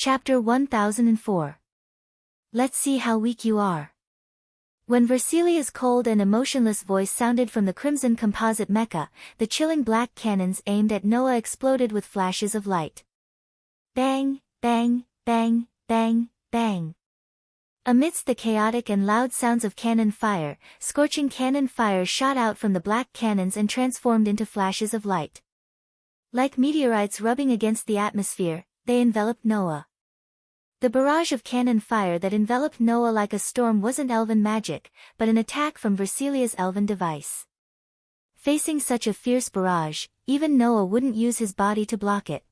Chapter 1004. Let's see how weak you are. When Versilia's cold and emotionless voice sounded from the crimson composite mecha, the chilling black cannons aimed at Noah exploded with flashes of light. Bang, bang, bang, bang, bang. Amidst the chaotic and loud sounds of cannon fire, scorching cannon fire shot out from the black cannons and transformed into flashes of light. Like meteorites rubbing against the atmosphere, they enveloped Noah. The barrage of cannon fire that enveloped Noah like a storm wasn't elven magic, but an attack from Versilia's elven device. Facing such a fierce barrage, even Noah wouldn't use his body to block it.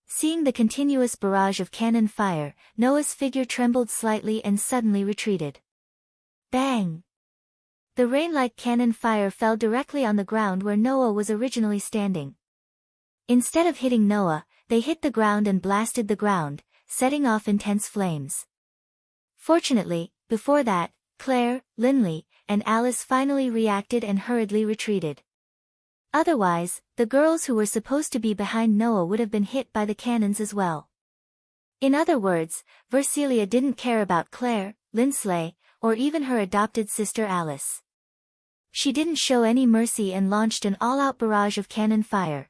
Seeing the continuous barrage of cannon fire, Noah's figure trembled slightly and suddenly retreated. Bang! The rain-like cannon fire fell directly on the ground where Noah was originally standing. Instead of hitting Noah, they hit the ground and blasted the ground, setting off intense flames. Fortunately, before that, Claire, Linley, and Alice finally reacted and hurriedly retreated. Otherwise, the girls who were supposed to be behind Noah would have been hit by the cannons as well. In other words, Versilia didn't care about Claire, Linsley, or even her adopted sister Alice. She didn't show any mercy and launched an all-out barrage of cannon fire.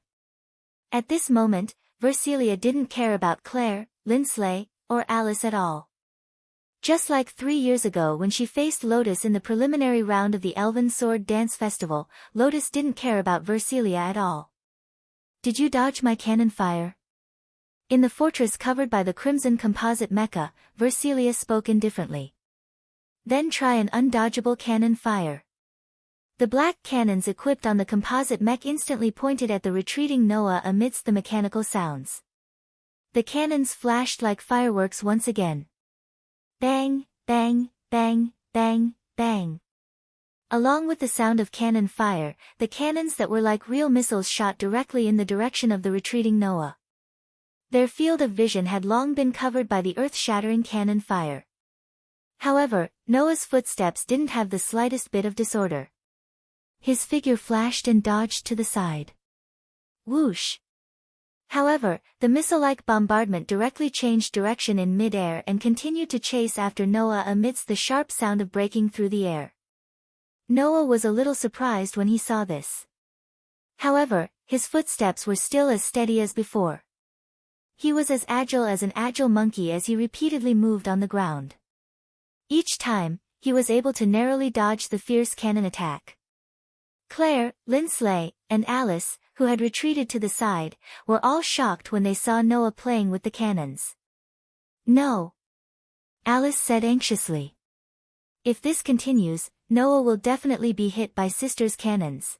At this moment, Versilia didn't care about Claire, Linsley, or Alice at all. Just like 3 years ago when she faced Lotus in the preliminary round of the Elven Sword Dance Festival, Lotus didn't care about Versilia at all. Did you dodge my cannon fire? In the fortress covered by the crimson composite mecha, Versilia spoke indifferently. Then try an undodgeable cannon fire. The black cannons equipped on the composite mech instantly pointed at the retreating Noah amidst the mechanical sounds. The cannons flashed like fireworks once again. Bang, bang, bang, bang, bang. Along with the sound of cannon fire, the cannons that were like real missiles shot directly in the direction of the retreating Noah. Their field of vision had long been covered by the earth-shattering cannon fire. However, Noah's footsteps didn't have the slightest bit of disorder. His figure flashed and dodged to the side. Whoosh! However, the missile-like bombardment directly changed direction in mid-air and continued to chase after Noah amidst the sharp sound of breaking through the air. Noah was a little surprised when he saw this. However, his footsteps were still as steady as before. He was as agile as an agile monkey as he repeatedly moved on the ground. Each time, he was able to narrowly dodge the fierce cannon attack. Claire, Linsley, and Alice, who had retreated to the side, were all shocked when they saw Noah playing with the cannons. No. Alice said anxiously. If this continues, Noah will definitely be hit by Sister's cannons.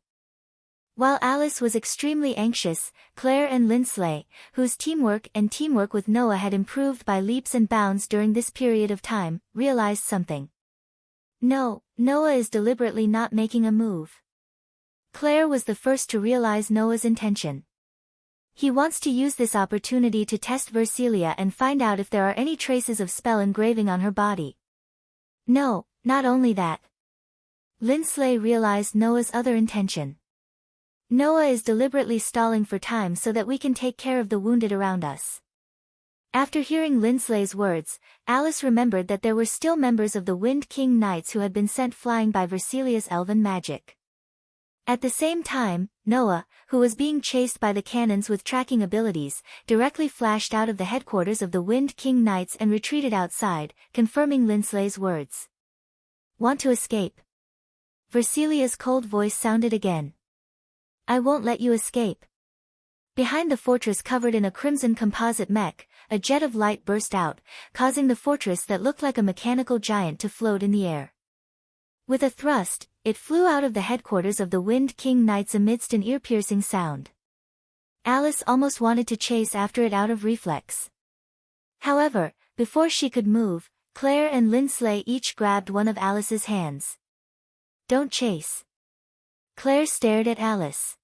While Alice was extremely anxious, Claire and Linsley, whose teamwork with Noah had improved by leaps and bounds during this period of time, realized something. No, Noah is deliberately not making a move. Claire was the first to realize Noah's intention. He wants to use this opportunity to test Versilia and find out if there are any traces of spell engraving on her body. No, not only that. Linsley realized Noah's other intention. Noah is deliberately stalling for time so that we can take care of the wounded around us. After hearing Linsley's words, Alice remembered that there were still members of the Wind King Knights who had been sent flying by Versilia's elven magic. At the same time, Noah, who was being chased by the cannons with tracking abilities, directly flashed out of the headquarters of the Wind King Knights and retreated outside, confirming Linsley's words. Want to escape? Versilia's cold voice sounded again. I won't let you escape. Behind the fortress covered in a crimson composite mech, a jet of light burst out, causing the fortress that looked like a mechanical giant to float in the air. With a thrust, it flew out of the headquarters of the Wind King Knights amidst an ear-piercing sound. Alice almost wanted to chase after it out of reflex. However, before she could move, Claire and Linsley each grabbed one of Alice's hands. Don't chase. Claire stared at Alice.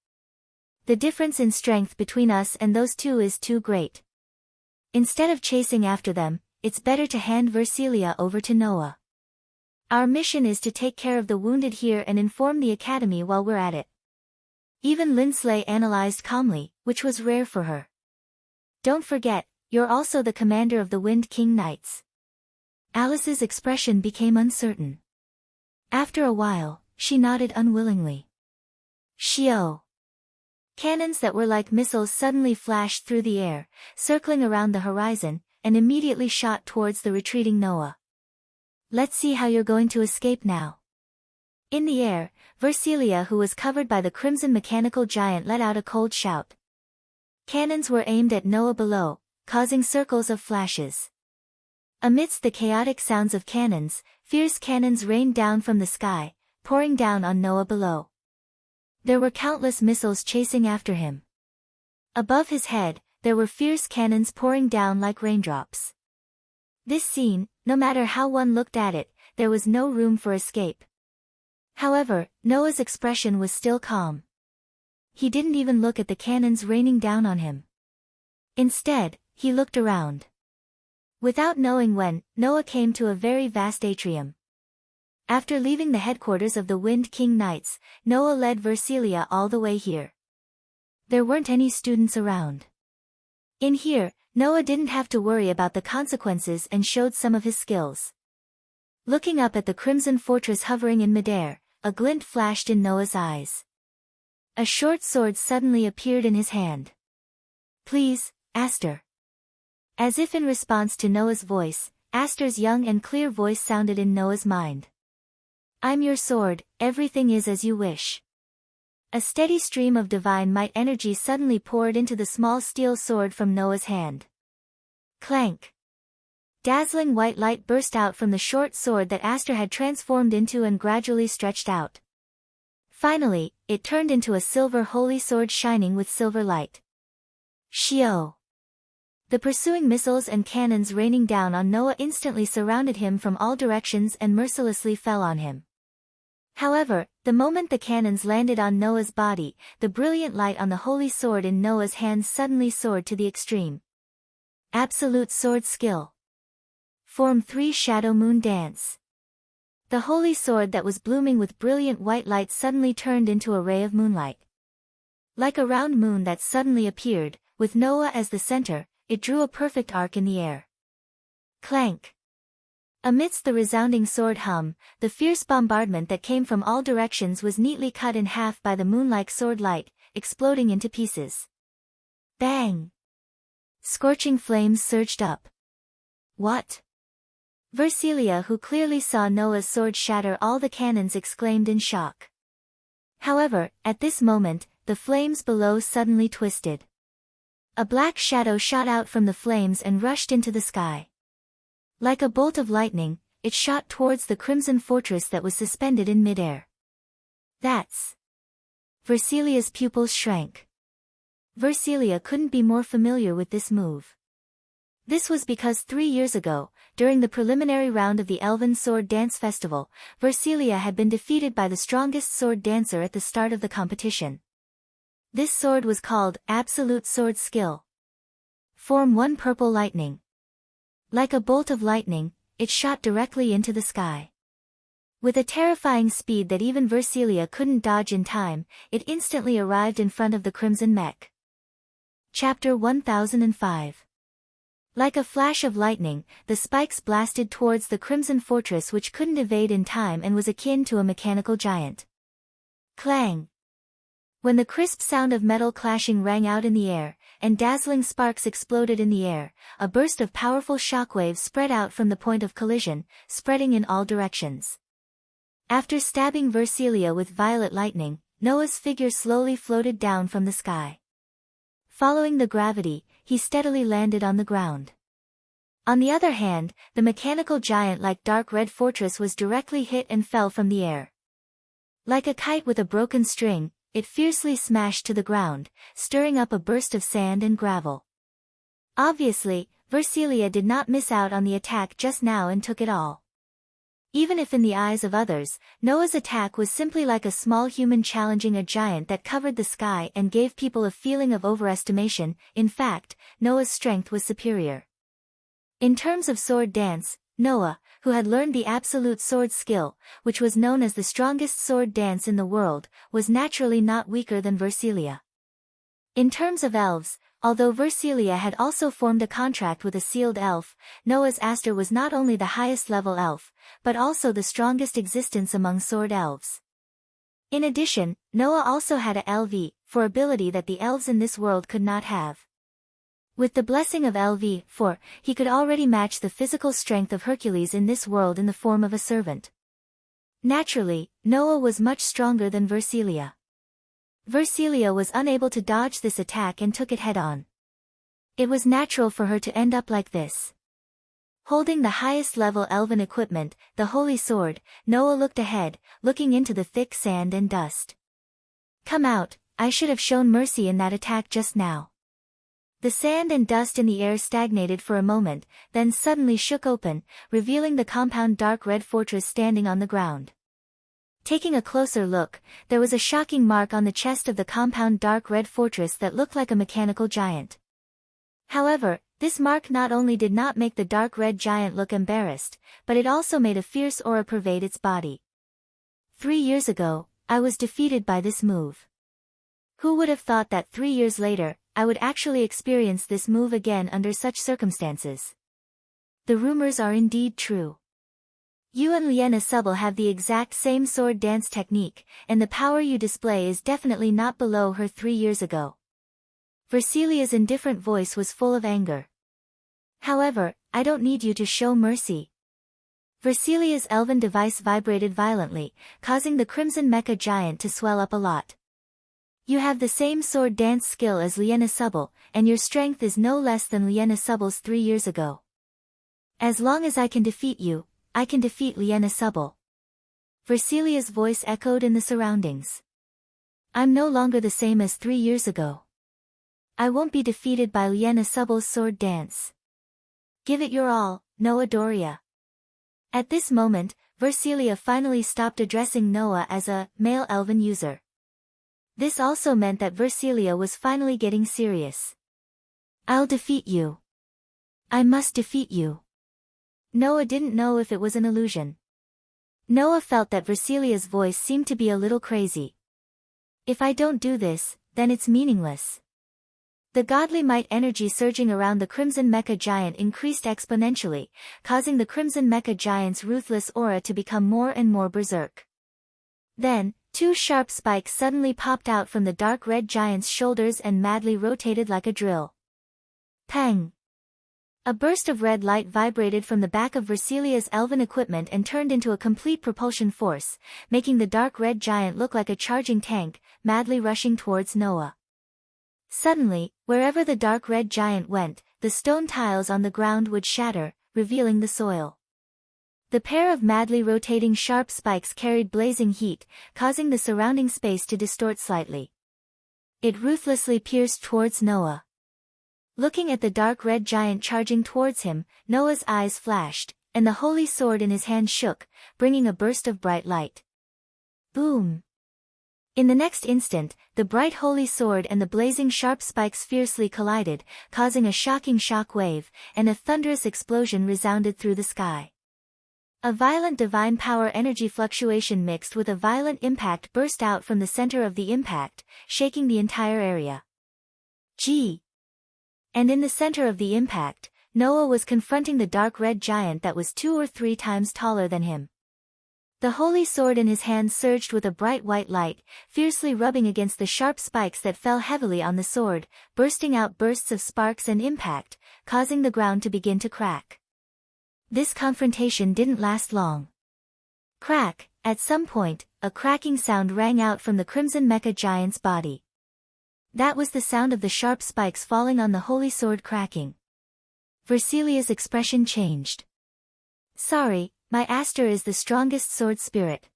The difference in strength between us and those two is too great. Instead of chasing after them, it's better to hand Versilia over to Noah. Our mission is to take care of the wounded here and inform the academy while we're at it. Even Linsley analyzed calmly, which was rare for her. Don't forget, You're also the commander of the Wind King Knights. Alice's expression became uncertain. After a while, she nodded unwillingly. Shio. Cannons that were like missiles suddenly flashed through the air, circling around the horizon, and immediately shot towards the retreating Noah. Let's see how you're going to escape now. In the air, Versilia, who was covered by the crimson mechanical giant, let out a cold shout. Cannons were aimed at Noah below, causing circles of flashes. Amidst the chaotic sounds of cannons, fierce cannons rained down from the sky, pouring down on Noah below. There were countless missiles chasing after him. Above his head, there were fierce cannons pouring down like raindrops. This scene, no matter how one looked at it, there was no room for escape. However, Noah's expression was still calm. He didn't even look at the cannons raining down on him. Instead, he looked around. Without knowing when, Noah came to a very vast atrium. After leaving the headquarters of the Wind King Knights, Noah led Versilia all the way here. There weren't any students around. In here, Noah didn't have to worry about the consequences and showed some of his skills. Looking up at the Crimson Fortress hovering in midair, a glint flashed in Noah's eyes. A short sword suddenly appeared in his hand. Please, Aster. As if in response to Noah's voice, Aster's young and clear voice sounded in Noah's mind. I'm your sword, everything is as you wish. A steady stream of divine might energy suddenly poured into the small steel sword from Noah's hand. Clank. Dazzling white light burst out from the short sword that Aster had transformed into and gradually stretched out. Finally, it turned into a silver holy sword shining with silver light. Shio. The pursuing missiles and cannons raining down on Noah instantly surrounded him from all directions and mercilessly fell on him. However, the moment the cannons landed on Noah's body, the brilliant light on the holy sword in Noah's hands suddenly soared to the extreme. Absolute sword skill. Form 3 Shadow Moon Dance. The holy sword that was blooming with brilliant white light suddenly turned into a ray of moonlight. Like a round moon that suddenly appeared, with Noah as the center, it drew a perfect arc in the air. Clank. Amidst the resounding sword hum, the fierce bombardment that came from all directions was neatly cut in half by the moon-like sword light, exploding into pieces. Bang! Scorching flames surged up. What? Versilia, who clearly saw Noah's sword shatter all the cannons, exclaimed in shock. However, at this moment, the flames below suddenly twisted. A black shadow shot out from the flames and rushed into the sky. Like a bolt of lightning, it shot towards the Crimson Fortress that was suspended in midair. That's... Versilia's pupils shrank. Versilia couldn't be more familiar with this move. This was because 3 years ago, during the preliminary round of the Elven Sword Dance Festival, Versilia had been defeated by the strongest sword dancer at the start of the competition. This sword was called Absolute Sword Skill. Form 1 Purple Lightning. Like a bolt of lightning, it shot directly into the sky. With a terrifying speed that even Versilia couldn't dodge in time, it instantly arrived in front of the Crimson Mech. Chapter 1005. Like a flash of lightning, the spikes blasted towards the Crimson Fortress, which couldn't evade in time and was akin to a mechanical giant. Clang! When the crisp sound of metal clashing rang out in the air, and dazzling sparks exploded in the air, a burst of powerful shockwaves spread out from the point of collision, spreading in all directions. After stabbing Versilia with violet lightning, Noah's figure slowly floated down from the sky. Following the gravity, he steadily landed on the ground. On the other hand, the mechanical giant-like dark red fortress was directly hit and fell from the air. Like a kite with a broken string, it fiercely smashed to the ground, stirring up a burst of sand and gravel. Obviously, Versilia did not miss out on the attack just now and took it all. Even if in the eyes of others, Noah's attack was simply like a small human challenging a giant that covered the sky and gave people a feeling of overestimation, in fact, Noah's strength was superior. In terms of sword dance, Noah, who had learned the absolute sword skill, which was known as the strongest sword dance in the world, was naturally not weaker than Versilia. In terms of elves, Although Versilia had also formed a contract with a sealed elf, Noah's Aster was not only the highest level elf, but also the strongest existence among sword elves. In addition, Noah also had a LV4 ability that the elves in this world could not have. With the blessing of LV4, he could already match the physical strength of Hercules in this world in the form of a servant. Naturally, Noah was much stronger than Versilia. Versilia was unable to dodge this attack and took it head-on. It was natural for her to end up like this. Holding the highest level elven equipment, the holy sword, Noah looked ahead, looking into the thick sand and dust. Come out, I should have shown mercy in that attack just now. The sand and dust in the air stagnated for a moment, then suddenly shook open, revealing the compound dark red fortress standing on the ground. Taking a closer look, there was a shocking mark on the chest of the compound dark red fortress that looked like a mechanical giant. However, this mark not only did not make the dark red giant look embarrassed, but it also made a fierce aura pervade its body. 3 years ago, I was defeated by this move. Who would have thought that 3 years later, I would actually experience this move again under such circumstances? The rumors are indeed true. You and Liena Subble have the exact same sword dance technique, and the power you display is definitely not below her 3 years ago. Versilia's indifferent voice was full of anger. However, I don't need you to show mercy. Versilia's elven device vibrated violently, causing the crimson mecha giant to swell up a lot. You have the same sword dance skill as Liena Subble, and your strength is no less than Liena Subble's 3 years ago. As long as I can defeat you, I can defeat Liena Subble. Versilia's voice echoed in the surroundings. I'm no longer the same as 3 years ago. I won't be defeated by Liena Subble's sword dance. Give it your all, Noah Doria. At this moment, Versilia finally stopped addressing Noah as a male elven user. This also meant that Versilia was finally getting serious. I'll defeat you. I must defeat you. Noah didn't know if it was an illusion. Noah felt that Versilia's voice seemed to be a little crazy. If I don't do this, then it's meaningless. The godly might energy surging around the Crimson Mecha Giant increased exponentially, causing the Crimson Mecha Giant's ruthless aura to become more and more berserk. Then, 2 sharp spikes suddenly popped out from the dark red giant's shoulders and madly rotated like a drill. Pang! A burst of red light vibrated from the back of Versilia's elven equipment and turned into a complete propulsion force, making the dark red giant look like a charging tank, madly rushing towards Noah. Suddenly, wherever the dark red giant went, the stone tiles on the ground would shatter, revealing the soil. The pair of madly rotating sharp spikes carried blazing heat, causing the surrounding space to distort slightly. It ruthlessly pierced towards Noah. Looking at the dark red giant charging towards him, Noah's eyes flashed, and the holy sword in his hand shook, bringing a burst of bright light. Boom! In the next instant, the bright holy sword and the blazing sharp spikes fiercely collided, causing a shocking shock wave, and a thunderous explosion resounded through the sky. A violent divine power energy fluctuation mixed with a violent impact burst out from the center of the impact, shaking the entire area. Gee! And in the center of the impact, Noah was confronting the dark red giant that was 2 or 3 times taller than him. The holy sword in his hand surged with a bright white light, fiercely rubbing against the sharp spikes that fell heavily on the sword, bursting out bursts of sparks and impact, causing the ground to begin to crack. This confrontation didn't last long. Crack! At some point, a cracking sound rang out from the Crimson Mecha Giant's body. That was the sound of the sharp spikes falling on the holy sword cracking. Versilia's expression changed. Sorry, my Aster is the strongest sword spirit.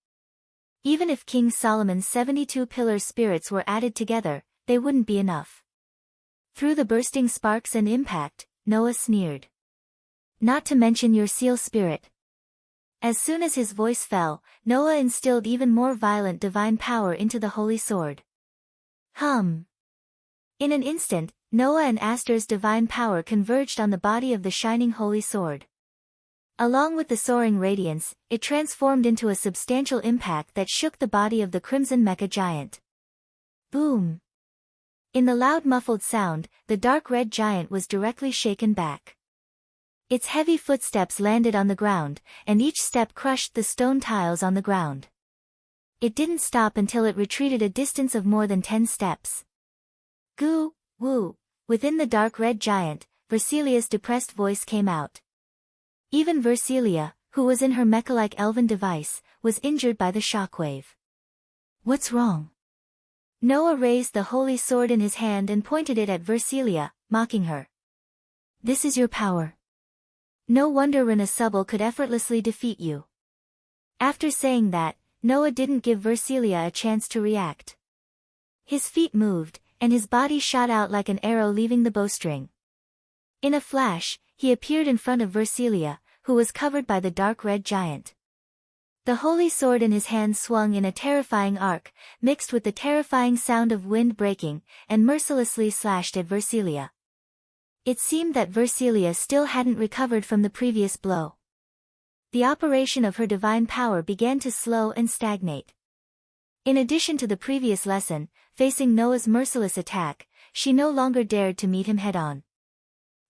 Even if King Solomon's 72 pillar spirits were added together, they wouldn't be enough. Through the bursting sparks and impact, Noah sneered. Not to mention your seal spirit. As soon as his voice fell, Noah instilled even more violent divine power into the holy sword. Hum. In an instant, Noah and Aster's divine power converged on the body of the shining holy sword. Along with the soaring radiance, it transformed into a substantial impact that shook the body of the Crimson Mecha Giant. Boom! In the loud muffled sound, the dark red giant was directly shaken back. Its heavy footsteps landed on the ground, and each step crushed the stone tiles on the ground. It didn't stop until it retreated a distance of more than 10 steps. Goo, woo, within the dark red giant, Versilia's depressed voice came out. Even Versilia, who was in her mecha-like elven device, was injured by the shockwave. What's wrong? Noah raised the holy sword in his hand and pointed it at Versilia, mocking her. This is your power. No wonder Renasubble could effortlessly defeat you. After saying that, Noah didn't give Versilia a chance to react. His feet moved, and his body shot out like an arrow leaving the bowstring. In a flash, he appeared in front of Versilia, who was covered by the dark red giant. The holy sword in his hand swung in a terrifying arc, mixed with the terrifying sound of wind breaking, and mercilessly slashed at Versilia. It seemed that Versilia still hadn't recovered from the previous blow. The operation of her divine power began to slow and stagnate. In addition to the previous lesson, facing Noah's merciless attack, she no longer dared to meet him head-on.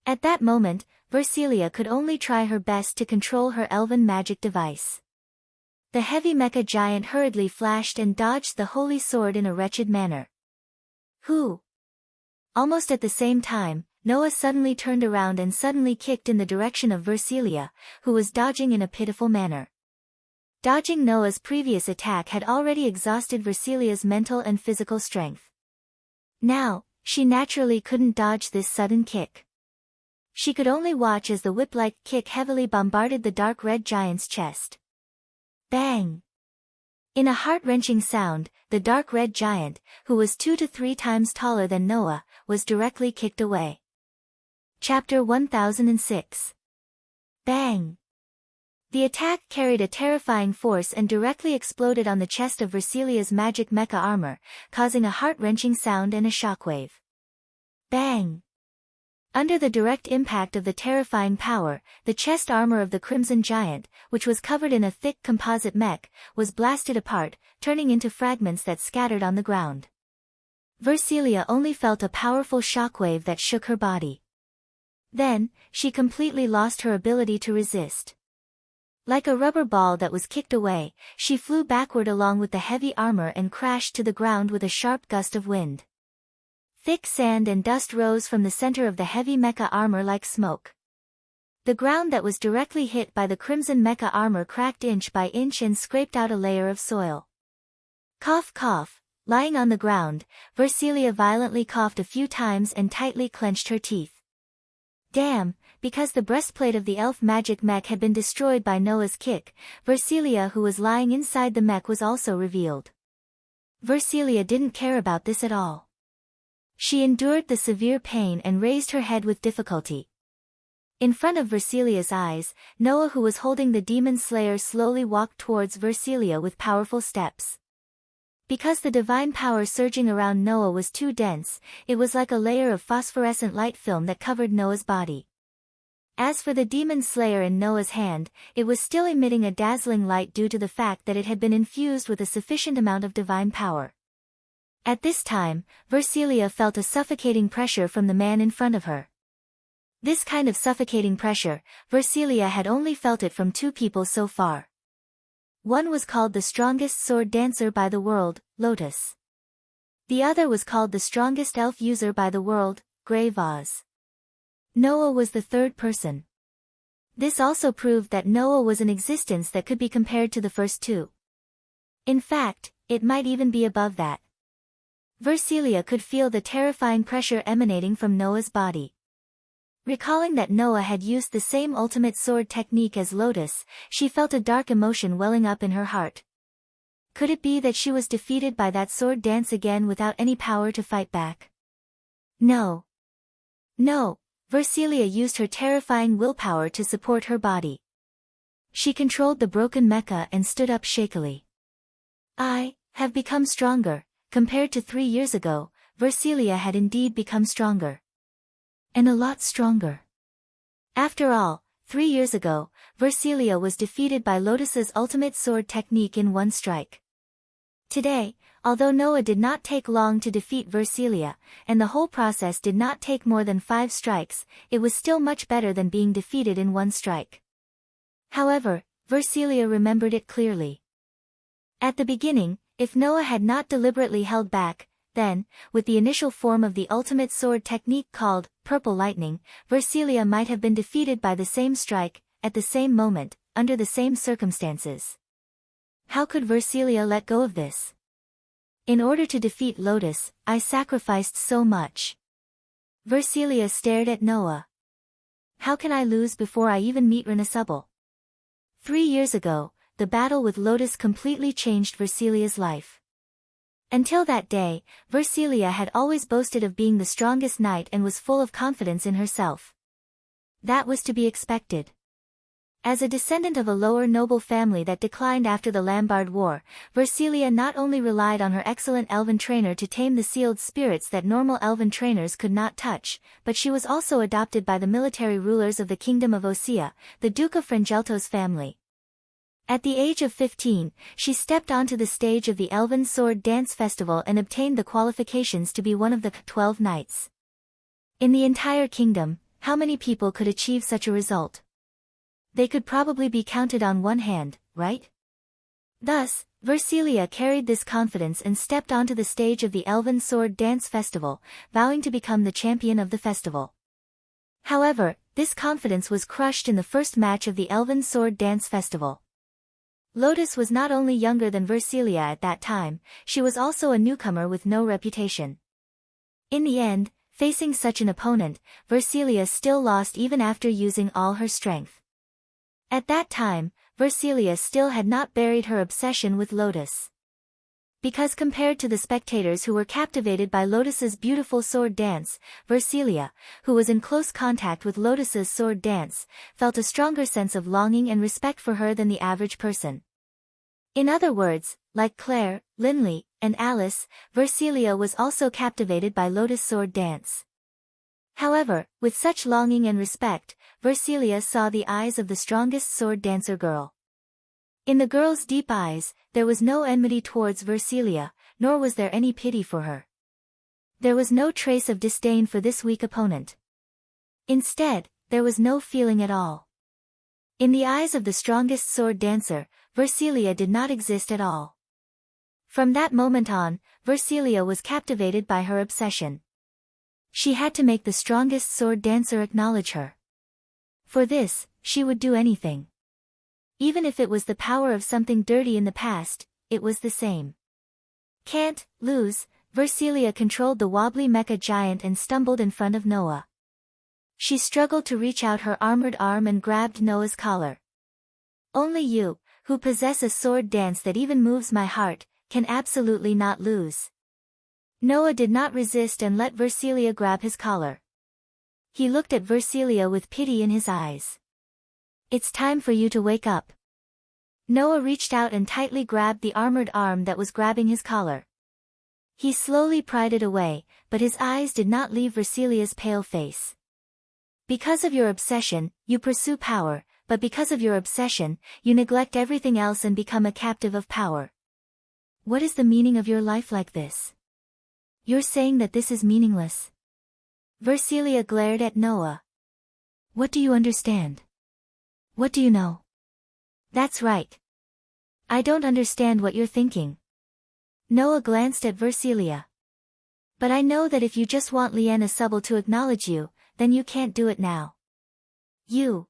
At that moment, Versilia could only try her best to control her elven magic device. The heavy mecha giant hurriedly flashed and dodged the holy sword in a wretched manner. Who? Almost at the same time, Noah suddenly turned around and suddenly kicked in the direction of Versilia, who was dodging in a pitiful manner. Dodging Noah's previous attack had already exhausted Versilia's mental and physical strength. Now, she naturally couldn't dodge this sudden kick. She could only watch as the whip-like kick heavily bombarded the dark red giant's chest. Bang! In a heart-wrenching sound, the dark red giant, who was 2 to 3 times taller than Noah, was directly kicked away. Chapter 1006. Bang! The attack carried a terrifying force and directly exploded on the chest of Versilia's magic mecha armor, causing a heart-wrenching sound and a shockwave. Bang! Under the direct impact of the terrifying power, the chest armor of the Crimson Giant, which was covered in a thick composite mech, was blasted apart, turning into fragments that scattered on the ground. Versilia only felt a powerful shockwave that shook her body. Then, she completely lost her ability to resist. Like a rubber ball that was kicked away, she flew backward along with the heavy armor and crashed to the ground with a sharp gust of wind. Thick sand and dust rose from the center of the heavy mecha armor like smoke. The ground that was directly hit by the crimson mecha armor cracked inch by inch and scraped out a layer of soil. Cough cough, lying on the ground, Versilia violently coughed a few times and tightly clenched her teeth. Damn, because the breastplate of the elf magic mech had been destroyed by Noah's kick, Versilia who was lying inside the mech was also revealed. Versilia didn't care about this at all. She endured the severe pain and raised her head with difficulty. In front of Versilia's eyes, Noah who was holding the demon slayer slowly walked towards Versilia with powerful steps. Because the divine power surging around Noah was too dense, it was like a layer of phosphorescent light film that covered Noah's body. As for the demon slayer in Noah's hand, it was still emitting a dazzling light due to the fact that it had been infused with a sufficient amount of divine power. At this time, Versilia felt a suffocating pressure from the man in front of her. This kind of suffocating pressure, Versilia had only felt it from 2 people so far. One was called the strongest sword dancer by the world, Lotus. The other was called the strongest elf user by the world, Grey Vase. Noah was the third person. This also proved that Noah was an existence that could be compared to the first 2. In fact, it might even be above that. Versilia could feel the terrifying pressure emanating from Noah's body. Recalling that Noah had used the same ultimate sword technique as Lotus, she felt a dark emotion welling up in her heart. Could it be that she was defeated by that sword dance again without any power to fight back? No. No, Versilia used her terrifying willpower to support her body. She controlled the broken mecha and stood up shakily. I have become stronger. Compared to 3 years ago, Versilia had indeed become stronger. And a lot stronger. After all, 3 years ago, Versilia was defeated by Lotus's ultimate sword technique in one strike. Today, although Noah did not take long to defeat Versilia, and the whole process did not take more than 5 strikes, it was still much better than being defeated in 1 strike. However, Versilia remembered it clearly. At the beginning, if Noah had not deliberately held back, then, with the initial form of the ultimate sword technique called Purple Lightning, Versilia might have been defeated by the same strike, at the same moment, under the same circumstances. How could Versilia let go of this? In order to defeat Lotus, I sacrificed so much. Versilia stared at Noah. How can I lose before I even meet Renasubble? 3 years ago, the battle with Lotus completely changed Versilia's life. Until that day, Versilia had always boasted of being the strongest knight and was full of confidence in herself. That was to be expected. As a descendant of a lower noble family that declined after the Lombard War, Versilia not only relied on her excellent elven trainer to tame the sealed spirits that normal elven trainers could not touch, but she was also adopted by the military rulers of the Kingdom of Osea, the Duke of Frangelto's family. At the age of 15, she stepped onto the stage of the Elven Sword Dance Festival and obtained the qualifications to be one of the 12 knights. In the entire kingdom, how many people could achieve such a result? They could probably be counted on one hand, right? Thus, Versilia carried this confidence and stepped onto the stage of the Elven Sword Dance Festival, vowing to become the champion of the festival. However, this confidence was crushed in the first match of the Elven Sword Dance Festival. Lotus was not only younger than Versilia at that time, she was also a newcomer with no reputation. In the end, facing such an opponent, Versilia still lost even after using all her strength. At that time, Versilia still had not buried her obsession with Lotus. Because compared to the spectators who were captivated by Lotus's beautiful sword dance, Versilia, who was in close contact with Lotus's sword dance, felt a stronger sense of longing and respect for her than the average person. In other words, like Claire, Linley, and Alice, Versilia was also captivated by Lotus' sword dance. However, with such longing and respect, Versilia saw the eyes of the strongest sword dancer girl. In the girl's deep eyes, there was no enmity towards Versilia, nor was there any pity for her. There was no trace of disdain for this weak opponent. Instead, there was no feeling at all. In the eyes of the strongest sword dancer, Versilia did not exist at all. From that moment on, Versilia was captivated by her obsession. She had to make the strongest sword dancer acknowledge her. For this, she would do anything. Even if it was the power of something dirty in the past, it was the same. Can't lose, Versilia controlled the wobbly mecha giant and stumbled in front of Noah. She struggled to reach out her armored arm and grabbed Noah's collar. Only you, who possess a sword dance that even moves my heart, can absolutely not lose. Noah did not resist and let Versilia grab his collar. He looked at Versilia with pity in his eyes. It's time for you to wake up. Noah reached out and tightly grabbed the armored arm that was grabbing his collar. He slowly pried it away, but his eyes did not leave Versilia's pale face. Because of your obsession, you pursue power, but because of your obsession, you neglect everything else and become a captive of power. What is the meaning of your life like this? You're saying that this is meaningless? Versilia glared at Noah. What do you understand? What do you know? That's right. I don't understand what you're thinking. Noah glanced at Versilia. But I know that if you just want Renasubble to acknowledge you, then you can't do it now. You.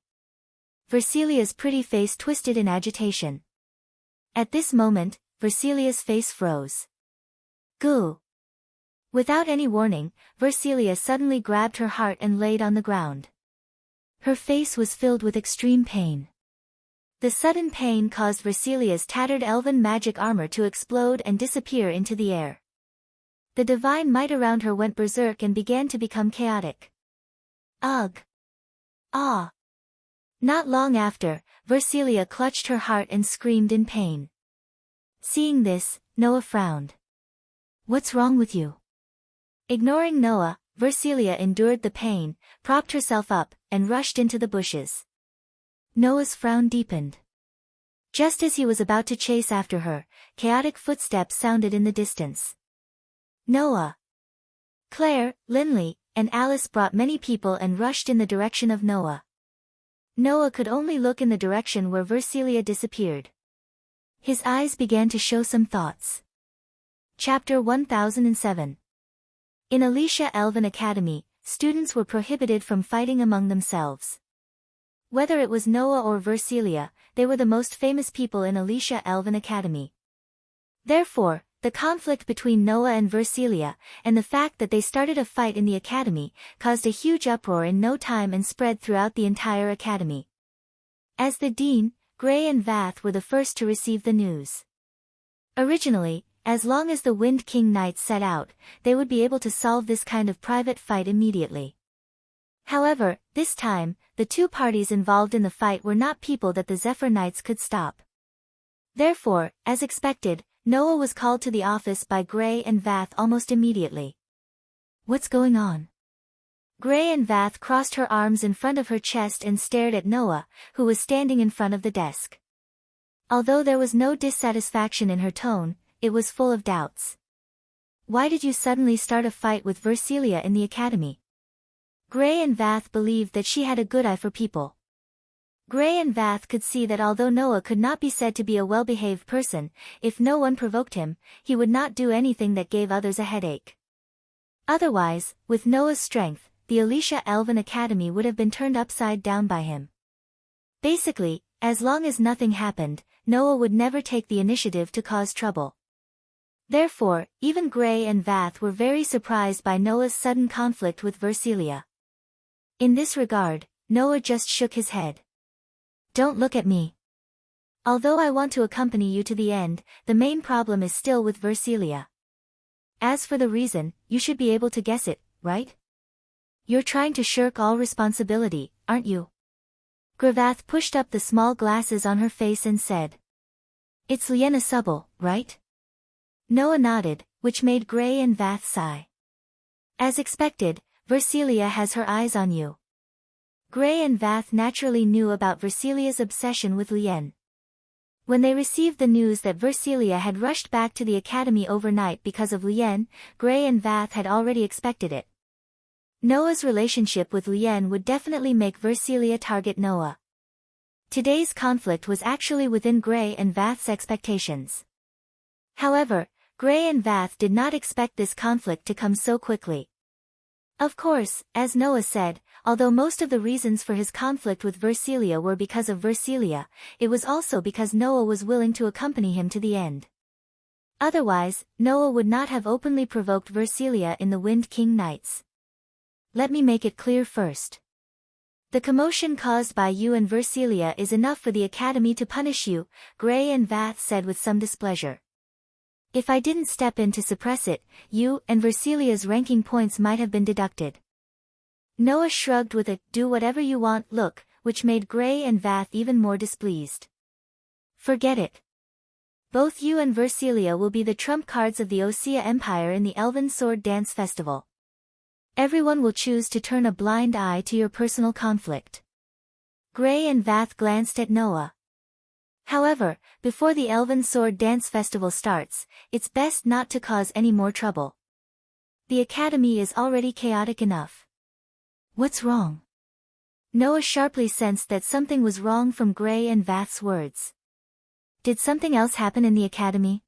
Versilia's pretty face twisted in agitation. At this moment, Versilia's face froze. Goo. Without any warning, Versilia suddenly grabbed her heart and laid on the ground. Her face was filled with extreme pain. The sudden pain caused Versilia's tattered elven magic armor to explode and disappear into the air. The divine might around her went berserk and began to become chaotic. Ugh! Ah! Not long after, Versilia clutched her heart and screamed in pain. Seeing this, Noah frowned. What's wrong with you? Ignoring Noah, Versilia endured the pain, propped herself up, and rushed into the bushes. Noah's frown deepened. Just as he was about to chase after her, chaotic footsteps sounded in the distance. Noah, Claire, Linley, and Alice brought many people and rushed in the direction of Noah. Noah could only look in the direction where Versilia disappeared. His eyes began to show some thoughts. Chapter 1007. In Alicia Elven Academy, students were prohibited from fighting among themselves. Whether it was Noah or Versilia, they were the most famous people in Alicia Elven Academy. Therefore, the conflict between Noah and Versilia, and the fact that they started a fight in the academy, caused a huge uproar in no time and spread throughout the entire academy. As the dean, Gray and Vath were the first to receive the news. Originally, as long as the Wind King Knights set out, they would be able to solve this kind of private fight immediately. However, this time, the two parties involved in the fight were not people that the Zephyr Knights could stop. Therefore, as expected, Noah was called to the office by Gray and Vath almost immediately. What's going on? Gray and Vath crossed her arms in front of her chest and stared at Noah, who was standing in front of the desk. Although there was no dissatisfaction in her tone, it was full of doubts. Why did you suddenly start a fight with Versilia in the academy? Gray and Vath believed that she had a good eye for people. Gray and Vath could see that although Noah could not be said to be a well-behaved person, if no one provoked him, he would not do anything that gave others a headache. Otherwise, with Noah's strength, the Alicia Elven Academy would have been turned upside down by him. Basically, as long as nothing happened, Noah would never take the initiative to cause trouble. Therefore, even Gray and Vath were very surprised by Noah's sudden conflict with Versilia. In this regard, Noah just shook his head. Don't look at me. Although I want to accompany you to the end, the main problem is still with Versilia. As for the reason, you should be able to guess it, right? You're trying to shirk all responsibility, aren't you? Gravath pushed up the small glasses on her face and said. It's Liena Subble, right? Noah nodded, which made Gray and Vath sigh. As expected, Versilia has her eyes on you. Gray and Vath naturally knew about Versilia's obsession with Lien. When they received the news that Versilia had rushed back to the academy overnight because of Lien, Gray and Vath had already expected it. Noah's relationship with Lien would definitely make Versilia target Noah. Today's conflict was actually within Gray and Vath's expectations. However, Gray and Vath did not expect this conflict to come so quickly. Of course, as Noah said, although most of the reasons for his conflict with Versilia were because of Versilia, it was also because Noah was willing to accompany him to the end. Otherwise, Noah would not have openly provoked Versilia in the Wind King Knights. Let me make it clear first. The commotion caused by you and Versilia is enough for the academy to punish you, Gray and Vath said with some displeasure. If I didn't step in to suppress it, you and Versilia's ranking points might have been deducted. Noah shrugged with a do whatever you want look, which made Gray and Vath even more displeased. Forget it. Both you and Versilia will be the trump cards of the Osea Empire in the Elven Sword Dance Festival. Everyone will choose to turn a blind eye to your personal conflict. Gray and Vath glanced at Noah. However, before the Elven Sword Dance Festival starts, it's best not to cause any more trouble. The academy is already chaotic enough. What's wrong? Noah sharply sensed that something was wrong from Gray and Vath's words. Did something else happen in the academy?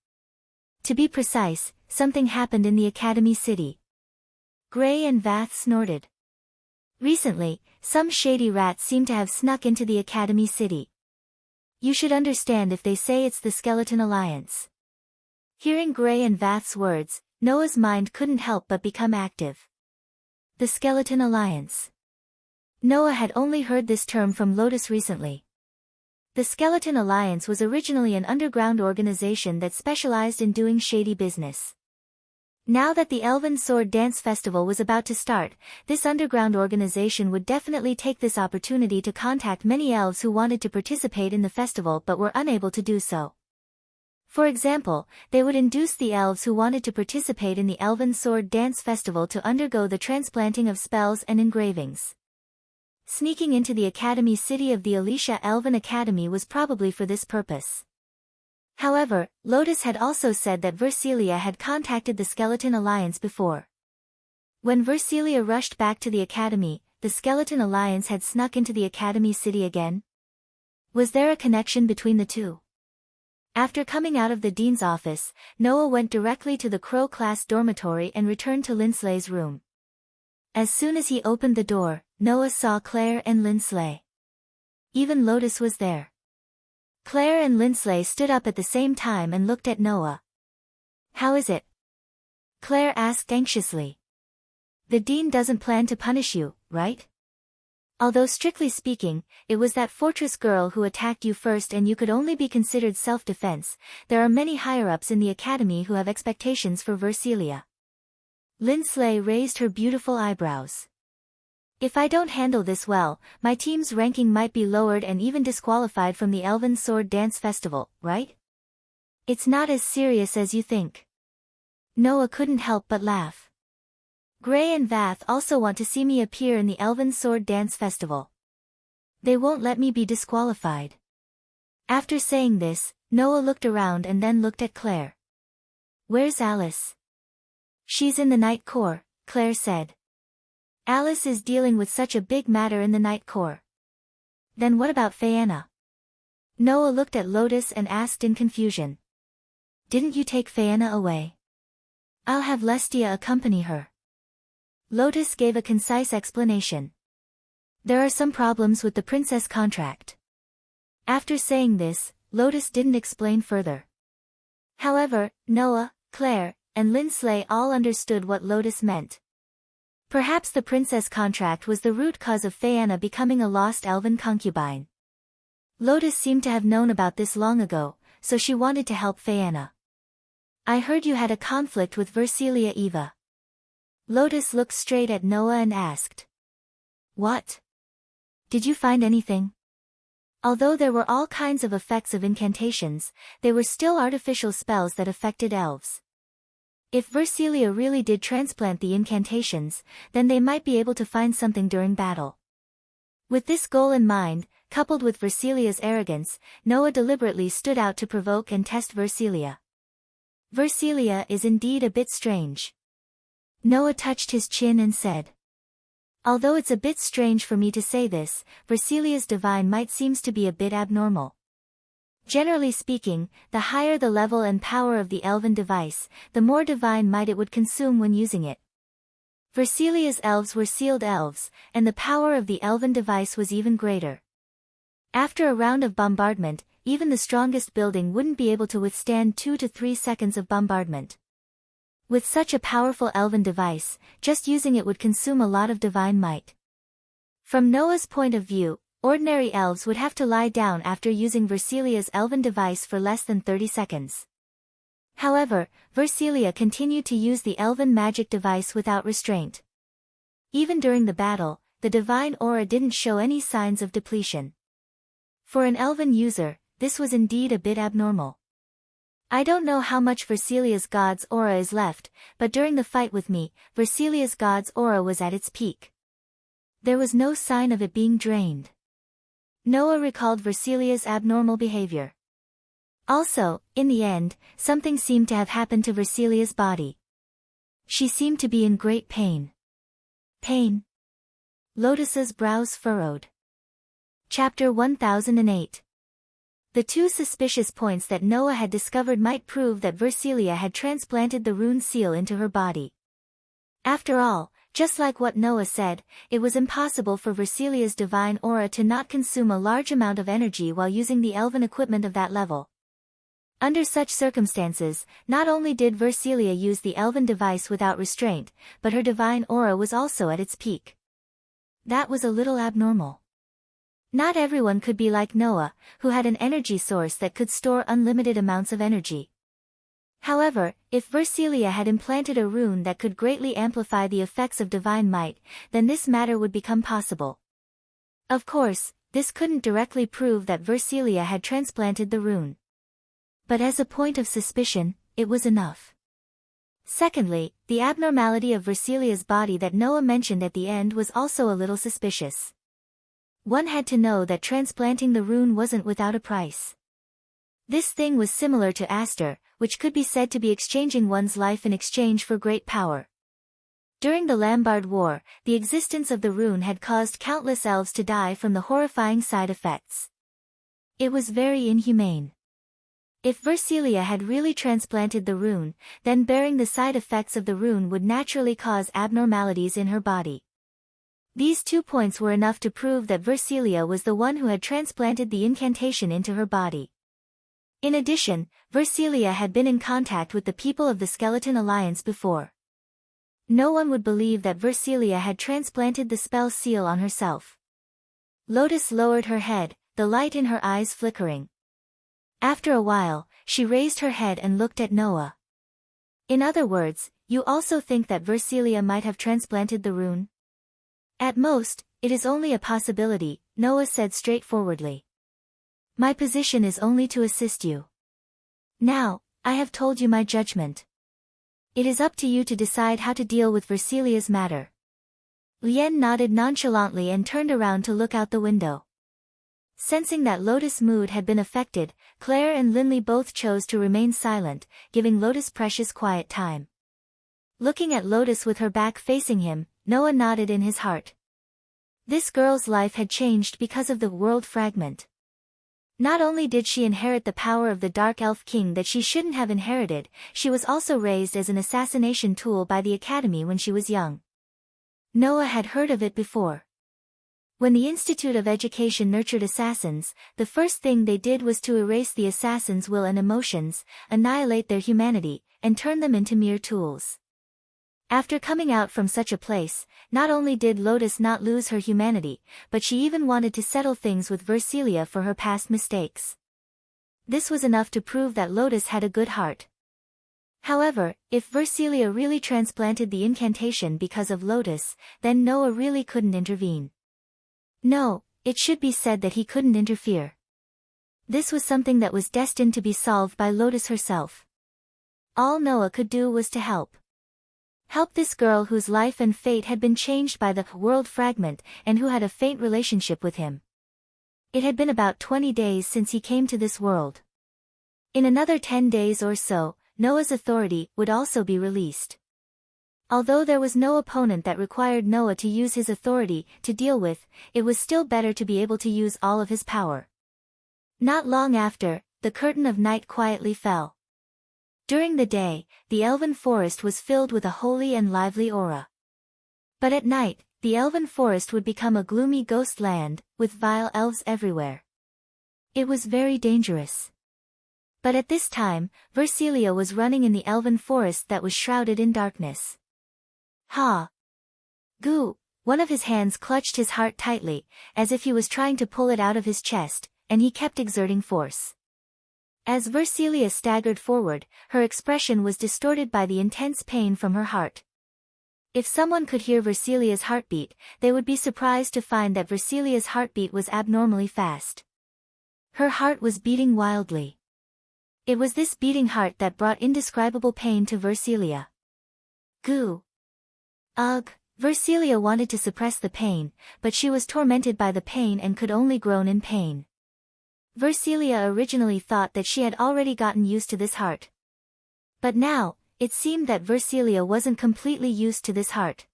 To be precise, something happened in the academy city. Gray and Vath snorted. Recently, some shady rats seem to have snuck into the academy city. You should understand if they say it's the Skeleton Alliance. Hearing Gray and Vath's words, Noah's mind couldn't help but become active. The Skeleton Alliance. Noah had only heard this term from Lotus recently. The Skeleton Alliance was originally an underground organization that specialized in doing shady business. Now that the Elven Sword Dance Festival was about to start, this underground organization would definitely take this opportunity to contact many elves who wanted to participate in the festival but were unable to do so. For example, they would induce the elves who wanted to participate in the Elven Sword Dance Festival to undergo the transplanting of spells and engravings. Sneaking into the Academy City of the Alicia Elven Academy was probably for this purpose. However, Lotus had also said that Versilia had contacted the Skeleton Alliance before. When Versilia rushed back to the Academy, the Skeleton Alliance had snuck into the Academy City again? Was there a connection between the two? After coming out of the Dean's office, Noah went directly to the Crow class dormitory and returned to Linslay's room. As soon as he opened the door, Noah saw Claire and Linsley. Even Lotus was there. Claire and Linsley stood up at the same time and looked at Noah. "How is it?" Claire asked anxiously. "The Dean doesn't plan to punish you, right? Although strictly speaking, it was that fortress girl who attacked you first and you could only be considered self-defense, there are many higher-ups in the Academy who have expectations for Versilia." Linsley raised her beautiful eyebrows. "If I don't handle this well, my team's ranking might be lowered and even disqualified from the Elven Sword Dance Festival, right? It's not as serious as you think." Noah couldn't help but laugh. "Gray and Vath also want to see me appear in the Elven Sword Dance Festival. They won't let me be disqualified." After saying this, Noah looked around and then looked at Claire. "Where's Alice?" "She's in the Night Corps," Claire said. "Alice is dealing with such a big matter in the Night Corps." "Then what about Fayanna?" Noah looked at Lotus and asked in confusion. "Didn't you take Fayanna away?" "I'll have Lestia accompany her." Lotus gave a concise explanation. "There are some problems with the princess contract." After saying this, Lotus didn't explain further. However, Noah, Claire, and Linsley all understood what Lotus meant. Perhaps the princess contract was the root cause of Fayanna becoming a lost elven concubine. Lotus seemed to have known about this long ago, so she wanted to help Fayanna. "I heard you had a conflict with Versilia Eva." Lotus looked straight at Noah and asked. "What? Did you find anything?" Although there were all kinds of effects of incantations, they were still artificial spells that affected elves. If Versilia really did transplant the incantations, then they might be able to find something during battle. With this goal in mind, coupled with Versilia's arrogance, Noah deliberately stood out to provoke and test Versilia. "Versilia is indeed a bit strange." Noah touched his chin and said. "Although it's a bit strange for me to say this, Versilia's divine might seems to be a bit abnormal. Generally speaking, the higher the level and power of the elven device, the more divine might it would consume when using it. Versilia's elves were sealed elves, and the power of the elven device was even greater. After a round of bombardment, even the strongest building wouldn't be able to withstand 2 to 3 seconds of bombardment. With such a powerful elven device, just using it would consume a lot of divine might. From Noah's point of view, ordinary elves would have to lie down after using Versilia's elven device for less than 30 seconds. However, Versilia continued to use the elven magic device without restraint. Even during the battle, the divine aura didn't show any signs of depletion. For an elven user, this was indeed a bit abnormal. I don't know how much Versilia's god's aura is left, but during the fight with me, Versilia's god's aura was at its peak. There was no sign of it being drained. Noah recalled Versilia's abnormal behavior. Also, in the end, something seemed to have happened to Versilia's body. She seemed to be in great pain. Pain? Lotus's brows furrowed. Chapter 1008. The two suspicious points that Noah had discovered might prove that Versilia had transplanted the rune seal into her body. After all, just like what Noah said, it was impossible for Versilia's divine aura to not consume a large amount of energy while using the elven equipment of that level. Under such circumstances, not only did Versilia use the elven device without restraint, but her divine aura was also at its peak. That was a little abnormal. Not everyone could be like Noah, who had an energy source that could store unlimited amounts of energy. However, if Versilia had implanted a rune that could greatly amplify the effects of divine might, then this matter would become possible. Of course, this couldn't directly prove that Versilia had transplanted the rune. But as a point of suspicion, it was enough. Secondly, the abnormality of Versilia's body that Noah mentioned at the end was also a little suspicious. One had to know that transplanting the rune wasn't without a price. This thing was similar to Aster, which could be said to be exchanging one's life in exchange for great power. During the Lambard War, the existence of the rune had caused countless elves to die from the horrifying side effects. It was very inhumane. If Versilia had really transplanted the rune, then bearing the side effects of the rune would naturally cause abnormalities in her body. These 2 points were enough to prove that Versilia was the one who had transplanted the incantation into her body. In addition, Versilia had been in contact with the people of the Skeleton Alliance before. No one would believe that Versilia had transplanted the spell seal on herself. Lotus lowered her head, the light in her eyes flickering. After a while, she raised her head and looked at Noah. In other words, you also think that Versilia might have transplanted the rune? At most, it is only a possibility, Noah said straightforwardly. My position is only to assist you. Now, I have told you my judgment. It is up to you to decide how to deal with Versilia's matter. Lien nodded nonchalantly and turned around to look out the window. Sensing that Lotus' mood had been affected, Claire and Linley both chose to remain silent, giving Lotus precious quiet time. Looking at Lotus with her back facing him, Noah nodded in his heart. This girl's life had changed because of the world fragment. Not only did she inherit the power of the Dark Elf King that she shouldn't have inherited, she was also raised as an assassination tool by the Academy when she was young. Noah had heard of it before. When the Institute of Education nurtured assassins, the first thing they did was to erase the assassins' will and emotions, annihilate their humanity, and turn them into mere tools. After coming out from such a place, not only did Lotus not lose her humanity, but she even wanted to settle things with Versilia for her past mistakes. This was enough to prove that Lotus had a good heart. However, if Versilia really transplanted the incantation because of Lotus, then Noah really couldn't intervene. No, it should be said that he couldn't interfere. This was something that was destined to be solved by Lotus herself. All Noah could do was to help. Help this girl whose life and fate had been changed by the world fragment and who had a faint relationship with him. It had been about 20 days since he came to this world. In another 10 days or so, Noah's authority would also be released. Although there was no opponent that required Noah to use his authority to deal with, it was still better to be able to use all of his power. Not long after, the curtain of night quietly fell. During the day, the elven forest was filled with a holy and lively aura. But at night, the elven forest would become a gloomy ghost land, with vile elves everywhere. It was very dangerous. But at this time, Versilia was running in the elven forest that was shrouded in darkness. Ha! Goo! One of his hands clutched his heart tightly, as if he was trying to pull it out of his chest, and he kept exerting force. As Versilia staggered forward, her expression was distorted by the intense pain from her heart. If someone could hear Versilia's heartbeat, they would be surprised to find that Versilia's heartbeat was abnormally fast. Her heart was beating wildly. It was this beating heart that brought indescribable pain to Versilia. Goo! Ugh! Versilia wanted to suppress the pain, but she was tormented by the pain and could only groan in pain. Versilia originally thought that she had already gotten used to this heart. But now, it seemed that Versilia wasn't completely used to this heart.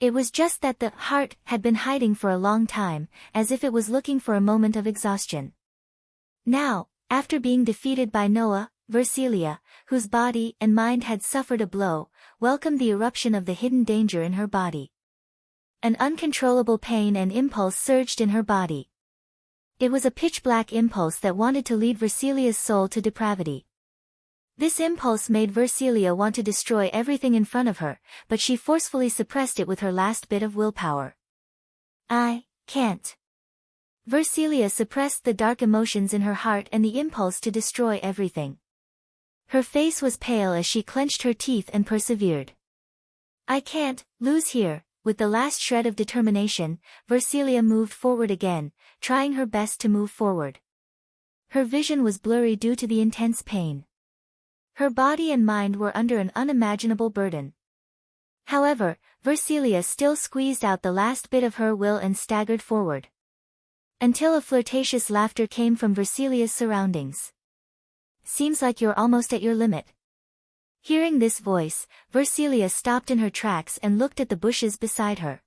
It was just that the heart had been hiding for a long time, as if it was looking for a moment of exhaustion. Now, after being defeated by Noah, Versilia, whose body and mind had suffered a blow, welcomed the eruption of the hidden danger in her body. An uncontrollable pain and impulse surged in her body. It was a pitch-black impulse that wanted to lead Versilia's soul to depravity. This impulse made Versilia want to destroy everything in front of her, but she forcefully suppressed it with her last bit of willpower. I can't. Versilia suppressed the dark emotions in her heart and the impulse to destroy everything. Her face was pale as she clenched her teeth and persevered. I can't lose here. With the last shred of determination, Versilia moved forward again, trying her best to move forward. Her vision was blurry due to the intense pain. Her body and mind were under an unimaginable burden. However, Versilia still squeezed out the last bit of her will and staggered forward. Until a flirtatious laughter came from Versilia's surroundings. Seems like you're almost at your limit. Hearing this voice, Versilia stopped in her tracks and looked at the bushes beside her.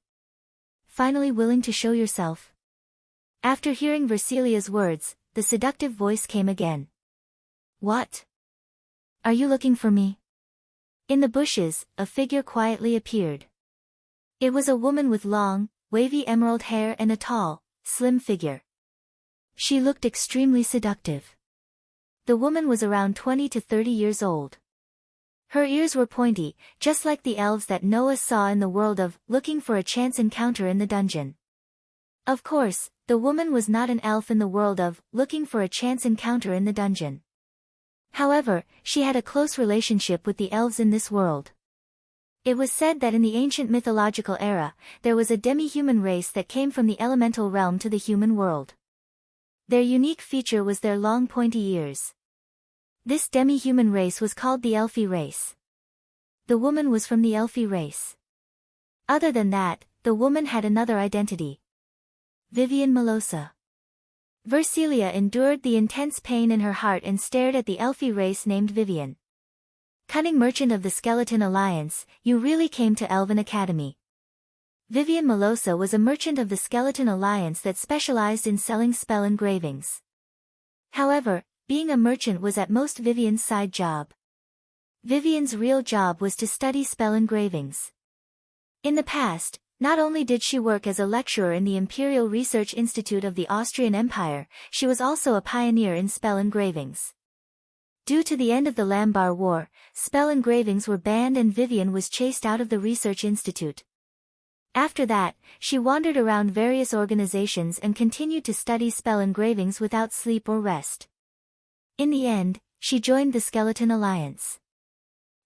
Finally willing to show yourself? After hearing Versilia's words, the seductive voice came again. What? Are you looking for me? In the bushes, a figure quietly appeared. It was a woman with long, wavy emerald hair and a tall, slim figure. She looked extremely seductive. The woman was around 20 to 30 years old. Her ears were pointy, just like the elves that Noah saw in the world of Looking for a Chance Encounter in the dungeon. Of course, the woman was not an elf in the world of Looking for a Chance Encounter in the dungeon. However, she had a close relationship with the elves in this world. It was said that in the ancient mythological era, there was a demi-human race that came from the elemental realm to the human world. Their unique feature was their long pointy ears. This demi-human race was called the Elfie race. The woman was from the Elfie race. Other than that, the woman had another identity. Vivian Melosa. Versilia endured the intense pain in her heart and stared at the Elfie race named Vivian. Cunning merchant of the Skeleton Alliance, you really came to Elven Academy. Vivian Melosa was a merchant of the Skeleton Alliance that specialized in selling spell engravings. However, being a merchant was at most Vivian's side job. Vivian's real job was to study spell engravings. In the past, not only did she work as a lecturer in the Imperial Research Institute of the Austrian Empire, she was also a pioneer in spell engravings. Due to the end of the Lambar War, spell engravings were banned and Vivian was chased out of the Research Institute. After that, she wandered around various organizations and continued to study spell engravings without sleep or rest. In the end, she joined the Skeleton Alliance.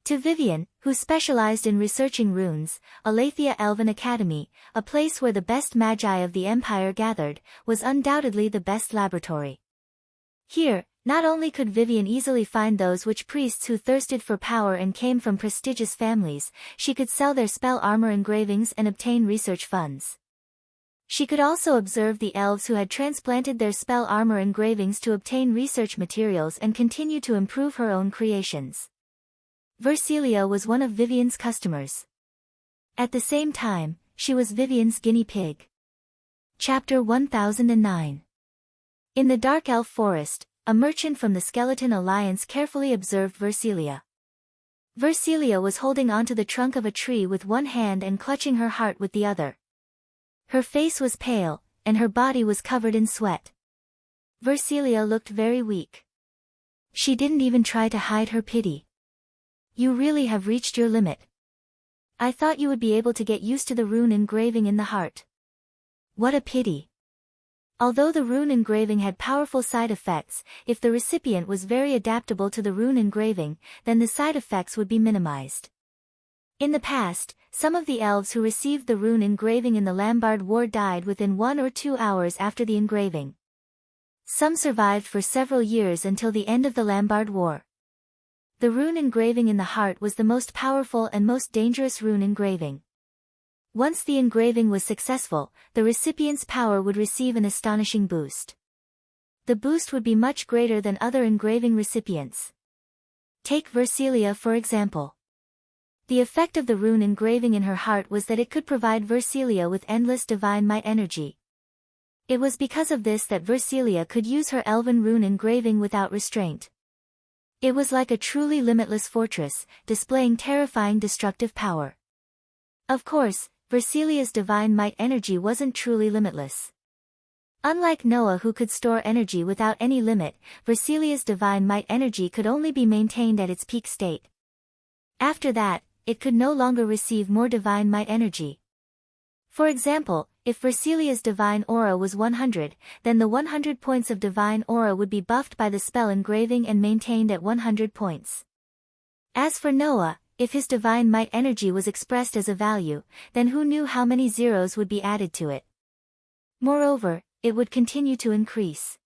To Vivian, who specialized in researching runes, Aletheia Elven Academy, a place where the best magi of the Empire gathered, was undoubtedly the best laboratory. Here, not only could Vivian easily find those witch priests who thirsted for power and came from prestigious families, she could sell their spell armor engravings and obtain research funds. She could also observe the elves who had transplanted their spell armor engravings to obtain research materials and continue to improve her own creations. Versilia was one of Vivian's customers. At the same time, she was Vivian's guinea pig. Chapter 1009. In the Dark Elf Forest, a merchant from the Skeleton Alliance carefully observed Versilia. Versilia was holding onto the trunk of a tree with one hand and clutching her heart with the other. Her face was pale, and her body was covered in sweat. Versilia looked very weak. She didn't even try to hide her pity. You really have reached your limit. I thought you would be able to get used to the rune engraving in the heart. What a pity. Although the rune engraving had powerful side effects, if the recipient was very adaptable to the rune engraving, then the side effects would be minimized. In the past, some of the elves who received the rune engraving in the Lambard War died within 1 or 2 hours after the engraving. Some survived for several years until the end of the Lambard War. The rune engraving in the heart was the most powerful and most dangerous rune engraving. Once the engraving was successful, the recipient's power would receive an astonishing boost. The boost would be much greater than other engraving recipients. Take Versilia for example. The effect of the rune engraving in her heart was that it could provide Versilia with endless divine might energy. It was because of this that Versilia could use her elven rune engraving without restraint. It was like a truly limitless fortress, displaying terrifying destructive power. Of course, Versilia's divine might energy wasn't truly limitless. Unlike Noah who could store energy without any limit, Versilia's divine might energy could only be maintained at its peak state. After that, it could no longer receive more divine might energy. For example, if Versilia's divine aura was 100, then the 100 points of divine aura would be buffed by the spell engraving and maintained at 100 points. As for Noah, if his divine might energy was expressed as a value, then who knew how many zeros would be added to it? Moreover, it would continue to increase.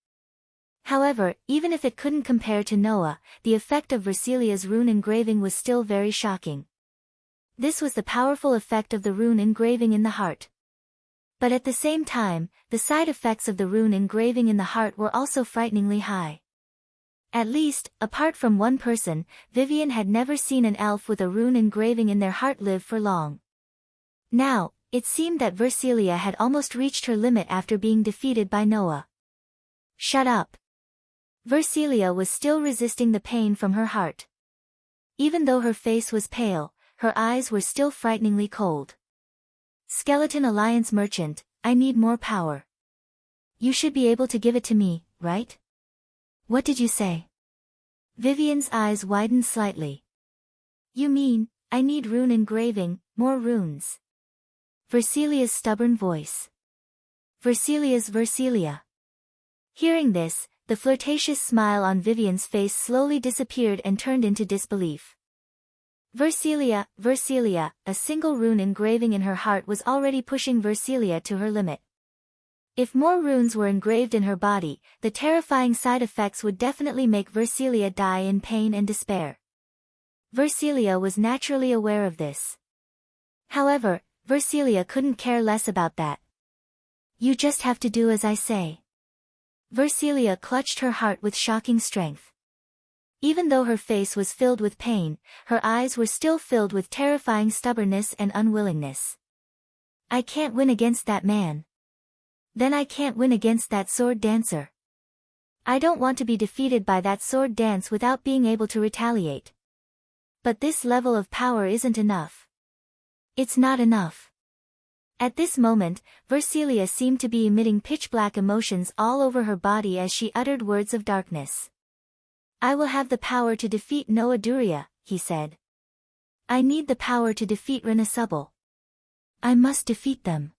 However, even if it couldn't compare to Noah, the effect of Versilia's rune engraving was still very shocking. This was the powerful effect of the rune engraving in the heart. But at the same time, the side effects of the rune engraving in the heart were also frighteningly high. At least, apart from one person, Vivian had never seen an elf with a rune engraving in their heart live for long. Now, it seemed that Versilia had almost reached her limit after being defeated by Noah. Shut up. Versilia was still resisting the pain from her heart. Even though her face was pale, her eyes were still frighteningly cold. Skeleton Alliance merchant, I need more power. You should be able to give it to me, right? What did you say? Vivian's eyes widened slightly. You mean, I need rune engraving, more runes. Versilia's stubborn voice. Versilia. Hearing this, the flirtatious smile on Vivian's face slowly disappeared and turned into disbelief. Versilia, a single rune engraving in her heart was already pushing Versilia to her limit. If more runes were engraved in her body, the terrifying side effects would definitely make Versilia die in pain and despair. Versilia was naturally aware of this. However, Versilia couldn't care less about that. You just have to do as I say. Versilia clutched her heart with shocking strength. Even though her face was filled with pain, her eyes were still filled with terrifying stubbornness and unwillingness. I can't win against that man. Then I can't win against that sword dancer. I don't want to be defeated by that sword dance without being able to retaliate. But this level of power isn't enough. It's not enough. At this moment, Versilia seemed to be emitting pitch-black emotions all over her body as she uttered words of darkness. I will have the power to defeat Noah Duria, he said. I need the power to defeat Renasubble. I must defeat them.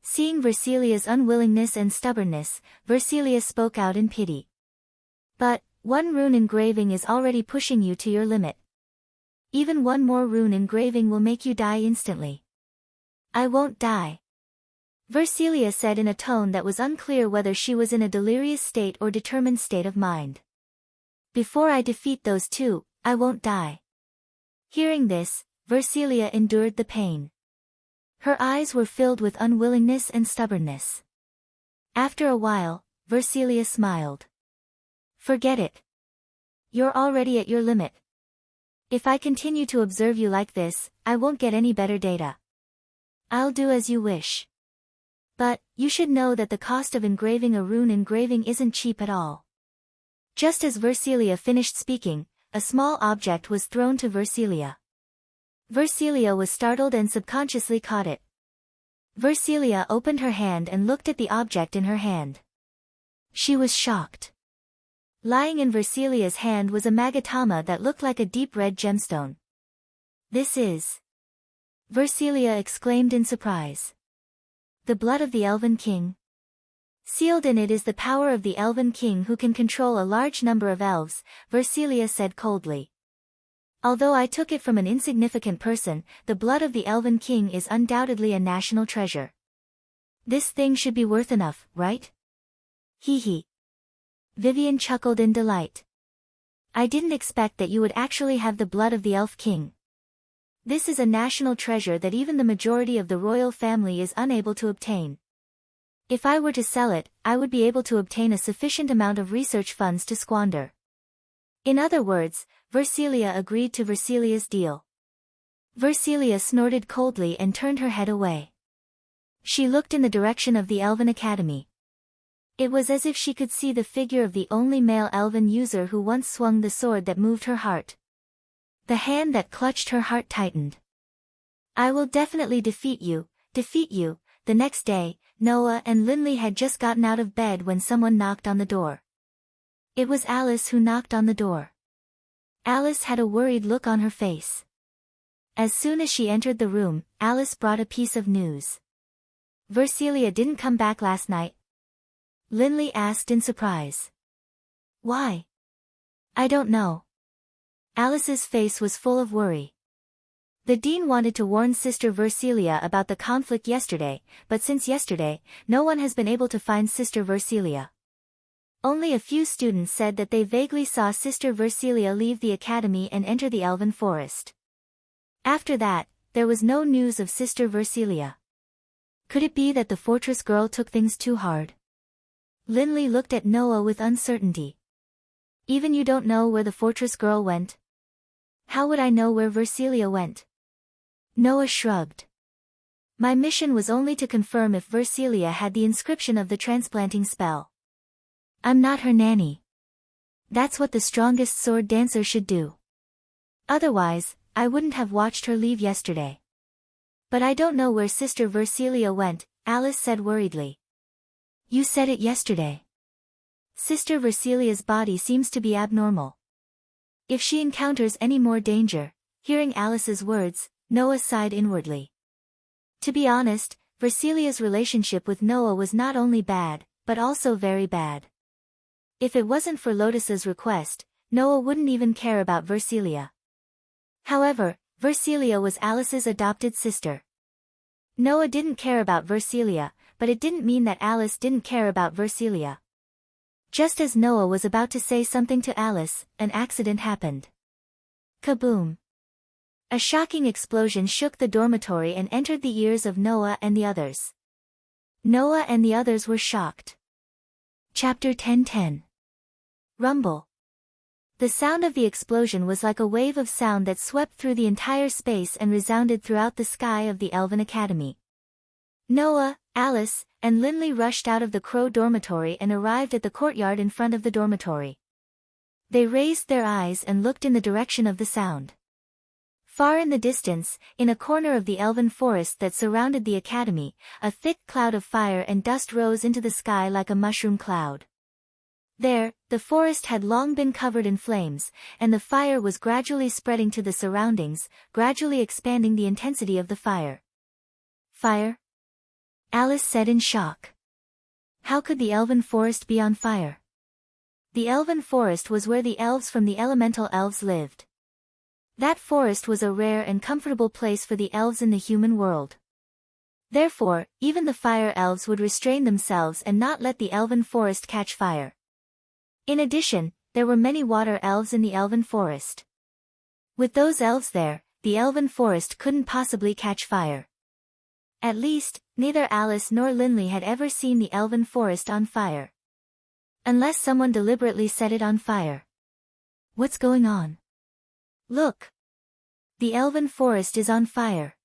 Seeing Versilia's unwillingness and stubbornness, Versilia spoke out in pity. But, one rune engraving is already pushing you to your limit. Even one more rune engraving will make you die instantly. I won't die. Versilia said in a tone that was unclear whether she was in a delirious state or determined state of mind. Before I defeat those two, I won't die. Hearing this, Versilia endured the pain. Her eyes were filled with unwillingness and stubbornness. After a while, Versilia smiled. Forget it. You're already at your limit. If I continue to observe you like this, I won't get any better data. I'll do as you wish. But, you should know that the cost of engraving a rune engraving isn't cheap at all. Just as Versilia finished speaking, a small object was thrown to Versilia. Versilia was startled and subconsciously caught it. Versilia opened her hand and looked at the object in her hand. She was shocked. Lying in Versilia's hand was a magatama that looked like a deep red gemstone. This is... Versilia exclaimed in surprise. The blood of the Elven King. Sealed in it is the power of the Elven King who can control a large number of elves, Versilia said coldly. Although I took it from an insignificant person, the blood of the Elven King is undoubtedly a national treasure. This thing should be worth enough, right? Hee hee. Vivian chuckled in delight. I didn't expect that you would actually have the blood of the Elf King. This is a national treasure that even the majority of the royal family is unable to obtain. If I were to sell it, I would be able to obtain a sufficient amount of research funds to squander. In other words, Versilia agreed to Versilia's deal. Versilia snorted coldly and turned her head away. She looked in the direction of the Elven Academy. It was as if she could see the figure of the only male Elven user who once swung the sword that moved her heart. The hand that clutched her heart tightened. I will definitely defeat you. The next day, Noah and Linley had just gotten out of bed when someone knocked on the door. It was Alice who knocked on the door. Alice had a worried look on her face. As soon as she entered the room, Alice brought a piece of news. Versilia didn't come back last night? Linley asked in surprise. Why? I don't know. Alice's face was full of worry. The dean wanted to warn Sister Versilia about the conflict yesterday, but since yesterday, no one has been able to find Sister Versilia. Only a few students said that they vaguely saw Sister Versilia leave the academy and enter the Elven Forest. After that, there was no news of Sister Versilia. Could it be that the fortress girl took things too hard? Linley looked at Noah with uncertainty. Even you don't know where the fortress girl went? How would I know where Versilia went? Noah shrugged. My mission was only to confirm if Versilia had the inscription of the transplanting spell. I'm not her nanny. That's what the strongest sword dancer should do. Otherwise, I wouldn't have watched her leave yesterday. But I don't know where Sister Versilia went, Alice said worriedly. You said it yesterday. Sister Versilia's body seems to be abnormal. If she encounters any more danger, hearing Alice's words, Noah sighed inwardly. To be honest, Versilia's relationship with Noah was not only bad, but also very bad. If it wasn't for Lotus's request, Noah wouldn't even care about Versilia. However, Versilia was Alice's adopted sister. Noah didn't care about Versilia, but it didn't mean that Alice didn't care about Versilia. Just as Noah was about to say something to Alice, an accident happened. Kaboom! A shocking explosion shook the dormitory and entered the ears of Noah and the others. Noah and the others were shocked. Chapter 10:10. Rumble. The sound of the explosion was like a wave of sound that swept through the entire space and resounded throughout the sky of the Elven Academy. Noah, Alice, and Linley rushed out of the Crow dormitory and arrived at the courtyard in front of the dormitory. They raised their eyes and looked in the direction of the sound. Far in the distance, in a corner of the elven forest that surrounded the academy, a thick cloud of fire and dust rose into the sky like a mushroom cloud. There, the forest had long been covered in flames, and the fire was gradually spreading to the surroundings, gradually expanding the intensity of the fire. Fire? Alice said in shock. How could the elven forest be on fire? The elven forest was where the elves from the elemental elves lived. That forest was a rare and comfortable place for the elves in the human world. Therefore, even the fire elves would restrain themselves and not let the elven forest catch fire. In addition, there were many water elves in the elven forest. With those elves there, the elven forest couldn't possibly catch fire. At least, neither Alice nor Linley had ever seen the elven forest on fire. Unless someone deliberately set it on fire. What's going on? Look! The elven forest is on fire.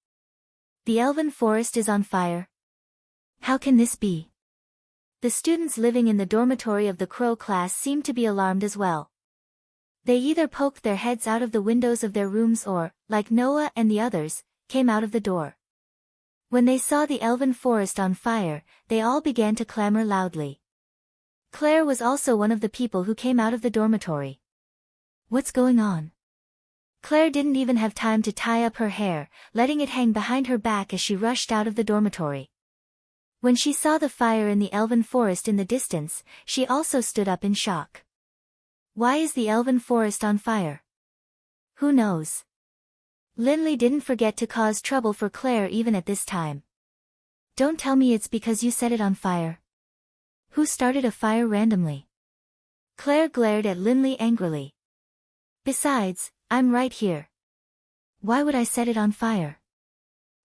The elven forest is on fire? How can this be? The students living in the dormitory of the Crow class seemed to be alarmed as well. They either poked their heads out of the windows of their rooms or, like Noah and the others, came out of the door. When they saw the elven forest on fire, they all began to clamor loudly. Claire was also one of the people who came out of the dormitory. What's going on? Claire didn't even have time to tie up her hair, letting it hang behind her back as she rushed out of the dormitory. When she saw the fire in the elven forest in the distance, she also stood up in shock. Why is the elven forest on fire? Who knows? Linley didn't forget to cause trouble for Claire even at this time. Don't tell me it's because you set it on fire. Who started a fire randomly? Claire glared at Linley angrily. Besides, I'm right here. Why would I set it on fire?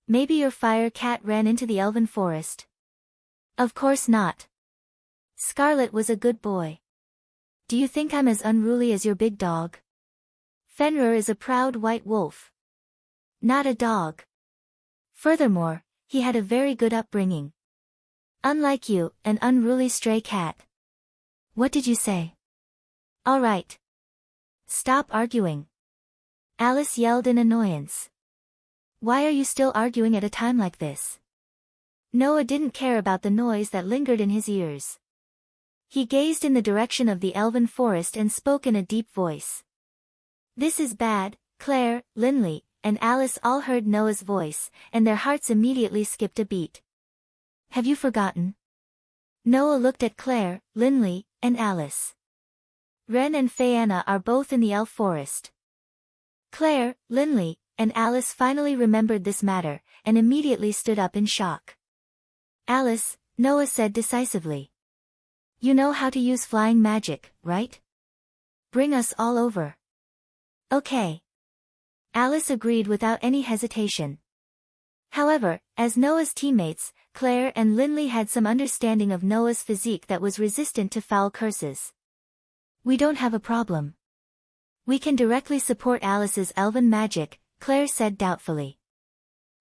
Maybe your fire cat ran into the elven forest. Of course not. Scarlet was a good boy. Do you think I'm as unruly as your big dog? Fenrir is a proud white wolf. Not a dog. Furthermore, he had a very good upbringing. Unlike you, an unruly stray cat. What did you say? All right. Stop arguing. Alice yelled in annoyance. Why are you still arguing at a time like this? Noah didn't care about the noise that lingered in his ears. He gazed in the direction of the elven forest and spoke in a deep voice. This is bad. Claire, Linley, and Alice all heard Noah's voice, and their hearts immediately skipped a beat. Have you forgotten? Noah looked at Claire, Linley, and Alice. Ren and Fayanna are both in the elf forest. Claire, Linley, and Alice finally remembered this matter, and immediately stood up in shock. Alice, Noah said decisively. You know how to use flying magic, right? Bring us all over. Okay. Alice agreed without any hesitation. However, as Noah's teammates, Claire and Linley had some understanding of Noah's physique that was resistant to foul curses. "We don't have a problem. We can directly support Alice's elven magic," Claire said doubtfully.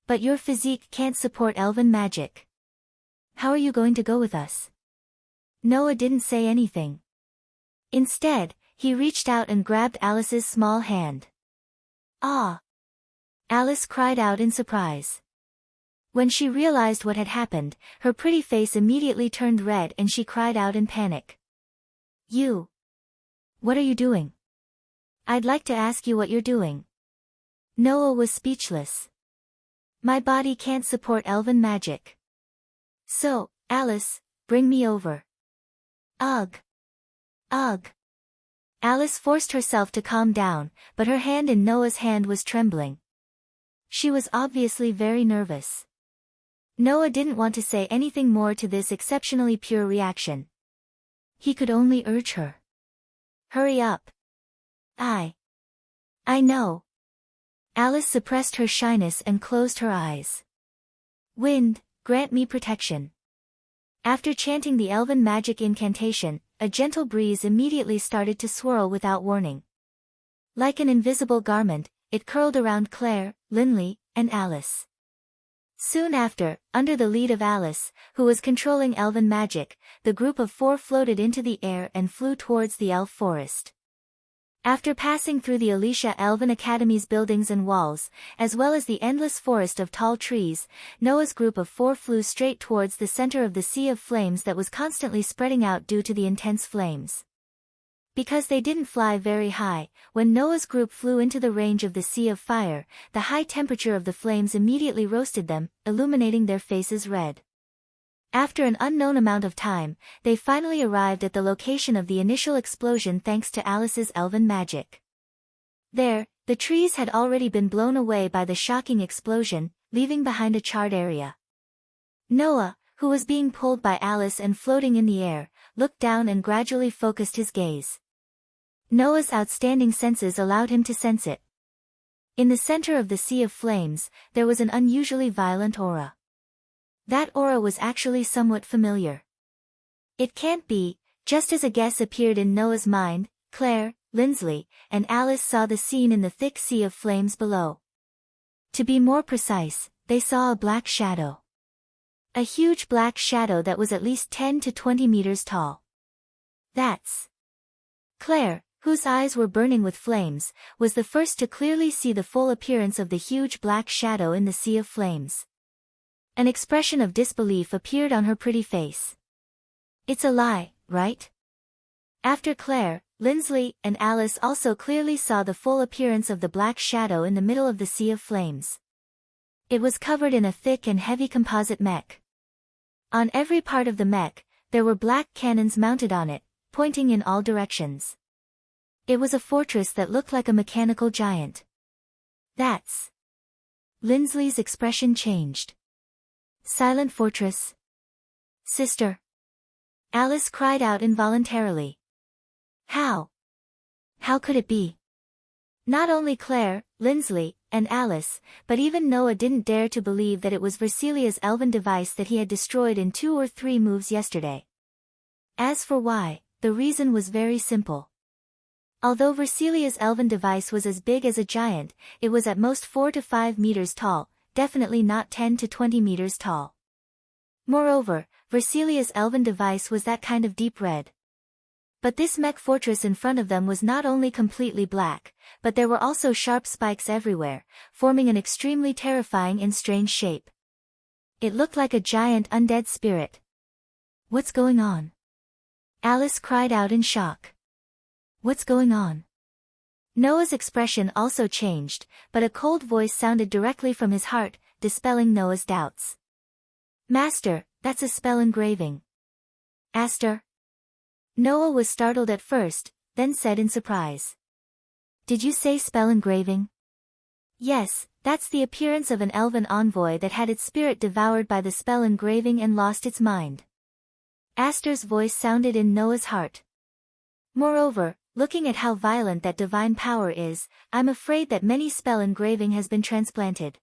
"But your physique can't support elven magic. How are you going to go with us?" Noah didn't say anything. Instead, he reached out and grabbed Alice's small hand. "Ah!" Alice cried out in surprise. When she realized what had happened, her pretty face immediately turned red and she cried out in panic. "You! What are you doing? I'd like to ask you what you're doing." Noah was speechless. "My body can't support elven magic. So, Alice, bring me over." "Ugh! Ugh!" Alice forced herself to calm down, but her hand in Noah's hand was trembling. She was obviously very nervous. Noah didn't want to say anything more to this exceptionally pure reaction. He could only urge her. "Hurry up. I know." Alice suppressed her shyness and closed her eyes. "Wind, grant me protection." After chanting the elven magic incantation, a gentle breeze immediately started to swirl without warning. Like an invisible garment, it curled around Claire, Linley, and Alice. Soon after, under the lead of Alice, who was controlling elven magic, the group of 4 floated into the air and flew towards the elf forest. After passing through the Alicia Elven Academy's buildings and walls, as well as the endless forest of tall trees, Noah's group of 4 flew straight towards the center of the sea of flames that was constantly spreading out due to the intense flames. Because they didn't fly very high, when Noah's group flew into the range of the sea of fire, the high temperature of the flames immediately roasted them, illuminating their faces red. After an unknown amount of time, they finally arrived at the location of the initial explosion thanks to Alice's elven magic. There, the trees had already been blown away by the shocking explosion, leaving behind a charred area. Noah, who was being pulled by Alice and floating in the air, looked down and gradually focused his gaze. Noah's outstanding senses allowed him to sense it. In the center of the sea of flames, there was an unusually violent aura. That aura was actually somewhat familiar. It can't be, just as a guess appeared in Noah's mind, Claire, Linley, and Alice saw the scene in the thick sea of flames below. To be more precise, they saw a black shadow. A huge black shadow that was at least 10 to 20 meters tall. That's Claire, whose eyes were burning with flames, was the first to clearly see the full appearance of the huge black shadow in the sea of flames. An expression of disbelief appeared on her pretty face. "It's a lie, right?" After Claire, Linley, and Alice also clearly saw the full appearance of the black shadow in the middle of the sea of flames. It was covered in a thick and heavy composite mech. On every part of the mech, there were black cannons mounted on it, pointing in all directions. It was a fortress that looked like a mechanical giant. "That's..." Linley's expression changed. "Silent fortress? Sister?" Alice cried out involuntarily. How? How could it be? Not only Claire, Linley, and Alice, but even Noah didn't dare to believe that it was Versilia's elven device that he had destroyed in 2 or 3 moves yesterday. As for why, the reason was very simple. Although Versilia's elven device was as big as a giant, it was at most 4 to 5 meters tall, definitely not 10 to 20 meters tall. Moreover, Versilia's elven device was that kind of deep red. But this mech fortress in front of them was not only completely black, but there were also sharp spikes everywhere, forming an extremely terrifying and strange shape. It looked like a giant undead spirit. "What's going on?" Alice cried out in shock. "What's going on?" Noah's expression also changed, but a cold voice sounded directly from his heart, dispelling Noah's doubts. "Master, that's a spell engraving." "Aster?" Noah was startled at first, then said in surprise. "Did you say spell engraving?" "Yes, that's the appearance of an elven envoy that had its spirit devoured by the spell engraving and lost its mind." Aster's voice sounded in Noah's heart. "Moreover, looking at how violent that divine power is, I'm afraid that many spell engraving has been transplanted.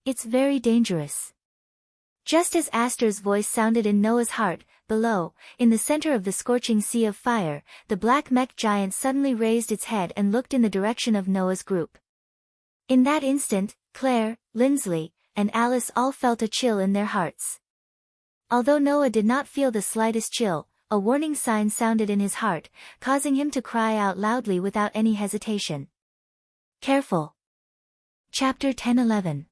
It's very dangerous." Just as Aster's voice sounded in Noah's heart, below, in the center of the scorching sea of fire, the black mech giant suddenly raised its head and looked in the direction of Noah's group. In that instant, Claire, Lindsley, and Alice all felt a chill in their hearts. Although Noah did not feel the slightest chill, a warning sign sounded in his heart, causing him to cry out loudly without any hesitation. Careful. Chapter 10:11.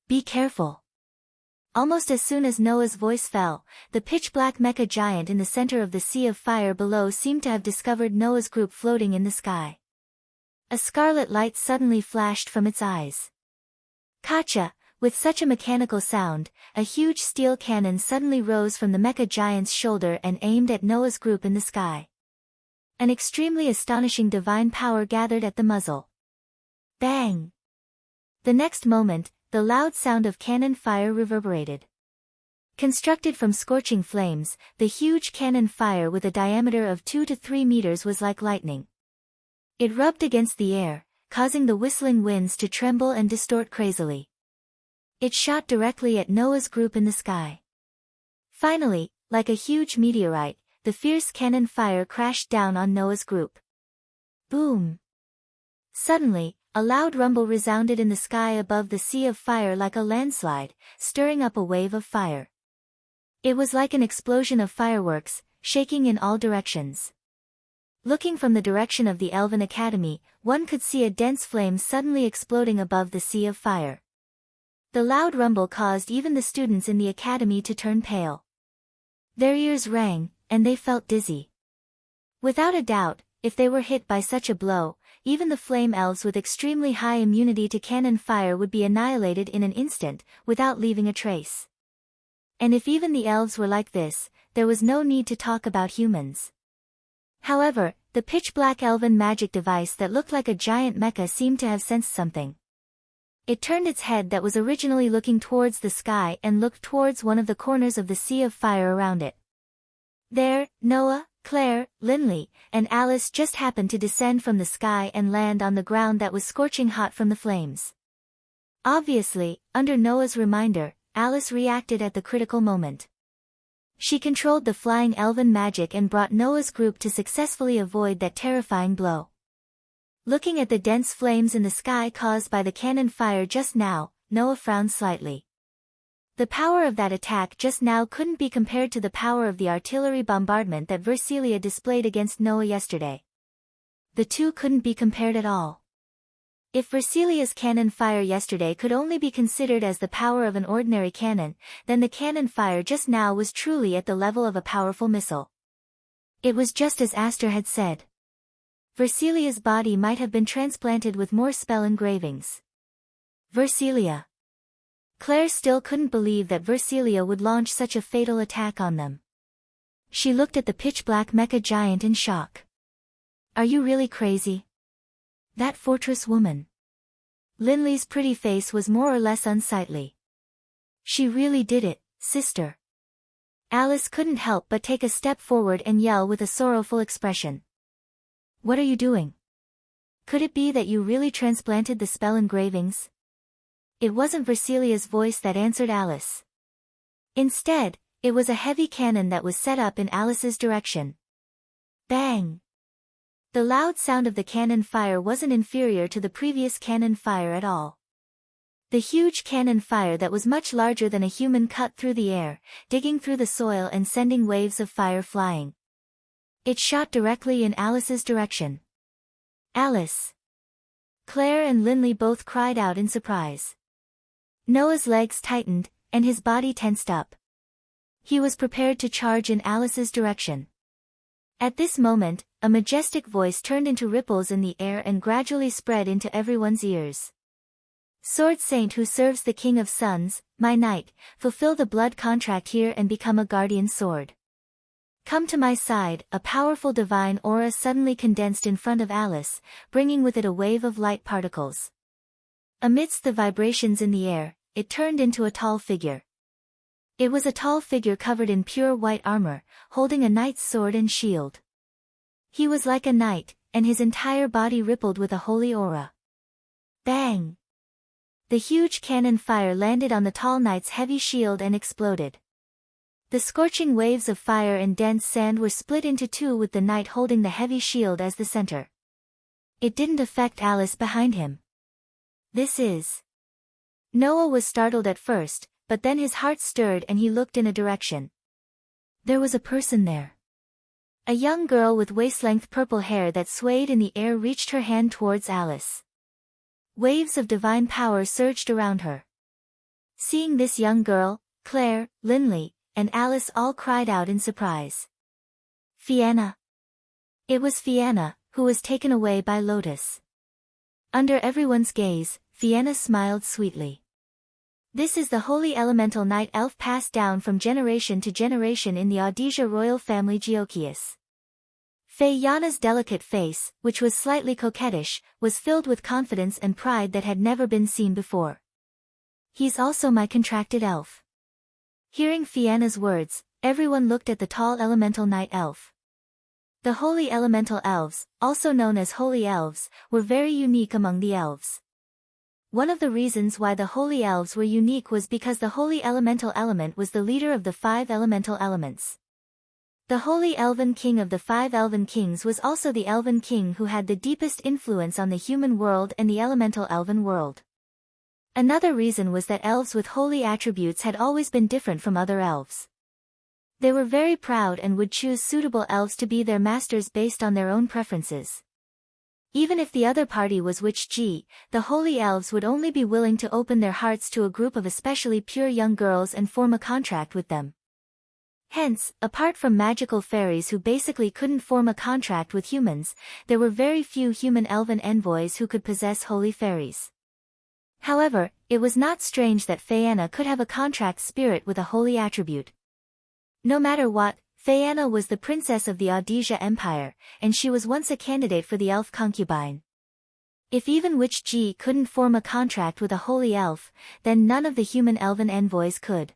Be careful. Almost as soon as Noah's voice fell, the pitch-black mecha giant in the center of the sea of fire below seemed to have discovered Noah's group floating in the sky. A scarlet light suddenly flashed from its eyes. Gotcha! With such a mechanical sound, a huge steel cannon suddenly rose from the mecha giant's shoulder and aimed at Noah's group in the sky. An extremely astonishing divine power gathered at the muzzle. Bang! The next moment, the loud sound of cannon fire reverberated. Constructed from scorching flames, the huge cannon fire with a diameter of 2 to 3 meters was like lightning. It rubbed against the air, causing the whistling winds to tremble and distort crazily. It shot directly at Noah's group in the sky. Finally, like a huge meteorite, the fierce cannon fire crashed down on Noah's group. Boom! Suddenly, a loud rumble resounded in the sky above the sea of fire like a landslide, stirring up a wave of fire. It was like an explosion of fireworks, shaking in all directions. Looking from the direction of the Elven Academy, one could see a dense flame suddenly exploding above the sea of fire. The loud rumble caused even the students in the academy to turn pale. Their ears rang, and they felt dizzy. Without a doubt, if they were hit by such a blow, even the flame elves with extremely high immunity to cannon fire would be annihilated in an instant, without leaving a trace. And if even the elves were like this, there was no need to talk about humans. However, the pitch-black elven magic device that looked like a giant mecha seemed to have sensed something. It turned its head that was originally looking towards the sky and looked towards one of the corners of the sea of fire around it. There, Noah, Claire, Lindley, and Alice just happened to descend from the sky and land on the ground that was scorching hot from the flames. Obviously, under Noah's reminder, Alice reacted at the critical moment. She controlled the flying elven magic and brought Noah's group to successfully avoid that terrifying blow. Looking at the dense flames in the sky caused by the cannon fire just now, Noah frowned slightly. The power of that attack just now couldn't be compared to the power of the artillery bombardment that Versilia displayed against Noah yesterday. The two couldn't be compared at all. If Versilia's cannon fire yesterday could only be considered as the power of an ordinary cannon, then the cannon fire just now was truly at the level of a powerful missile. It was just as Aster had said. Versilia's body might have been transplanted with more spell engravings. Versilia. Claire still couldn't believe that Versilia would launch such a fatal attack on them. She looked at the pitch-black mecha giant in shock. Are you really crazy? That fortress woman. Lindley's pretty face was more or less unsightly. She really did it, sister. Alice couldn't help but take a step forward and yell with a sorrowful expression. What are you doing? Could it be that you really transplanted the spell engravings? It wasn't Versilia's voice that answered Alice. Instead, it was a heavy cannon that was set up in Alice's direction. Bang! The loud sound of the cannon fire wasn't inferior to the previous cannon fire at all. The huge cannon fire that was much larger than a human cut through the air, digging through the soil and sending waves of fire flying. It shot directly in Alice's direction. Alice! Claire and Lindley both cried out in surprise. Noah's legs tightened, and his body tensed up. He was prepared to charge in Alice's direction. At this moment, a majestic voice turned into ripples in the air and gradually spread into everyone's ears. Sword Saint who serves the King of Suns, my knight, fulfill the blood contract here and become a guardian sword. Come to my side. A powerful divine aura suddenly condensed in front of Alice, bringing with it a wave of light particles. Amidst the vibrations in the air, it turned into a tall figure. It was a tall figure covered in pure white armor, holding a knight's sword and shield. He was like a knight, and his entire body rippled with a holy aura. Bang! The huge cannon fire landed on the tall knight's heavy shield and exploded. The scorching waves of fire and dense sand were split into two with the knight holding the heavy shield as the center. It didn't affect Alice behind him. This is... Noah was startled at first, but then his heart stirred and he looked in a direction. There was a person there. A young girl with waist-length purple hair that swayed in the air reached her hand towards Alice. Waves of divine power surged around her. Seeing this young girl, Claire, Linley, and Alice all cried out in surprise. Fianna! It was Fianna, who was taken away by Lotus. Under everyone's gaze, Fianna smiled sweetly. This is the holy elemental night elf passed down from generation to generation in the Audisia royal family Geochius. Fianna's delicate face, which was slightly coquettish, was filled with confidence and pride that had never been seen before. He's also my contracted elf. Hearing Fianna's words, everyone looked at the tall elemental night elf. The holy elemental elves, also known as holy elves, were very unique among the elves. One of the reasons why the holy elves were unique was because the holy elemental element was the leader of the 5 elemental elements. The holy elven king of the 5 elven kings was also the elven king who had the deepest influence on the human world and the elemental elven world. Another reason was that elves with holy attributes had always been different from other elves. They were very proud and would choose suitable elves to be their masters based on their own preferences. Even if the other party was witch G, the holy elves would only be willing to open their hearts to a group of especially pure young girls and form a contract with them. Hence, apart from magical fairies who basically couldn't form a contract with humans, there were very few human elven envoys who could possess holy fairies. However, it was not strange that Fianna could have a contract spirit with a holy attribute. No matter what, Fianna was the princess of the Audisia Empire, and she was once a candidate for the elf concubine. If even Witch G couldn't form a contract with a holy elf, then none of the human elven envoys could.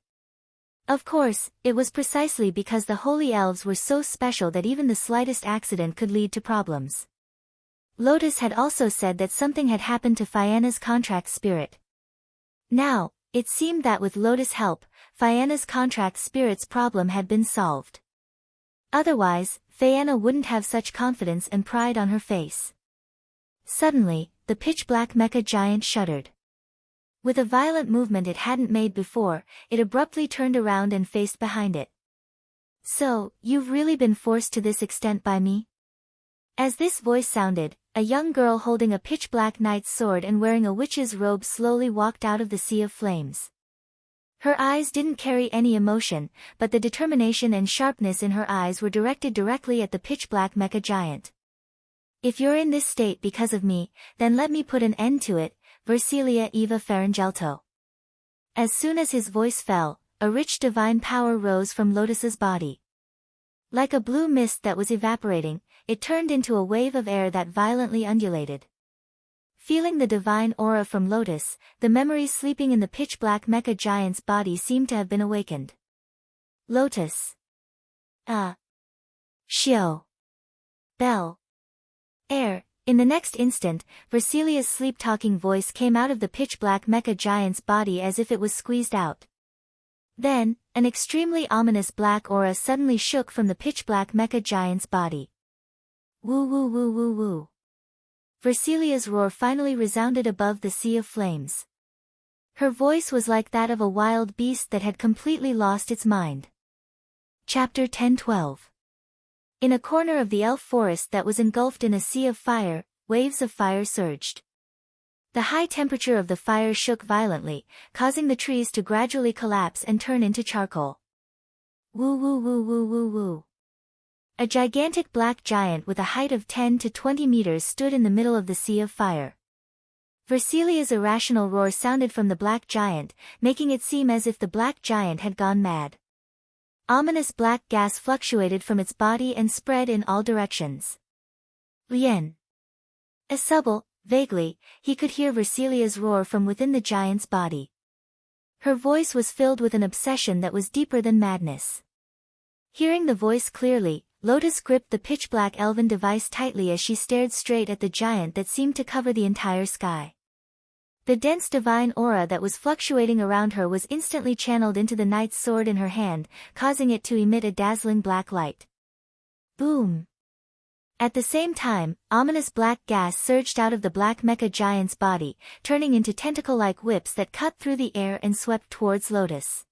Of course, it was precisely because the holy elves were so special that even the slightest accident could lead to problems. Lotus had also said that something had happened to Fianna's contract spirit. Now, it seemed that with Lotus' help, Fianna's contract spirit's problem had been solved. Otherwise, Fianna wouldn't have such confidence and pride on her face. Suddenly, the pitch-black mecha giant shuddered. With a violent movement it hadn't made before, it abruptly turned around and faced behind it. So, you've really been forced to this extent by me? As this voice sounded, a young girl holding a pitch-black knight's sword and wearing a witch's robe slowly walked out of the sea of flames. Her eyes didn't carry any emotion, but the determination and sharpness in her eyes were directed directly at the pitch-black mecha giant. If you're in this state because of me, then let me put an end to it, Versilia Eva Faringelto. As soon as his voice fell, a rich divine power rose from Lotus's body. Like a blue mist that was evaporating, it turned into a wave of air that violently undulated. Feeling the divine aura from Lotus, the memories sleeping in the pitch-black mecha giant's body seemed to have been awakened. Lotus. Shio. Bell. Air. In the next instant, Versilia's sleep-talking voice came out of the pitch-black mecha giant's body as if it was squeezed out. Then, an extremely ominous black aura suddenly shook from the pitch-black mecha giant's body. Woo woo woo woo woo. Versilia's roar finally resounded above the sea of flames. Her voice was like that of a wild beast that had completely lost its mind. Chapter 10-12. In a corner of the elf forest that was engulfed in a sea of fire, waves of fire surged. The high temperature of the fire shook violently, causing the trees to gradually collapse and turn into charcoal. Woo woo woo woo woo woo. A gigantic black giant with a height of 10 to 20 meters stood in the middle of the sea of fire. Versilia's irrational roar sounded from the black giant, making it seem as if the black giant had gone mad. Ominous black gas fluctuated from its body and spread in all directions. Lien. Asubble, vaguely, he could hear Versilia's roar from within the giant's body. Her voice was filled with an obsession that was deeper than madness. Hearing the voice clearly, Lotus gripped the pitch-black elven device tightly as she stared straight at the giant that seemed to cover the entire sky. The dense divine aura that was fluctuating around her was instantly channeled into the knight's sword in her hand, causing it to emit a dazzling black light. Boom! At the same time, ominous black gas surged out of the black mecha giant's body, turning into tentacle-like whips that cut through the air and swept towards Lotus.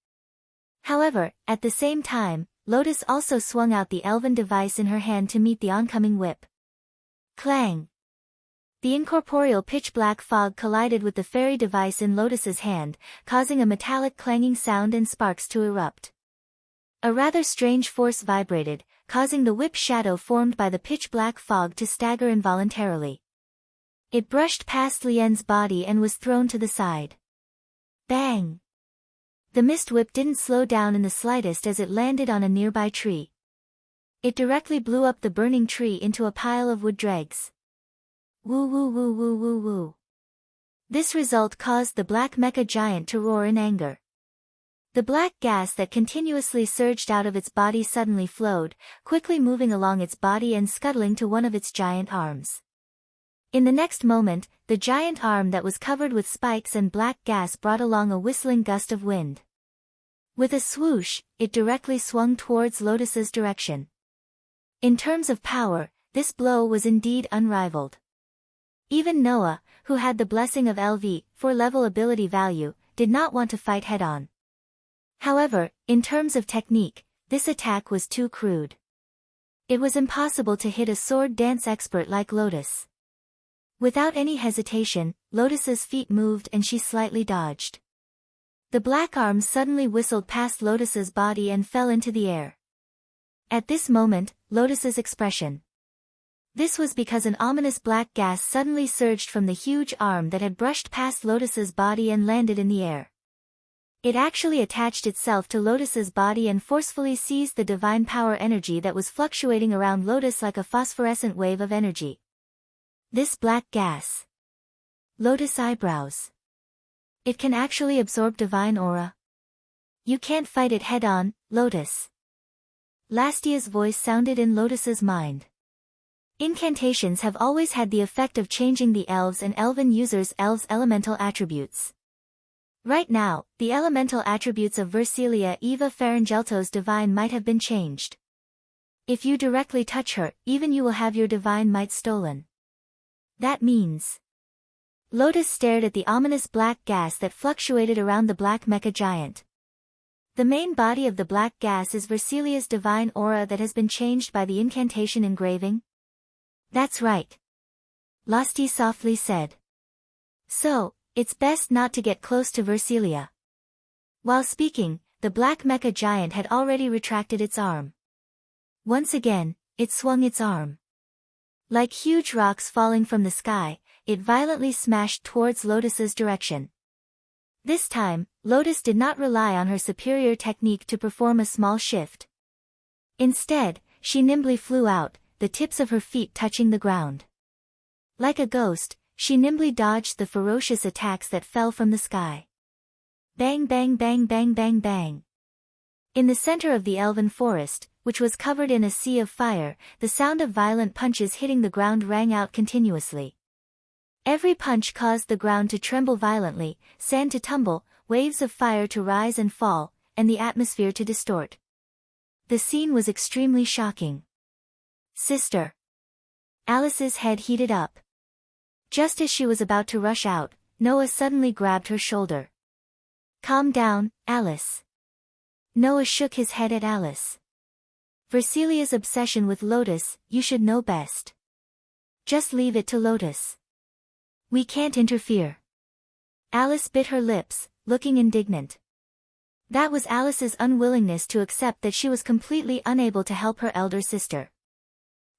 However, at the same time, Lotus also swung out the elven device in her hand to meet the oncoming whip. Clang! The incorporeal pitch-black fog collided with the fairy device in Lotus's hand, causing a metallic clanging sound and sparks to erupt. A rather strange force vibrated, causing the whip shadow formed by the pitch-black fog to stagger involuntarily. It brushed past Lien's body and was thrown to the side. Bang! The mist whip didn't slow down in the slightest as it landed on a nearby tree. It directly blew up the burning tree into a pile of wood dregs. Woo woo woo woo woo woo. This result caused the black mecha giant to roar in anger. The black gas that continuously surged out of its body suddenly flowed, quickly moving along its body and scuttling to one of its giant arms. In the next moment, the giant arm that was covered with spikes and black gas brought along a whistling gust of wind. With a swoosh, it directly swung towards Lotus's direction. In terms of power, this blow was indeed unrivaled. Even Noah, who had the blessing of LV4 level ability value, did not want to fight head-on. However, in terms of technique, this attack was too crude. It was impossible to hit a sword dance expert like Lotus. Without any hesitation, Lotus's feet moved and she slightly dodged. The black arm suddenly whistled past Lotus's body and fell into the air. At this moment, Lotus's expression. This was because an ominous black gas suddenly surged from the huge arm that had brushed past Lotus's body and landed in the air. It actually attached itself to Lotus's body and forcefully seized the divine power energy that was fluctuating around Lotus like a phosphorescent wave of energy. This black gas. Lotus eyebrows. It can actually absorb divine aura. You can't fight it head-on, Lotus. Lastia's voice sounded in Lotus's mind. Incantations have always had the effect of changing the elves and elven users' elemental attributes. Right now, the elemental attributes of Versilia Eva Farangelto's divine might have been changed. If you directly touch her, even you will have your divine might stolen. That means... Lotus stared at the ominous black gas that fluctuated around the black mecha giant. The main body of the black gas is Versilia's divine aura that has been changed by the incantation engraving. That's right. Lasti softly said. So, it's best not to get close to Versilia. While speaking, the black mecha giant had already retracted its arm. Once again, it swung its arm. Like huge rocks falling from the sky, it violently smashed towards Lotus's direction. This time, Lotus did not rely on her superior technique to perform a small shift. Instead, she nimbly flew out, the tips of her feet touching the ground. Like a ghost, she nimbly dodged the ferocious attacks that fell from the sky. Bang bang bang bang bang bang. In the center of the elven forest, which was covered in a sea of fire, the sound of violent punches hitting the ground rang out continuously. Every punch caused the ground to tremble violently, sand to tumble, waves of fire to rise and fall, and the atmosphere to distort. The scene was extremely shocking. Sister. Alice's head heated up. Just as she was about to rush out, Noah suddenly grabbed her shoulder. Calm down, Alice. Noah shook his head at Alice. Versilia's obsession with Lotus, you should know best. Just leave it to Lotus. We can't interfere. Alice bit her lips, looking indignant. That was Alice's unwillingness to accept that she was completely unable to help her elder sister.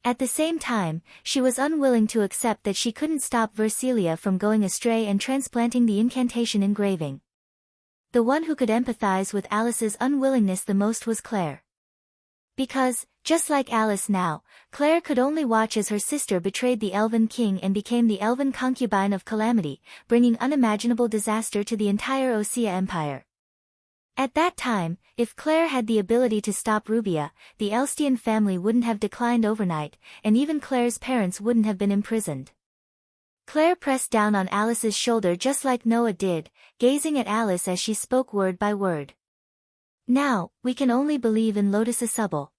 At the same time, she was unwilling to accept that she couldn't stop Versilia from going astray and transplanting the incantation engraving. The one who could empathize with Alice's unwillingness the most was Claire. Because, just like Alice now, Claire could only watch as her sister betrayed the Elven King and became the Elven concubine of Calamity, bringing unimaginable disaster to the entire Osea Empire. At that time, if Claire had the ability to stop Rubia, the Elstian family wouldn't have declined overnight, and even Claire's parents wouldn't have been imprisoned. Claire pressed down on Alice's shoulder just like Noah did, gazing at Alice as she spoke word by word. Now, we can only believe in Lotus Asubble.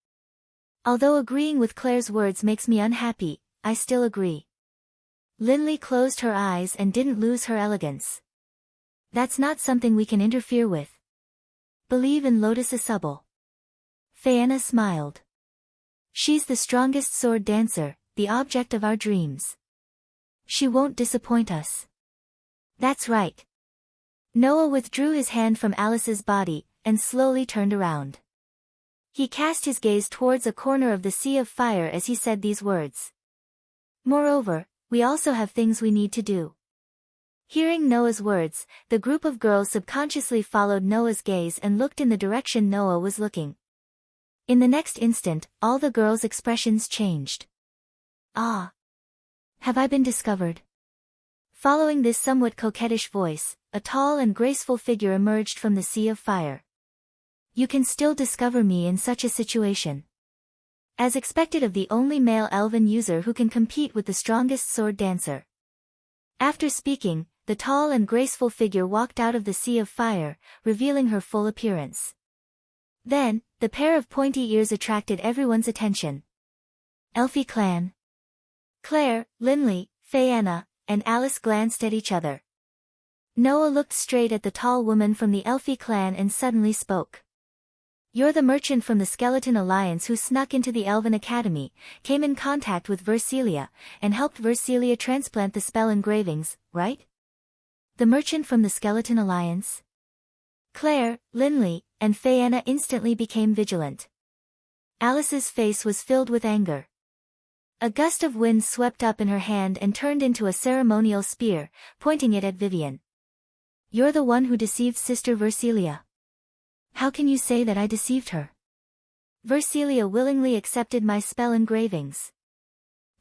Although agreeing with Claire's words makes me unhappy, I still agree. Linley closed her eyes and didn't lose her elegance. That's not something we can interfere with. Believe in Lotus Asubble. Phaena smiled. She's the strongest sword dancer, the object of our dreams. She won't disappoint us. That's right. Noah withdrew his hand from Alice's body, and slowly turned around. He cast his gaze towards a corner of the sea of fire as he said these words. Moreover, we also have things we need to do. Hearing Noah's words, the group of girls subconsciously followed Noah's gaze and looked in the direction Noah was looking. In the next instant, all the girls' expressions changed. Ah! Have I been discovered? Following this somewhat coquettish voice, a tall and graceful figure emerged from the sea of fire. You can still discover me in such a situation. As expected of the only male elven user who can compete with the strongest sword dancer. After speaking, the tall and graceful figure walked out of the sea of fire, revealing her full appearance. Then, the pair of pointy ears attracted everyone's attention. Elfie clan. Claire, Linley, Phaena, and Alice glanced at each other. Noah looked straight at the tall woman from the Elfie clan and suddenly spoke. You're the merchant from the Skeleton Alliance who snuck into the Elven Academy, came in contact with Versilia, and helped Versilia transplant the spell engravings, right? The merchant from the Skeleton Alliance? Claire, Linley, and Phaena instantly became vigilant. Alice's face was filled with anger. A gust of wind swept up in her hand and turned into a ceremonial spear, pointing it at Vivian. You're the one who deceived Sister Versilia. How can you say that I deceived her? Versilia willingly accepted my spell engravings.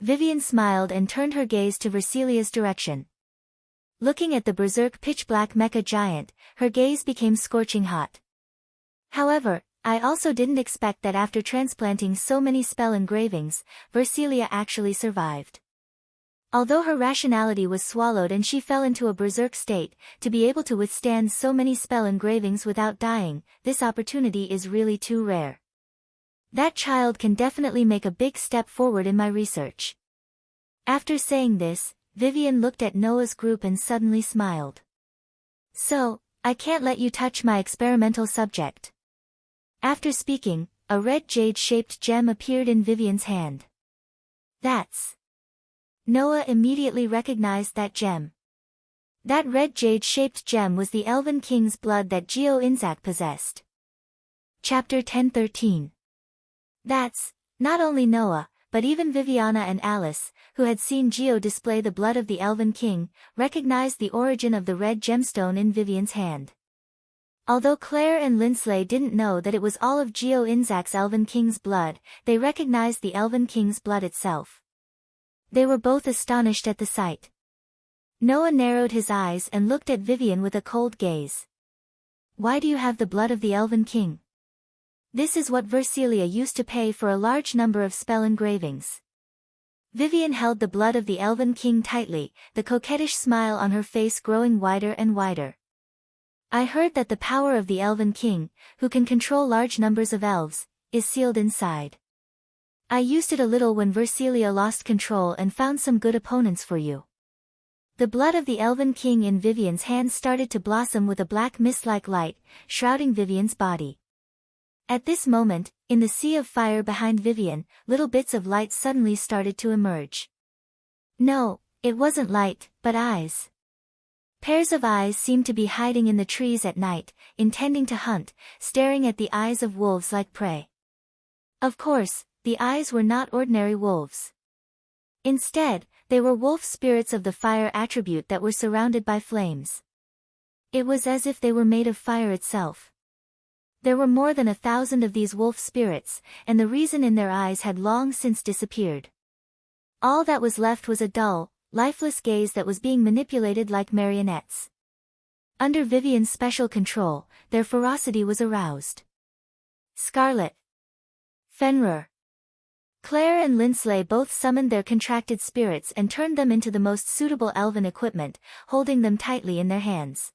Vivian smiled and turned her gaze to Versilia's direction. Looking at the berserk pitch-black mecha giant, her gaze became scorching hot. However, I also didn't expect that after transplanting so many spell engravings, Versilia actually survived. Although her rationality was swallowed and she fell into a berserk state, to be able to withstand so many spell engravings without dying, this opportunity is really too rare. That child can definitely make a big step forward in my research. After saying this, Vivian looked at Noah's group and suddenly smiled. So, I can't let you touch my experimental subject. After speaking, a red jade-shaped gem appeared in Vivian's hand. That's... Noah immediately recognized that gem. That red jade-shaped gem was the Elven King's blood that Geo Inzak possessed. Chapter 10:13. That's, not only Noah, but even Viviana and Alice, who had seen Geo display the blood of the Elven King, recognized the origin of the red gemstone in Vivian's hand. Although Claire and Linsley didn't know that it was all of Geo Inzak's Elven King's blood, they recognized the Elven King's blood itself. They were both astonished at the sight. Noah narrowed his eyes and looked at Vivian with a cold gaze. Why do you have the blood of the Elven King? This is what Versilia used to pay for a large number of spell engravings. Vivian held the blood of the Elven King tightly, the coquettish smile on her face growing wider and wider. I heard that the power of the Elven King, who can control large numbers of elves, is sealed inside. I used it a little when Versilia lost control and found some good opponents for you. The blood of the Elven King in Vivian's hand started to blossom with a black mist-like light, shrouding Vivian's body. At this moment, in the sea of fire behind Vivian, little bits of light suddenly started to emerge. No, it wasn't light, but eyes. Pairs of eyes seemed to be hiding in the trees at night, intending to hunt, staring at the eyes of wolves like prey. Of course, the eyes were not ordinary wolves. Instead, they were wolf spirits of the fire attribute that were surrounded by flames. It was as if they were made of fire itself. There were more than 1,000 of these wolf spirits, and the reason in their eyes had long since disappeared. All that was left was a dull, lifeless gaze that was being manipulated like marionettes. Under Vivian's special control, their ferocity was aroused. Scarlet. Fenrir. Claire and Lindsley both summoned their contracted spirits and turned them into the most suitable elven equipment, holding them tightly in their hands.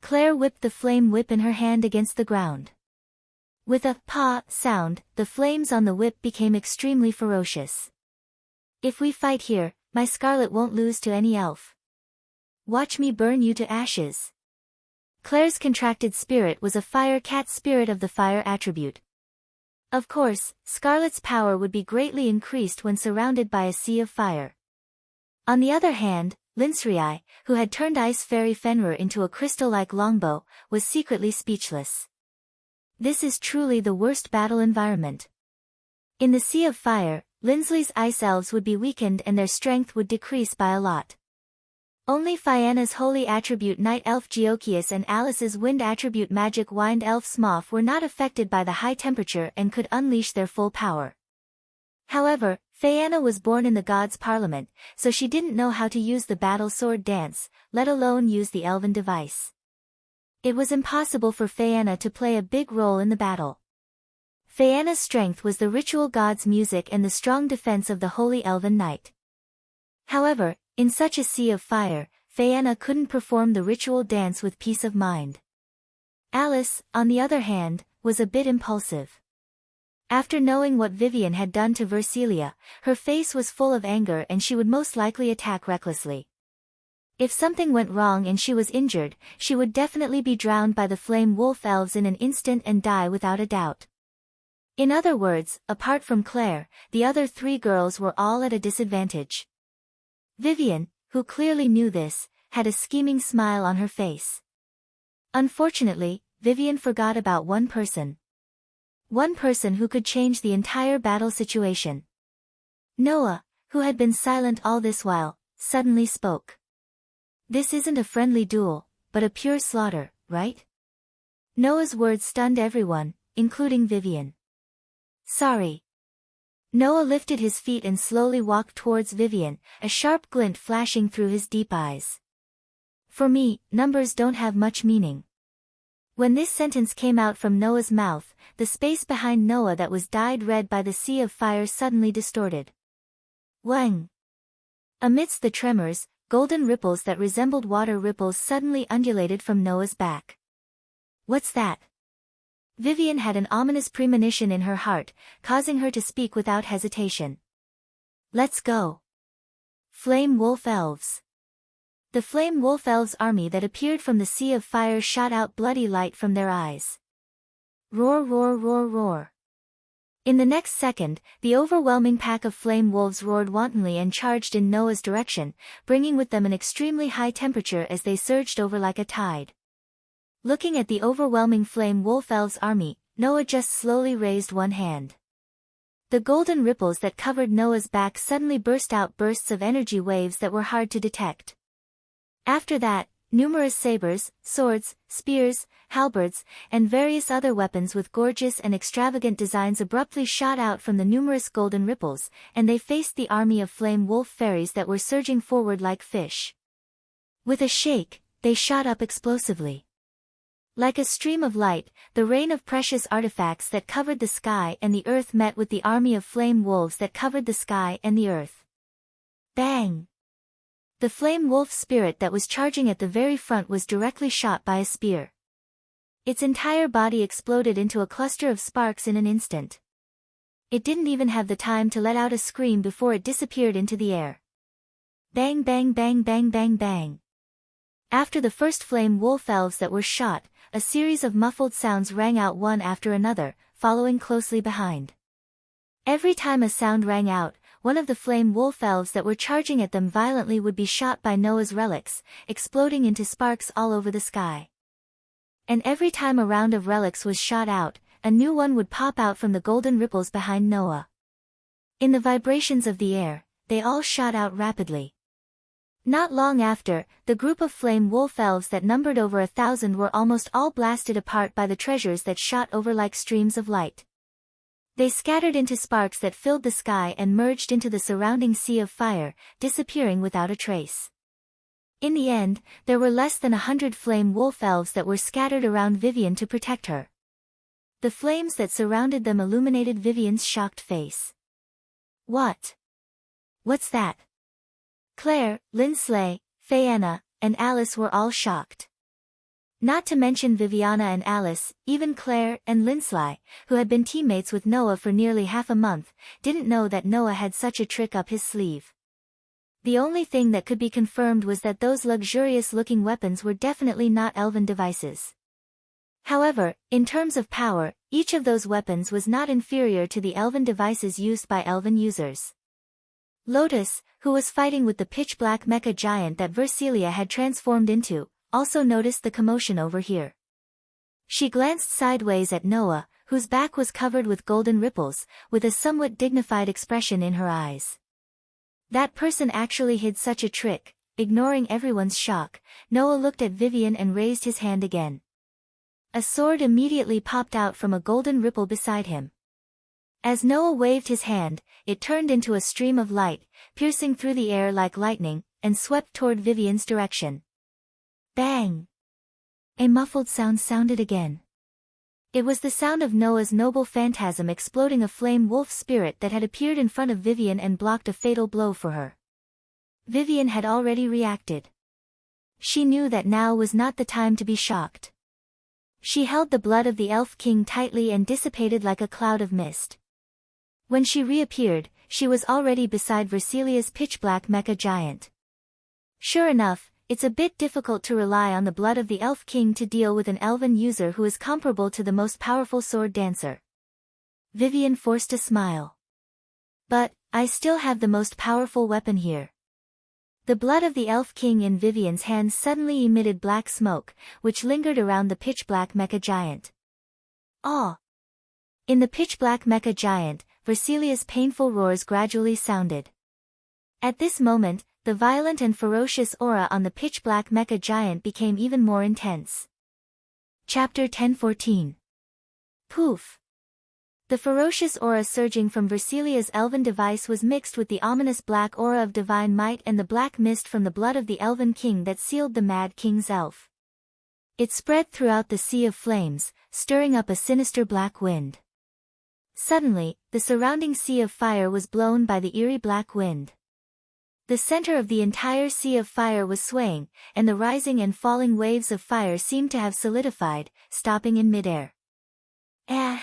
Claire whipped the flame whip in her hand against the ground. With a "pa" sound, the flames on the whip became extremely ferocious. "If we fight here, my Scarlet won't lose to any elf. Watch me burn you to ashes." Claire's contracted spirit was a fire cat spirit of the fire attribute. Of course, Scarlet's power would be greatly increased when surrounded by a sea of fire. On the other hand, Linsrei, who had turned Ice Fairy Fenrir into a crystal-like longbow, was secretly speechless. This is truly the worst battle environment. In the sea of fire, Lindsley's ice elves would be weakened and their strength would decrease by a lot. Only Fianna's holy attribute Night Elf Geokias and Alice's wind attribute Magic Wind Elf Smough were not affected by the high temperature and could unleash their full power. However, Fianna was born in the Gods' Parliament, so she didn't know how to use the battle sword dance, let alone use the elven device. It was impossible for Fianna to play a big role in the battle. Fianna's strength was the ritual god's music and the strong defense of the holy elven knight. However, in such a sea of fire, Fianna couldn't perform the ritual dance with peace of mind. Alice, on the other hand, was a bit impulsive. After knowing what Vivian had done to Versilia, her face was full of anger and she would most likely attack recklessly. If something went wrong and she was injured, she would definitely be drowned by the flame wolf elves in an instant and die without a doubt. In other words, apart from Claire, the other three girls were all at a disadvantage. Vivian, who clearly knew this, had a scheming smile on her face. Unfortunately, Vivian forgot about one person. One person who could change the entire battle situation. Noah, who had been silent all this while, suddenly spoke. "This isn't a friendly duel, but a pure slaughter, right?" Noah's words stunned everyone, including Vivian. "Sorry." Noah lifted his feet and slowly walked towards Vivian, a sharp glint flashing through his deep eyes. "For me, numbers don't have much meaning." When this sentence came out from Noah's mouth, the space behind Noah that was dyed red by the sea of fire suddenly distorted. Wang! Amidst the tremors, golden ripples that resembled water ripples suddenly undulated from Noah's back. "What's that?" Vivian had an ominous premonition in her heart, causing her to speak without hesitation. "Let's go." Flame Wolf Elves. The Flame Wolf Elves' army that appeared from the sea of fire shot out bloody light from their eyes. Roar, roar, roar, roar. In the next second, the overwhelming pack of flame wolves roared wantonly and charged in Noah's direction, bringing with them an extremely high temperature as they surged over like a tide. Looking at the overwhelming flame wolf elves' army, Noah just slowly raised one hand. The golden ripples that covered Noah's back suddenly burst out bursts of energy waves that were hard to detect. After that, numerous sabers, swords, spears, halberds, and various other weapons with gorgeous and extravagant designs abruptly shot out from the numerous golden ripples, and they faced the army of flame wolf fairies that were surging forward like fish. With a shake, they shot up explosively. Like a stream of light, the rain of precious artifacts that covered the sky and the earth met with the army of flame wolves that covered the sky and the earth. Bang! The flame wolf spirit that was charging at the very front was directly shot by a spear. Its entire body exploded into a cluster of sparks in an instant. It didn't even have the time to let out a scream before it disappeared into the air. Bang bang bang bang bang bang. After the first flame wolf elves that were shot, a series of muffled sounds rang out one after another, following closely behind. Every time a sound rang out, one of the flame wolf elves that were charging at them violently would be shot by Noah's relics, exploding into sparks all over the sky. And every time a round of relics was shot out, a new one would pop out from the golden ripples behind Noah. In the vibrations of the air, they all shot out rapidly. Not long after, the group of flame wolf elves that numbered over 1,000 were almost all blasted apart by the treasures that shot over like streams of light. They scattered into sparks that filled the sky and merged into the surrounding sea of fire, disappearing without a trace. In the end, there were less than 100 flame wolf elves that were scattered around Vivian to protect her. The flames that surrounded them illuminated Vivian's shocked face. What? What's that? Claire, Lindsley, Fayeana, and Alice were all shocked. Not to mention Viviana and Alice, even Claire and Lindsley, who had been teammates with Noah for nearly half a month, didn't know that Noah had such a trick up his sleeve. The only thing that could be confirmed was that those luxurious-looking weapons were definitely not elven devices. However, in terms of power, each of those weapons was not inferior to the elven devices used by elven users. Lotus, who was fighting with the pitch-black mecha giant that Versilia had transformed into, also noticed the commotion over here. She glanced sideways at Noah, whose back was covered with golden ripples, with a somewhat dignified expression in her eyes. That person actually hid such a trick. Ignoring everyone's shock, Noah looked at Vivian and raised his hand again. A sword immediately popped out from a golden ripple beside him. As Noah waved his hand, it turned into a stream of light, piercing through the air like lightning, and swept toward Vivian's direction. Bang! A muffled sound sounded again. It was the sound of Noah's noble phantasm exploding a flame wolf spirit that had appeared in front of Vivian and blocked a fatal blow for her. Vivian had already reacted. She knew that now was not the time to be shocked. She held the blood of the Elf King tightly and dissipated like a cloud of mist. When she reappeared, she was already beside Versilia's pitch-black mecha giant. Sure enough, it's a bit difficult to rely on the blood of the Elf King to deal with an elven user who is comparable to the most powerful sword dancer. Vivian forced a smile. But, I still have the most powerful weapon here. The blood of the Elf King in Vivian's hands suddenly emitted black smoke, which lingered around the pitch-black mecha giant. Ah! In the pitch-black mecha giant, Versilia's painful roars gradually sounded. At this moment, the violent and ferocious aura on the pitch-black mecha giant became even more intense. Chapter 10:14. Poof! The ferocious aura surging from Versilia's elven device was mixed with the ominous black aura of divine might and the black mist from the blood of the Elven King that sealed the Mad King's elf. It spread throughout the sea of flames, stirring up a sinister black wind. Suddenly, the surrounding sea of fire was blown by the eerie black wind. The center of the entire sea of fire was swaying, and the rising and falling waves of fire seemed to have solidified, stopping in midair. Ah!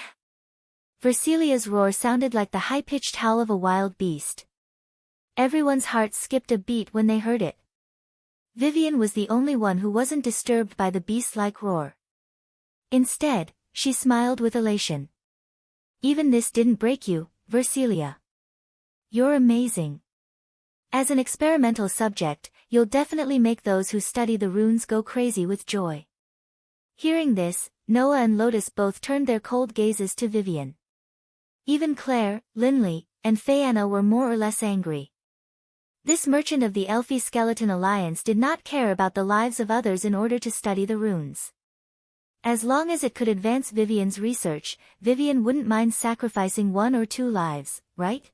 Versilia's roar sounded like the high-pitched howl of a wild beast. Everyone's heart skipped a beat when they heard it. Vivian was the only one who wasn't disturbed by the beast-like roar. Instead, she smiled with elation. Even this didn't break you, Versilia. You're amazing. As an experimental subject, you'll definitely make those who study the runes go crazy with joy. Hearing this, Noah and Lotus both turned their cold gazes to Vivian. Even Claire, Lindley, and Fayeana were more or less angry. This merchant of the Elfie Skeleton Alliance did not care about the lives of others in order to study the runes. As long as it could advance Vivian's research, Vivian wouldn't mind sacrificing 1 or 2 lives, right?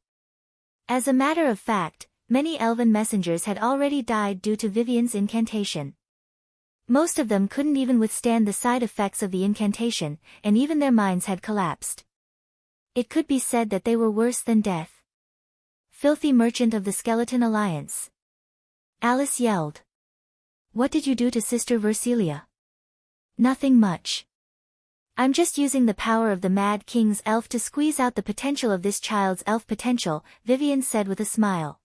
As a matter of fact, many elven messengers had already died due to Vivian's incantation. Most of them couldn't even withstand the side effects of the incantation, and even their minds had collapsed. It could be said that they were worse than death. Filthy merchant of the Skeleton Alliance. Alice yelled. What did you do to Sister Versilia? Nothing much. I'm just using the power of the Mad King's elf to squeeze out the potential of this child's elf potential, Vivian said with a smile.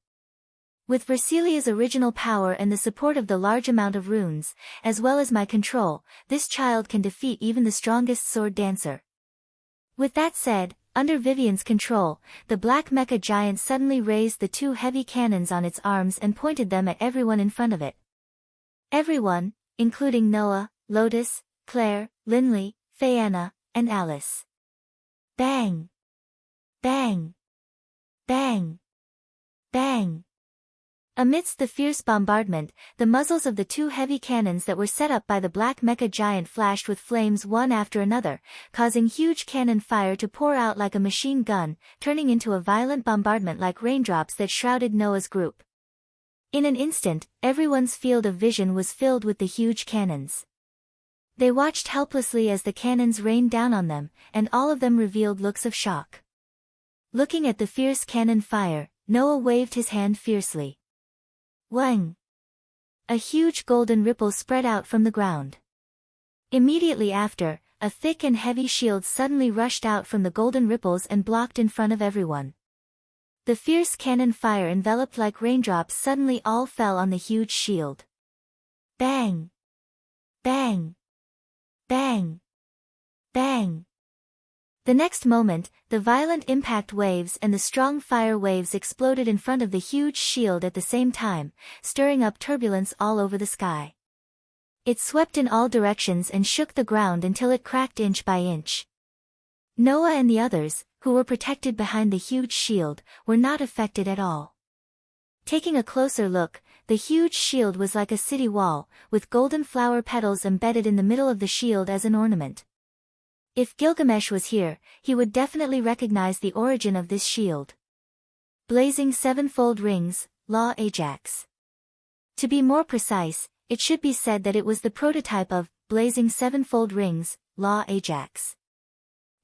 With Versilia's original power and the support of the large amount of runes, as well as my control, this child can defeat even the strongest sword dancer. With that said, under Vivian's control, the black mecha giant suddenly raised the 2 heavy cannons on its arms and pointed them at everyone in front of it. Everyone, including Noah, Lotus, Claire, Lindley, Fayeana, and Alice. Bang! Bang! Bang! Bang! Amidst the fierce bombardment, the muzzles of the 2 heavy cannons that were set up by the black mecha giant flashed with flames one after another, causing huge cannon fire to pour out like a machine gun, turning into a violent bombardment like raindrops that shrouded Noah's group. In an instant, everyone's field of vision was filled with the huge cannons. They watched helplessly as the cannons rained down on them, and all of them revealed looks of shock. Looking at the fierce cannon fire, Noah waved his hand fiercely. Wang! A huge golden ripple spread out from the ground. Immediately after, a thick and heavy shield suddenly rushed out from the golden ripples and blocked in front of everyone. The fierce cannon fire enveloped like raindrops suddenly all fell on the huge shield. Bang! Bang! Bang! Bang! The next moment, the violent impact waves and the strong fire waves exploded in front of the huge shield at the same time, stirring up turbulence all over the sky. It swept in all directions and shook the ground until it cracked inch by inch. Noah and the others, who were protected behind the huge shield, were not affected at all. Taking a closer look, the huge shield was like a city wall, with golden flower petals embedded in the middle of the shield as an ornament. If Gilgamesh was here, he would definitely recognize the origin of this shield. Blazing sevenfold rings, Law Ajax. To be more precise, it should be said that it was the prototype of blazing sevenfold rings, Law Ajax.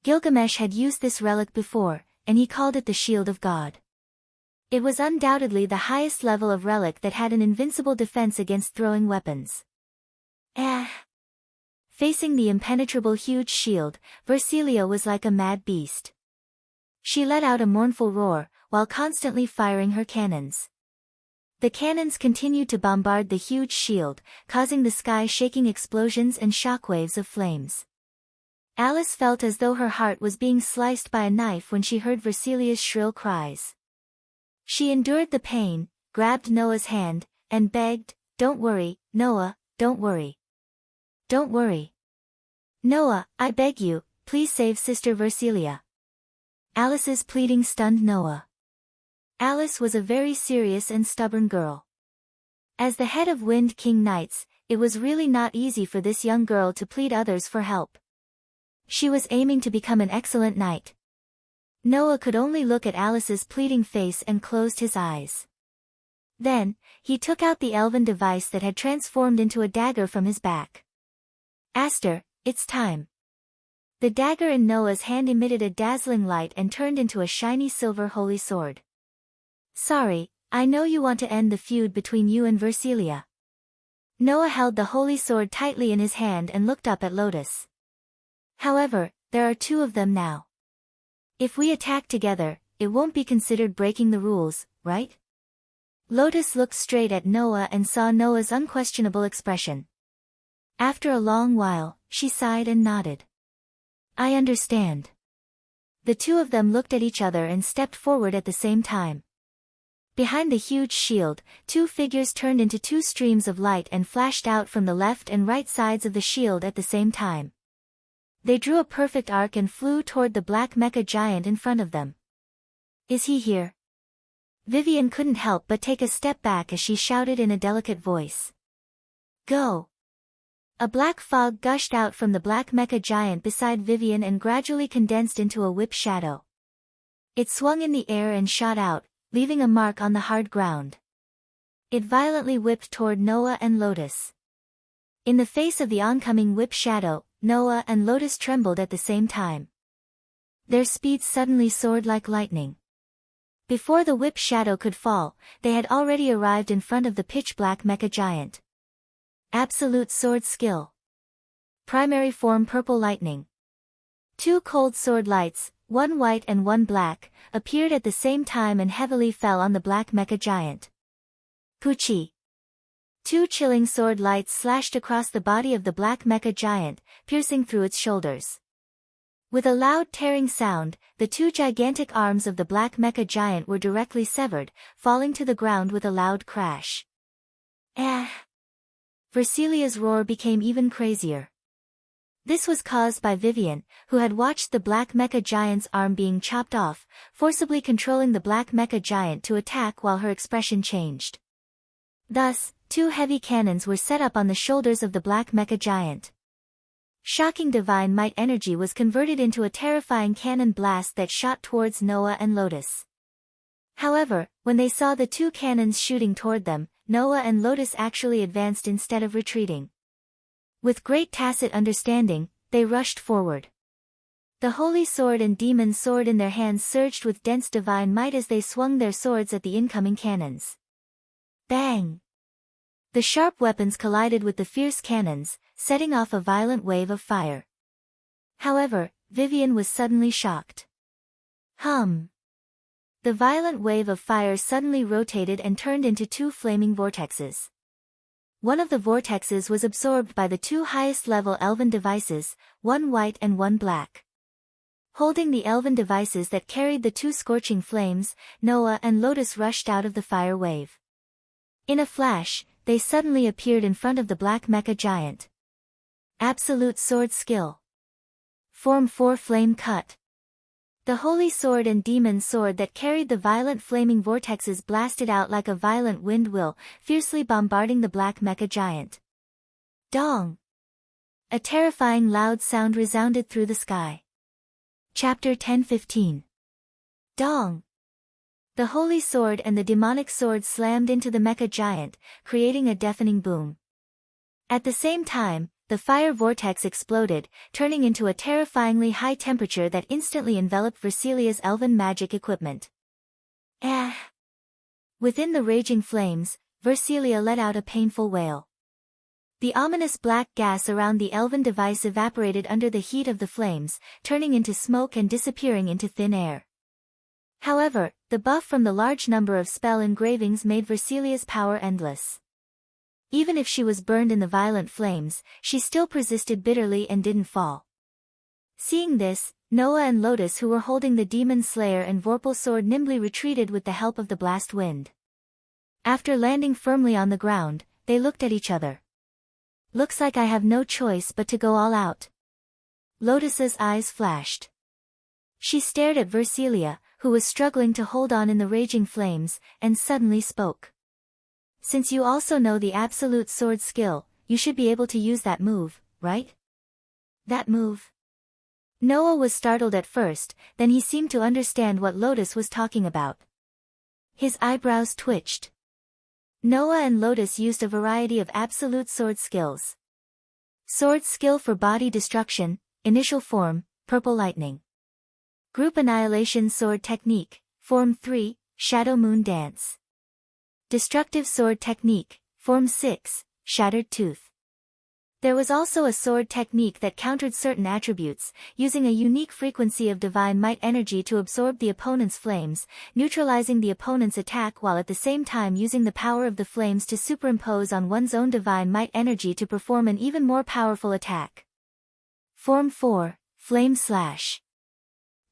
Gilgamesh had used this relic before, and he called it the Shield of God. It was undoubtedly the highest level of relic that had an invincible defense against throwing weapons. Facing the impenetrable huge shield, Versilia was like a mad beast. She let out a mournful roar, while constantly firing her cannons. The cannons continued to bombard the huge shield, causing the sky-shaking explosions and shockwaves of flames. Alice felt as though her heart was being sliced by a knife when she heard Versilia's shrill cries. She endured the pain, grabbed Noah's hand, and begged, "Don't worry, Noah, don't worry. Don't worry. Noah, I beg you, please save Sister Versilia." Alice's pleading stunned Noah. Alice was a very serious and stubborn girl. As the head of Wind King Knights, it was really not easy for this young girl to plead others for help. She was aiming to become an excellent knight. Noah could only look at Alice's pleading face and closed his eyes. Then, he took out the elven device that had transformed into a dagger from his back. "Aster, it's time." The dagger in Noah's hand emitted a dazzling light and turned into a shiny silver holy sword. "Sorry, I know you want to end the feud between you and Versilia." Noah held the holy sword tightly in his hand and looked up at Lotus. "However, there are two of them now. If we attack together, it won't be considered breaking the rules, right?" Lotus looked straight at Noah and saw Noah's unquestionable expression. After a long while, she sighed and nodded. "I understand." The two of them looked at each other and stepped forward at the same time. Behind the huge shield, two figures turned into two streams of light and flashed out from the left and right sides of the shield at the same time. They drew a perfect arc and flew toward the black mecha giant in front of them. "Is he here?" Vivian couldn't help but take a step back as she shouted in a delicate voice. "Go!" A black fog gushed out from the black mecha giant beside Vivian and gradually condensed into a whip shadow. It swung in the air and shot out, leaving a mark on the hard ground. It violently whipped toward Noah and Lotus. In the face of the oncoming whip shadow, Noah and Lotus trembled at the same time. Their speed suddenly soared like lightning. Before the whip shadow could fall, they had already arrived in front of the pitch-black mecha giant. Absolute sword skill. Primary form purple lightning. Two cold sword lights, one white and one black, appeared at the same time and heavily fell on the black mecha giant. Puchi. Two chilling sword lights slashed across the body of the black mecha giant, piercing through its shoulders. With a loud tearing sound, the two gigantic arms of the black mecha giant were directly severed, falling to the ground with a loud crash. Versilia's roar became even crazier. This was caused by Vivian, who had watched the black mecha giant's arm being chopped off, forcibly controlling the black mecha giant to attack while her expression changed. Thus, two heavy cannons were set up on the shoulders of the black mecha giant. Shocking divine might energy was converted into a terrifying cannon blast that shot towards Noah and Lotus. However, when they saw the two cannons shooting toward them, Noah and Lotus actually advanced instead of retreating. With great tacit understanding, they rushed forward. The holy sword and demon sword in their hands surged with dense divine might as they swung their swords at the incoming cannons. Bang! The sharp weapons collided with the fierce cannons, setting off a violent wave of fire. However, Vivian was suddenly shocked. Hum! The violent wave of fire suddenly rotated and turned into two flaming vortexes. One of the vortexes was absorbed by the two highest-level elven devices, one white and one black. Holding the elven devices that carried the two scorching flames, Noah and Lotus rushed out of the fire wave. In a flash, they suddenly appeared in front of the black mecha giant. Absolute sword skill. Form 4 flame cut. The holy sword and demon sword that carried the violent flaming vortexes blasted out like a violent wind will, fiercely bombarding the black mecha giant. Dong! A terrifying loud sound resounded through the sky. Chapter 10:15. Dong! The holy sword and the demonic sword slammed into the mecha giant, creating a deafening boom. At the same time, the fire vortex exploded, turning into a terrifyingly high temperature that instantly enveloped Versilia's elven magic equipment. Ah! Within the raging flames, Versilia let out a painful wail. The ominous black gas around the elven device evaporated under the heat of the flames, turning into smoke and disappearing into thin air. However, the buff from the large number of spell engravings made Versilia's power endless. Even if she was burned in the violent flames, she still persisted bitterly and didn't fall. Seeing this, Noah and Lotus, who were holding the demon slayer and vorpal sword, nimbly retreated with the help of the blast wind. After landing firmly on the ground, they looked at each other. Looks like I have no choice but to go all out. Lotus's eyes flashed. She stared at Versilia, who was struggling to hold on in the raging flames, and suddenly spoke. Since you also know the absolute sword skill, you should be able to use that move, right? That move? Noah was startled at first, then he seemed to understand what Lotus was talking about. His eyebrows twitched. Noah and Lotus used a variety of absolute sword skills. Sword skill for body destruction, initial form, purple lightning. Group annihilation sword technique, form 3, shadow moon dance. Destructive sword technique, form 6, shattered tooth. There was also a sword technique that countered certain attributes, using a unique frequency of divine might energy to absorb the opponent's flames, neutralizing the opponent's attack while at the same time using the power of the flames to superimpose on one's own divine might energy to perform an even more powerful attack. Form 4, Flame Slash.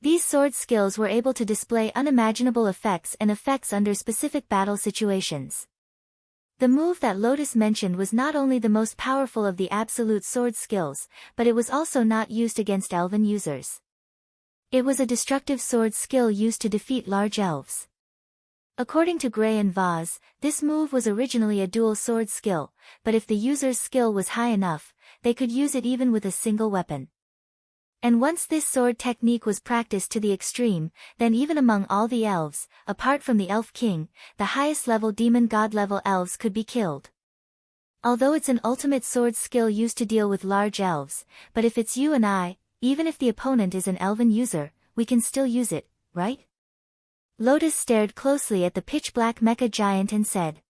These sword skills were able to display unimaginable effects and effects under specific battle situations. The move that Lotus mentioned was not only the most powerful of the absolute sword skills, but it was also not used against elven users. It was a destructive sword skill used to defeat large elves. According to Gray and Vaz, this move was originally a dual sword skill, but if the user's skill was high enough, they could use it even with a single weapon. And once this sword technique was practiced to the extreme, then even among all the elves, apart from the Elf King, the highest-level demon god-level elves could be killed. Although it's an ultimate sword skill used to deal with large elves, but if it's you and I, even if the opponent is an elven user, we can still use it, right? Lotus stared closely at the pitch-black mecha giant and said.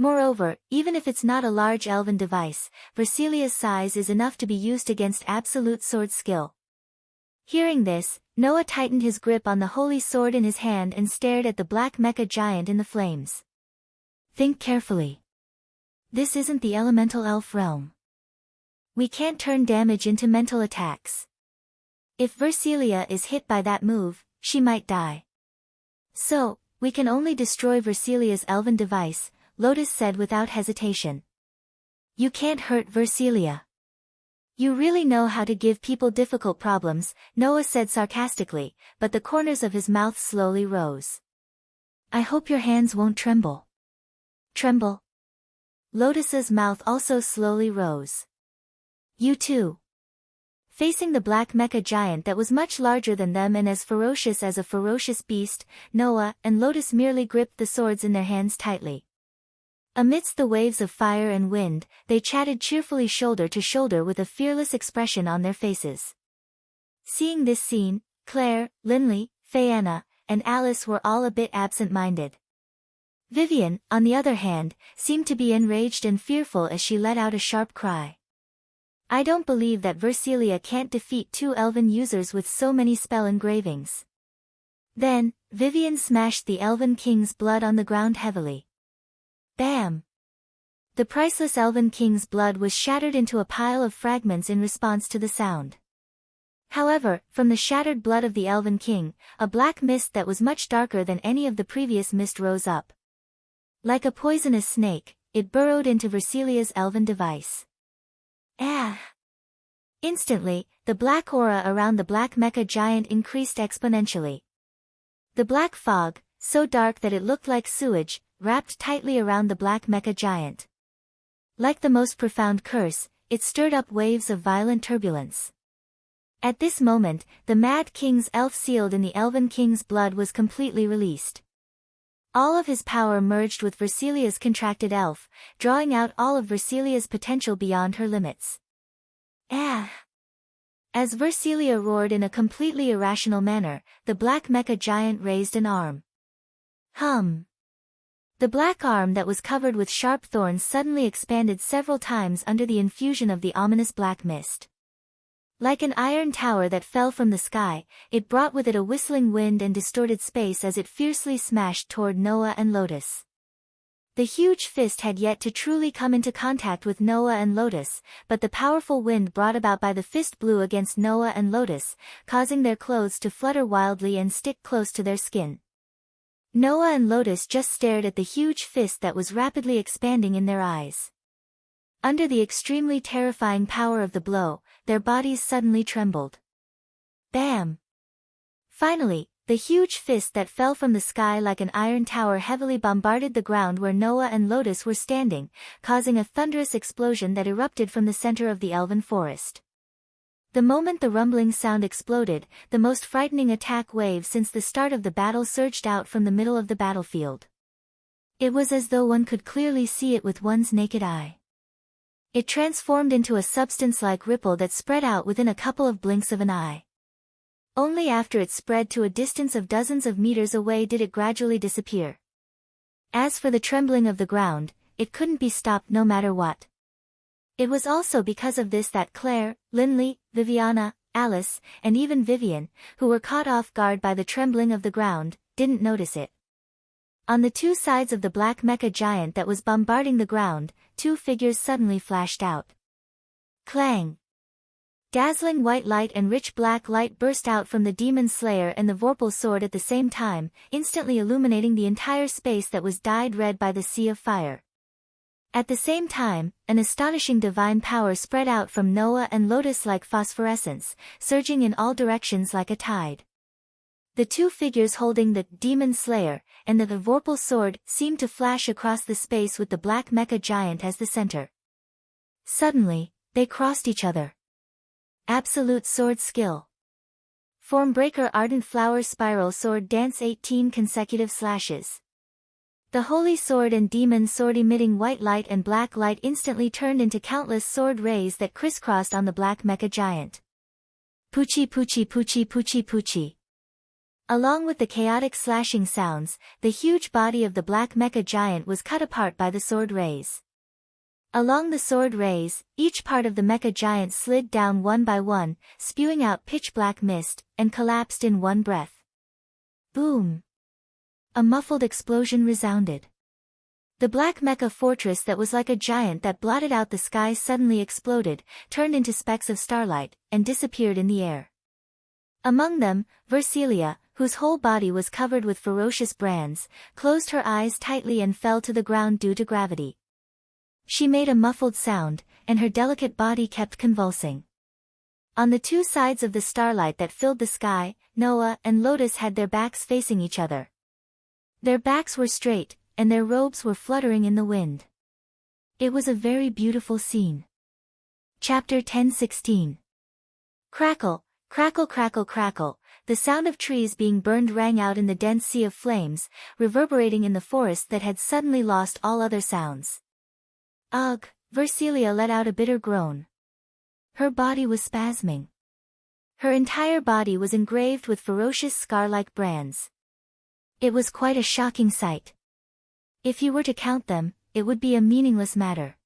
Moreover, even if it's not a large elven device, Versilia's size is enough to be used against absolute sword skill. Hearing this, Noah tightened his grip on the holy sword in his hand and stared at the black mecha giant in the flames. Think carefully. This isn't the elemental elf realm. We can't turn damage into mental attacks. If Versilia is hit by that move, she might die. So, we can only destroy Versilia's elven device, Lotus said without hesitation. You can't hurt Versilia. You really know how to give people difficult problems, Noah said sarcastically, but the corners of his mouth slowly rose. I hope your hands won't tremble. Tremble? Lotus's mouth also slowly rose. You too. Facing the black mecha giant that was much larger than them and as ferocious as a ferocious beast, Noah and Lotus merely gripped the swords in their hands tightly. Amidst the waves of fire and wind, they chatted cheerfully shoulder to shoulder with a fearless expression on their faces. Seeing this scene, Claire, Linley, Phaeana, and Alice were all a bit absent-minded. Vivian, on the other hand, seemed to be enraged and fearful as she let out a sharp cry. I don't believe that Versilia can't defeat 2 elven users with so many spell engravings. Then, Vivian smashed the Elven King's blood on the ground heavily. Bam! The priceless Elven King's blood was shattered into a pile of fragments in response to the sound. However, from the shattered blood of the Elven King, a black mist that was much darker than any of the previous mist rose up. Like a poisonous snake, it burrowed into Versilia's elven device. Ah! Instantly, the black aura around the black mecha giant increased exponentially. The black fog, so dark that it looked like sewage, wrapped tightly around the black mecha giant. Like the most profound curse, it stirred up waves of violent turbulence. At this moment, the Mad King's elf sealed in the Elven King's blood was completely released. All of his power merged with Versilia's contracted elf, drawing out all of Versilia's potential beyond her limits. Ah! As Versilia roared in a completely irrational manner, the black mecha giant raised an arm. Hum! The black arm that was covered with sharp thorns suddenly expanded several times under the infusion of the ominous black mist. Like an iron tower that fell from the sky, it brought with it a whistling wind and distorted space as it fiercely smashed toward Noah and Lotus. The huge fist had yet to truly come into contact with Noah and Lotus, but the powerful wind brought about by the fist blew against Noah and Lotus, causing their clothes to flutter wildly and stick close to their skin. Noah and Lotus just stared at the huge fist that was rapidly expanding in their eyes. Under the extremely terrifying power of the blow, their bodies suddenly trembled. Bam! Finally, the huge fist that fell from the sky like an iron tower heavily bombarded the ground where Noah and Lotus were standing, causing a thunderous explosion that erupted from the center of the elven forest. The moment the rumbling sound exploded, the most frightening attack wave since the start of the battle surged out from the middle of the battlefield. It was as though one could clearly see it with one's naked eye. It transformed into a substance-like ripple that spread out within a couple of blinks of an eye. Only after it spread to a distance of dozens of meters away did it gradually disappear. As for the trembling of the ground, it couldn't be stopped no matter what. It was also because of this that Claire, Linley, Viviana, Alice, and even Vivian, who were caught off guard by the trembling of the ground, didn't notice it. On the 2 sides of the black mecha giant that was bombarding the ground, 2 figures suddenly flashed out. Clang! Dazzling white light and rich black light burst out from the demon slayer and the Vorpal sword at the same time, instantly illuminating the entire space that was dyed red by the sea of fire. At the same time, an astonishing divine power spread out from Noah and Lotus like phosphorescence, surging in all directions like a tide. The 2 figures holding the demon slayer and the Vorpal sword seemed to flash across the space with the black mecha giant as the center. Suddenly, they crossed each other. Absolute sword skill. Formbreaker Ardent Flower Spiral Sword Dance 18 consecutive slashes. The Holy Sword and Demon Sword emitting white light and black light instantly turned into countless sword rays that crisscrossed on the black mecha giant. Poochie poochie poochie poochie poochie. Along with the chaotic slashing sounds, the huge body of the black mecha giant was cut apart by the sword rays. Along the sword rays, each part of the mecha giant slid down one by one, spewing out pitch-black mist, and collapsed in one breath. Boom! A muffled explosion resounded. The black mecha fortress that was like a giant that blotted out the sky suddenly exploded, turned into specks of starlight, and disappeared in the air. Among them, Versilia, whose whole body was covered with ferocious brands, closed her eyes tightly and fell to the ground due to gravity. She made a muffled sound, and her delicate body kept convulsing. On the 2 sides of the starlight that filled the sky, Noah and Lotus had their backs facing each other. Their backs were straight, and their robes were fluttering in the wind. It was a very beautiful scene. Chapter 10:16. Crackle, crackle crackle crackle, the sound of trees being burned rang out in the dense sea of flames, reverberating in the forest that had suddenly lost all other sounds. Ugh, Versilia let out a bitter groan. Her body was spasming. Her entire body was engraved with ferocious scar-like brands. It was quite a shocking sight. If you were to count them, it would be a meaningless matter.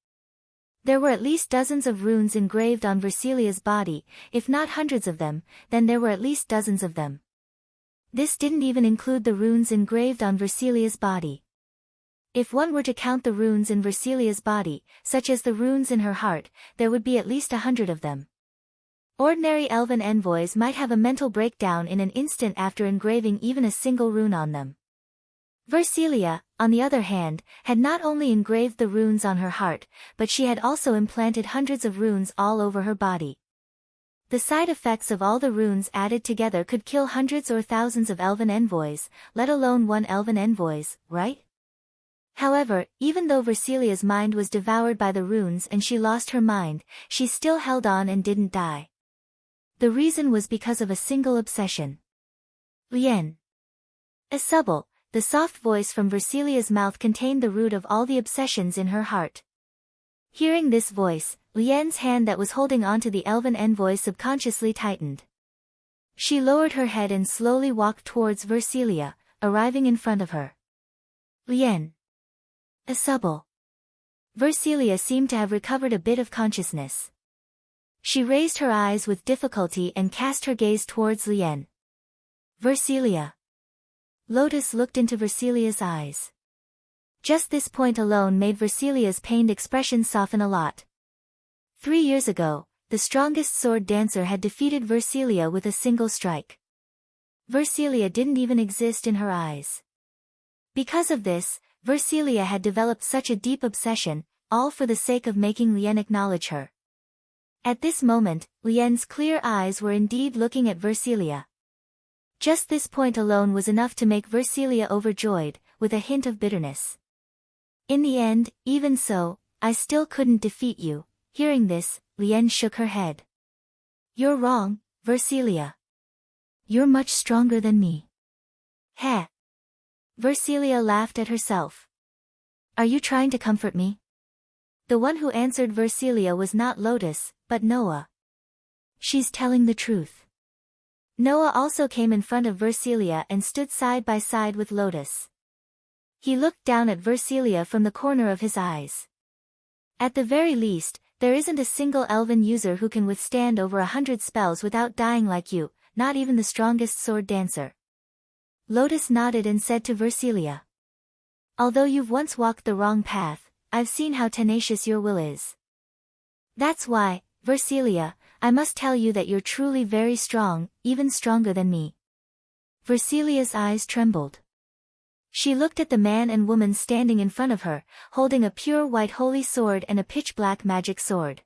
There were at least dozens of runes engraved on Versilia's body, if not hundreds of them, then there were at least dozens of them. This didn't even include the runes engraved on Versilia's body. If one were to count the runes in Versilia's body, such as the runes in her heart, there would be at least 100 of them. Ordinary elven envoys might have a mental breakdown in an instant after engraving even a single rune on them. Versilia, on the other hand, had not only engraved the runes on her heart, but she had also implanted hundreds of runes all over her body. The side effects of all the runes added together could kill hundreds or thousands of elven envoys, let alone one elven envoys, right? However, even though Versilia's mind was devoured by the runes and she lost her mind, she still held on and didn't die. The reason was because of a single obsession. Lien. Asubble, the soft voice from Versilia's mouth contained the root of all the obsessions in her heart. Hearing this voice, Lien's hand that was holding onto the elven envoy subconsciously tightened. She lowered her head and slowly walked towards Versilia, arriving in front of her. Lien. Asubble. Versilia seemed to have recovered a bit of consciousness. She raised her eyes with difficulty and cast her gaze towards Lien. Versilia. Lotus looked into Versilia's eyes. Just this point alone made Versilia's pained expression soften a lot. 3 years ago, the strongest sword dancer had defeated Versilia with a single strike. Versilia didn't even exist in her eyes. Because of this, Versilia had developed such a deep obsession, all for the sake of making Lien acknowledge her. At this moment, Lien's clear eyes were indeed looking at Versilia. Just this point alone was enough to make Versilia overjoyed, with a hint of bitterness. In the end, even so, I still couldn't defeat you. Hearing this, Lien shook her head. You're wrong, Versilia. You're much stronger than me. Heh. Versilia laughed at herself. Are you trying to comfort me? The one who answered Versilia was not Lotus, but Noah. She's telling the truth. Noah also came in front of Versilia and stood side by side with Lotus. He looked down at Versilia from the corner of his eyes. At the very least, there isn't a single elven user who can withstand over 100 spells without dying like you, not even the strongest sword dancer. Lotus nodded and said to Versilia. Although you've once walked the wrong path, I've seen how tenacious your will is. That's why, Versilia, I must tell you that you're truly very strong, even stronger than me. Versilia's eyes trembled. She looked at the man and woman standing in front of her, holding a pure white holy sword and a pitch-black magic sword.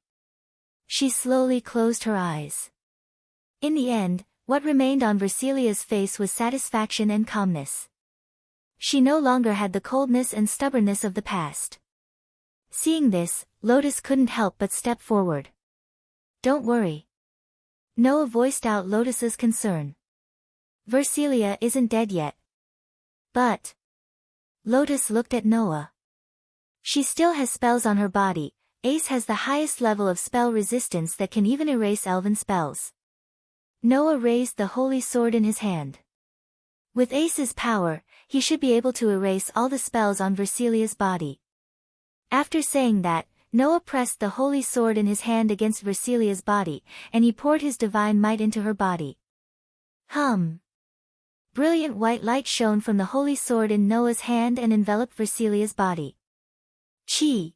She slowly closed her eyes. In the end, what remained on Versilia's face was satisfaction and calmness. She no longer had the coldness and stubbornness of the past. Seeing this, Lotus couldn't help but step forward. Don't worry. Noah voiced out Lotus's concern. Versilia isn't dead yet. But... Lotus looked at Noah. She still has spells on her body. Ace has the highest level of spell resistance that can even erase elven spells. Noah raised the holy sword in his hand. With Ace's power, he should be able to erase all the spells on Versilia's body. After saying that, Noah pressed the holy sword in his hand against Versilia's body, and he poured his divine might into her body. Brilliant white light shone from the holy sword in Noah's hand and enveloped Versilia's body. Chi!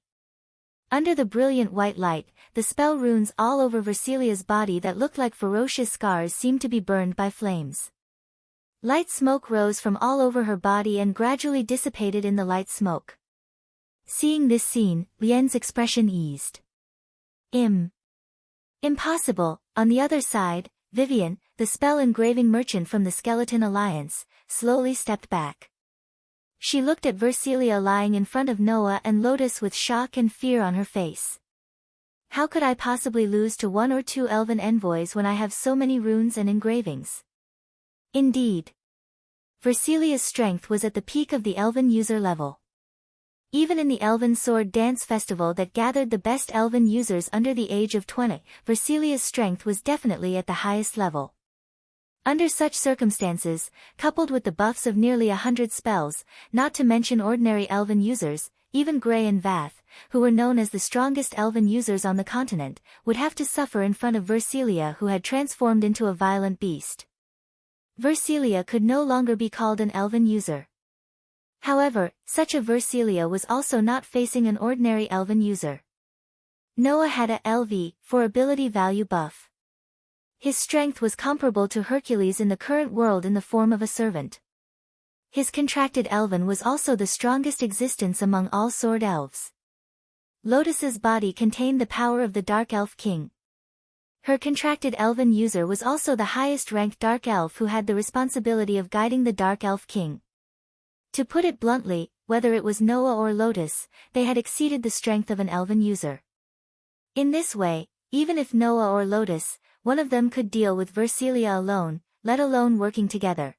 Under the brilliant white light, the spell runes all over Versilia's body that looked like ferocious scars seemed to be burned by flames. Light smoke rose from all over her body and gradually dissipated in the light smoke. Seeing this scene, Lien's expression eased. Impossible. On the other side, Vivian, the spell engraving merchant from the Skeleton Alliance, slowly stepped back. She looked at Versilia lying in front of Noah and Lotus with shock and fear on her face. How could I possibly lose to 1 or 2 elven envoys when I have so many runes and engravings? Indeed. Versilia's strength was at the peak of the elven user level. Even in the Elven Sword Dance Festival that gathered the best Elven users under the age of 20, Versilia's strength was definitely at the highest level. Under such circumstances, coupled with the buffs of nearly 100 spells, not to mention ordinary Elven users, even Grey and Vath, who were known as the strongest Elven users on the continent, would have to suffer in front of Versilia, who had transformed into a violent beast. Versilia could no longer be called an Elven user. However, such a Versilia was also not facing an ordinary Elven user. Noah had a LV, for ability value buff. His strength was comparable to Hercules in the current world in the form of a servant. His contracted Elven was also the strongest existence among all sword elves. Lotus's body contained the power of the Dark Elf King. Her contracted Elven user was also the highest-ranked Dark Elf who had the responsibility of guiding the Dark Elf King. To put it bluntly, whether it was Noah or Lotus, they had exceeded the strength of an Elven user. In this way, even if Noah or Lotus, one of them could deal with Versilia alone, let alone working together.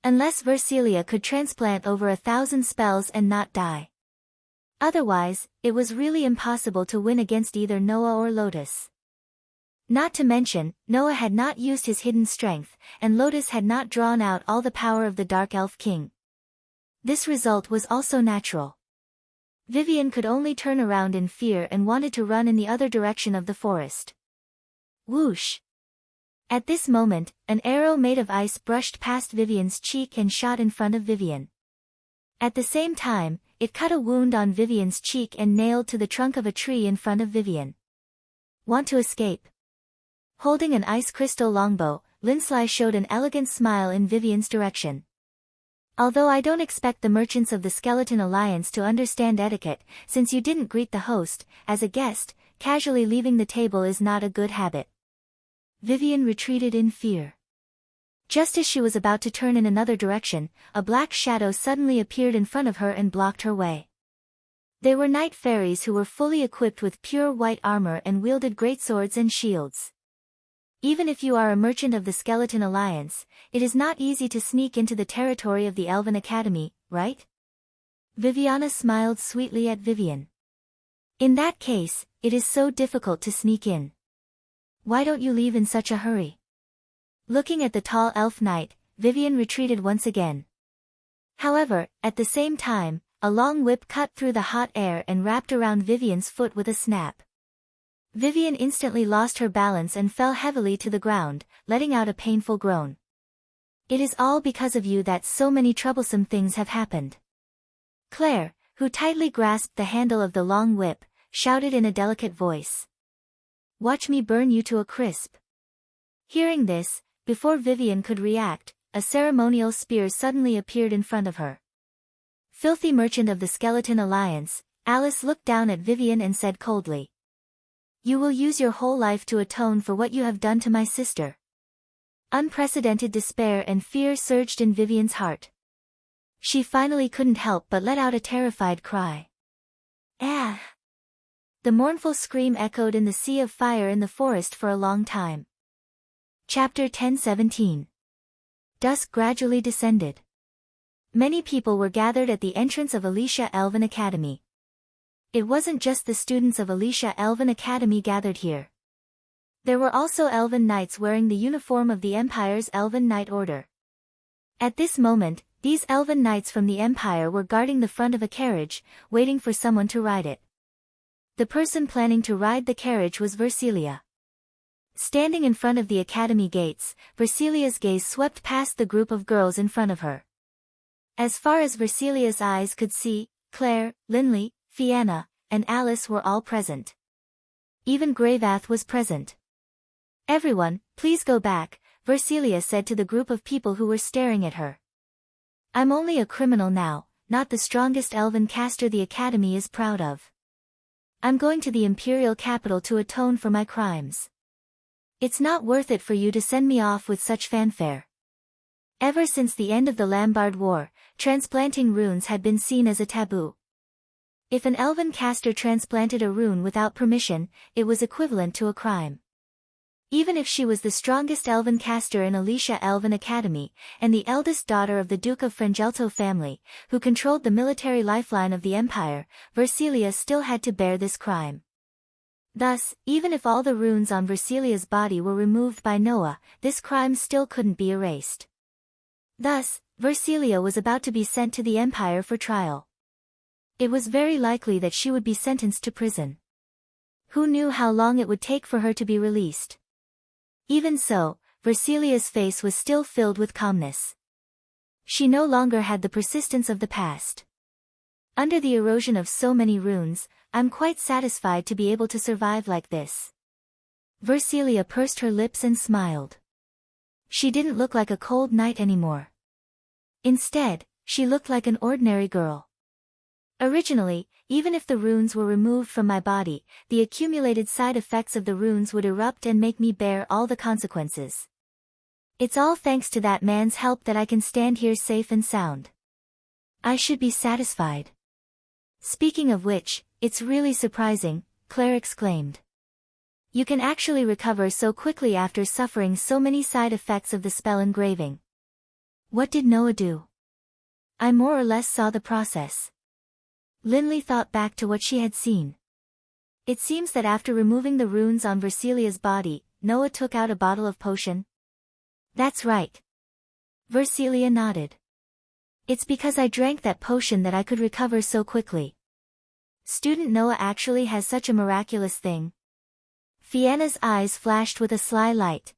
Unless Versilia could transplant over 1,000 spells and not die. Otherwise, it was really impossible to win against either Noah or Lotus. Not to mention, Noah had not used his hidden strength, and Lotus had not drawn out all the power of the Dark Elf King. This result was also natural. Vivian could only turn around in fear and wanted to run in the other direction of the forest. Whoosh! At this moment, an arrow made of ice brushed past Vivian's cheek and shot in front of Vivian. At the same time, it cut a wound on Vivian's cheek and nailed to the trunk of a tree in front of Vivian. Want to escape? Holding an ice crystal longbow, Linsley showed an elegant smile in Vivian's direction. Although I don't expect the merchants of the Skeleton Alliance to understand etiquette, since you didn't greet the host, as a guest, casually leaving the table is not a good habit. Vivian retreated in fear. Just as she was about to turn in another direction, a black shadow suddenly appeared in front of her and blocked her way. They were night fairies who were fully equipped with pure white armor and wielded greatswords and shields. Even if you are a merchant of the Skeleton Alliance, it is not easy to sneak into the territory of the Elven Academy, right? Viviana smiled sweetly at Vivian. In that case, it is so difficult to sneak in. Why don't you leave in such a hurry? Looking at the tall elf knight, Vivian retreated once again. However, at the same time, a long whip cut through the hot air and wrapped around Vivian's foot with a snap. Vivian instantly lost her balance and fell heavily to the ground, letting out a painful groan. It is all because of you that so many troublesome things have happened. Claire, who tightly grasped the handle of the long whip, shouted in a delicate voice. Watch me burn you to a crisp. Hearing this, before Vivian could react, a ceremonial spear suddenly appeared in front of her. Filthy merchant of the Skeleton Alliance, Alice looked down at Vivian and said coldly. You will use your whole life to atone for what you have done to my sister. Unprecedented despair and fear surged in Vivian's heart. She finally couldn't help but let out a terrified cry. Ah! The mournful scream echoed in the sea of fire in the forest for a long time. Chapter 10:17. Dusk gradually descended. Many people were gathered at the entrance of Alicia Elven Academy. It wasn't just the students of Alicia Elven Academy gathered here. There were also Elven Knights wearing the uniform of the Empire's Elven Knight Order. At this moment, these Elven Knights from the Empire were guarding the front of a carriage, waiting for someone to ride it. The person planning to ride the carriage was Versilia. Standing in front of the academy gates, Versilia's gaze swept past the group of girls in front of her. As far as Versilia's eyes could see, Claire, Linley, Fianna, and Alice were all present. Even Greyvath was present. Everyone, please go back, Versilia said to the group of people who were staring at her. I'm only a criminal now, not the strongest elven caster the Academy is proud of. I'm going to the Imperial capital to atone for my crimes. It's not worth it for you to send me off with such fanfare. Ever since the end of the Lambard War, transplanting runes had been seen as a taboo. If an elven caster transplanted a rune without permission, it was equivalent to a crime. Even if she was the strongest elven caster in Alicia Elven Academy, and the eldest daughter of the Duke of Frangelto family, who controlled the military lifeline of the Empire, Versilia still had to bear this crime. Thus, even if all the runes on Versilia's body were removed by Noah, this crime still couldn't be erased. Thus, Versilia was about to be sent to the Empire for trial. It was very likely that she would be sentenced to prison. Who knew how long it would take for her to be released? Even so, Versilia's face was still filled with calmness. She no longer had the persistence of the past. Under the erosion of so many runes, I'm quite satisfied to be able to survive like this. Versilia pursed her lips and smiled. She didn't look like a cold knight anymore. Instead, she looked like an ordinary girl. Originally, even if the runes were removed from my body, the accumulated side effects of the runes would erupt and make me bear all the consequences. It's all thanks to that man's help that I can stand here safe and sound. I should be satisfied. Speaking of which, it's really surprising, Claire exclaimed. You can actually recover so quickly after suffering so many side effects of the spell engraving. What did Noah do? I more or less saw the process. Linley thought back to what she had seen. It seems that after removing the runes on Versilia's body, Noah took out a bottle of potion. That's right. Versilia nodded. It's because I drank that potion that I could recover so quickly. Student Noah actually has such a miraculous thing. Fianna's eyes flashed with a sly light.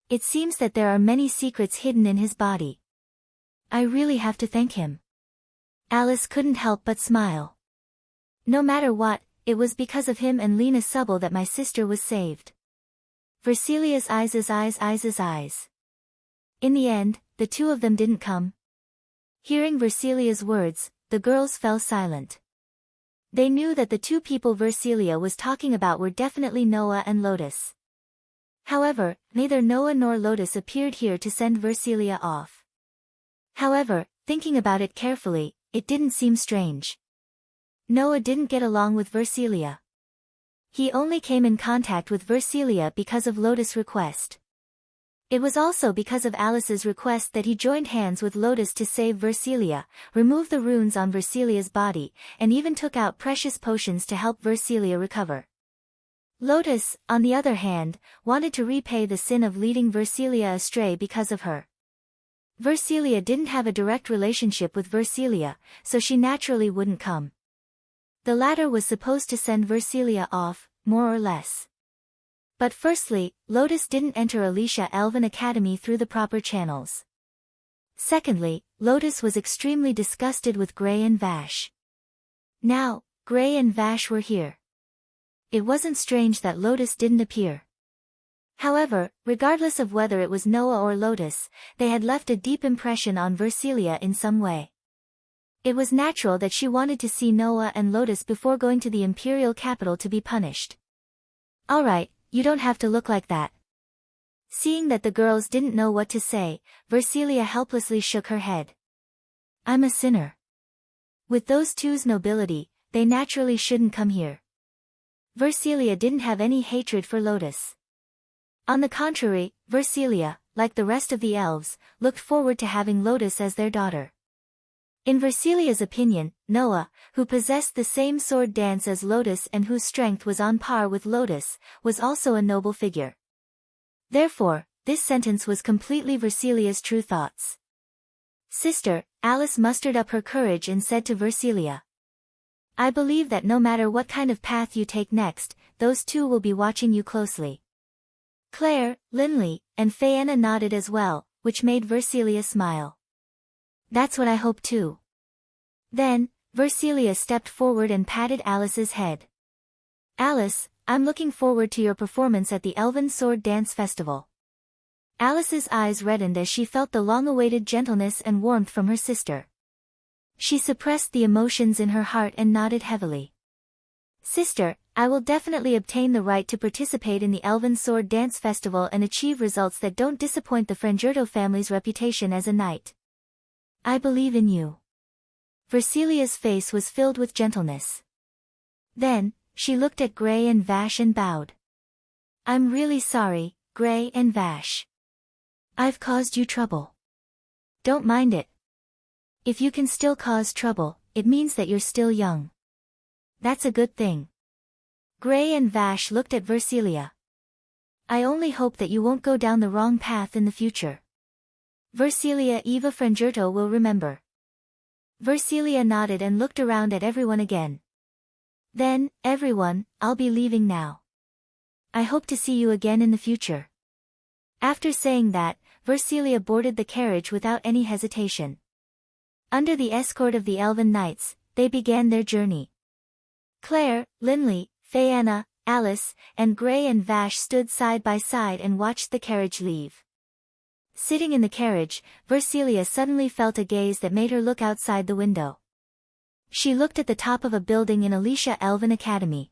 It seems that there are many secrets hidden in his body. I really have to thank him. Alice couldn't help but smile. No matter what, it was because of him and Lena Subble that my sister was saved. Versilia's eyes. In the end, the two of them didn't come. Hearing Versilia's words, the girls fell silent. They knew that the two people Versilia was talking about were definitely Noah and Lotus. However, neither Noah nor Lotus appeared here to send Versilia off. However, thinking about it carefully, it didn't seem strange. Noah didn't get along with Versilia. He only came in contact with Versilia because of Lotus' request. It was also because of Alice's request that he joined hands with Lotus to save Versilia, remove the runes on Versilia's body, and even took out precious potions to help Versilia recover. Lotus, on the other hand, wanted to repay the sin of leading Versilia astray because of her. Versilia didn't have a direct relationship with Versilia, so she naturally wouldn't come. The latter was supposed to send Versilia off, more or less. But firstly, Lotus didn't enter Alicia Elven Academy through the proper channels. Secondly, Lotus was extremely disgusted with Gray and Vash. Now, Gray and Vash were here. It wasn't strange that Lotus didn't appear. However, regardless of whether it was Noah or Lotus, they had left a deep impression on Versilia in some way. It was natural that she wanted to see Noah and Lotus before going to the imperial capital to be punished. Alright, you don't have to look like that. Seeing that the girls didn't know what to say, Versilia helplessly shook her head. I'm a sinner. With those two's nobility, they naturally shouldn't come here. Versilia didn't have any hatred for Lotus. On the contrary, Versilia, like the rest of the elves, looked forward to having Lotus as their daughter. In Versilia's opinion, Noah, who possessed the same sword dance as Lotus and whose strength was on par with Lotus, was also a noble figure. Therefore, this sentence was completely Versilia's true thoughts. Sister, Alice mustered up her courage and said to Versilia. I believe that no matter what kind of path you take next, those two will be watching you closely. Claire, Linley, and Fianna nodded as well, which made Versilia smile. That's what I hope too. Then, Versilia stepped forward and patted Alice's head. Alice, I'm looking forward to your performance at the Elven Sword Dance Festival. Alice's eyes reddened as she felt the long-awaited gentleness and warmth from her sister. She suppressed the emotions in her heart and nodded heavily. Sister, I will definitely obtain the right to participate in the Elven Sword Dance Festival and achieve results that don't disappoint the Frangerto family's reputation as a knight. I believe in you. Versilia's face was filled with gentleness. Then, she looked at Gray and Vash and bowed. I'm really sorry, Gray and Vash. I've caused you trouble. Don't mind it. If you can still cause trouble, it means that you're still young. That's a good thing. Gray and Vash looked at Versilia. I only hope that you won't go down the wrong path in the future. Versilia Eva Frangerto will remember. Versilia nodded and looked around at everyone again. Then, everyone, I'll be leaving now. I hope to see you again in the future. After saying that, Versilia boarded the carriage without any hesitation. Under the escort of the Elven Knights, they began their journey. Claire, Linley, Fayanna, Alice, and Gray and Vash stood side by side and watched the carriage leave. Sitting in the carriage, Versilia suddenly felt a gaze that made her look outside the window. She looked at the top of a building in Alicia Elven Academy.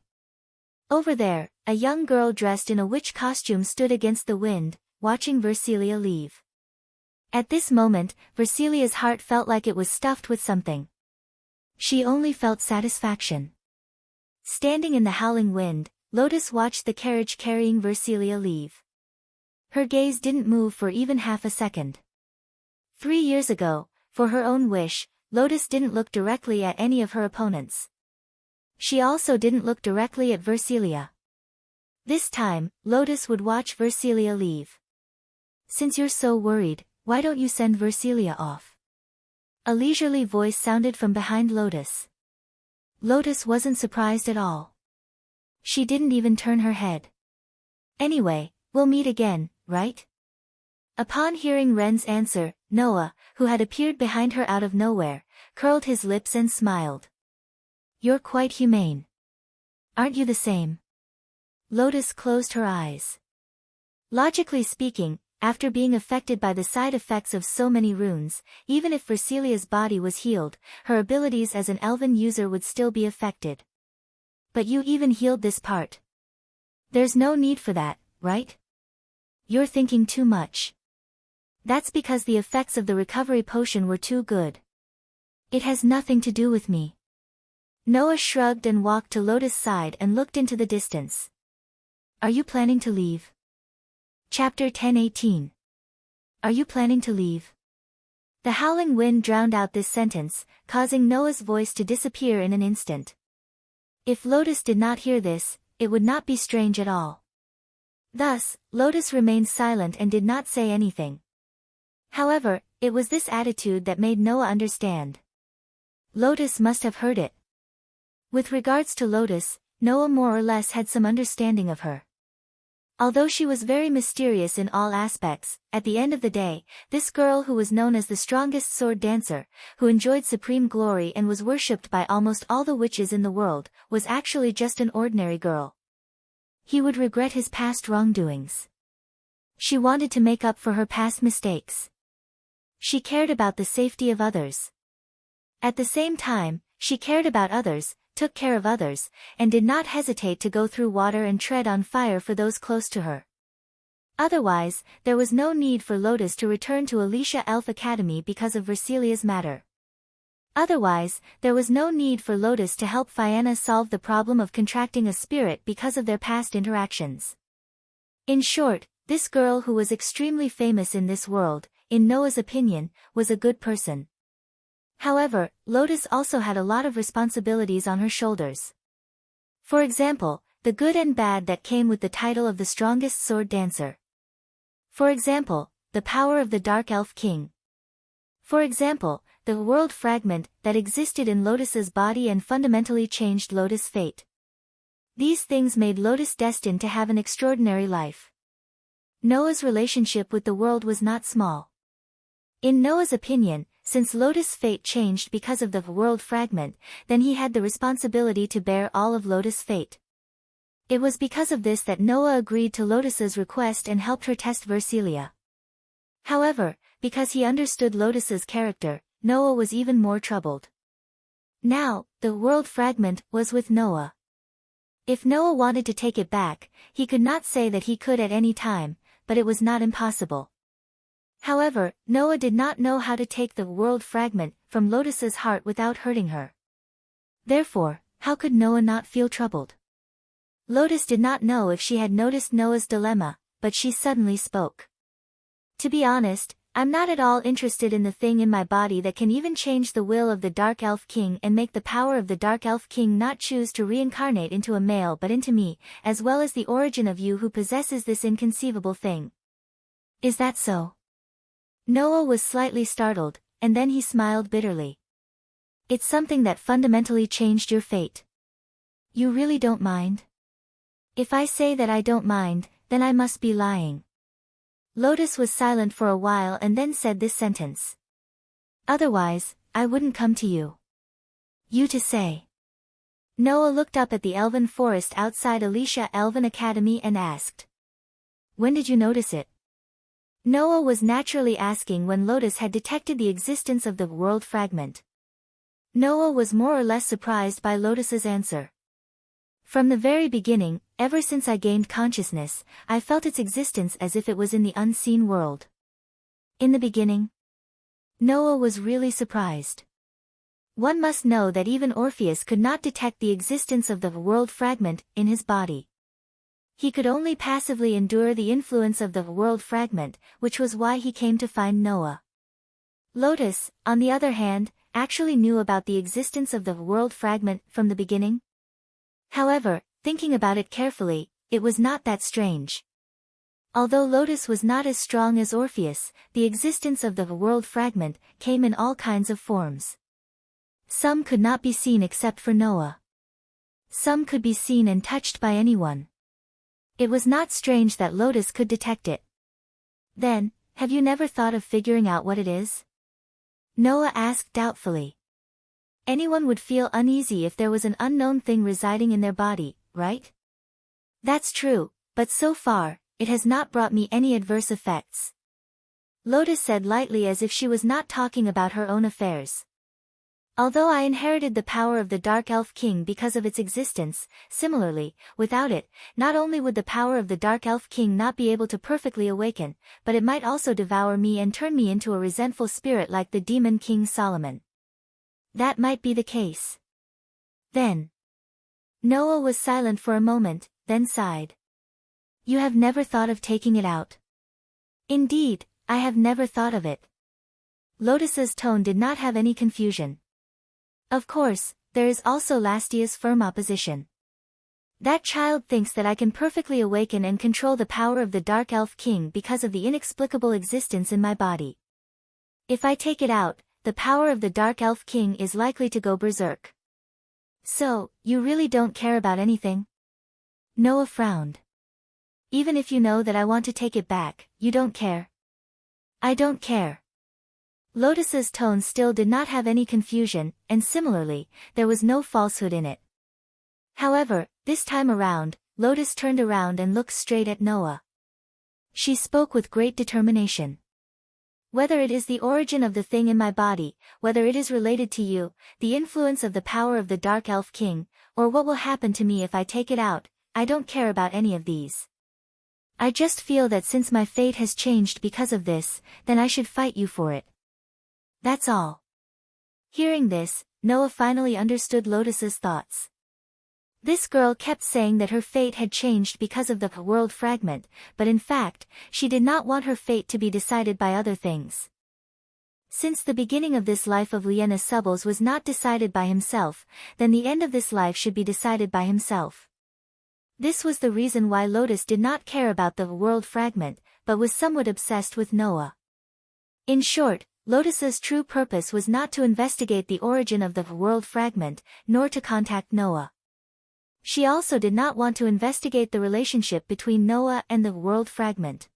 Over there, a young girl dressed in a witch costume stood against the wind, watching Versilia leave. At this moment, Versilia's heart felt like it was stuffed with something. She only felt satisfaction. Standing in the howling wind, Lotus watched the carriage carrying Versilia leave. Her gaze didn't move for even half a second. 3 years ago, for her own wish, Lotus didn't look directly at any of her opponents. She also didn't look directly at Versilia. This time, Lotus would watch Versilia leave. Since you're so worried, why don't you send Versilia off? A leisurely voice sounded from behind Lotus. Lotus wasn't surprised at all. She didn't even turn her head. Anyway, we'll meet again, right? Upon hearing Ren's answer, Noah, who had appeared behind her out of nowhere, curled his lips and smiled. You're quite humane. Aren't you the same? Lotus closed her eyes. Logically speaking, after being affected by the side effects of so many runes, even if Versilia's body was healed, her abilities as an elven user would still be affected. But you even healed this part. There's no need for that, right? You're thinking too much. That's because the effects of the recovery potion were too good. It has nothing to do with me. Noah shrugged and walked to Lotus' side and looked into the distance. Are you planning to leave? Chapter 10:18. Are you planning to leave? The howling wind drowned out this sentence, causing Noah's voice to disappear in an instant. If Lotus did not hear this, it would not be strange at all. Thus, Lotus remained silent and did not say anything. However, it was this attitude that made Noah understand. Lotus must have heard it. With regards to Lotus, Noah more or less had some understanding of her. Although she was very mysterious in all aspects, at the end of the day, this girl who was known as the strongest sword dancer, who enjoyed supreme glory and was worshipped by almost all the witches in the world, was actually just an ordinary girl. He would regret his past wrongdoings. She wanted to make up for her past mistakes. She cared about the safety of others. At the same time, she cared about others, took care of others, and did not hesitate to go through water and tread on fire for those close to her. Otherwise, there was no need for Lotus to return to Alicia Elf Academy because of Versilia's matter. Otherwise, there was no need for Lotus to help Fayanna solve the problem of contracting a spirit because of their past interactions. In short, this girl who was extremely famous in this world, in Noah's opinion, was a good person. However, Lotus also had a lot of responsibilities on her shoulders. For example, the good and bad that came with the title of the strongest sword dancer. For example, the power of the Dark Elf King. For example, the world fragment that existed in Lotus's body and fundamentally changed Lotus' fate. These things made Lotus destined to have an extraordinary life. Noah's relationship with the world was not small. In Noah's opinion, since Lotus' fate changed because of the world fragment, then he had the responsibility to bear all of Lotus' fate. It was because of this that Noah agreed to Lotus's request and helped her test Versilia. However, because he understood Lotus's character, Noah was even more troubled. Now, the world fragment was with Noah. If Noah wanted to take it back, he could not say that he could at any time, but it was not impossible. However, Noah did not know how to take the world fragment from Lotus's heart without hurting her. Therefore, how could Noah not feel troubled? Lotus did not know if she had noticed Noah's dilemma, but she suddenly spoke. To be honest, I'm not at all interested in the thing in my body that can even change the will of the Dark Elf King and make the power of the Dark Elf King not choose to reincarnate into a male but into me, as well as the origin of you who possesses this inconceivable thing. Is that so? Noah was slightly startled, and then he smiled bitterly. It's something that fundamentally changed your fate. You really don't mind? If I say that I don't mind, then I must be lying. Lotus was silent for a while and then said this sentence. Otherwise, I wouldn't come to you. You to say. Noah looked up at the elven forest outside Alicia Elven Academy and asked. When did you notice it? Noah was naturally asking when Lotus had detected the existence of the world fragment. Noah was more or less surprised by Lotus's answer. From the very beginning, ever since I gained consciousness, I felt its existence as if it was in the unseen world. In the beginning? Noah was really surprised. One must know that even Orpheus could not detect the existence of the world fragment in his body. He could only passively endure the influence of the world fragment, which was why he came to find Noah. Lotus, on the other hand, actually knew about the existence of the world fragment from the beginning. However, thinking about it carefully, it was not that strange. Although Lotus was not as strong as Orpheus, the existence of the world fragment came in all kinds of forms. Some could not be seen except for Noah. Some could be seen and touched by anyone. It was not strange that Lotus could detect it. Then, have you never thought of figuring out what it is? Noah asked doubtfully. Anyone would feel uneasy if there was an unknown thing residing in their body, right? That's true, but so far, it has not brought me any adverse effects. Lotus said lightly as if she was not talking about her own affairs. Although I inherited the power of the Dark Elf King because of its existence, similarly, without it, not only would the power of the Dark Elf King not be able to perfectly awaken, but it might also devour me and turn me into a resentful spirit like the demon King Solomon. That might be the case. Then. Noah was silent for a moment, then sighed. You have never thought of taking it out? Indeed, I have never thought of it. Lotus's tone did not have any confusion. Of course, there is also Lastia's firm opposition. That child thinks that I can perfectly awaken and control the power of the Dark Elf King because of the inexplicable existence in my body. If I take it out, the power of the Dark Elf King is likely to go berserk. So, you really don't care about anything? Noah frowned. Even if you know that I want to take it back, you don't care? I don't care. Lotus's tone still did not have any confusion, and similarly, there was no falsehood in it. However, this time around, Lotus turned around and looked straight at Noah. She spoke with great determination. Whether it is the origin of the thing in my body, whether it is related to you, the influence of the power of the Dark Elf King, or what will happen to me if I take it out, I don't care about any of these. I just feel that since my fate has changed because of this, then I should fight you for it. That's all. Hearing this, Noah finally understood Lotus's thoughts. This girl kept saying that her fate had changed because of the world fragment, but in fact, she did not want her fate to be decided by other things. Since the beginning of this life of Liena Subbles was not decided by himself, then the end of this life should be decided by himself. This was the reason why Lotus did not care about the world fragment, but was somewhat obsessed with Noah. In short, Lotus's true purpose was not to investigate the origin of the world fragment, nor to contact Noah. She also did not want to investigate the relationship between Noah and the world fragment.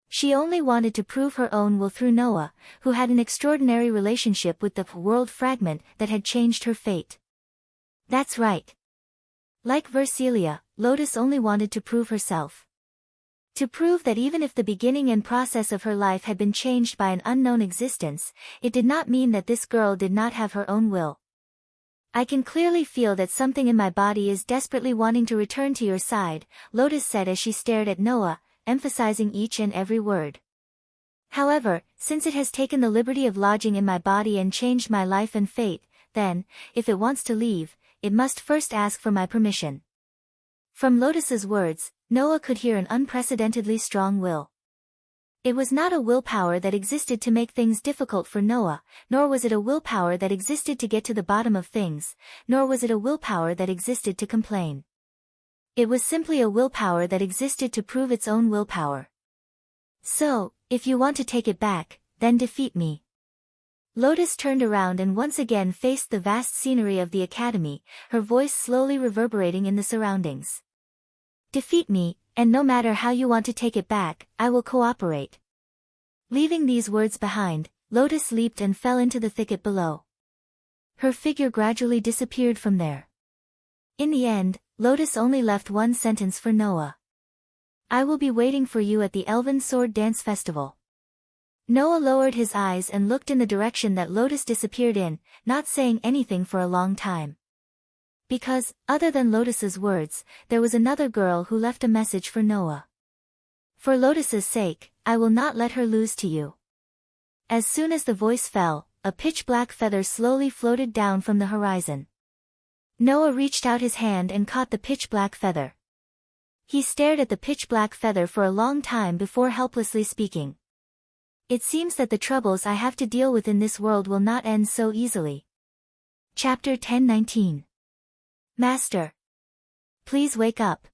She only wanted to prove her own will through Noah, who had an extraordinary relationship with the world fragment that had changed her fate. That's right. Like Versilia, Lotus only wanted to prove herself. To prove that even if the beginning and process of her life had been changed by an unknown existence, it did not mean that this girl did not have her own will. I can clearly feel that something in my body is desperately wanting to return to your side, Lotus said as she stared at Noah, emphasizing each and every word. However, since it has taken the liberty of lodging in my body and changed my life and fate, then, if it wants to leave, it must first ask for my permission. From Lotus's words, Noah could hear an unprecedentedly strong will. It was not a willpower that existed to make things difficult for Noah, nor was it a willpower that existed to get to the bottom of things, nor was it a willpower that existed to complain. It was simply a willpower that existed to prove its own willpower. So, if you want to take it back, then defeat me. Lotus turned around and once again faced the vast scenery of the academy, her voice slowly reverberating in the surroundings. Defeat me, and no matter how you want to take it back, I will cooperate. Leaving these words behind, Lotus leaped and fell into the thicket below. Her figure gradually disappeared from there. In the end, Lotus only left one sentence for Noah. I will be waiting for you at the Elven Sword Dance Festival. Noah lowered his eyes and looked in the direction that Lotus disappeared in, not saying anything for a long time. Because, other than Lotus's words, there was another girl who left a message for Noah. For Lotus's sake, I will not let her lose to you. As soon as the voice fell, a pitch-black feather slowly floated down from the horizon. Noah reached out his hand and caught the pitch-black feather. He stared at the pitch-black feather for a long time before helplessly speaking. It seems that the troubles I have to deal with in this world will not end so easily. Chapter 10:19. Master. Please wake up.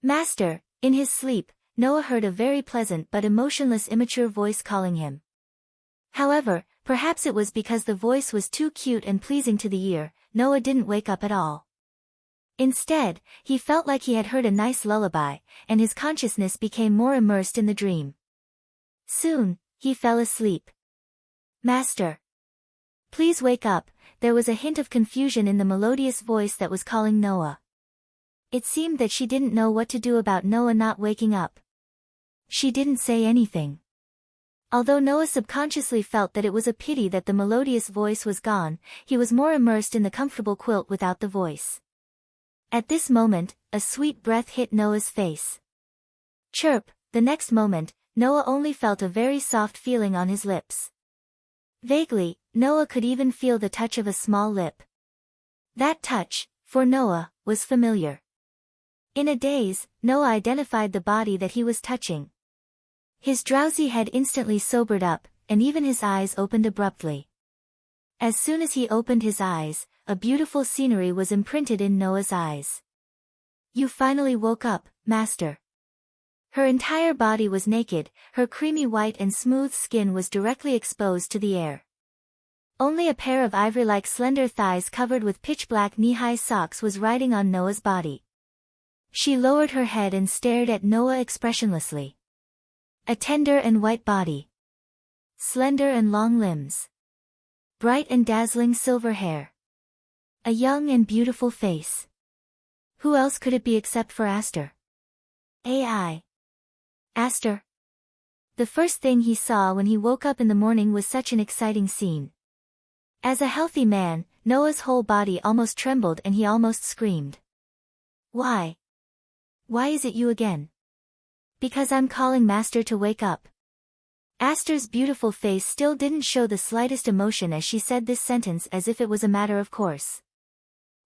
Master. In his sleep, Noah heard a very pleasant but emotionless immature voice calling him. However, perhaps it was because the voice was too cute and pleasing to the ear, Noah didn't wake up at all. Instead, he felt like he had heard a nice lullaby, and his consciousness became more immersed in the dream. Soon, he fell asleep. Master. Please wake up. There was a hint of confusion in the melodious voice that was calling Noah. It seemed that she didn't know what to do about Noah not waking up. She didn't say anything. Although Noah subconsciously felt that it was a pity that the melodious voice was gone, he was more immersed in the comfortable quilt without the voice. At this moment, a sweet breath hit Noah's face. Chirp. The next moment, Noah only felt a very soft feeling on his lips. Vaguely, Noah could even feel the touch of a small lip. That touch, for Noah, was familiar. In a daze, Noah identified the body that he was touching. His drowsy head instantly sobered up, and even his eyes opened abruptly. As soon as he opened his eyes, a beautiful scenery was imprinted in Noah's eyes. You finally woke up, Master. Her entire body was naked, her creamy white and smooth skin was directly exposed to the air. Only a pair of ivory-like slender thighs covered with pitch-black knee-high socks was riding on Noah's body. She lowered her head and stared at Noah expressionlessly. A tender and white body. Slender and long limbs. Bright and dazzling silver hair. A young and beautiful face. Who else could it be except for Aster? AI. Aster. The first thing he saw when he woke up in the morning was such an exciting scene. As a healthy man, Noah's whole body almost trembled and he almost screamed. Why? Why is it you again? Because I'm calling Master to wake up. Aster's beautiful face still didn't show the slightest emotion as she said this sentence as if it was a matter of course.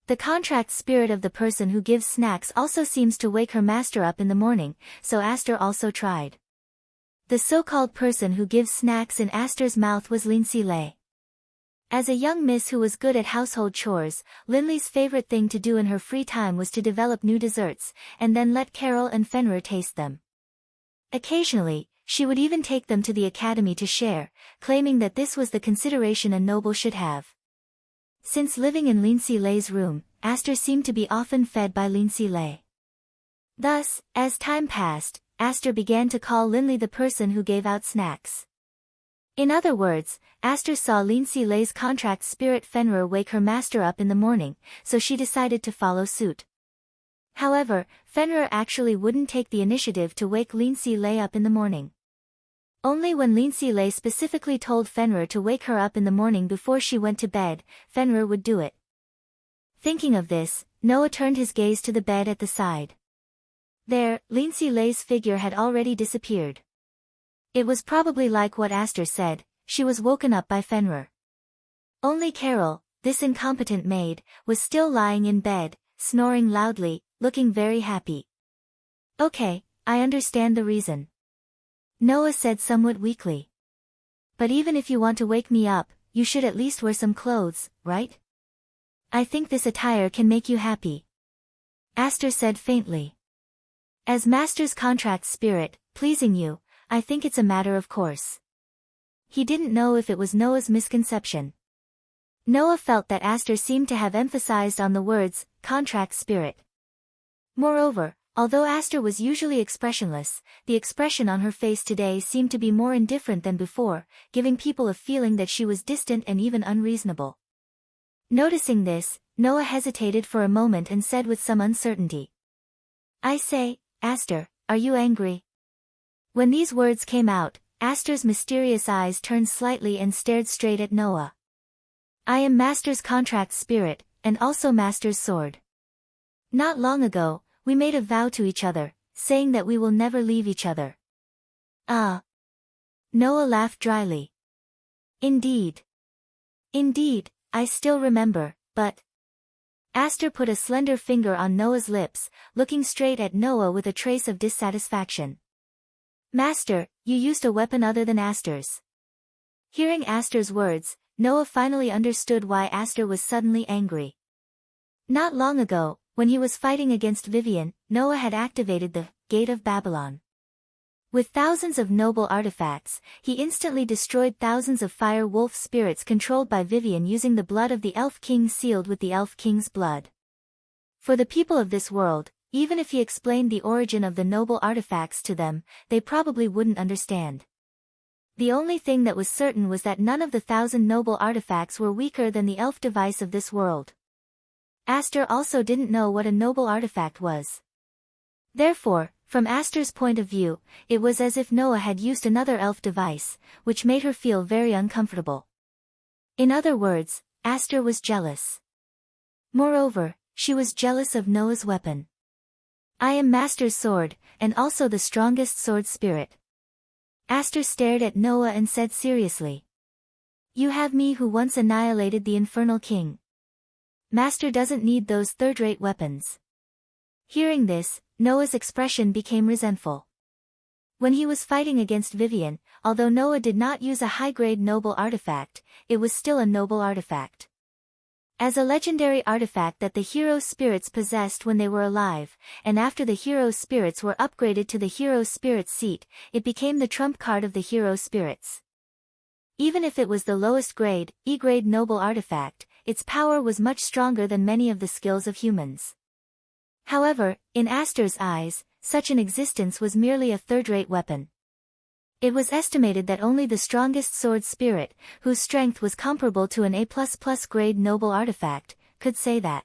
The contract spirit of the person who gives snacks also seems to wake her master up in the morning, so Aster also tried. The so-called person who gives snacks in Aster's mouth was Lindsay Lay. As a young miss who was good at household chores, Linley's favorite thing to do in her free time was to develop new desserts, and then let Carol and Fenrir taste them. Occasionally, she would even take them to the academy to share, claiming that this was the consideration a noble should have. Since living in Lindsay Lay's room, Aster seemed to be often fed by Lindsay Lay. Thus, as time passed, Aster began to call Linley the person who gave out snacks. In other words, Aster saw Lindsay Lay's contract spirit Fenrir wake her master up in the morning, so she decided to follow suit. However, Fenrir actually wouldn't take the initiative to wake Lindsay Lay up in the morning. Only when Lindsay Lay specifically told Fenrir to wake her up in the morning before she went to bed, Fenrir would do it. Thinking of this, Noah turned his gaze to the bed at the side. There, Lindsay Lay's figure had already disappeared. It was probably like what Aster said, she was woken up by Fenrir. Only Carol, this incompetent maid, was still lying in bed, snoring loudly, looking very happy. Okay, I understand the reason. Noah said somewhat weakly. But even if you want to wake me up, you should at least wear some clothes, right? I think this attire can make you happy. Aster said faintly. As Master's contract spirit, pleasing you, I think it's a matter of course. He didn't know if it was Noah's misconception. Noah felt that Aster seemed to have emphasized on the words, contract spirit. Moreover, although Aster was usually expressionless, the expression on her face today seemed to be more indifferent than before, giving people a feeling that she was distant and even unreasonable. Noticing this, Noah hesitated for a moment and said with some uncertainty. I say, Aster, are you angry? When these words came out, Aster's mysterious eyes turned slightly and stared straight at Noah. I am Master's contract spirit, and also Master's sword. Not long ago, we made a vow to each other, saying that we will never leave each other. Ah. Noah laughed dryly. Indeed. Indeed, I still remember, but... Aster put a slender finger on Noah's lips, looking straight at Noah with a trace of dissatisfaction. Master, you used a weapon other than Aster's. Hearing Aster's words, Noah finally understood why Aster was suddenly angry. Not long ago, when he was fighting against Vivian, Noah had activated the Gate of Babylon. With thousands of noble artifacts, he instantly destroyed thousands of fire wolf spirits controlled by Vivian using the blood of the Elf King sealed with the Elf King's blood. For the people of this world, even if he explained the origin of the noble artifacts to them, they probably wouldn't understand. The only thing that was certain was that none of the 1,000 noble artifacts were weaker than the elf device of this world. Aster also didn't know what a noble artifact was. Therefore, from Aster's point of view, it was as if Noah had used another elf device, which made her feel very uncomfortable. In other words, Aster was jealous. Moreover, she was jealous of Noah's weapon. I am Master's sword, and also the strongest sword spirit. Aster stared at Noah and said seriously. You have me who once annihilated the infernal king. Master doesn't need those third-rate weapons. Hearing this, Noah's expression became resentful. When he was fighting against Vivian, although Noah did not use a high-grade noble artifact, it was still a noble artifact. As a legendary artifact that the hero spirits possessed when they were alive, and after the hero spirits were upgraded to the hero spirit seat, it became the trump card of the hero spirits. Even if it was the lowest grade, E-grade noble artifact, its power was much stronger than many of the skills of humans. However, in Aster's eyes, such an existence was merely a third-rate weapon. It was estimated that only the strongest sword spirit, whose strength was comparable to an A++ grade noble artifact, could say that.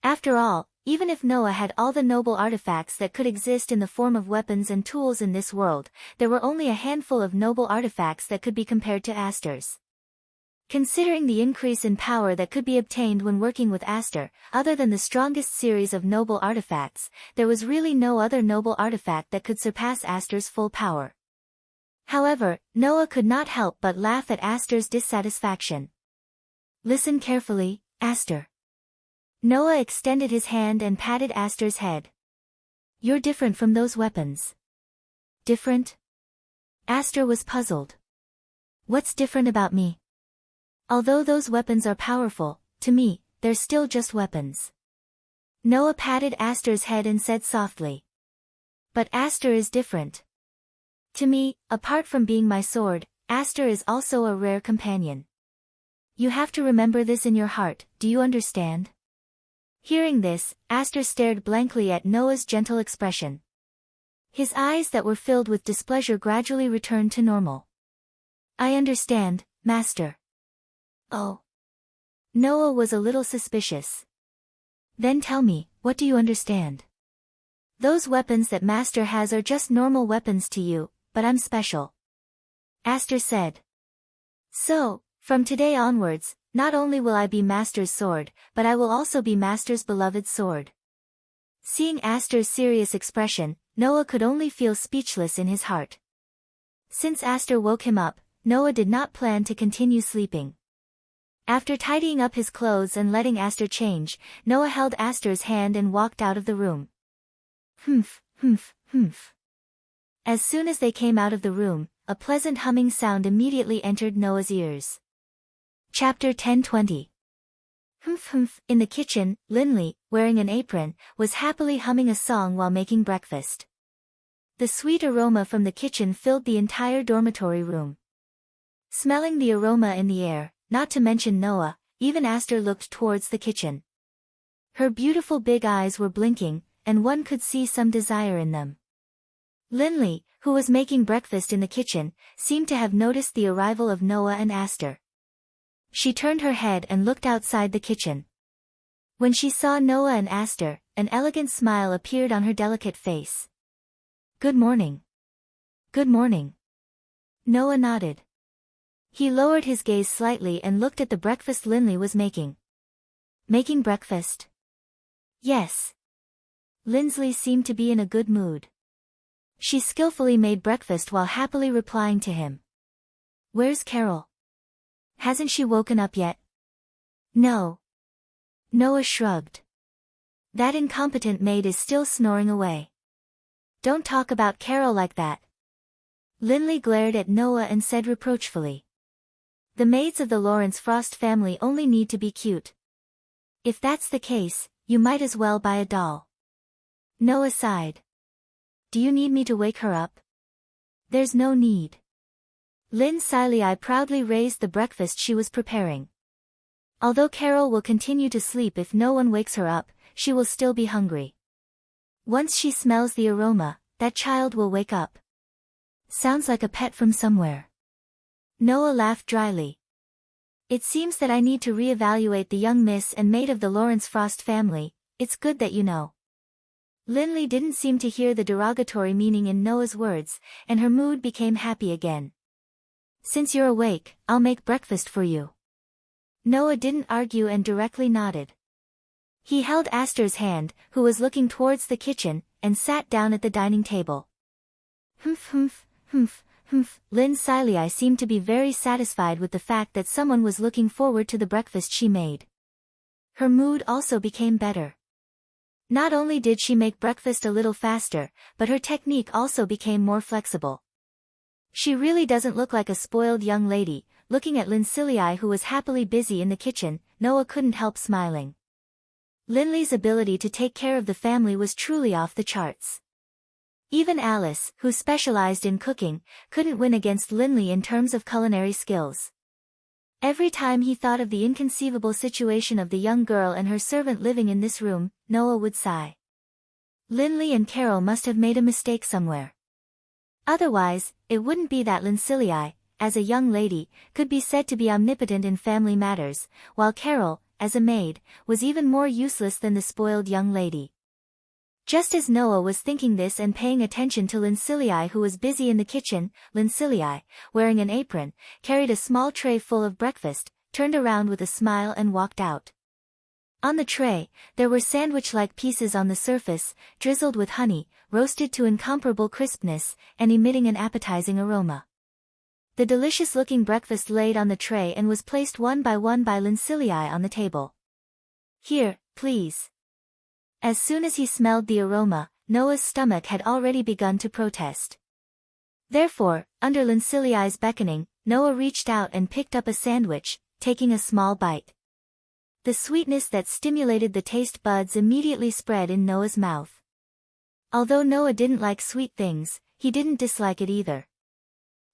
After all, even if Noah had all the noble artifacts that could exist in the form of weapons and tools in this world, there were only a handful of noble artifacts that could be compared to Aster's. Considering the increase in power that could be obtained when working with Aster, other than the strongest series of noble artifacts, there was really no other noble artifact that could surpass Aster's full power. However, Noah could not help but laugh at Aster's dissatisfaction. Listen carefully, Aster. Noah extended his hand and patted Aster's head. You're different from those weapons. Different? Aster was puzzled. What's different about me? Although those weapons are powerful, to me, they're still just weapons. Noah patted Aster's head and said softly. But Aster is different. To me, apart from being my sword, Aster is also a rare companion. You have to remember this in your heart, do you understand? Hearing this, Aster stared blankly at Noah's gentle expression. His eyes that were filled with displeasure gradually returned to normal. I understand, Master. Oh. Noah was a little suspicious. Then tell me, what do you understand? Those weapons that Master has are just normal weapons to you, but I'm special. Aster said. So, from today onwards, not only will I be Master's sword, but I will also be Master's beloved sword. Seeing Aster's serious expression, Noah could only feel speechless in his heart. Since Aster woke him up, Noah did not plan to continue sleeping. After tidying up his clothes and letting Aster change, Noah held Aster's hand and walked out of the room. Humph, humph, humph. As soon as they came out of the room, a pleasant humming sound immediately entered Noah's ears. Chapter 10:20. Humph humph. In the kitchen, Linley, wearing an apron, was happily humming a song while making breakfast. The sweet aroma from the kitchen filled the entire dormitory room. Smelling the aroma in the air, not to mention Noah, even Aster looked towards the kitchen. Her beautiful big eyes were blinking, and one could see some desire in them. Linley, who was making breakfast in the kitchen, seemed to have noticed the arrival of Noah and Aster. She turned her head and looked outside the kitchen. When she saw Noah and Aster, an elegant smile appeared on her delicate face. "Good morning." "Good morning." Noah nodded. He lowered his gaze slightly and looked at the breakfast Linley was making. "Making breakfast?" "Yes." Linley seemed to be in a good mood. She skillfully made breakfast while happily replying to him. "Where's Carol? Hasn't she woken up yet?" "No." Noah shrugged. "That incompetent maid is still snoring away." "Don't talk about Carol like that." Linley glared at Noah and said reproachfully. "The maids of the Lawrence Frost family only need to be cute. If that's the case, you might as well buy a doll." Noah sighed. "Do you need me to wake her up?" "There's no need." Linley proudly raised the breakfast she was preparing. "Although Carol will continue to sleep if no one wakes her up, she will still be hungry. Once she smells the aroma, that child will wake up." "Sounds like a pet from somewhere." Noah laughed dryly. "It seems that I need to reevaluate the young miss and maid of the Lawrence Frost family. It's good that you know." Linley didn't seem to hear the derogatory meaning in Noah's words, and her mood became happy again. "Since you're awake, I'll make breakfast for you." Noah didn't argue and directly nodded. He held Aster's hand, who was looking towards the kitchen, and sat down at the dining table. Humph humph, humph, humph. Linley seemed to be very satisfied with the fact that someone was looking forward to the breakfast she made. Her mood also became better. Not only did she make breakfast a little faster, but her technique also became more flexible. "She really doesn't look like a spoiled young lady." Looking at Linley, who was happily busy in the kitchen, Noah couldn't help smiling. Linley's ability to take care of the family was truly off the charts. Even Alice, who specialized in cooking, couldn't win against Linley in terms of culinary skills. Every time he thought of the inconceivable situation of the young girl and her servant living in this room, Noah would sigh. Linley and Carol must have made a mistake somewhere. Otherwise, it wouldn't be that Linley, as a young lady, could be said to be omnipotent in family matters, while Carol, as a maid, was even more useless than the spoiled young lady. Just as Noah was thinking this and paying attention to Linley, who was busy in the kitchen, Linley, wearing an apron, carried a small tray full of breakfast, turned around with a smile and walked out. On the tray, there were sandwich-like pieces on the surface, drizzled with honey, roasted to incomparable crispness, and emitting an appetizing aroma. The delicious-looking breakfast laid on the tray and was placed one by Linley on the table. "Here, please." As soon as he smelled the aroma, Noah's stomach had already begun to protest. Therefore, under Linley's beckoning, Noah reached out and picked up a sandwich, taking a small bite. The sweetness that stimulated the taste buds immediately spread in Noah's mouth. Although Noah didn't like sweet things, he didn't dislike it either.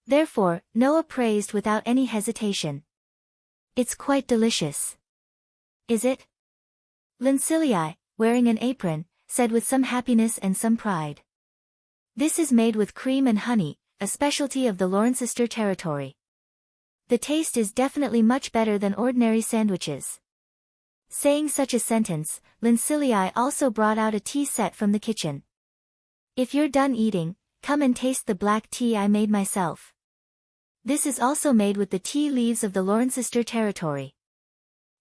Therefore, Noah praised without any hesitation. "It's quite delicious." "Is it?" Linley, wearing an apron, said with some happiness and some pride. "This is made with cream and honey, a specialty of the Lawrencester territory. The taste is definitely much better than ordinary sandwiches." Saying such a sentence, Linley also brought out a tea set from the kitchen. "If you're done eating, come and taste the black tea I made myself. This is also made with the tea leaves of the Lawrencester territory."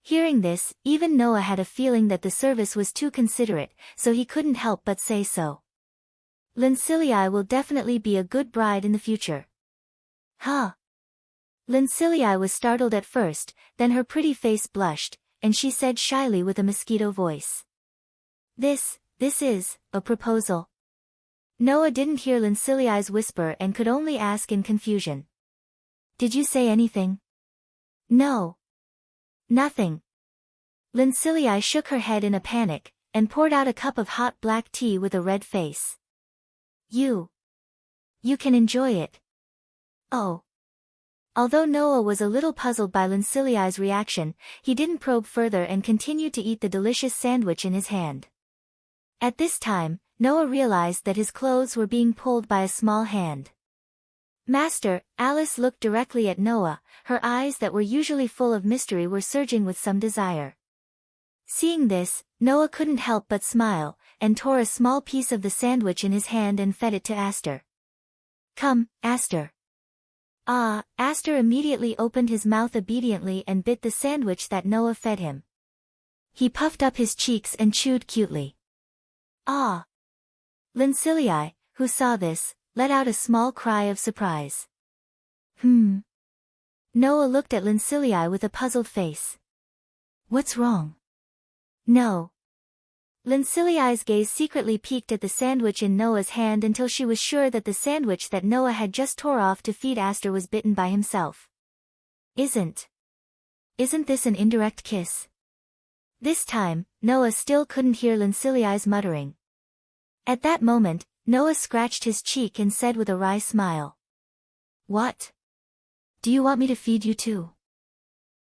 Hearing this, even Noah had a feeling that the service was too considerate, so he couldn't help but say so. "Linley will definitely be a good bride in the future." "Huh?" Lincilii was startled at first, then her pretty face blushed, and she said shyly with a mosquito voice. This is a proposal. Noah didn't hear Lincilii's whisper and could only ask in confusion. Did you say anything? No. Nothing. Lincilii shook her head in a panic, and poured out a cup of hot black tea with a red face. You can enjoy it. Oh. Although Noah was a little puzzled by Lincilii's reaction, he didn't probe further and continued to eat the delicious sandwich in his hand. At this time, Noah realized that his clothes were being pulled by a small hand. Master, Alice looked directly at Noah, her eyes that were usually full of mystery were surging with some desire. Seeing this, Noah couldn't help but smile, and tore a small piece of the sandwich in his hand and fed it to Aster. Come, Aster. Ah, Aster immediately opened his mouth obediently and bit the sandwich that Noah fed him. He puffed up his cheeks and chewed cutely. Ah! Lincilii, who saw this, let out a small cry of surprise. Noah looked at Lincilii with a puzzled face. What's wrong? No. Lincilii's gaze secretly peeked at the sandwich in Noah's hand until she was sure that the sandwich that Noah had just tore off to feed Aster was bitten by himself. Isn't this an indirect kiss? This time, Noah still couldn't hear Lincilii's muttering. At that moment, Noah scratched his cheek and said with a wry smile. What? Do you want me to feed you too?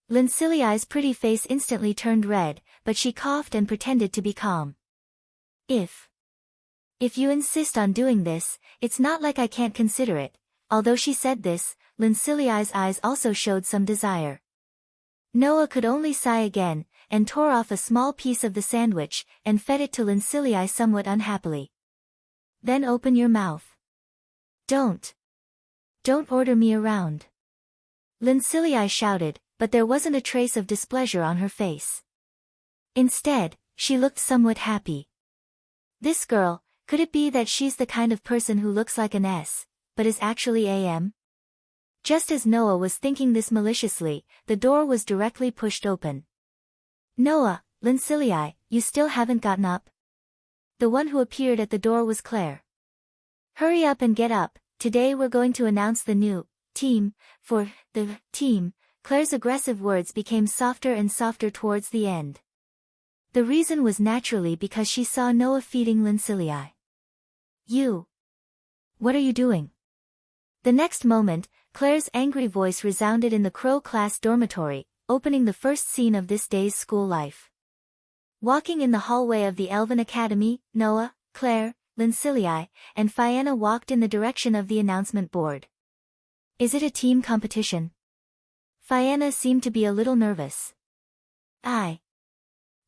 Lincilii's pretty face instantly turned red, but she coughed and pretended to be calm. If you insist on doing this, it's not like I can't consider it. Although she said this, Lincilii's eyes also showed some desire. Noah could only sigh again, and tore off a small piece of the sandwich, and fed it to Lincilii somewhat unhappily. Then open your mouth. Don't order me around. Lincilii shouted, but there wasn't a trace of displeasure on her face. Instead, she looked somewhat happy. This girl, could it be that she's the kind of person who looks like an S, but is actually AM? Just as Noah was thinking this maliciously, the door was directly pushed open. Noah, Lincilii, you still haven't gotten up? The one who appeared at the door was Claire. Hurry up and get up, today we're going to announce the new team for the team. Claire's aggressive words became softer and softer towards the end. The reason was naturally because she saw Noah feeding Lincilii. What are you doing? The next moment, Claire's angry voice resounded in the Crow class dormitory, opening the first scene of this day's school life. Walking in the hallway of the Elven Academy, Noah, Claire, Lincilii, and Fianna walked in the direction of the announcement board. Is it a team competition? Fianna seemed to be a little nervous.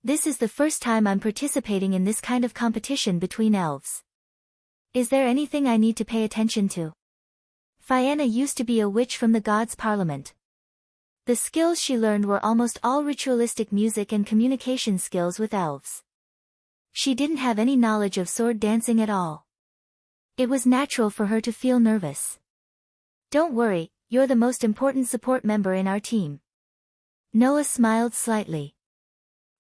This is the first time I'm participating in this kind of competition between elves. Is there anything I need to pay attention to? Fianna used to be a witch from the gods' parliament. The skills she learned were almost all ritualistic music and communication skills with elves. She didn't have any knowledge of sword dancing at all. It was natural for her to feel nervous. Don't worry, you're the most important support member in our team. Noah smiled slightly.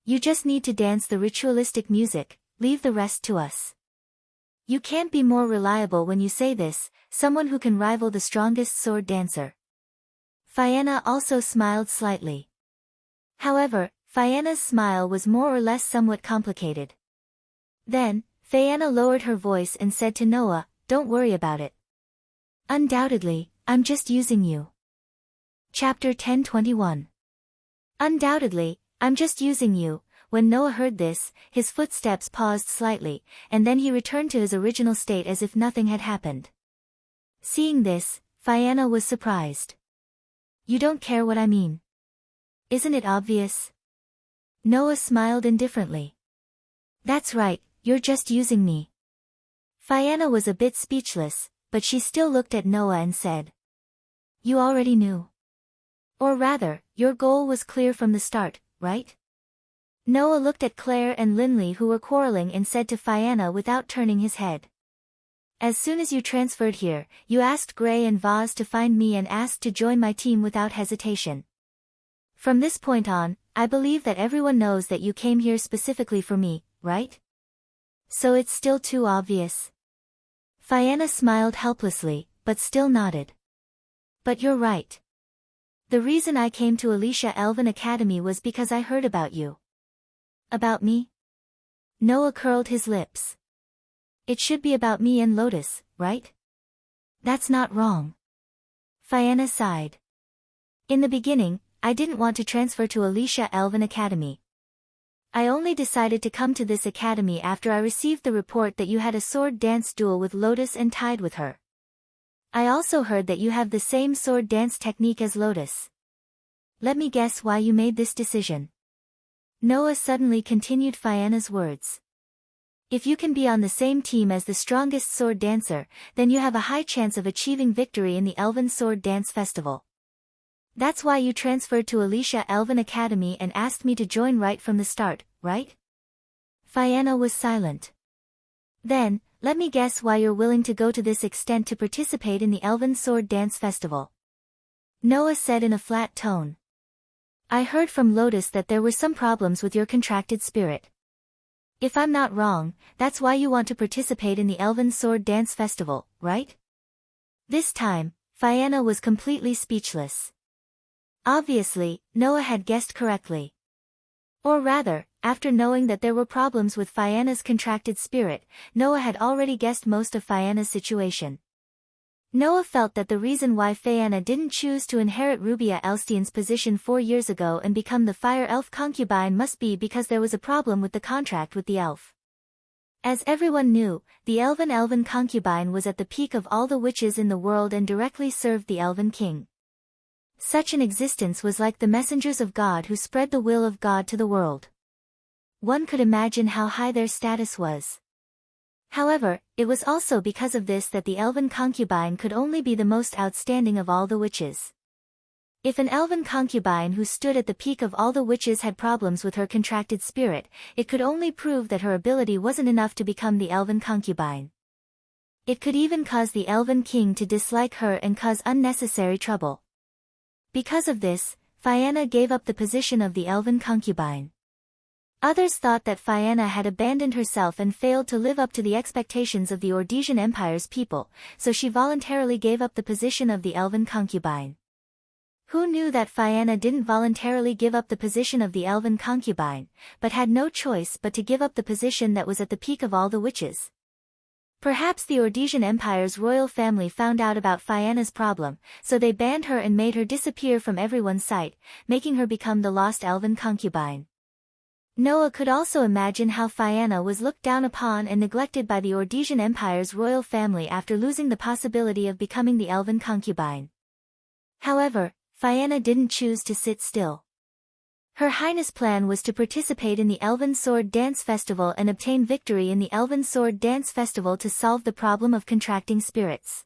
You just need to dance the ritualistic music, leave the rest to us. You can't be more reliable when you say this, someone who can rival the strongest sword dancer. Fianna also smiled slightly. However, Fianna's smile was more or less somewhat complicated. Then, Fianna lowered her voice and said to Noah, don't worry about it. Undoubtedly, I'm just using you. Chapter 10:21. Undoubtedly, I'm just using you. When Noah heard this, his footsteps paused slightly, and then he returned to his original state as if nothing had happened. Seeing this, Fianna was surprised. You don't care what I mean. Isn't it obvious? Noah smiled indifferently. That's right, you're just using me. Fianna was a bit speechless, but she still looked at Noah and said. You already knew. Or rather, your goal was clear from the start, right? Noah looked at Claire and Linley who were quarreling and said to Fianna without turning his head. As soon as you transferred here, you asked Gray and Vaz to find me and asked to join my team without hesitation. From this point on, I believe that everyone knows that you came here specifically for me, right? So it's still too obvious. Fianna smiled helplessly, but still nodded. But you're right. The reason I came to Alicia Elven Academy was because I heard about you. About me? Noah curled his lips. It should be about me and Lotus, right? That's not wrong. Fianna sighed. In the beginning, I didn't want to transfer to Alicia Elven Academy. I only decided to come to this academy after I received the report that you had a sword dance duel with Lotus and tied with her. I also heard that you have the same sword dance technique as Lotus. Let me guess why you made this decision. Noah suddenly continued Fianna's words. If you can be on the same team as the strongest sword dancer, then you have a high chance of achieving victory in the Elven Sword Dance Festival. That's why you transferred to Alicia Elven Academy and asked me to join right from the start, right? Fianna was silent. Then, let me guess why you're willing to go to this extent to participate in the Elven Sword Dance Festival. Noah said in a flat tone. I heard from Lotus that there were some problems with your contracted spirit. If I'm not wrong, that's why you want to participate in the Elven Sword Dance Festival, right? This time, Fianna was completely speechless. Obviously, Noah had guessed correctly. Or rather, after knowing that there were problems with Fianna's contracted spirit, Noah had already guessed most of Fianna's situation. Noah felt that the reason why Fianna didn't choose to inherit Rubia Elstein's position 4 years ago and become the Fire Elf concubine must be because there was a problem with the contract with the elf. As everyone knew, the Elven concubine was at the peak of all the witches in the world and directly served the Elven King. Such an existence was like the messengers of God who spread the will of God to the world. One could imagine how high their status was. However, it was also because of this that the Elven concubine could only be the most outstanding of all the witches. If an Elven concubine who stood at the peak of all the witches had problems with her contracted spirit, it could only prove that her ability wasn't enough to become the Elven concubine. It could even cause the Elven King to dislike her and cause unnecessary trouble. Because of this, Fianna gave up the position of the Elven concubine. Others thought that Fianna had abandoned herself and failed to live up to the expectations of the Ordesian Empire's people, so she voluntarily gave up the position of the Elven concubine. Who knew that Fianna didn't voluntarily give up the position of the Elven concubine, but had no choice but to give up the position that was at the peak of all the witches? Perhaps the Ordesian Empire's royal family found out about Fianna's problem, so they banned her and made her disappear from everyone's sight, making her become the lost Elven concubine. Noah could also imagine how Fianna was looked down upon and neglected by the Ordesian Empire's royal family after losing the possibility of becoming the Elven concubine. However, Fianna didn't choose to sit still. Her Highness' plan was to participate in the Elven Sword Dance Festival and obtain victory in the Elven Sword Dance Festival to solve the problem of contracting spirits.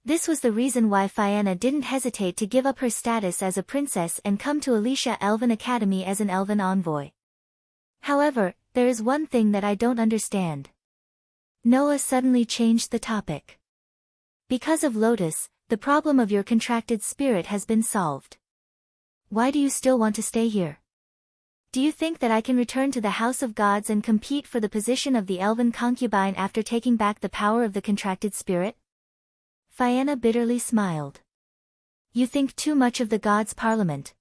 This was the reason why Fianna didn't hesitate to give up her status as a princess and come to Alicia Elven Academy as an Elven envoy. However, there is one thing that I don't understand. Noah suddenly changed the topic. Because of Lotus, the problem of your contracted spirit has been solved. Why do you still want to stay here? Do you think that I can return to the House of Gods and compete for the position of the Elven concubine after taking back the power of the contracted spirit? Fianna bitterly smiled. You think too much of the Gods' Parliament.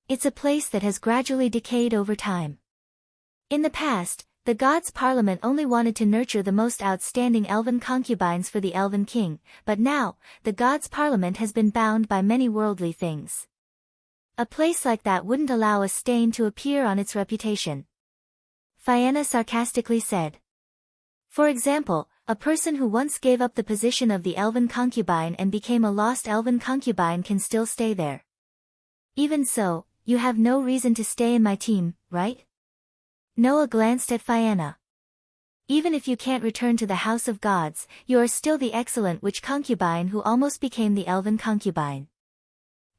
It's a place that has gradually decayed over time. In the past, the Gods' Parliament only wanted to nurture the most outstanding Elven concubines for the Elven King, but now, the Gods' Parliament has been bound by many worldly things. A place like that wouldn't allow a stain to appear on its reputation. Fianna sarcastically said. For example, a person who once gave up the position of the Elven concubine and became a lost Elven concubine can still stay there. Even so, you have no reason to stay in my team, right? Noah glanced at Fianna. Even if you can't return to the House of Gods, you are still the excellent witch concubine who almost became the Elven concubine.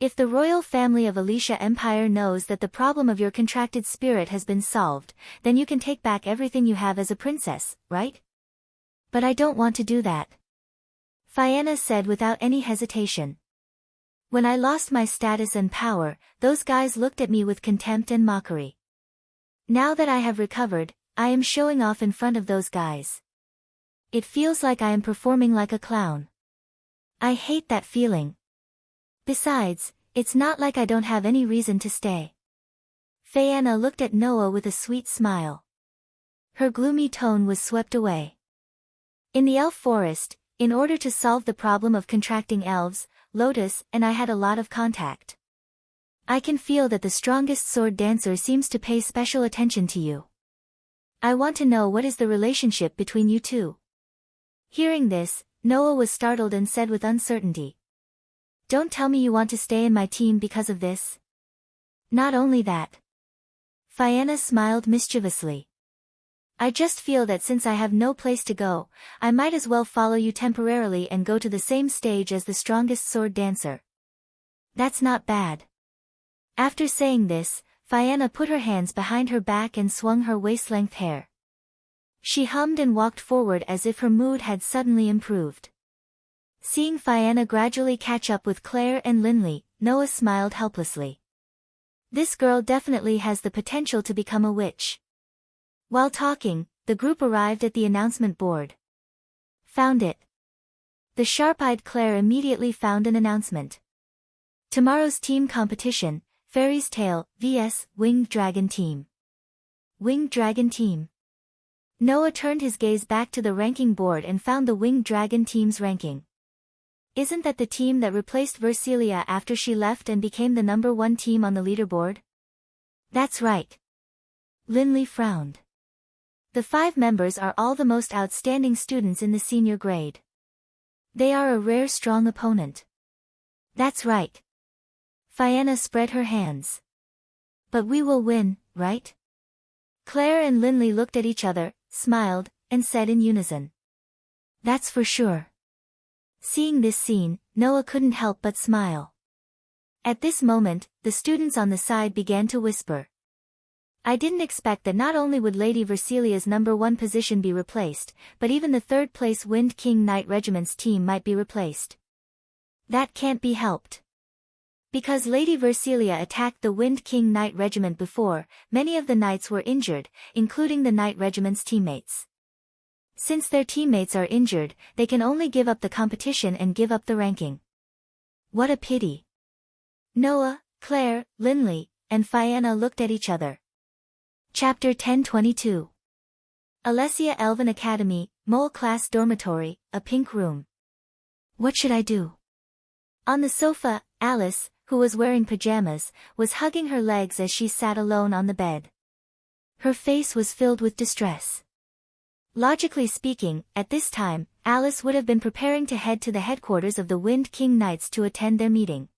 If the royal family of Alicia Empire knows that the problem of your contracted spirit has been solved, then you can take back everything you have as a princess, right? But I don't want to do that, Fianna said without any hesitation. When I lost my status and power, those guys looked at me with contempt and mockery. Now that I have recovered, I am showing off in front of those guys. It feels like I am performing like a clown. I hate that feeling. Besides, it's not like I don't have any reason to stay. Fianna looked at Noah with a sweet smile. Her gloomy tone was swept away. In the elf forest, in order to solve the problem of contracting elves, Lotus and I had a lot of contact. I can feel that the strongest sword dancer seems to pay special attention to you. I want to know what is the relationship between you two. Hearing this, Noah was startled and said with uncertainty. Don't tell me you want to stay in my team because of this. Not only that. Fianna smiled mischievously. I just feel that since I have no place to go, I might as well follow you temporarily and go to the same stage as the strongest sword dancer. That's not bad. After saying this, Fianna put her hands behind her back and swung her waist-length hair. She hummed and walked forward as if her mood had suddenly improved. Seeing Fianna gradually catch up with Claire and Linley, Noah smiled helplessly. This girl definitely has the potential to become a witch. While talking, the group arrived at the announcement board. Found it. The sharp-eyed Claire immediately found an announcement. Tomorrow's team competition, Fairy's Tale vs. Winged Dragon Team. Winged Dragon Team. Noah turned his gaze back to the ranking board and found the Winged Dragon Team's ranking. Isn't that the team that replaced Versilia after she left and became the #1 team on the leaderboard? That's right. Linley frowned. The 5 members are all the most outstanding students in the senior grade. They are a rare strong opponent. That's right. Fianna spread her hands. But we will win, right? Claire and Linley looked at each other, smiled, and said in unison. That's for sure. Seeing this scene, Noah couldn't help but smile. At this moment, the students on the side began to whisper. I didn't expect that not only would Lady Versilia's #1 position be replaced, but even the 3rd place Wind King Knight Regiment's team might be replaced. That can't be helped. Because Lady Versilia attacked the Wind King Knight Regiment before, many of the knights were injured, including the Knight Regiment's teammates. Since their teammates are injured, they can only give up the competition and give up the ranking. What a pity. Noah, Claire, Linley, and Fianna looked at each other. Chapter 1022. Alessia Elven Academy, Mole Class Dormitory, a pink room. What should I do? On the sofa, Alice, who was wearing pajamas, was hugging her legs as she sat alone on the bed. Her face was filled with distress. Logically speaking, at this time, Alice would have been preparing to head to the headquarters of the Wind King Knights to attend their meeting.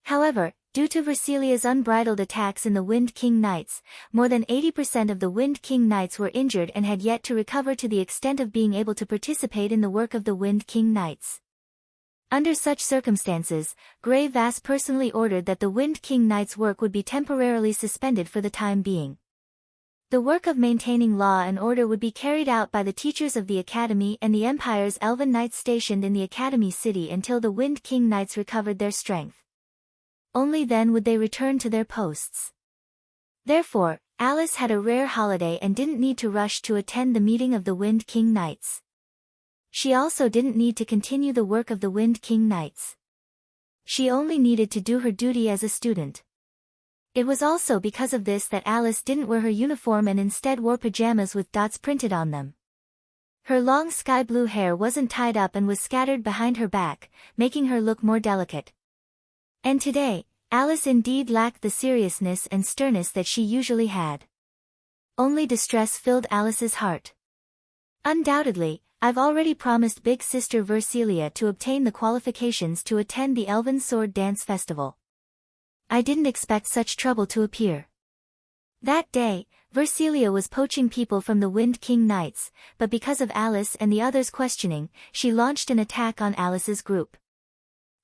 However, due to Versilia's unbridled attacks in the Wind King Knights, more than 80% of the Wind King Knights were injured and had yet to recover to the extent of being able to participate in the work of the Wind King Knights. Under such circumstances, Grey Vass personally ordered that the Wind King Knights' work would be temporarily suspended for the time being. The work of maintaining law and order would be carried out by the teachers of the Academy and the Empire's Elven Knights stationed in the Academy City until the Wind King Knights recovered their strength. Only then would they return to their posts. Therefore, Alice had a rare holiday and didn't need to rush to attend the meeting of the Wind King Knights. She also didn't need to continue the work of the Wind King Knights. She only needed to do her duty as a student. It was also because of this that Alice didn't wear her uniform and instead wore pajamas with dots printed on them. Her long sky blue hair wasn't tied up and was scattered behind her back, making her look more delicate. And today, Alice indeed lacked the seriousness and sternness that she usually had. Only distress filled Alice's heart. Undoubtedly, I've already promised Big Sister Versilia to obtain the qualifications to attend the Elven Sword Dance Festival. I didn't expect such trouble to appear. That day, Versilia was poaching people from the Wind King Knights, but because of Alice and the others questioning, she launched an attack on Alice's group.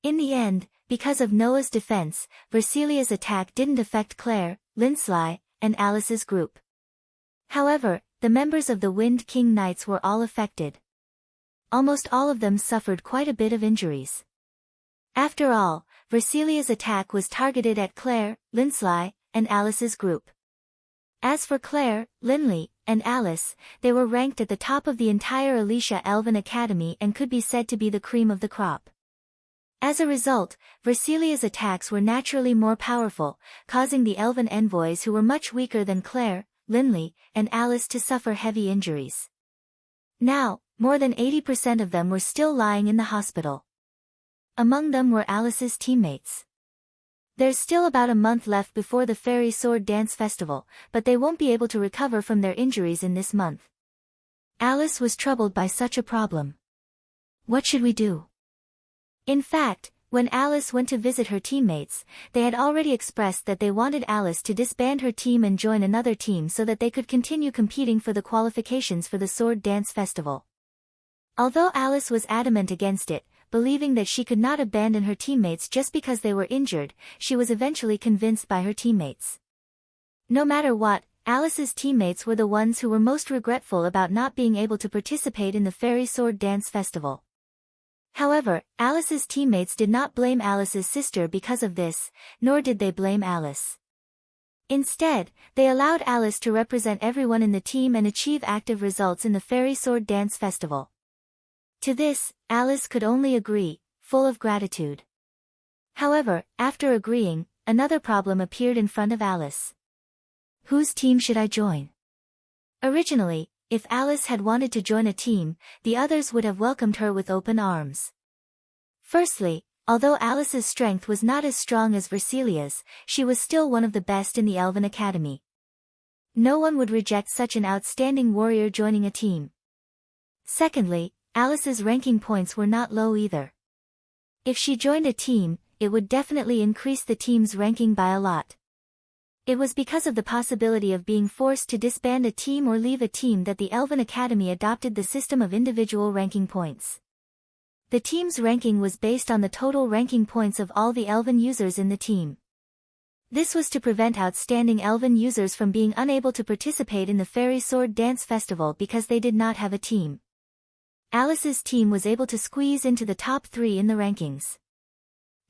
In the end, because of Noah's defense, Versilia's attack didn't affect Claire, Linsley, and Alice's group. However, the members of the Wind King Knights were all affected. almost all of them suffered quite a bit of injuries. After all, Versilia's attack was targeted at Claire, Lindsley, and Alice's group. As for Claire, Linley, and Alice, they were ranked at the top of the entire Alicia Elven Academy and could be said to be the cream of the crop. As a result, Versilia's attacks were naturally more powerful, causing the Elven envoys who were much weaker than Claire, Linley, and Alice to suffer heavy injuries. Now, more than 80% of them were still lying in the hospital. Among them were Alice's teammates. There's still about a month left before the Fairy Sword Dance Festival, but they won't be able to recover from their injuries in this month. Alice was troubled by such a problem. What should we do? In fact, when Alice went to visit her teammates, they had already expressed that they wanted Alice to disband her team and join another team so that they could continue competing for the qualifications for the Sword Dance Festival. Although Alice was adamant against it, believing that she could not abandon her teammates just because they were injured, she was eventually convinced by her teammates. No matter what, Alice's teammates were the ones who were most regretful about not being able to participate in the Fairy Sword Dance Festival. However, Alice's teammates did not blame Alice's sister because of this, nor did they blame Alice. Instead, they allowed Alice to represent everyone in the team and achieve active results in the Fairy Sword Dance Festival. To this, Alice could only agree, full of gratitude. However, after agreeing, another problem appeared in front of Alice. Whose team should I join? Originally, if Alice had wanted to join a team, the others would have welcomed her with open arms. Firstly, although Alice's strength was not as strong as Versilia's, she was still one of the best in the Elven Academy. No one would reject such an outstanding warrior joining a team. Secondly, Alice's ranking points were not low either. If she joined a team, it would definitely increase the team's ranking by a lot. It was because of the possibility of being forced to disband a team or leave a team that the Elven Academy adopted the system of individual ranking points. The team's ranking was based on the total ranking points of all the Elven users in the team. This was to prevent outstanding Elven users from being unable to participate in the Fairy Sword Dance Festival because they did not have a team. Alice's team was able to squeeze into the top 3 in the rankings.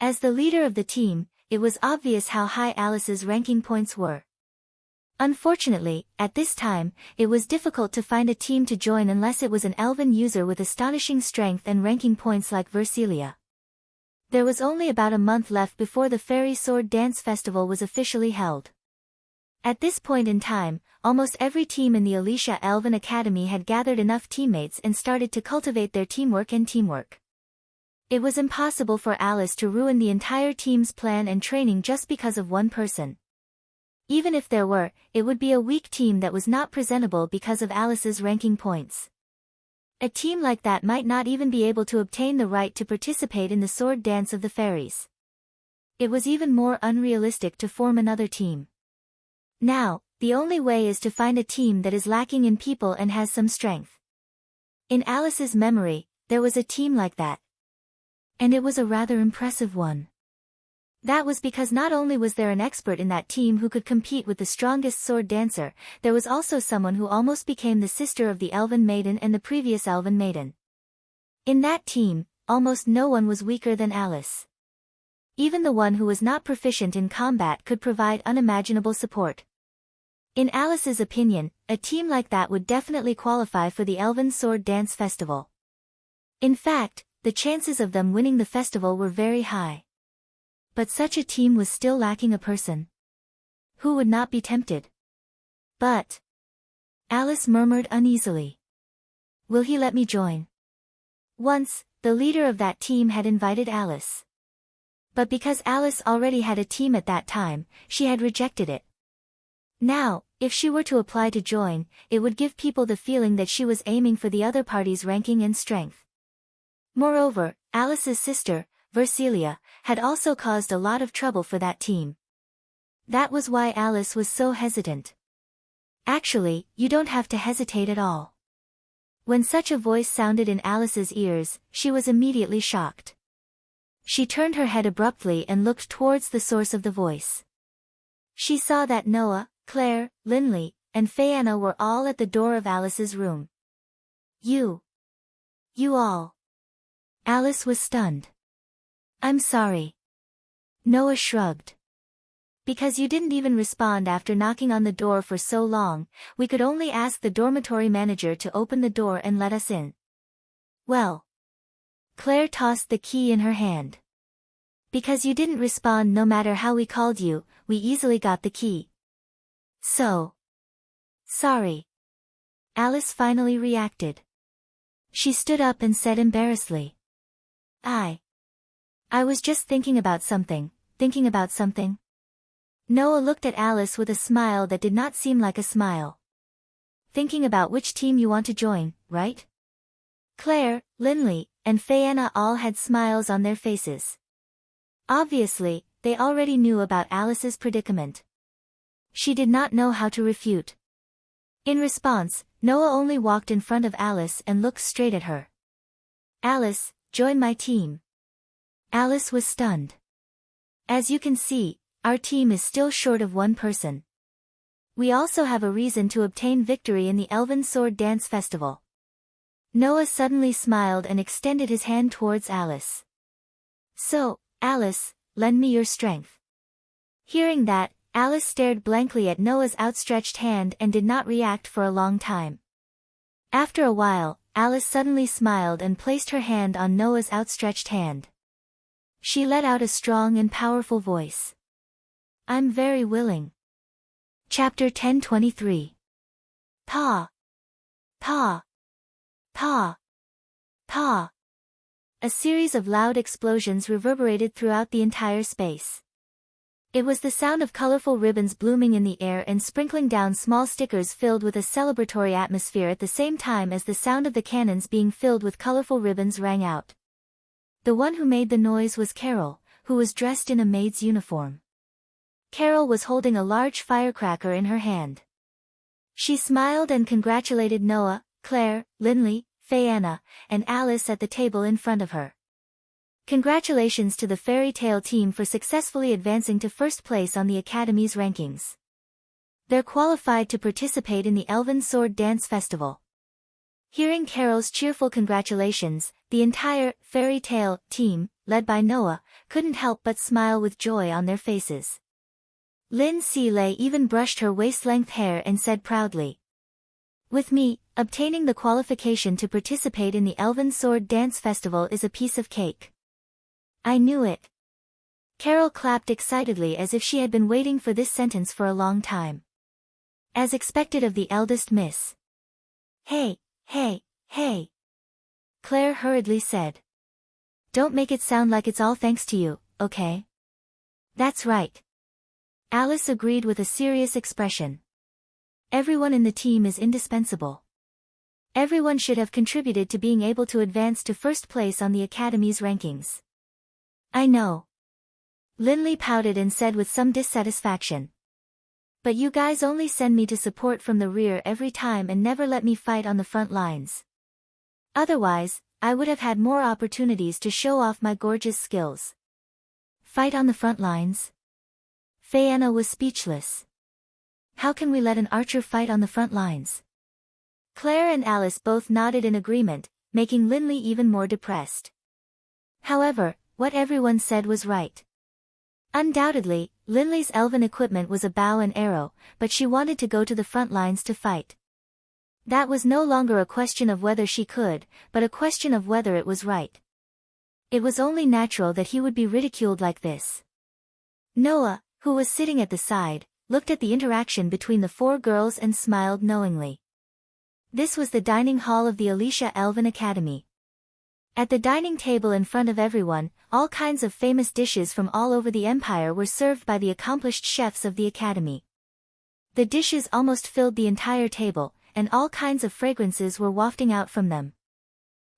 As the leader of the team, it was obvious how high Alice's ranking points were. Unfortunately, at this time, it was difficult to find a team to join unless it was an Elven user with astonishing strength and ranking points like Versilia. There was only about a month left before the Fairy Sword Dance Festival was officially held. At this point in time, almost every team in the Alicia Elven Academy had gathered enough teammates and started to cultivate their teamwork. It was impossible for Alice to ruin the entire team's plan and training just because of one person. Even if there were, it would be a weak team that was not presentable because of Alice's ranking points. A team like that might not even be able to obtain the right to participate in the Sword Dance of the Fairies. It was even more unrealistic to form another team. Now, the only way is to find a team that is lacking in people and has some strength. In Alice's memory, there was a team like that. And it was a rather impressive one. That was because not only was there an expert in that team who could compete with the strongest sword dancer, there was also someone who almost became the sister of the Elven Maiden and the previous Elven Maiden. In that team, almost no one was weaker than Alice. Even the one who was not proficient in combat could provide unimaginable support. In Alice's opinion, a team like that would definitely qualify for the Elven Sword Dance Festival. In fact, the chances of them winning the festival were very high. But such a team was still lacking a person. Who would not be tempted? But Alice murmured uneasily. Will he let me join? Once, the leader of that team had invited Alice. But because Alice already had a team at that time, she had rejected it. Now, if she were to apply to join, it would give people the feeling that she was aiming for the other party's ranking and strength. Moreover, Alice's sister, Versilia, had also caused a lot of trouble for that team. That was why Alice was so hesitant. Actually, you don't have to hesitate at all. When such a voice sounded in Alice's ears, she was immediately shocked. She turned her head abruptly and looked towards the source of the voice. She saw that Noah, Claire, Linley, and Fayanna were all at the door of Alice's room. You. You all. Alice was stunned. I'm sorry. Noah shrugged. Because you didn't even respond after knocking on the door for so long, we could only ask the dormitory manager to open the door and let us in. Well. Claire tossed the key in her hand. Because you didn't respond no matter how we called you, we easily got the key. So. Sorry. Alice finally reacted. She stood up and said embarrassedly. I was just thinking about something. Noah looked at Alice with a smile that did not seem like a smile. Thinking about which team you want to join, right? Claire, Linley, and Fayeanna all had smiles on their faces. Obviously, they already knew about Alice's predicament. She did not know how to refute. In response, Noah only walked in front of Alice and looked straight at her. Alice, join my team. Alice was stunned. As you can see, our team is still short of one person. We also have a reason to obtain victory in the Elven Sword Dance Festival. Noah suddenly smiled and extended his hand towards Alice. So, Alice, lend me your strength. Hearing that, Alice stared blankly at Noah's outstretched hand and did not react for a long time. After a while, Alice suddenly smiled and placed her hand on Noah's outstretched hand. She let out a strong and powerful voice. I'm very willing. Chapter 1023. Paw. Paw. Paw. Paw. A series of loud explosions reverberated throughout the entire space. It was the sound of colorful ribbons blooming in the air and sprinkling down small stickers filled with a celebratory atmosphere at the same time as the sound of the cannons being filled with colorful ribbons rang out. The one who made the noise was Carol, who was dressed in a maid's uniform. Carol was holding a large firecracker in her hand. She smiled and congratulated Noah, Claire, Linley, Fayeanna, and Alice at the table in front of her. Congratulations to the fairy tale team for successfully advancing to first place on the Academy's rankings. They're qualified to participate in the Elven Sword Dance Festival. Hearing Carol's cheerful congratulations, the entire fairy tale team, led by Noah, couldn't help but smile with joy on their faces. Lin Seeley even brushed her waist-length hair and said proudly, with me, obtaining the qualification to participate in the Elven Sword Dance Festival is a piece of cake. I knew it. Carol clapped excitedly as if she had been waiting for this sentence for a long time. As expected of the eldest miss. Hey, hey. Claire hurriedly said. Don't make it sound like it's all thanks to you, okay? That's right. Alice agreed with a serious expression. Everyone in the team is indispensable. Everyone should have contributed to being able to advance to first place on the Academy's rankings. I know. Linley pouted and said with some dissatisfaction. But you guys only send me to support from the rear every time and never let me fight on the front lines. Otherwise, I would have had more opportunities to show off my gorgeous skills. Fight on the front lines? Fayeanna was speechless. How can we let an archer fight on the front lines? Claire and Alice both nodded in agreement, making Linley even more depressed. However, what everyone said was right. Undoubtedly, Linley's elven equipment was a bow and arrow, but she wanted to go to the front lines to fight. That was no longer a question of whether she could, but a question of whether it was right. It was only natural that he would be ridiculed like this. Noah, who was sitting at the side, looked at the interaction between the four girls and smiled knowingly. This was the dining hall of the Alicia Elven Academy. At the dining table in front of everyone, all kinds of famous dishes from all over the Empire were served by the accomplished chefs of the Academy. The dishes almost filled the entire table, and all kinds of fragrances were wafting out from them.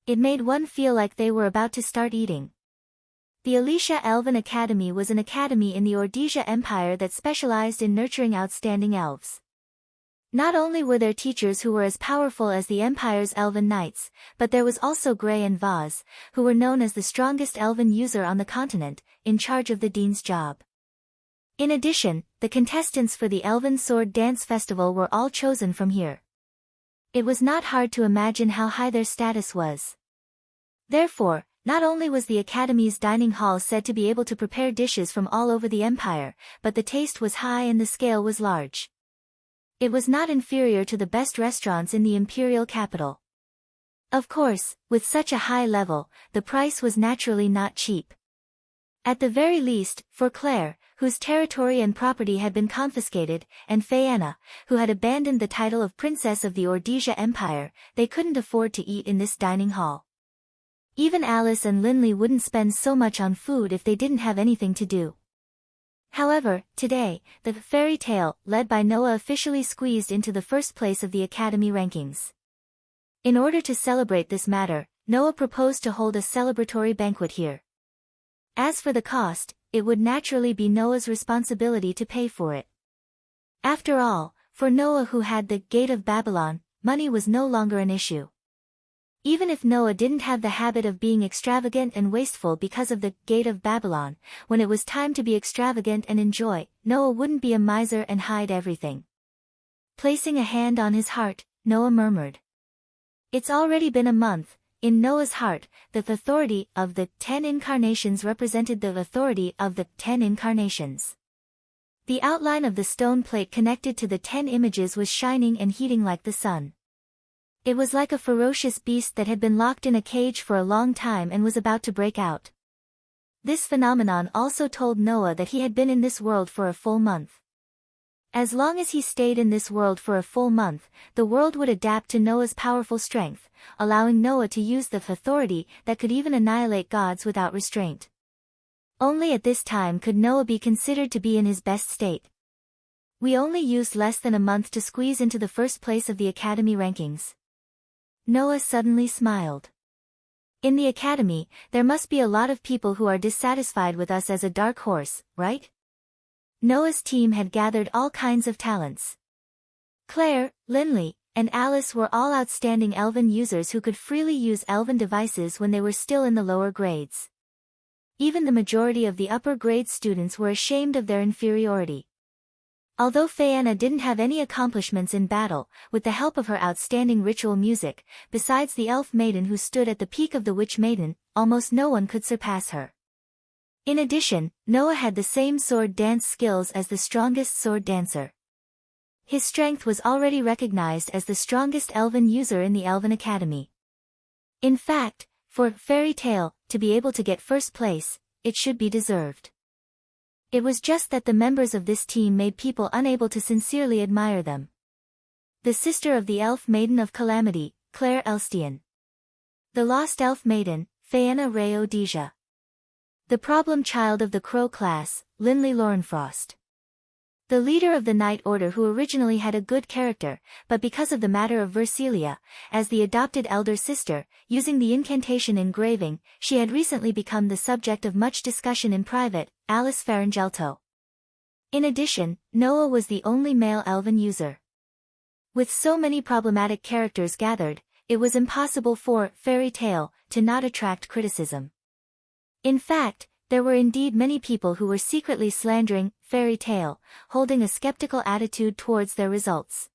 It made one feel like they were about to start eating. The Alicia Elven Academy was an academy in the Ordesia Empire that specialized in nurturing outstanding elves. Not only were there teachers who were as powerful as the Empire's elven knights, but there was also Gray and Vaz, who were known as the strongest elven user on the continent, in charge of the dean's job. In addition, the contestants for the Elven Sword Dance Festival were all chosen from here. It was not hard to imagine how high their status was. Therefore, not only was the Academy's dining hall said to be able to prepare dishes from all over the empire, but the taste was high and the scale was large. It was not inferior to the best restaurants in the imperial capital. Of course, with such a high level, the price was naturally not cheap. At the very least, for Claire, whose territory and property had been confiscated, and Phaeana, who had abandoned the title of Princess of the Ordesia Empire, they couldn't afford to eat in this dining hall. Even Alice and Linley wouldn't spend so much on food if they didn't have anything to do. However, today, the fairy tale, led by Noah, officially squeezed into the first place of the Academy rankings. In order to celebrate this matter, Noah proposed to hold a celebratory banquet here. As for the cost, it would naturally be Noah's responsibility to pay for it. After all, for Noah, who had the Gate of Babylon, money was no longer an issue. Even if Noah didn't have the habit of being extravagant and wasteful because of the Gate of Babylon, when it was time to be extravagant and enjoy, Noah wouldn't be a miser and hide everything. Placing a hand on his heart, Noah murmured, "It's already been a month." In Noah's heart, the authority of the 10 incarnations represented the authority of the 10 incarnations. The outline of the stone plate connected to the 10 images was shining and heating like the sun. It was like a ferocious beast that had been locked in a cage for a long time and was about to break out. This phenomenon also told Noah that he had been in this world for a full month. As long as he stayed in this world for a full month, the world would adapt to Noah's powerful strength, allowing Noah to use the authority that could even annihilate gods without restraint. Only at this time could Noah be considered to be in his best state. We only used less than a month to squeeze into the first place of the Academy rankings. Noah suddenly smiled. In the Academy, there must be a lot of people who are dissatisfied with us as a dark horse, right? Noah's team had gathered all kinds of talents. Claire, Linley, and Alice were all outstanding Elven users who could freely use Elven devices when they were still in the lower grades. Even the majority of the upper grade students were ashamed of their inferiority. Although Phaeana didn't have any accomplishments in battle, with the help of her outstanding ritual music, besides the elf maiden who stood at the peak of the witch maiden, almost no one could surpass her. In addition, Noah had the same sword dance skills as the strongest sword dancer. His strength was already recognized as the strongest Elven user in the Elven Academy. In fact, for Fairy Tale to be able to get first place, it should be deserved. It was just that the members of this team made people unable to sincerely admire them. The sister of the Elf Maiden of Calamity, Claire Elstian. The Lost Elf Maiden, Phaeana Ray Odesia. The problem child of the Crow class, Linley Lorenfrost. The leader of the Knight Order who originally had a good character, but because of the matter of Versilia, as the adopted elder sister, using the incantation engraving, she had recently become the subject of much discussion in private, Alice Faringelto. In addition, Noah was the only male Elven user. With so many problematic characters gathered, it was impossible for Fairy Tale to not attract criticism. In fact, there were indeed many people who were secretly slandering Fairy Tale, holding a skeptical attitude towards their results.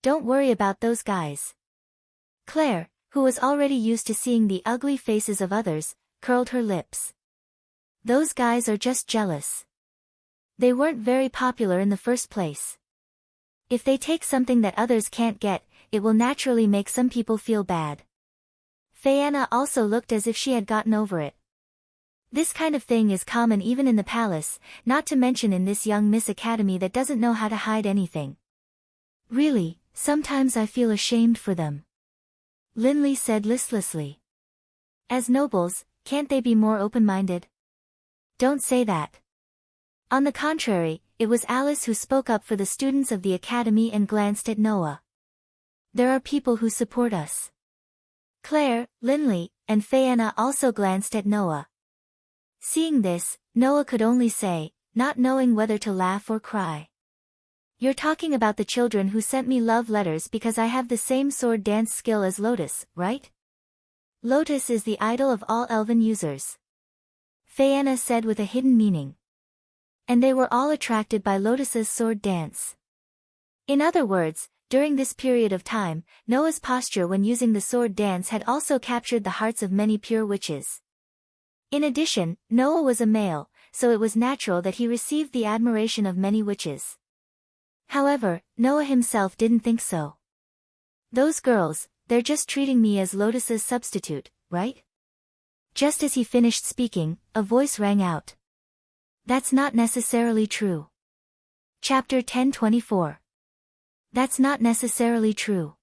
Don't worry about those guys. Claire, who was already used to seeing the ugly faces of others, curled her lips. Those guys are just jealous. They weren't very popular in the first place. If they take something that others can't get, it will naturally make some people feel bad. Phaeana also looked as if she had gotten over it. This kind of thing is common even in the palace, not to mention in this young Miss Academy that doesn't know how to hide anything. Really, sometimes I feel ashamed for them. Linley said listlessly. As nobles, can't they be more open-minded? Don't say that. On the contrary, it was Alice who spoke up for the students of the Academy and glanced at Noah. There are people who support us. Claire, Linley, and Phaeana also glanced at Noah. Seeing this, Noah could only say, not knowing whether to laugh or cry. You're talking about the children who sent me love letters because I have the same sword dance skill as Lotus, right? Lotus is the idol of all Elven users. Phaeana said with a hidden meaning. And they were all attracted by Lotus's sword dance. In other words, during this period of time, Noah's posture when using the sword dance had also captured the hearts of many pure witches. In addition, Noah was a male, so it was natural that he received the admiration of many witches. However, Noah himself didn't think so. Those girls, they're just treating me as Lotus's substitute, right? Just as he finished speaking, a voice rang out. That's not necessarily true. Chapter 10:24. That's not necessarily true.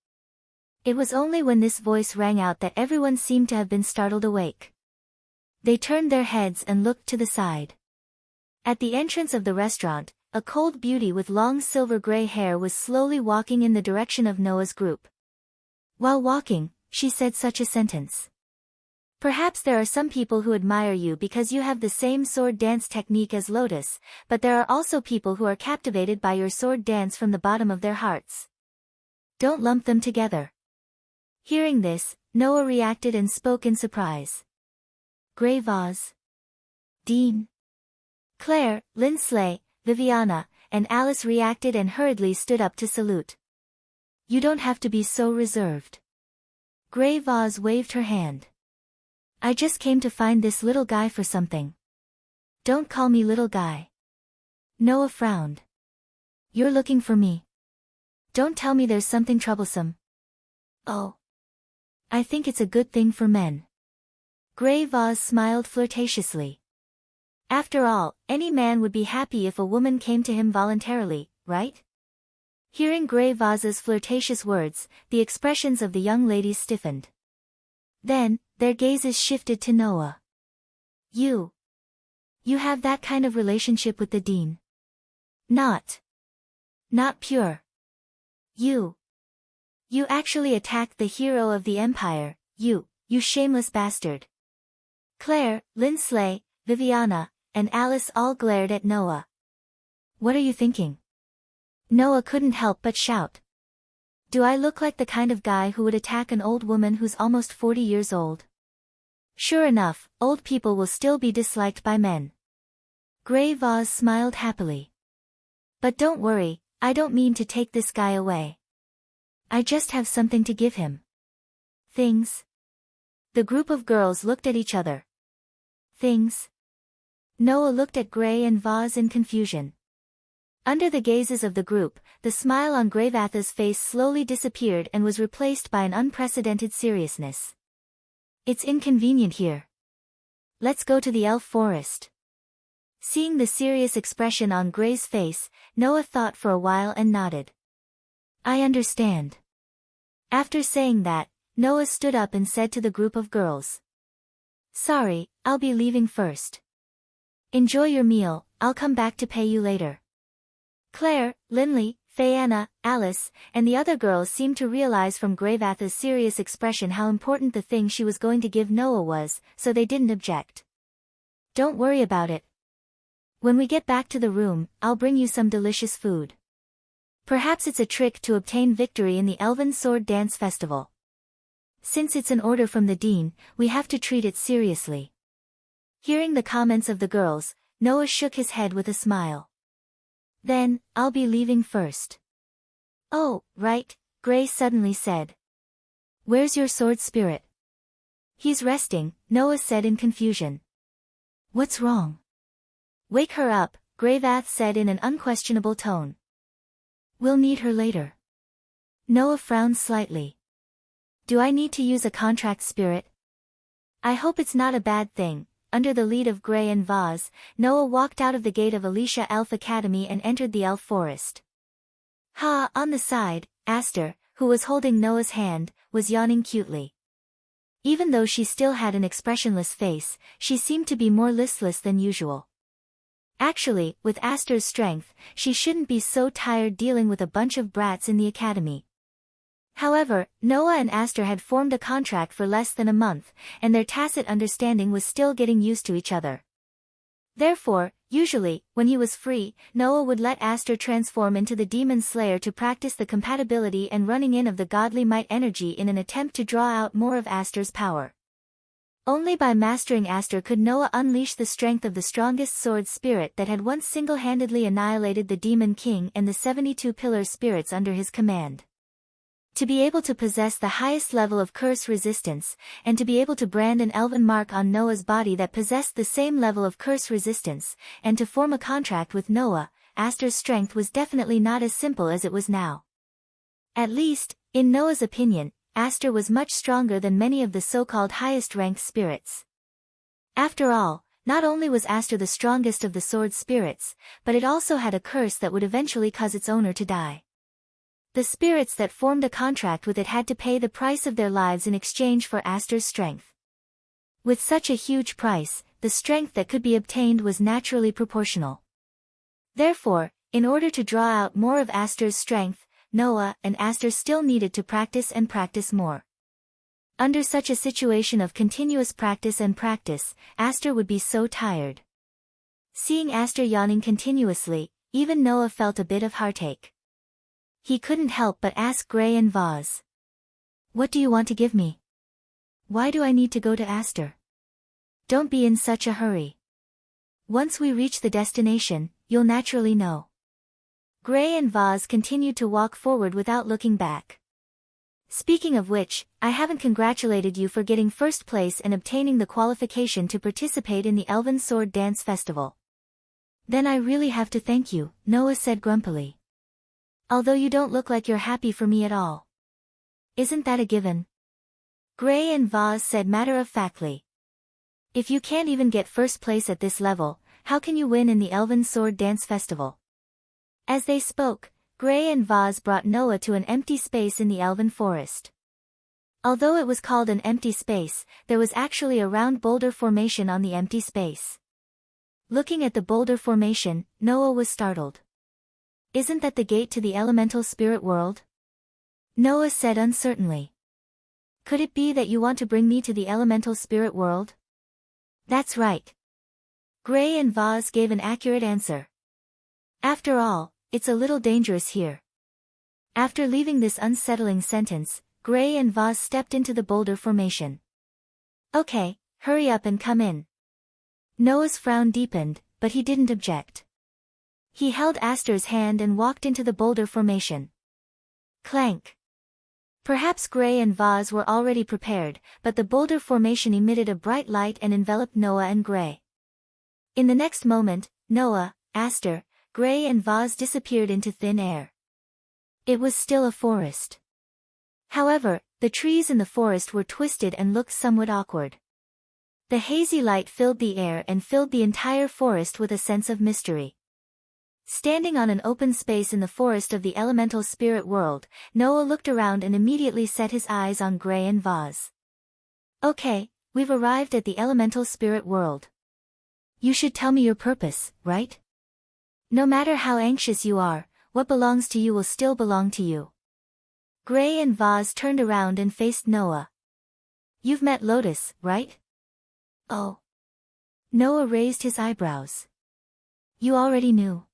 It was only when this voice rang out that everyone seemed to have been startled awake. They turned their heads and looked to the side. At the entrance of the restaurant, a cold beauty with long silver-gray hair was slowly walking in the direction of Noah's group. While walking, she said such a sentence. Perhaps there are some people who admire you because you have the same sword dance technique as Lotus, but there are also people who are captivated by your sword dance from the bottom of their hearts. Don't lump them together. Hearing this, Noah reacted and spoke in surprise. Grey Vase. Dean. Claire, Lindsley, Viviana, and Alice reacted and hurriedly stood up to salute. You don't have to be so reserved. Grey Vase waved her hand. I just came to find this little guy for something. Don't call me little guy. Noah frowned. You're looking for me. Don't tell me there's something troublesome. Oh. I think it's a good thing for men. Grey Vase smiled flirtatiously. After all, any man would be happy if a woman came to him voluntarily, right? Hearing Grey Vase's flirtatious words, the expressions of the young ladies stiffened. Then, their gazes shifted to Noah. You have that kind of relationship with the Dean? Not pure. You actually attacked the hero of the Empire, you shameless bastard. Claire, Lindsley, Viviana, and Alice all glared at Noah. What are you thinking? Noah couldn't help but shout. Do I look like the kind of guy who would attack an old woman who's almost 40 years old? Sure enough, old people will still be disliked by men. Grey Vase smiled happily. But don't worry, I don't mean to take this guy away. I just have something to give him. Things. The group of girls looked at each other. Things. Noah looked at Grey and Vase in confusion. Under the gazes of the group, the smile on Grey Vase's face slowly disappeared and was replaced by an unprecedented seriousness. It's inconvenient here. Let's go to the elf forest. Seeing the serious expression on Grey's face, Noah thought for a while and nodded. I understand. After saying that, Noah stood up and said to the group of girls. Sorry, I'll be leaving first. Enjoy your meal, I'll come back to pay you later. Claire, Lindley, Fianna, Alice, and the other girls seemed to realize from Grey Vase's serious expression how important the thing she was going to give Noah was, so they didn't object. Don't worry about it. When we get back to the room, I'll bring you some delicious food. Perhaps it's a trick to obtain victory in the Elven Sword Dance Festival. Since it's an order from the Dean, we have to treat it seriously. Hearing the comments of the girls, Noah shook his head with a smile. Then, I'll be leaving first. Oh, right, Grey suddenly said. Where's your sword spirit? He's resting, Noah said in confusion. What's wrong? Wake her up, Grey Vase said in an unquestionable tone. We'll need her later. Noah frowned slightly. Do I need to use a contract spirit? I hope it's not a bad thing. Under the lead of Grey and Vase, Noah walked out of the gate of Alicia Elf Academy and entered the elf forest. On the side, Aster, who was holding Noah's hand, was yawning cutely. Even though she still had an expressionless face, she seemed to be more listless than usual. Actually, with Aster's strength, she shouldn't be so tired dealing with a bunch of brats in the academy. However, Noah and Aster had formed a contract for less than a month, and their tacit understanding was still getting used to each other. Therefore, usually, when he was free, Noah would let Aster transform into the Demon Slayer to practice the compatibility and running in of the godly might energy in an attempt to draw out more of Aster's power. Only by mastering Aster could Noah unleash the strength of the strongest sword spirit that had once single-handedly annihilated the Demon King and the 72 pillar spirits under his command. To be able to possess the highest level of curse resistance, and to be able to brand an elven mark on Noah's body that possessed the same level of curse resistance, and to form a contract with Noah, Aster's strength was definitely not as simple as it was now. At least, in Noah's opinion, Aster was much stronger than many of the so-called highest-ranked spirits. After all, not only was Aster the strongest of the sword spirits, but it also had a curse that would eventually cause its owner to die. The spirits that formed a contract with it had to pay the price of their lives in exchange for Aster's strength. With such a huge price, the strength that could be obtained was naturally proportional. Therefore, in order to draw out more of Aster's strength, Noah and Aster still needed to practice and practice more. Under such a situation of continuous practice and practice, Aster would be so tired. Seeing Aster yawning continuously, even Noah felt a bit of heartache. He couldn't help but ask Gray and Vaz. "What do you want to give me? Why do I need to go to Aster? Don't be in such a hurry. Once we reach the destination, you'll naturally know." Gray and Vaz continued to walk forward without looking back. "Speaking of which, I haven't congratulated you for getting first place and obtaining the qualification to participate in the Elven Sword Dance Festival." "Then I really have to thank you," Noah said grumpily. "Although you don't look like you're happy for me at all." "Isn't that a given?" Gray and Vaz said matter-of-factly. "If you can't even get first place at this level, how can you win in the Elven Sword Dance Festival?" As they spoke, Gray and Vaz brought Noah to an empty space in the elven forest. Although it was called an empty space, there was actually a round boulder formation on the empty space. Looking at the boulder formation, Noah was startled. "Isn't that the gate to the elemental spirit world?" Noah said uncertainly. "Could it be that you want to bring me to the elemental spirit world?" "That's right." Gray and Vaz gave an accurate answer. "After all, it's a little dangerous here." After leaving this unsettling sentence, Gray and Vaz stepped into the boulder formation. "Okay, hurry up and come in." Noah's frown deepened, but he didn't object. He held Aster's hand and walked into the boulder formation. Clank. Perhaps Gray and Vaz were already prepared, but the boulder formation emitted a bright light and enveloped Noah and Gray. In the next moment, Noah, Aster, Gray and Vaz disappeared into thin air. It was still a forest. However, the trees in the forest were twisted and looked somewhat awkward. The hazy light filled the air and filled the entire forest with a sense of mystery. Standing on an open space in the forest of the elemental spirit world, Noah looked around and immediately set his eyes on Gray and Vaz. "Okay, we've arrived at the elemental spirit world. You should tell me your purpose, right? No matter how anxious you are, what belongs to you will still belong to you." Gray and Vaz turned around and faced Noah. "You've met Lotus, right?" "Oh." Noah raised his eyebrows. "You already knew."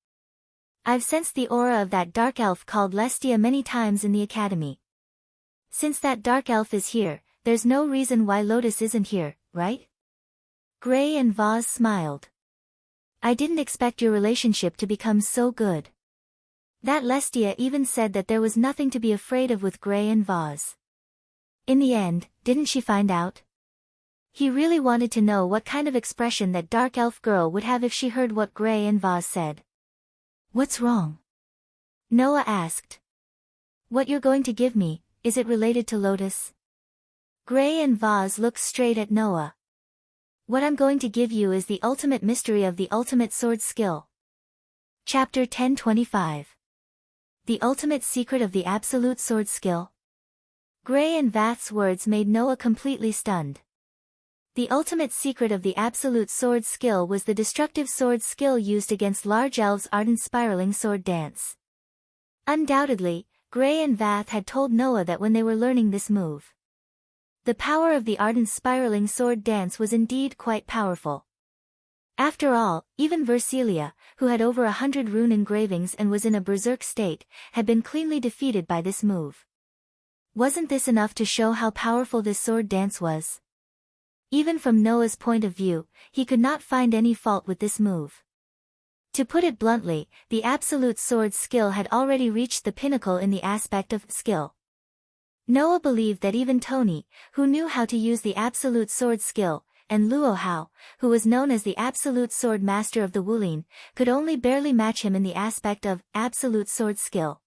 "I've sensed the aura of that dark elf called Lestia many times in the academy. Since that dark elf is here, there's no reason why Lotus isn't here, right?" Gray and Vaz smiled. "I didn't expect your relationship to become so good." That Lestia even said that there was nothing to be afraid of with Gray and Vaz. In the end, didn't she find out? He really wanted to know what kind of expression that dark elf girl would have if she heard what Gray and Vaz said. "What's wrong?" Noah asked. "What you're going to give me, is it related to Lotus?" Gray and Vaz looked straight at Noah. "What I'm going to give you is the ultimate mystery of the ultimate sword skill." Chapter 1025. The ultimate secret of the absolute sword skill. Gray and Vaz's words made Noah completely stunned. The ultimate secret of the absolute sword skill was the destructive sword skill used against large elves' ardent spiraling sword dance. Undoubtedly, Gray and Vaz had told Noah that when they were learning this move. The power of the ardent spiraling sword dance was indeed quite powerful. After all, even Versilia, who had over 100 rune engravings and was in a berserk state, had been cleanly defeated by this move. Wasn't this enough to show how powerful this sword dance was? Even from Noah's point of view, he could not find any fault with this move. To put it bluntly, the absolute sword skill had already reached the pinnacle in the aspect of skill. Noah believed that even Tony, who knew how to use the absolute sword skill, and Luo Hao, who was known as the absolute sword master of the Wulin, could only barely match him in the aspect of absolute sword skill.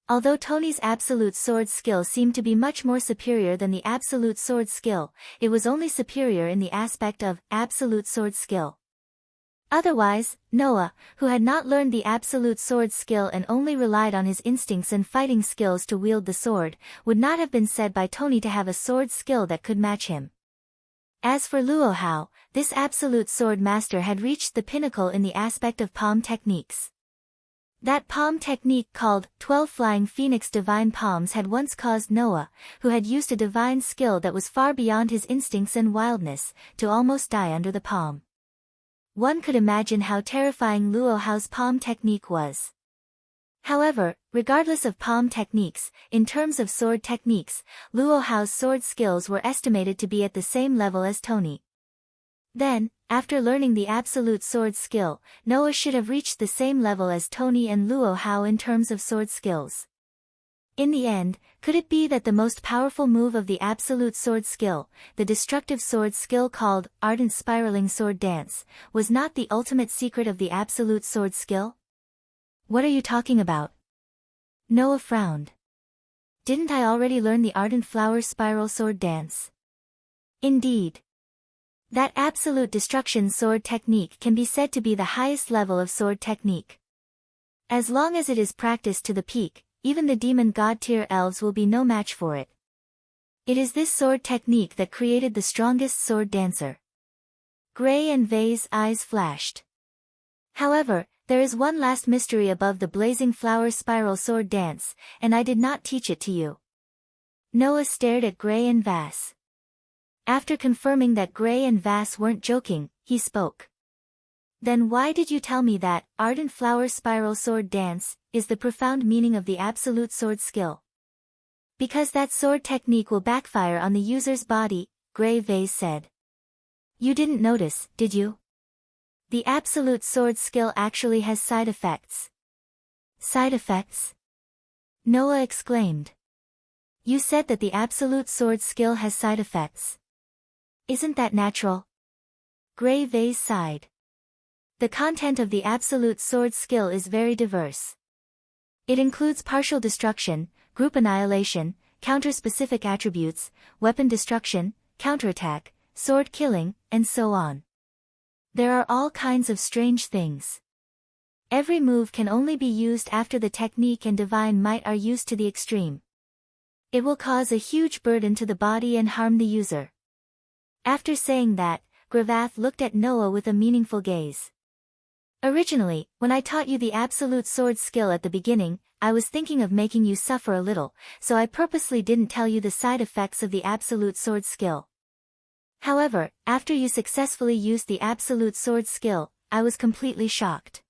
Although Tony's absolute sword skill seemed to be much more superior than the absolute sword skill, it was only superior in the aspect of absolute sword skill. Otherwise, Noah, who had not learned the absolute sword skill and only relied on his instincts and fighting skills to wield the sword, would not have been said by Tony to have a sword skill that could match him. As for Luo Hao, this absolute sword master had reached the pinnacle in the aspect of palm techniques. That palm technique called 12 Flying Phoenix Divine Palms had once caused Noah, who had used a divine skill that was far beyond his instincts and wildness, to almost die under the palm. One could imagine how terrifying Luo Hao's palm technique was. However, regardless of palm techniques, in terms of sword techniques, Luo Hao's sword skills were estimated to be at the same level as Tony. Then, after learning the absolute sword skill, Noah should have reached the same level as Tony and Luo Hao in terms of sword skills. In the end, could it be that the most powerful move of the absolute sword skill, the destructive sword skill called Ardent Spiraling Sword Dance, was not the ultimate secret of the absolute sword skill? What are you talking about? Noah frowned. Didn't I already learn the Ardent Flower Spiral Sword Dance? Indeed. That absolute destruction sword technique can be said to be the highest level of sword technique. As long as it is practiced to the peak, even the demon god tier elves will be no match for it. It is this sword technique that created the strongest sword dancer. Gray and Vei's eyes flashed. However, there is one last mystery above the blazing flower spiral sword dance, and I did not teach it to you. Noah stared at Gray and Vass. After confirming that Gray and Vass weren't joking, he spoke. Then why did you tell me that Ardent Flower Spiral Sword Dance is the profound meaning of the absolute sword skill? Because that sword technique will backfire on the user's body, Gray Vase said. You didn't notice, did you? The absolute sword skill actually has side effects. Side effects? Noah exclaimed. You said that the absolute sword skill has side effects. Isn't that natural? Gray Vase sighed. The content of the absolute sword skill is very diverse. It includes partial destruction, group annihilation, counter-specific attributes, weapon destruction, counterattack, sword killing, and so on. There are all kinds of strange things. Every move can only be used after the technique and divine might are used to the extreme. It will cause a huge burden to the body and harm the user. After saying that, Gravath looked at Noah with a meaningful gaze. Originally, when I taught you the absolute sword skill at the beginning, I was thinking of making you suffer a little, so I purposely didn't tell you the side effects of the absolute sword skill. However, after you successfully used the absolute sword skill, I was completely shocked.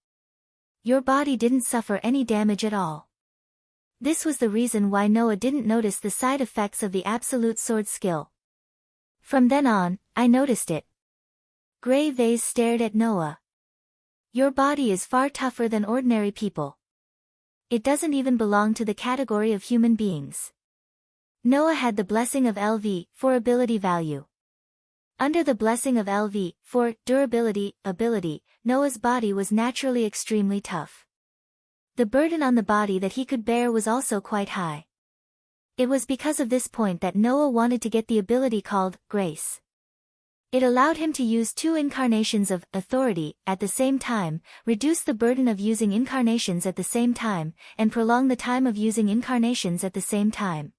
Your body didn't suffer any damage at all. This was the reason why Noah didn't notice the side effects of the absolute sword skill. From then on, I noticed it. Gray Vase stared at Noah. Your body is far tougher than ordinary people. It doesn't even belong to the category of human beings. Noah had the blessing of LV for ability value. Under the blessing of LV for durability ability, Noah's body was naturally extremely tough. The burden on the body that he could bear was also quite high. It was because of this point that Noah wanted to get the ability called Grace. It allowed him to use 2 incarnations of authority at the same time, reduce the burden of using incarnations at the same time, and prolong the time of using incarnations at the same time.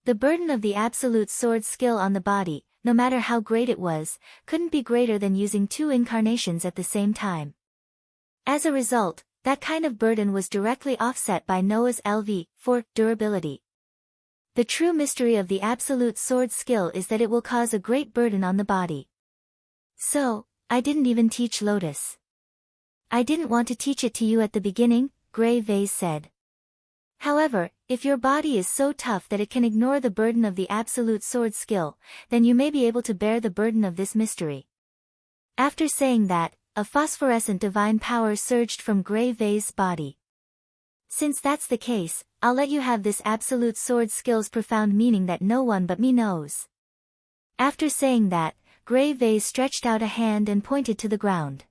The burden of the absolute sword skill on the body, no matter how great it was, couldn't be greater than using 2 incarnations at the same time. As a result, that kind of burden was directly offset by Noah's LV for durability. The true mystery of the absolute sword skill is that it will cause a great burden on the body. So, I didn't even teach Lotus. I didn't want to teach it to you at the beginning, Gray Vase said. However, if your body is so tough that it can ignore the burden of the absolute sword skill, then you may be able to bear the burden of this mystery. After saying that, a phosphorescent divine power surged from Gray Vase's body. Since that's the case, I'll let you have this absolute sword skill's profound meaning that no one but me knows." After saying that, Grey Vase stretched out a hand and pointed to the ground.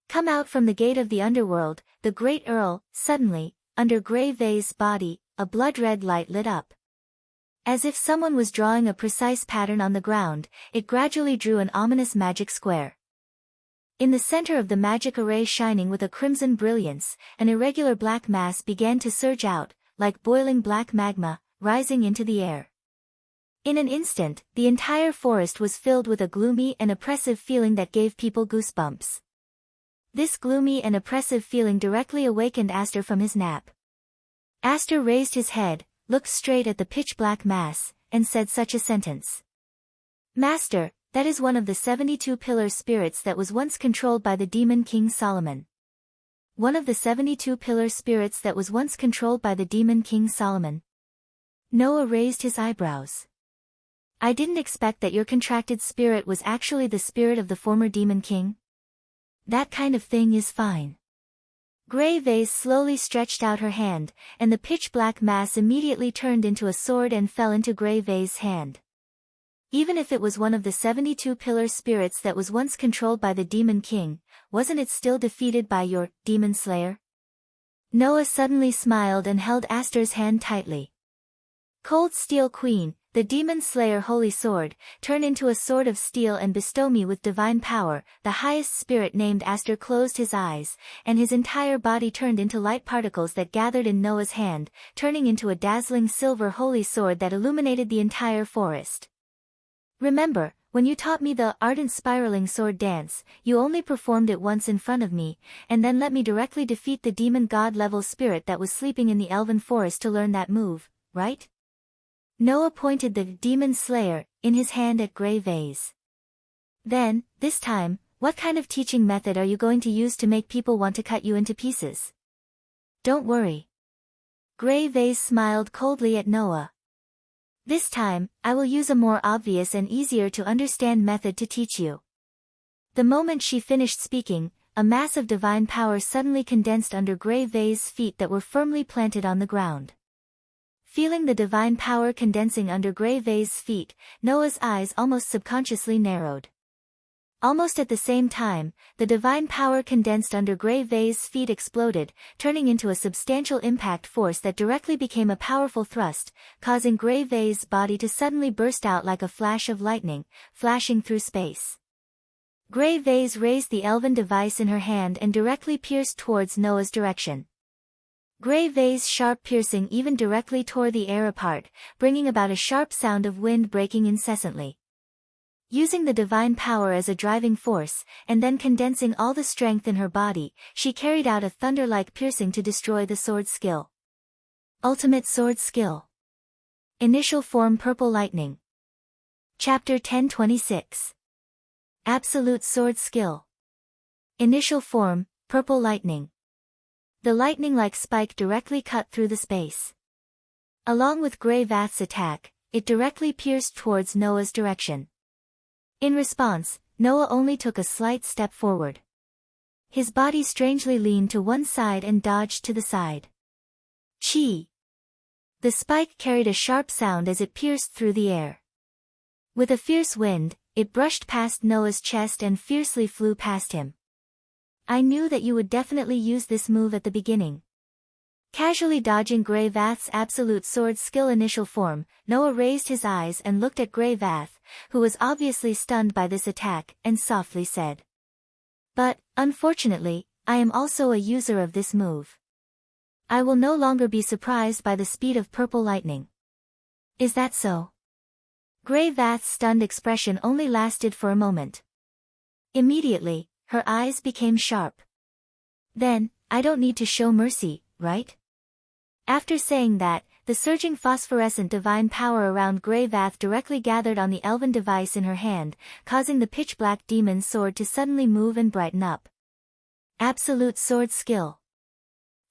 "Come out from the gate of the underworld, the great Earl." Suddenly, under Grey Vase's body, a blood-red light lit up. As if someone was drawing a precise pattern on the ground, it gradually drew an ominous magic square. In the center of the magic array, shining with a crimson brilliance, an irregular black mass began to surge out, like boiling black magma, rising into the air. In an instant, the entire forest was filled with a gloomy and oppressive feeling that gave people goosebumps. This gloomy and oppressive feeling directly awakened Aster from his nap. Aster raised his head, looked straight at the pitch-black mass, and said such a sentence. "Master, that is one of the 72 pillar spirits that was once controlled by the demon King Solomon." One of the 72 pillar spirits that was once controlled by the demon King Solomon. Noah raised his eyebrows. "I didn't expect that your contracted spirit was actually the spirit of the former demon king." "That kind of thing is fine." Grey Vase slowly stretched out her hand, and the pitch-black mass immediately turned into a sword and fell into Grey Vase's hand. Even if it was one of the 72 pillar spirits that was once controlled by the demon king, wasn't it still defeated by your demon slayer? Noah suddenly smiled and held Aster's hand tightly. "Cold Steel Queen, the demon slayer holy sword, turn into a sword of steel and bestow me with divine power." The highest spirit named Aster closed his eyes, and his entire body turned into light particles that gathered in Noah's hand, turning into a dazzling silver holy sword that illuminated the entire forest. "Remember, when you taught me the ardent spiraling sword dance, you only performed it once in front of me, and then let me directly defeat the demon god-level spirit that was sleeping in the elven forest to learn that move, right?" Noah pointed the demon slayer in his hand at Grey Vase. "Then, this time, what kind of teaching method are you going to use to make people want to cut you into pieces?" "Don't worry." Grey Vase smiled coldly at Noah. "This time, I will use a more obvious and easier to understand method to teach you." The moment she finished speaking, a mass of divine power suddenly condensed under Grey Vase's feet that were firmly planted on the ground. Feeling the divine power condensing under Grey Vase's feet, Noah's eyes almost subconsciously narrowed. Almost at the same time, the divine power condensed under Grey Vase's feet exploded, turning into a substantial impact force that directly became a powerful thrust, causing Grey Vase's body to suddenly burst out like a flash of lightning, flashing through space. Grey Vase raised the elven device in her hand and directly pierced towards Noah's direction. Grey Vase's sharp piercing even directly tore the air apart, bringing about a sharp sound of wind breaking incessantly. Using the divine power as a driving force, and then condensing all the strength in her body, she carried out a thunder-like piercing to destroy the sword skill. Ultimate sword skill. Initial form Purple Lightning. Chapter 1026. Absolute sword skill. Initial form, Purple Lightning. The lightning-like spike directly cut through the space. Along with Grey Vath's attack, it directly pierced towards Noah's direction. In response, Noah only took a slight step forward. His body strangely leaned to one side and dodged to the side. Chi! The spike carried a sharp sound as it pierced through the air. With a fierce wind, it brushed past Noah's chest and fiercely flew past him. "I knew that you would definitely use this move at the beginning." Casually dodging Grey Vath's absolute sword skill initial form, Noah raised his eyes and looked at Grey Vath, who was obviously stunned by this attack, and softly said, "But, unfortunately, I am also a user of this move. I will no longer be surprised by the speed of Purple Lightning." "Is that so?" Grey Vath's stunned expression only lasted for a moment. Immediately, her eyes became sharp. "Then, I don't need to show mercy, right?" After saying that, the surging phosphorescent divine power around Grey Vath directly gathered on the elven device in her hand, causing the pitch-black demon's sword to suddenly move and brighten up. Absolute sword skill.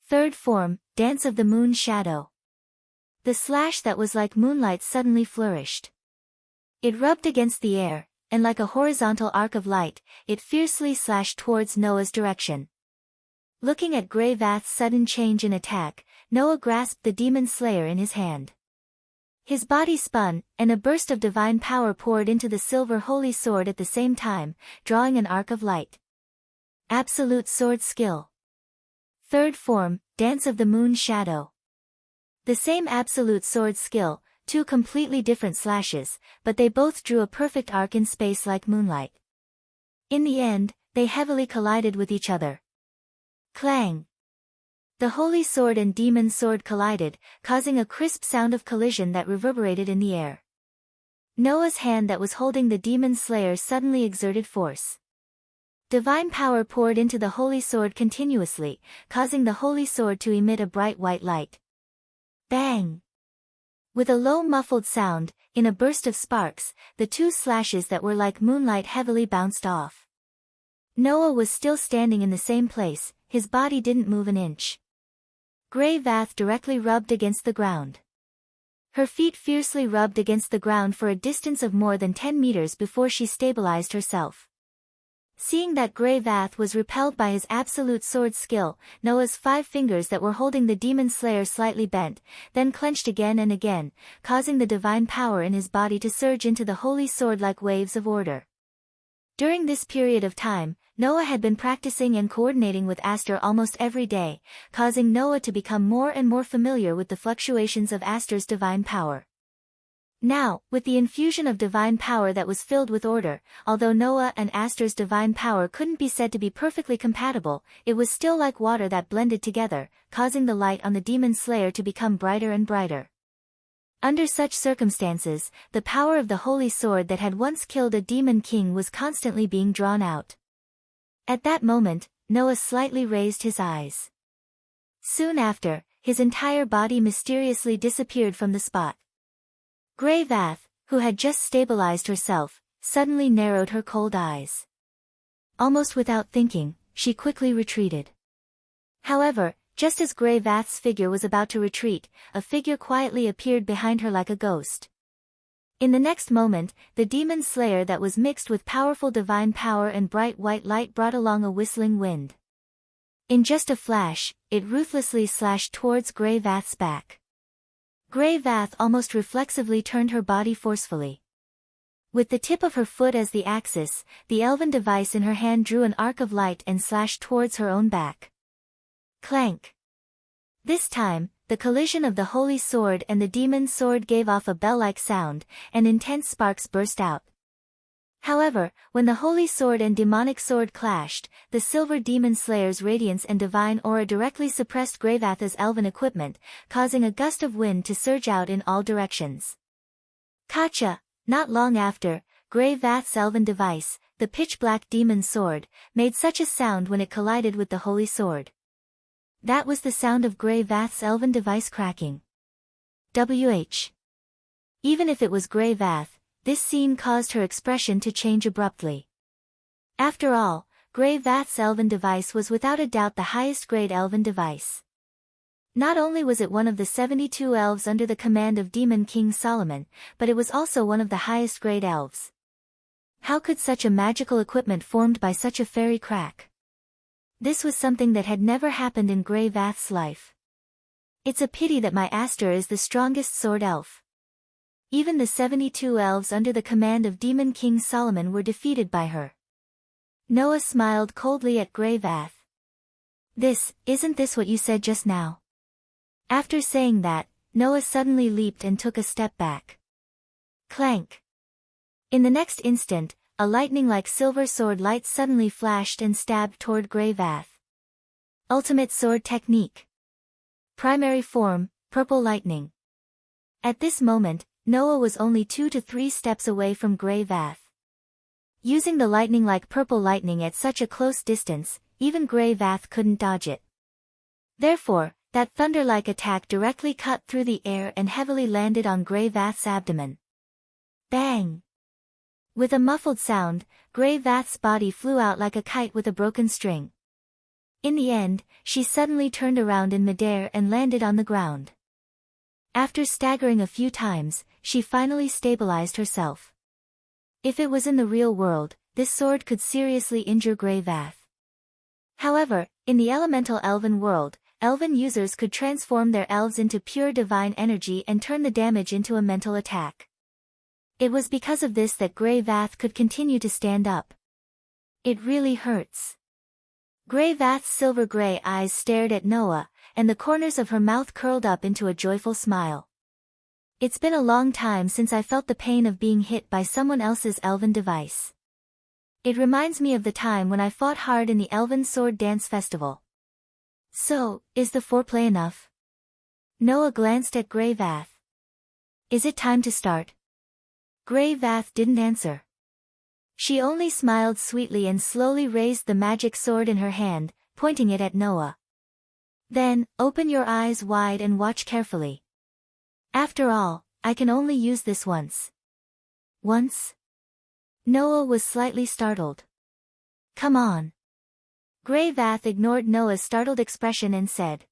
Third form, Dance of the Moon Shadow. The slash that was like moonlight suddenly flourished. It rubbed against the air, and like a horizontal arc of light, it fiercely slashed towards Noah's direction. Looking at Grey Vath's sudden change in attack, Noah grasped the demon slayer in his hand. His body spun, and a burst of divine power poured into the silver holy sword at the same time, drawing an arc of light. Absolute sword skill. Third form, Dance of the Moon Shadow. The same absolute sword skill, two completely different slashes, but they both drew a perfect arc in space like moonlight. In the end, they heavily collided with each other. Clang! The holy sword and demon sword collided, causing a crisp sound of collision that reverberated in the air. Noah's hand that was holding the demon slayer suddenly exerted force. Divine power poured into the holy sword continuously, causing the holy sword to emit a bright white light. Bang! With a low muffled sound, in a burst of sparks, the two slashes that were like moonlight heavily bounced off. Noah was still standing in the same place, his body didn't move an inch. Grey Vath directly rubbed against the ground. Her feet fiercely rubbed against the ground for a distance of more than 10 meters before she stabilized herself. Seeing that Grey Vath was repelled by his absolute sword skill, Noah's 5 fingers that were holding the demon slayer slightly bent, then clenched again and again, causing the divine power in his body to surge into the holy sword like waves of order. During this period of time, Noah had been practicing and coordinating with Aster almost every day, causing Noah to become more and more familiar with the fluctuations of Aster's divine power. Now, with the infusion of divine power that was filled with order, although Noah and Aster's divine power couldn't be said to be perfectly compatible, it was still like water that blended together, causing the light on the demon slayer to become brighter and brighter. Under such circumstances, the power of the holy sword that had once killed a demon king was constantly being drawn out. At that moment, Noah slightly raised his eyes. Soon after, his entire body mysteriously disappeared from the spot. Grey Vath, who had just stabilized herself, suddenly narrowed her cold eyes. Almost without thinking, she quickly retreated. However, just as Grey Vath's figure was about to retreat, a figure quietly appeared behind her like a ghost. In the next moment, the demon slayer that was mixed with powerful divine power and bright white light brought along a whistling wind. In just a flash, it ruthlessly slashed towards Grey Vath's back. Grey Vath almost reflexively turned her body forcefully. With the tip of her foot as the axis, the elven device in her hand drew an arc of light and slashed towards her own back. Clank! This time, the collision of the holy sword and the demon sword gave off a bell-like sound, and intense sparks burst out. However, when the holy sword and demonic sword clashed, the silver demon slayer's radiance and divine aura directly suppressed Grey Vath's elven equipment, causing a gust of wind to surge out in all directions. Kacha! Not long after, Grey Vath's elven device, the pitch-black demon sword, made such a sound when it collided with the holy sword. That was the sound of Grey Vath's elven device cracking. Even if it was Grey Vath, this scene caused her expression to change abruptly. After all, Grey Vath's elven device was without a doubt the highest-grade elven device. Not only was it one of the 72 elves under the command of Demon King Solomon, but it was also one of the highest-grade elves. How could such a magical equipment formed by such a fairy crack? This was something that had never happened in Grey Vath's life. It's a pity that my Aster is the strongest sword elf. Even the 72 elves under the command of Demon King Solomon were defeated by her. Noah smiled coldly at Grey Vath. Isn't this what you said just now? After saying that, Noah suddenly leaped and took a step back. Clank! In the next instant, a lightning-like silver sword light suddenly flashed and stabbed toward Grey Vath. Ultimate Sword Technique. Primary Form, Purple Lightning. At this moment, Noah was only 2 to 3 steps away from Grey Vath. Using the lightning-like purple lightning at such a close distance, even Grey Vath couldn't dodge it. Therefore, that thunder-like attack directly cut through the air and heavily landed on Grey Vath's abdomen. Bang! With a muffled sound, Grey Vath's body flew out like a kite with a broken string. In the end, she suddenly turned around in midair and landed on the ground. After staggering a few times, she finally stabilized herself. If it was in the real world, this sword could seriously injure Grey Vath. However, in the elemental elven world, elven users could transform their elves into pure divine energy and turn the damage into a mental attack. It was because of this that Grey Vath could continue to stand up. It really hurts. Grey Vath's silver-gray eyes stared at Noah, and the corners of her mouth curled up into a joyful smile. It's been a long time since I felt the pain of being hit by someone else's elven device. It reminds me of the time when I fought hard in the Elven Sword Dance Festival. So, is the foreplay enough? Noah glanced at Grey Vath. Is it time to start? Grey Vath didn't answer. She only smiled sweetly and slowly raised the magic sword in her hand, pointing it at Noah. Then, open your eyes wide and watch carefully. After all, I can only use this once. Once? Noah was slightly startled. Come on. Grey Vath ignored Noah's startled expression and said.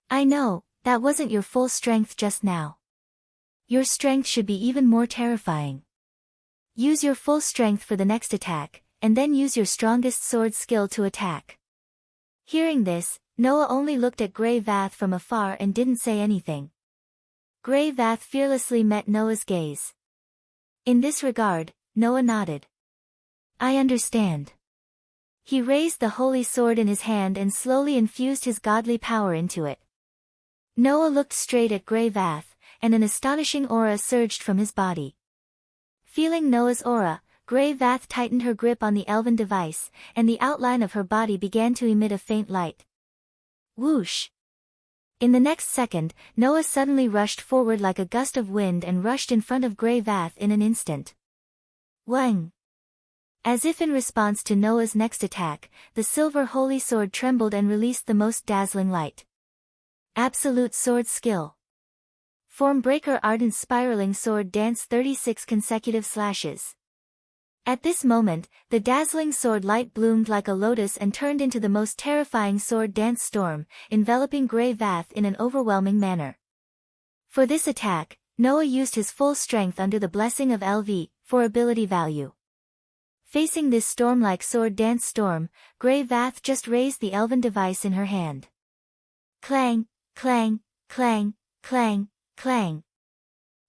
I know, that wasn't your full strength just now. Your strength should be even more terrifying. Use your full strength for the next attack, and then use your strongest sword skill to attack. Hearing this, Noah only looked at Grey Vath from afar and didn't say anything. Grey Vath fearlessly met Noah's gaze. In this regard, Noah nodded. I understand. He raised the holy sword in his hand and slowly infused his godly power into it. Noah looked straight at Grey Vath, and an astonishing aura surged from his body. Feeling Noah's aura, Grey Vath tightened her grip on the elven device, and the outline of her body began to emit a faint light. Whoosh! In the next second, Noah suddenly rushed forward like a gust of wind and rushed in front of Grey Vath in an instant. Whang! As if in response to Noah's next attack, the silver holy sword trembled and released the most dazzling light. Absolute sword skill. Formbreaker Ardent Spiraling Sword Dance 36 consecutive slashes. At this moment, the dazzling sword light bloomed like a lotus and turned into the most terrifying sword dance storm, enveloping Grey Vath in an overwhelming manner. For this attack, Noah used his full strength under the blessing of LV, for ability value. Facing this storm-like sword dance storm, Grey Vath just raised the elven device in her hand. Clang, clang, clang, clang, clang.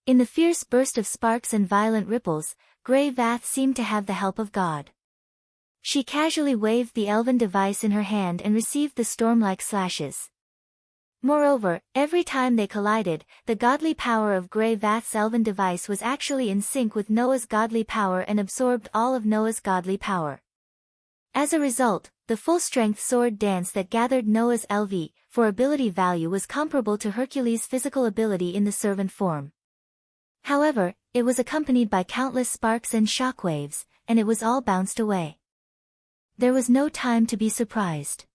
In the fierce burst of sparks and violent ripples, Grey Vath seemed to have the help of God. She casually waved the elven device in her hand and received the storm-like slashes. Moreover, every time they collided, the godly power of Grey Vath's elven device was actually in sync with Noah's godly power and absorbed all of Noah's godly power. As a result, the full-strength sword dance that gathered Noah's LV, for ability value was comparable to Hercules' physical ability in the servant form. However, it was accompanied by countless sparks and shockwaves, and it was all bounced away. There was no time to be surprised.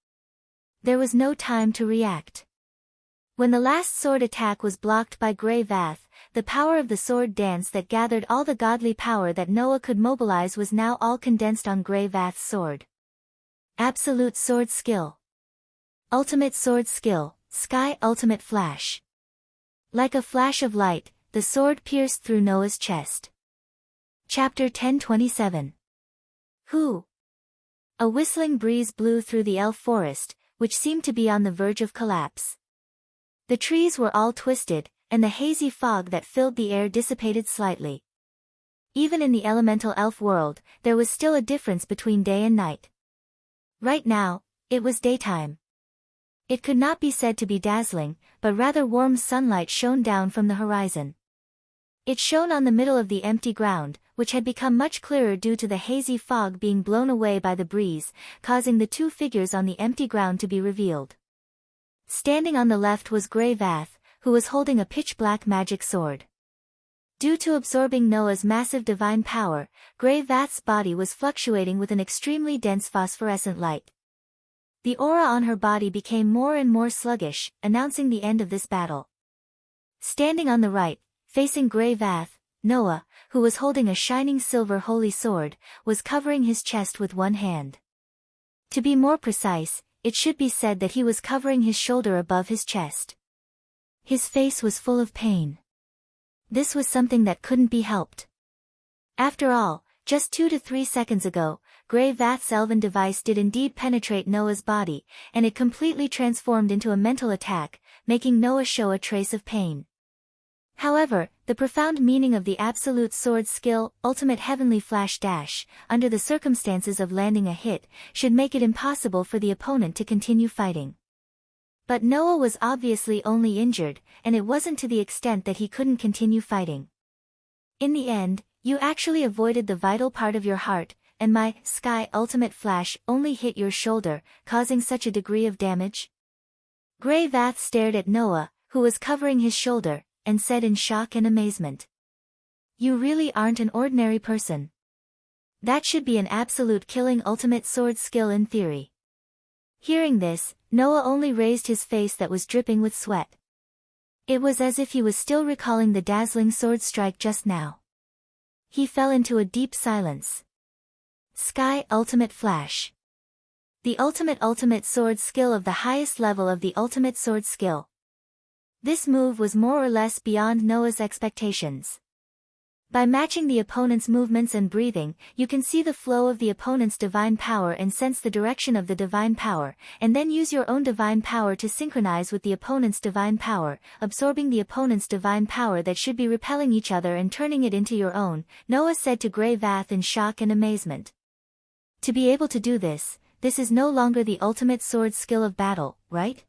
There was no time to react. When the last sword attack was blocked by Grey Vath, the power of the sword dance that gathered all the godly power that Noah could mobilize was now all condensed on Grey Vath's sword. Absolute sword skill. Ultimate sword skill, Sky Ultimate Flash. Like a flash of light, the sword pierced through Noah's chest. Chapter 1027. Who? A whistling breeze blew through the elf forest, which seemed to be on the verge of collapse. The trees were all twisted, and the hazy fog that filled the air dissipated slightly. Even in the elemental elf world, there was still a difference between day and night. Right now, it was daytime. It could not be said to be dazzling, but rather warm sunlight shone down from the horizon. It shone on the middle of the empty ground, which had become much clearer due to the hazy fog being blown away by the breeze, causing the two figures on the empty ground to be revealed. Standing on the left was Grey Vath, who was holding a pitch-black magic sword. Due to absorbing Noah's massive divine power, Grey Vath's body was fluctuating with an extremely dense phosphorescent light. The aura on her body became more and more sluggish, announcing the end of this battle. Standing on the right, facing Grey Vath, Noah, who was holding a shining silver holy sword, was covering his chest with one hand. To be more precise, it should be said that he was covering his shoulder above his chest. His face was full of pain. This was something that couldn't be helped. After all, just 2 to 3 seconds ago, Grey Vath's elven device did indeed penetrate Noah's body, and it completely transformed into a mental attack, making Noah show a trace of pain. However, the profound meaning of the absolute sword skill, ultimate heavenly flash dash, under the circumstances of landing a hit, should make it impossible for the opponent to continue fighting. But Noah was obviously only injured, and it wasn't to the extent that he couldn't continue fighting. In the end, you actually avoided the vital part of your heart, and my sky ultimate flash only hit your shoulder, causing such a degree of damage? Grey Vath stared at Noah, who was covering his shoulder, and said in shock and amazement. You really aren't an ordinary person. That should be an absolute killing ultimate sword skill in theory. Hearing this, Noah only raised his face that was dripping with sweat. It was as if he was still recalling the dazzling sword strike just now. He fell into a deep silence. Sky Ultimate Flash. The ultimate sword skill of the highest level of the ultimate sword skill. This move was more or less beyond Noah's expectations. By matching the opponent's movements and breathing, you can see the flow of the opponent's divine power and sense the direction of the divine power, and then use your own divine power to synchronize with the opponent's divine power, absorbing the opponent's divine power that should be repelling each other and turning it into your own, Noah said to Grey Vath in shock and amazement. To be able to do this is no longer the ultimate sword skill of battle, right?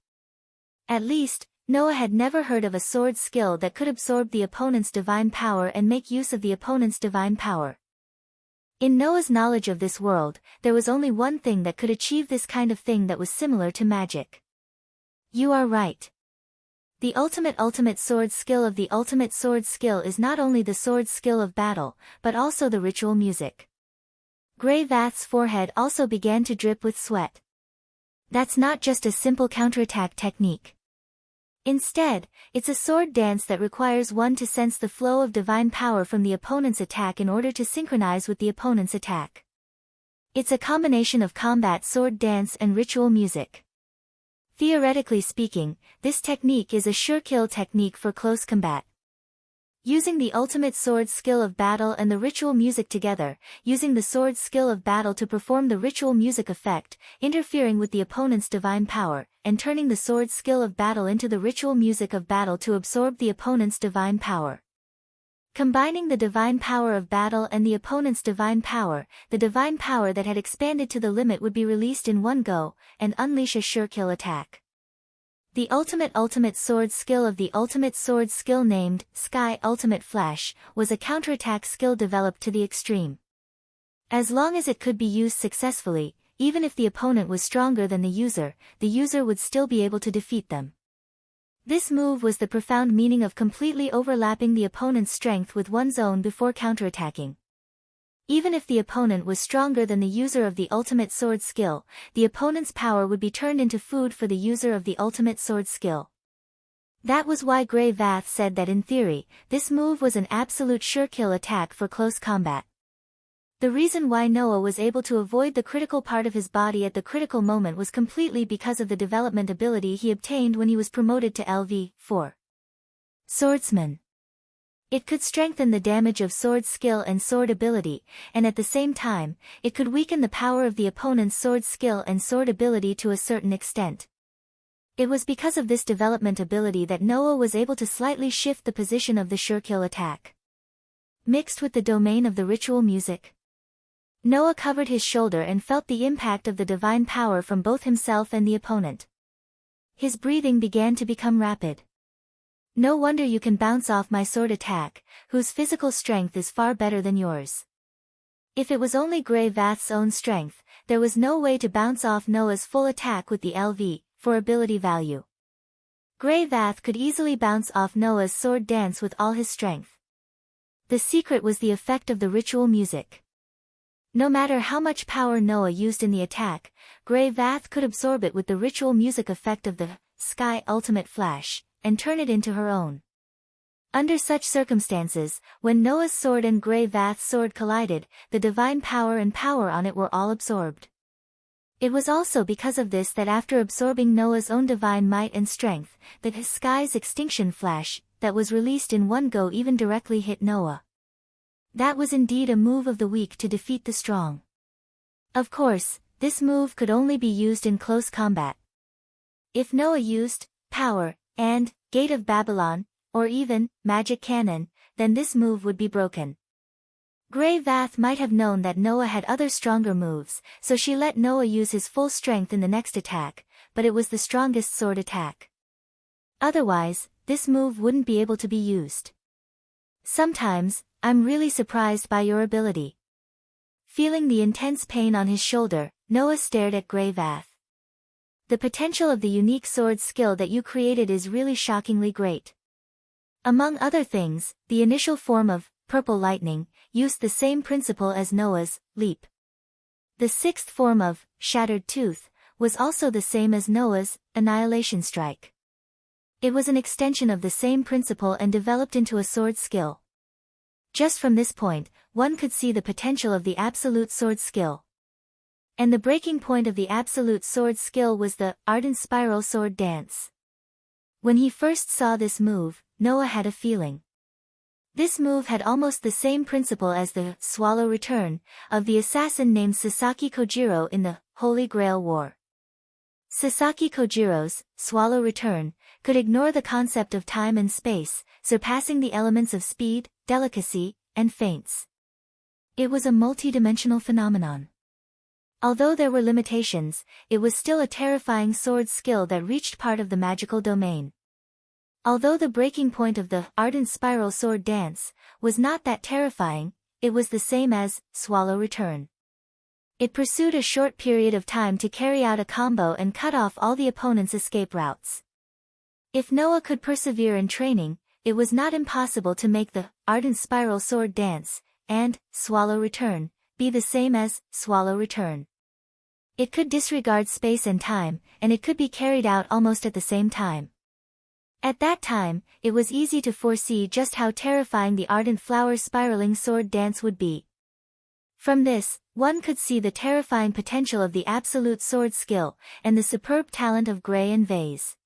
At least, Noah had never heard of a sword skill that could absorb the opponent's divine power and make use of the opponent's divine power. In Noah's knowledge of this world, there was only one thing that could achieve this kind of thing that was similar to magic. You are right. The ultimate sword skill of the ultimate sword skill is not only the sword skill of battle, but also the ritual music. Grey Vath's forehead also began to drip with sweat. That's not just a simple counterattack technique. Instead, it's a sword dance that requires one to sense the flow of divine power from the opponent's attack in order to synchronize with the opponent's attack. It's a combination of combat sword dance and ritual music. Theoretically speaking, this technique is a sure kill technique for close combat. Using the ultimate sword skill of battle and the ritual music together, using the sword skill of battle to perform the ritual music effect, interfering with the opponent's divine power, and turning the sword skill of battle into the ritual music of battle to absorb the opponent's divine power. Combining the divine power of battle and the opponent's divine power, the divine power that had expanded to the limit would be released in one go, and unleash a sure kill attack. The ultimate sword skill of the ultimate sword skill named Sky Ultimate Flash was a counterattack skill developed to the extreme. As long as it could be used successfully, even if the opponent was stronger than the user would still be able to defeat them. This move was the profound meaning of completely overlapping the opponent's strength with one's own before counterattacking. Even if the opponent was stronger than the user of the ultimate sword skill, the opponent's power would be turned into food for the user of the ultimate sword skill. That was why Grey Vath said that in theory, this move was an absolute sure kill attack for close combat. The reason why Noah was able to avoid the critical part of his body at the critical moment was completely because of the development ability he obtained when he was promoted to LV4. Swordsman. It could strengthen the damage of sword skill and sword ability, and at the same time, it could weaken the power of the opponent's sword skill and sword ability to a certain extent. It was because of this development ability that Noah was able to slightly shift the position of the sure kill attack. Mixed with the domain of the ritual music, Noah covered his shoulder and felt the impact of the divine power from both himself and the opponent. His breathing began to become rapid. No wonder you can bounce off my sword attack, whose physical strength is far better than yours. If it was only Grey Vath's own strength, there was no way to bounce off Noah's full attack with the LV4 ability value. Grey Vath could easily bounce off Noah's sword dance with all his strength. The secret was the effect of the ritual music. No matter how much power Noah used in the attack, Grey Vath could absorb it with the ritual music effect of the Sky Ultimate Flash, and turn it into her own. Under such circumstances, when Noah's sword and Grey Vath's sword collided, the divine power and power on it were all absorbed. It was also because of this that after absorbing Noah's own divine might and strength, the Sky's extinction flash, that was released in one go even directly hit Noah. That was indeed a move of the weak to defeat the strong. Of course, this move could only be used in close combat. If Noah used power and Gate of Babylon, or even magic cannon, then this move would be broken. Grey Vath might have known that Noah had other stronger moves, so she let Noah use his full strength in the next attack, but it was the strongest sword attack. Otherwise, this move wouldn't be able to be used. Sometimes, I'm really surprised by your ability. Feeling the intense pain on his shoulder, Noah stared at Grey Vath. The potential of the unique sword skill that you created is really shockingly great. Among other things, the initial form of purple lightning used the same principle as Noah's leap. The sixth form of shattered tooth was also the same as Noah's annihilation strike. It was an extension of the same principle and developed into a sword skill. Just from this point, one could see the potential of the absolute sword skill. And the breaking point of the absolute sword skill was the ardent spiral sword dance. When he first saw this move, Noah had a feeling. This move had almost the same principle as the swallow return of the assassin named Sasaki Kojiro in the Holy Grail War. Sasaki Kojiro's swallow return could ignore the concept of time and space, surpassing the elements of speed, delicacy, and feints. It was a multi-dimensional phenomenon. Although there were limitations, it was still a terrifying sword skill that reached part of the magical domain. Although the breaking point of the ardent spiral sword dance was not that terrifying, it was the same as swallow return. It pursued a short period of time to carry out a combo and cut off all the opponent's escape routes. If Noah could persevere in training, it was not impossible to make the ardent spiral sword dance and swallow return be the same as swallow return. It could disregard space and time, and it could be carried out almost at the same time. At that time, it was easy to foresee just how terrifying the ardent flower spiraling sword dance would be. From this, one could see the terrifying potential of the absolute sword skill, and the superb talent of Gray and Vase.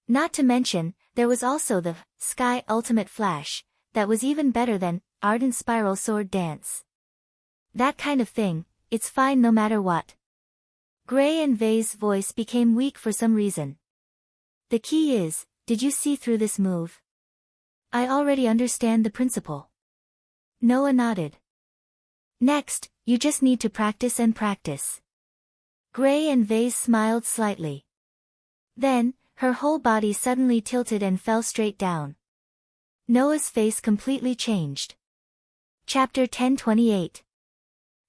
Not to mention, there was also the Sky Ultimate Flash, that was even better than ardent spiral sword dance. That kind of thing, it's fine no matter what. Gray and Vase's voice became weak for some reason. The key is, did you see through this move? I already understand the principle. Noah nodded. Next, you just need to practice and practice. Gray and Vase smiled slightly. Then, her whole body suddenly tilted and fell straight down. Noah's face completely changed. Chapter 1028.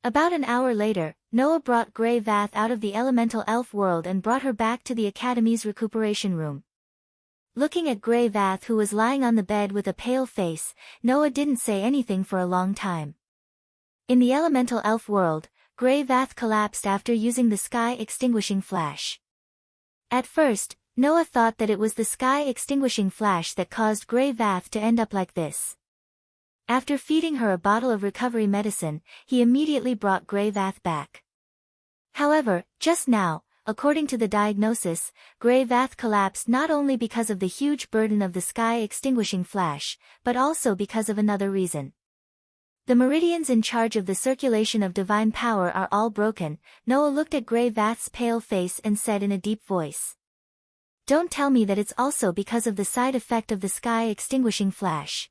About an hour later, Noah brought Grey Vath out of the elemental elf world and brought her back to the Academy's recuperation room. Looking at Grey Vath, who was lying on the bed with a pale face, Noah didn't say anything for a long time. In the elemental elf world, Grey Vath collapsed after using the sky extinguishing flash. At first, Noah thought that it was the sky extinguishing flash that caused Grey Vath to end up like this. After feeding her a bottle of recovery medicine, he immediately brought Grey Vath back. However, just now, according to the diagnosis, Grey Vath collapsed not only because of the huge burden of the sky extinguishing flash, but also because of another reason. The meridians in charge of the circulation of divine power are all broken. Noah looked at Grey Vath's pale face and said in a deep voice. Don't tell me that it's also because of the side effect of the sky extinguishing flash.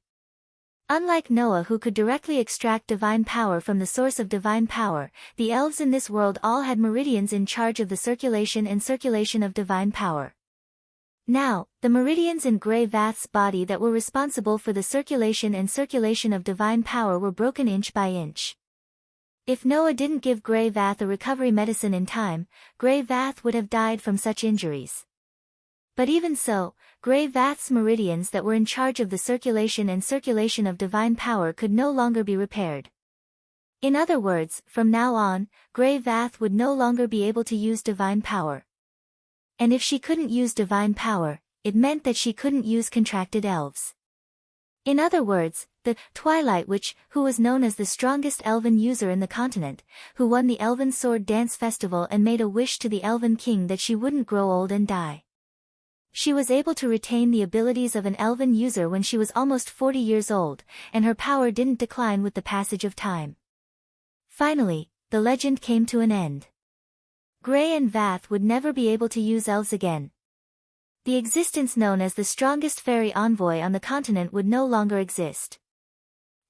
Unlike Noah, who could directly extract divine power from the source of divine power, the elves in this world all had meridians in charge of the circulation and circulation of divine power. Now, the meridians in Grey Vath's body that were responsible for the circulation and circulation of divine power were broken inch by inch. If Noah didn't give Grey Vath a recovery medicine in time, Grey Vath would have died from such injuries. But even so, Grey Vath's meridians that were in charge of the circulation and circulation of divine power could no longer be repaired. In other words, from now on, Grey Vath would no longer be able to use divine power. And if she couldn't use divine power, it meant that she couldn't use contracted elves. In other words, the Twilight Witch, who was known as the strongest elven user in the continent, who won the Elven Sword Dance Festival and made a wish to the Elven King that she wouldn't grow old and die. She was able to retain the abilities of an elven user when she was almost 40 years old, and her power didn't decline with the passage of time. Finally, the legend came to an end. Gray and Vath would never be able to use elves again. The existence known as the strongest fairy envoy on the continent would no longer exist.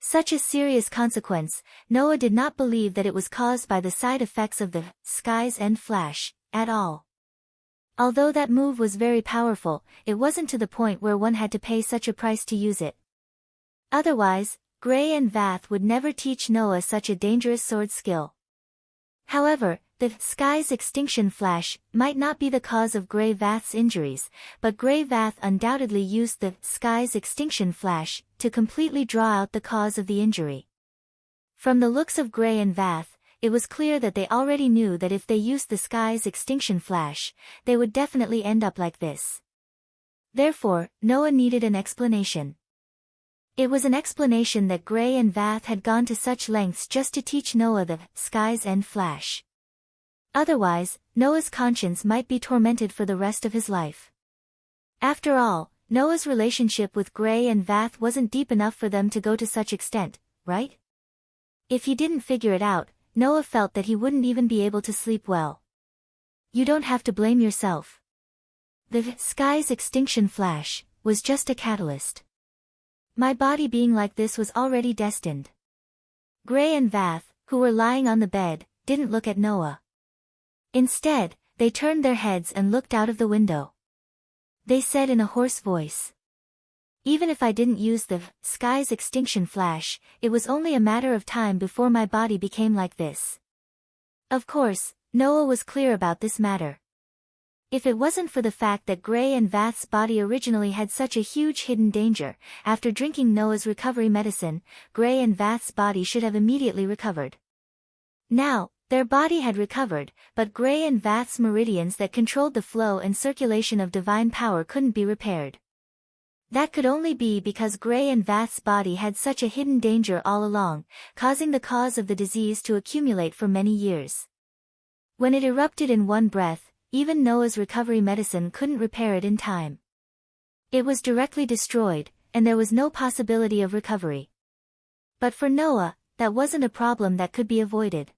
Such a serious consequence, Noah did not believe that it was caused by the side effects of the Sky's End Flash, at all. Although that move was very powerful, it wasn't to the point where one had to pay such a price to use it. Otherwise, Gray and Vath would never teach Noah such a dangerous sword skill. However, the Sky's Extinction Flash might not be the cause of Gray Vath's injuries, but Gray Vath undoubtedly used the Sky's Extinction Flash to completely draw out the cause of the injury. From the looks of Gray and Vath, it was clear that they already knew that if they used the Sky's Extinction Flash, they would definitely end up like this. Therefore, Noah needed an explanation. It was an explanation that Gray and Vath had gone to such lengths just to teach Noah the Sky's End Flash. Otherwise, Noah's conscience might be tormented for the rest of his life. After all, Noah's relationship with Gray and Vath wasn't deep enough for them to go to such extent, right? If he didn't figure it out, Noah felt that he wouldn't even be able to sleep well. You don't have to blame yourself. The Sky's Extinction Flash was just a catalyst. My body being like this was already destined. Gray and Vath, who were lying on the bed, didn't look at Noah. Instead, they turned their heads and looked out of the window. They said in a hoarse voice, "Even if I didn't use the Sky's Extinction Flash, it was only a matter of time before my body became like this." Of course, Noah was clear about this matter. If it wasn't for the fact that Gray and Vath's body originally had such a huge hidden danger, after drinking Noah's recovery medicine, Gray and Vath's body should have immediately recovered. Now, their body had recovered, but Gray and Vath's meridians that controlled the flow and circulation of divine power couldn't be repaired. That could only be because Gray and Vath's body had such a hidden danger all along, causing the cause of the disease to accumulate for many years. When it erupted in one breath, even Noah's recovery medicine couldn't repair it in time. It was directly destroyed, and there was no possibility of recovery. But for Noah, that wasn't a problem that could be avoided.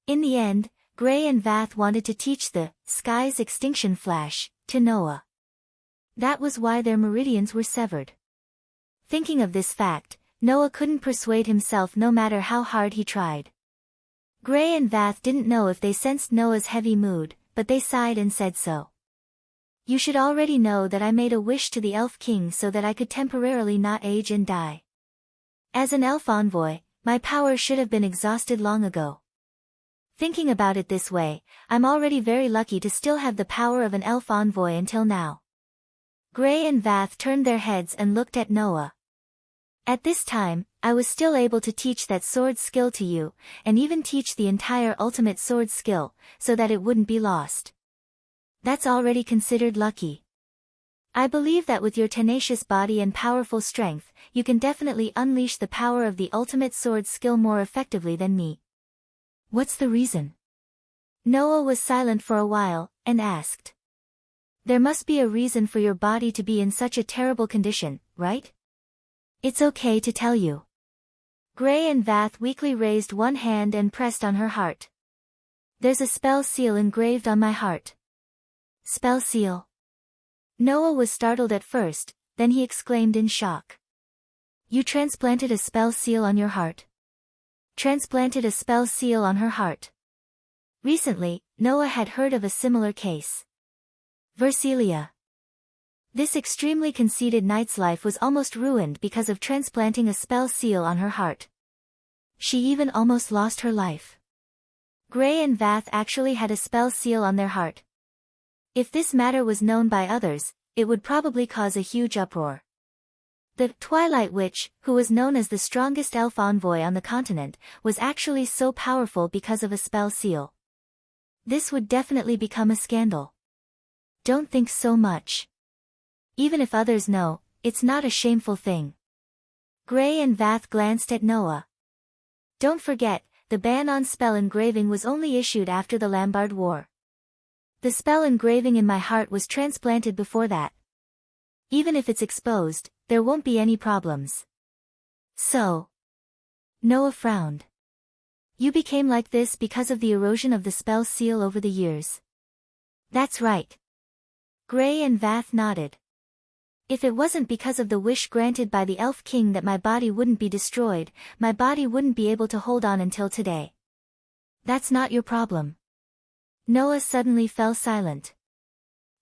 In the end, Gray and Vath wanted to teach the Sky's Extinction Flash to Noah. That was why their meridians were severed. Thinking of this fact, Noah couldn't persuade himself no matter how hard he tried. Gray and Vath didn't know if they sensed Noah's heavy mood, but they sighed and said so. "You should already know that I made a wish to the Elf King so that I could temporarily not age and die. As an elf envoy, my power should have been exhausted long ago. Thinking about it this way, I'm already very lucky to still have the power of an elf envoy until now." Gray and Vath turned their heads and looked at Noah. "At this time, I was still able to teach that sword skill to you, and even teach the entire ultimate sword skill, so that it wouldn't be lost. That's already considered lucky. I believe that with your tenacious body and powerful strength, you can definitely unleash the power of the ultimate sword skill more effectively than me." "What's the reason?" Noah was silent for a while, and asked. "There must be a reason for your body to be in such a terrible condition, right? It's okay to tell you." Gray and Vath weakly raised one hand and pressed on her heart. "There's a spell seal engraved on my heart." "Spell seal?" Noah was startled at first, then he exclaimed in shock. "You transplanted a spell seal on your heart?" Transplanted a spell seal on her heart. Recently, Noah had heard of a similar case. Versilia. This extremely conceited knight's life was almost ruined because of transplanting a spell seal on her heart. She even almost lost her life. Gray and Vath actually had a spell seal on their heart. If this matter was known by others, it would probably cause a huge uproar. The Twilight Witch, who was known as the strongest elf envoy on the continent, was actually so powerful because of a spell seal. This would definitely become a scandal. Don't think so much. Even if others know, it's not a shameful thing. Gray and Vath glanced at Noah. Don't forget, the ban on spell engraving was only issued after the Lombard War. The spell engraving in my heart was transplanted before that. Even if it's exposed, there won't be any problems. So? Noah frowned. You became like this because of the erosion of the spell seal over the years. That's right. Gray and Vath nodded. If it wasn't because of the wish granted by the Elf King that my body wouldn't be destroyed, my body wouldn't be able to hold on until today. That's not your problem. Noah suddenly fell silent.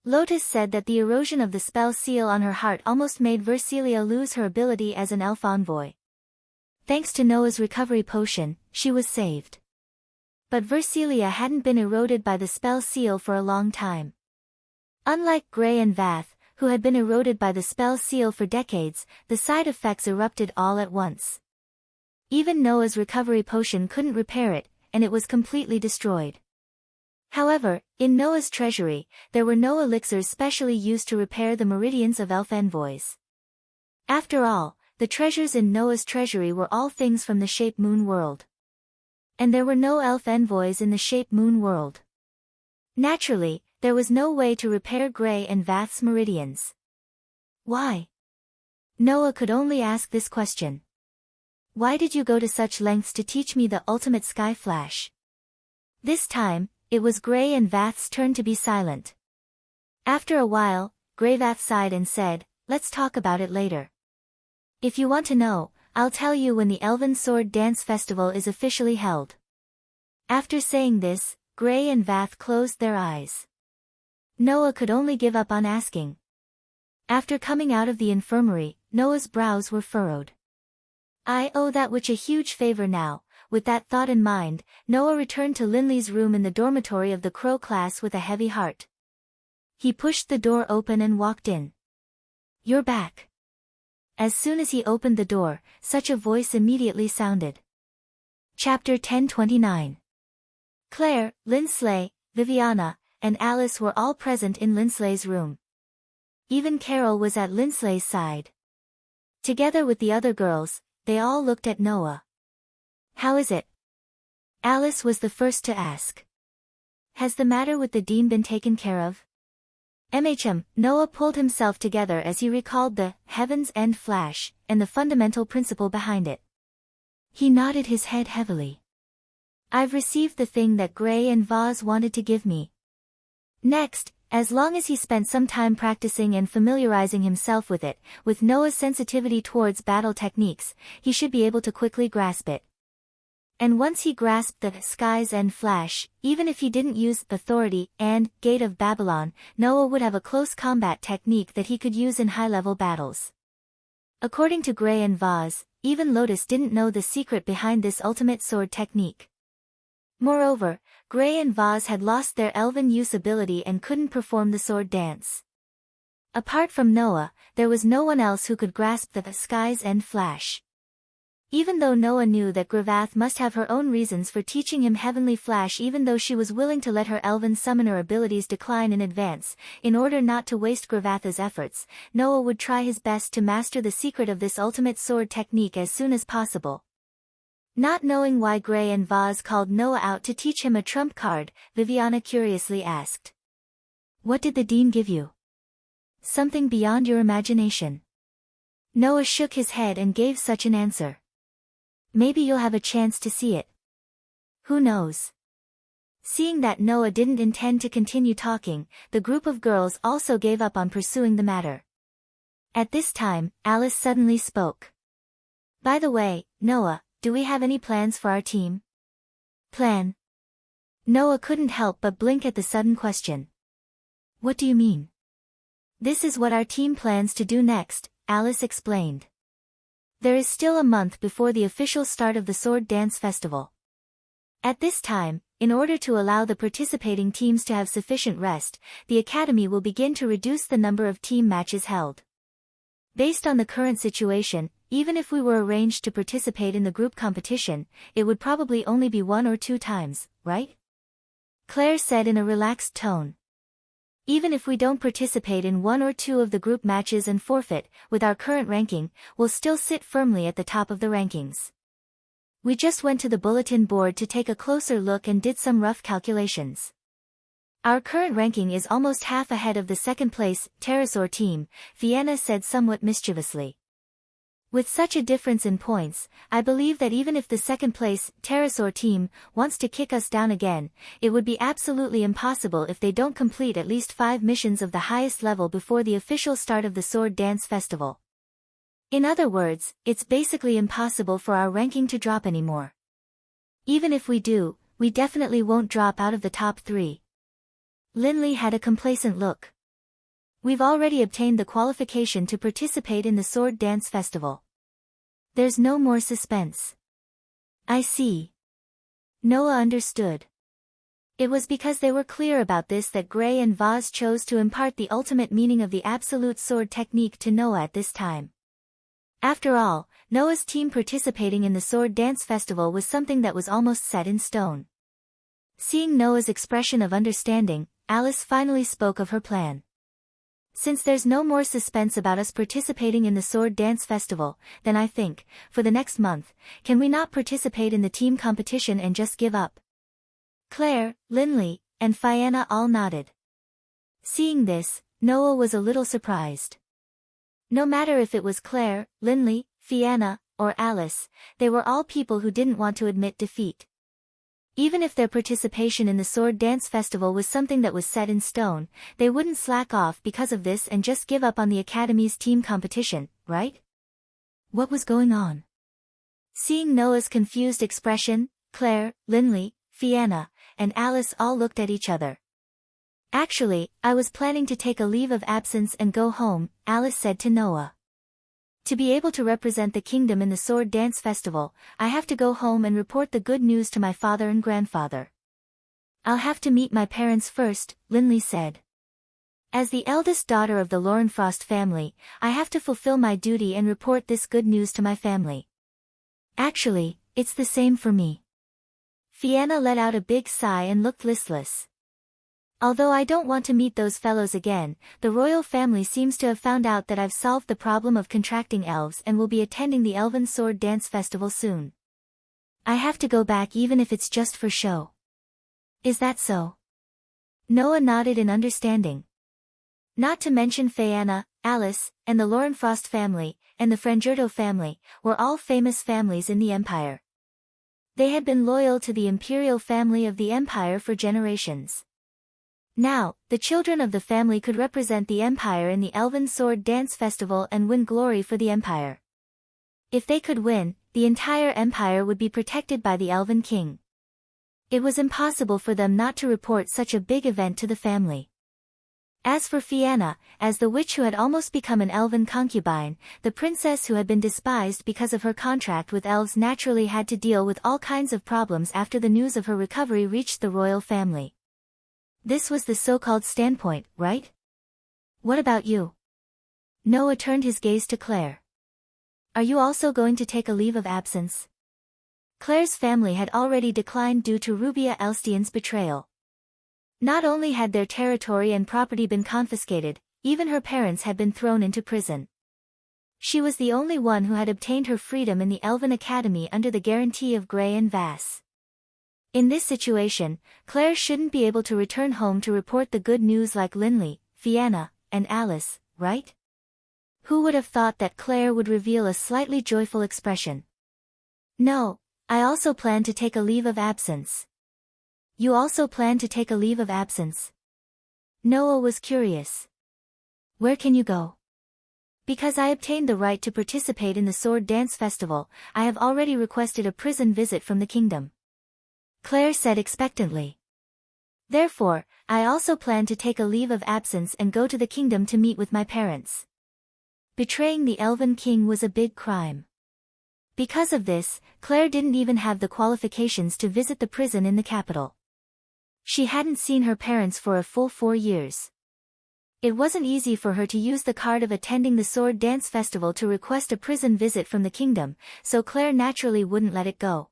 Lotus said that the erosion of the spell seal on her heart almost made Versilia lose her ability as an elf envoy. Thanks to Noah's recovery potion, she was saved. But Versilia hadn't been eroded by the spell seal for a long time. Unlike Gray and Vath, who had been eroded by the spell seal for decades, the side effects erupted all at once. Even Noah's recovery potion couldn't repair it, and it was completely destroyed. However, in Noah's treasury, there were no elixirs specially used to repair the meridians of elf envoys. After all, the treasures in Noah's treasury were all things from the Shape Moon world. And there were no elf envoys in the Shape Moon world. Naturally, there was no way to repair Gray and Vath's meridians. Why? Noah could only ask this question. Why did you go to such lengths to teach me the ultimate sky flash? This time, it was Gray and Vath's turn to be silent. After a while, Gray Vath sighed and said, "Let's talk about it later. If you want to know, I'll tell you when the Elven Sword Dance Festival is officially held." After saying this, Gray and Vath closed their eyes. Noah could only give up on asking. After coming out of the infirmary, Noah's brows were furrowed. I owe that witch a huge favor now. With that thought in mind, Noah returned to Linley's room in the dormitory of the Crow class with a heavy heart. He pushed the door open and walked in. "You're back." As soon as he opened the door, such a voice immediately sounded. Chapter 1029. Claire, Linsley, Viviana, and Alice were all present in Linsley's room. Even Carol was at Linsley's side. Together with the other girls, they all looked at Noah. "How is it?" Alice was the first to ask. "Has the matter with the dean been taken care of?" Noah pulled himself together as he recalled the Heaven's End flash, and the fundamental principle behind it. He nodded his head heavily. "I've received the thing that Gray and Vaz wanted to give me. Next, as long as he spent some time practicing and familiarizing himself with it, with Noah's sensitivity towards battle techniques, he should be able to quickly grasp it. And once he grasped the Sky's End flash, even if he didn't use Authority and Gate of Babylon, Noah would have a close combat technique that he could use in high-level battles." According to Gray and Vaz, even Lotus didn't know the secret behind this ultimate sword technique. Moreover, Gray and Vaz had lost their elven use ability and couldn't perform the sword dance. Apart from Noah, there was no one else who could grasp the Sky's End flash. Even though Noah knew that Gravath must have her own reasons for teaching him Heavenly Flash, even though she was willing to let her elven summoner abilities decline in advance, in order not to waste Gravath's efforts, Noah would try his best to master the secret of this ultimate sword technique as soon as possible. Not knowing why Gray and Vaz called Noah out to teach him a trump card, Viviana curiously asked. "What did the dean give you? Something beyond your imagination?" Noah shook his head and gave such an answer. "Maybe you'll have a chance to see it. Who knows?" Seeing that Noah didn't intend to continue talking, the group of girls also gave up on pursuing the matter. At this time, Alice suddenly spoke. "By the way, Noah, do we have any plans for our team?" "Plan?" Noah couldn't help but blink at the sudden question. "What do you mean?" "This is what our team plans to do next," Alice explained. "There is still a month before the official start of the Sword Dance Festival. At this time, in order to allow the participating teams to have sufficient rest, the Academy will begin to reduce the number of team matches held. Based on the current situation, even if we were arranged to participate in the group competition, it would probably only be 1 or 2 times, right?" Claire said in a relaxed tone. "Even if we don't participate in 1 or 2 of the group matches and forfeit, with our current ranking, we'll still sit firmly at the top of the rankings. We just went to the bulletin board to take a closer look and did some rough calculations. Our current ranking is almost half ahead of the second-place Pterosaur team," Vienna said somewhat mischievously. With such a difference in points, I believe that even if the second place pterosaur team wants to kick us down again, it would be absolutely impossible if they don't complete at least 5 missions of the highest level before the official start of the Sword Dance Festival. In other words, it's basically impossible for our ranking to drop anymore. Even if we do, we definitely won't drop out of the top 3. Linley had a complacent look. We've already obtained the qualification to participate in the Sword Dance Festival. There's no more suspense. I see. Noah understood. It was because they were clear about this that Gray and Vaz chose to impart the ultimate meaning of the absolute sword technique to Noah at this time. After all, Noah's team participating in the Sword Dance Festival was something that was almost set in stone. Seeing Noah's expression of understanding, Alice finally spoke of her plan. Since there's no more suspense about us participating in the Sword Dance Festival, then I think, for the next month, can we not participate in the team competition and just give up? Claire, Linley, and Fianna all nodded. Seeing this, Noah was a little surprised. No matter if it was Claire, Linley, Fianna, or Alice, they were all people who didn't want to admit defeat. Even if their participation in the Sword Dance Festival was something that was set in stone, they wouldn't slack off because of this and just give up on the Academy's team competition, right? What was going on? Seeing Noah's confused expression, Claire, Linley, Fianna, and Alice all looked at each other. Actually, I was planning to take a leave of absence and go home, Alice said to Noah. To be able to represent the kingdom in the Sword Dance Festival, I have to go home and report the good news to my father and grandfather. I'll have to meet my parents first, Linley said. As the eldest daughter of the Lorenfrost family, I have to fulfill my duty and report this good news to my family. Actually, it's the same for me. Fianna let out a big sigh and looked listless. Although I don't want to meet those fellows again, the royal family seems to have found out that I've solved the problem of contracting elves and will be attending the Elven Sword Dance Festival soon. I have to go back even if it's just for show. Is that so? Noah nodded in understanding. Not to mention Fianna, Alice, and the Lorenfrost family, and the Frangerto family, were all famous families in the Empire. They had been loyal to the imperial family of the Empire for generations. Now, the children of the family could represent the Empire in the Elven Sword Dance Festival and win glory for the Empire. If they could win, the entire Empire would be protected by the Elven King. It was impossible for them not to report such a big event to the family. As for Fianna, as the witch who had almost become an elven concubine, the princess who had been despised because of her contract with elves naturally had to deal with all kinds of problems after the news of her recovery reached the royal family. This was the so-called standpoint, right? What about you? Noah turned his gaze to Claire. Are you also going to take a leave of absence? Claire's family had already declined due to Rubia Elstien's betrayal. Not only had their territory and property been confiscated, even her parents had been thrown into prison. She was the only one who had obtained her freedom in the Elven Academy under the guarantee of Gray and Vass. In this situation, Claire shouldn't be able to return home to report the good news like Linley, Fianna, and Alice, right? Who would have thought that Claire would reveal a slightly joyful expression? No, I also plan to take a leave of absence. You also plan to take a leave of absence? Noah was curious. Where can you go? Because I obtained the right to participate in the Sword Dance Festival, I have already requested a prison visit from the kingdom. Claire said expectantly. Therefore, I also plan to take a leave of absence and go to the kingdom to meet with my parents. Betraying the Elven King was a big crime. Because of this, Claire didn't even have the qualifications to visit the prison in the capital. She hadn't seen her parents for a full 4 years. It wasn't easy for her to use the card of attending the Sword Dance Festival to request a prison visit from the kingdom, so Claire naturally wouldn't let it go.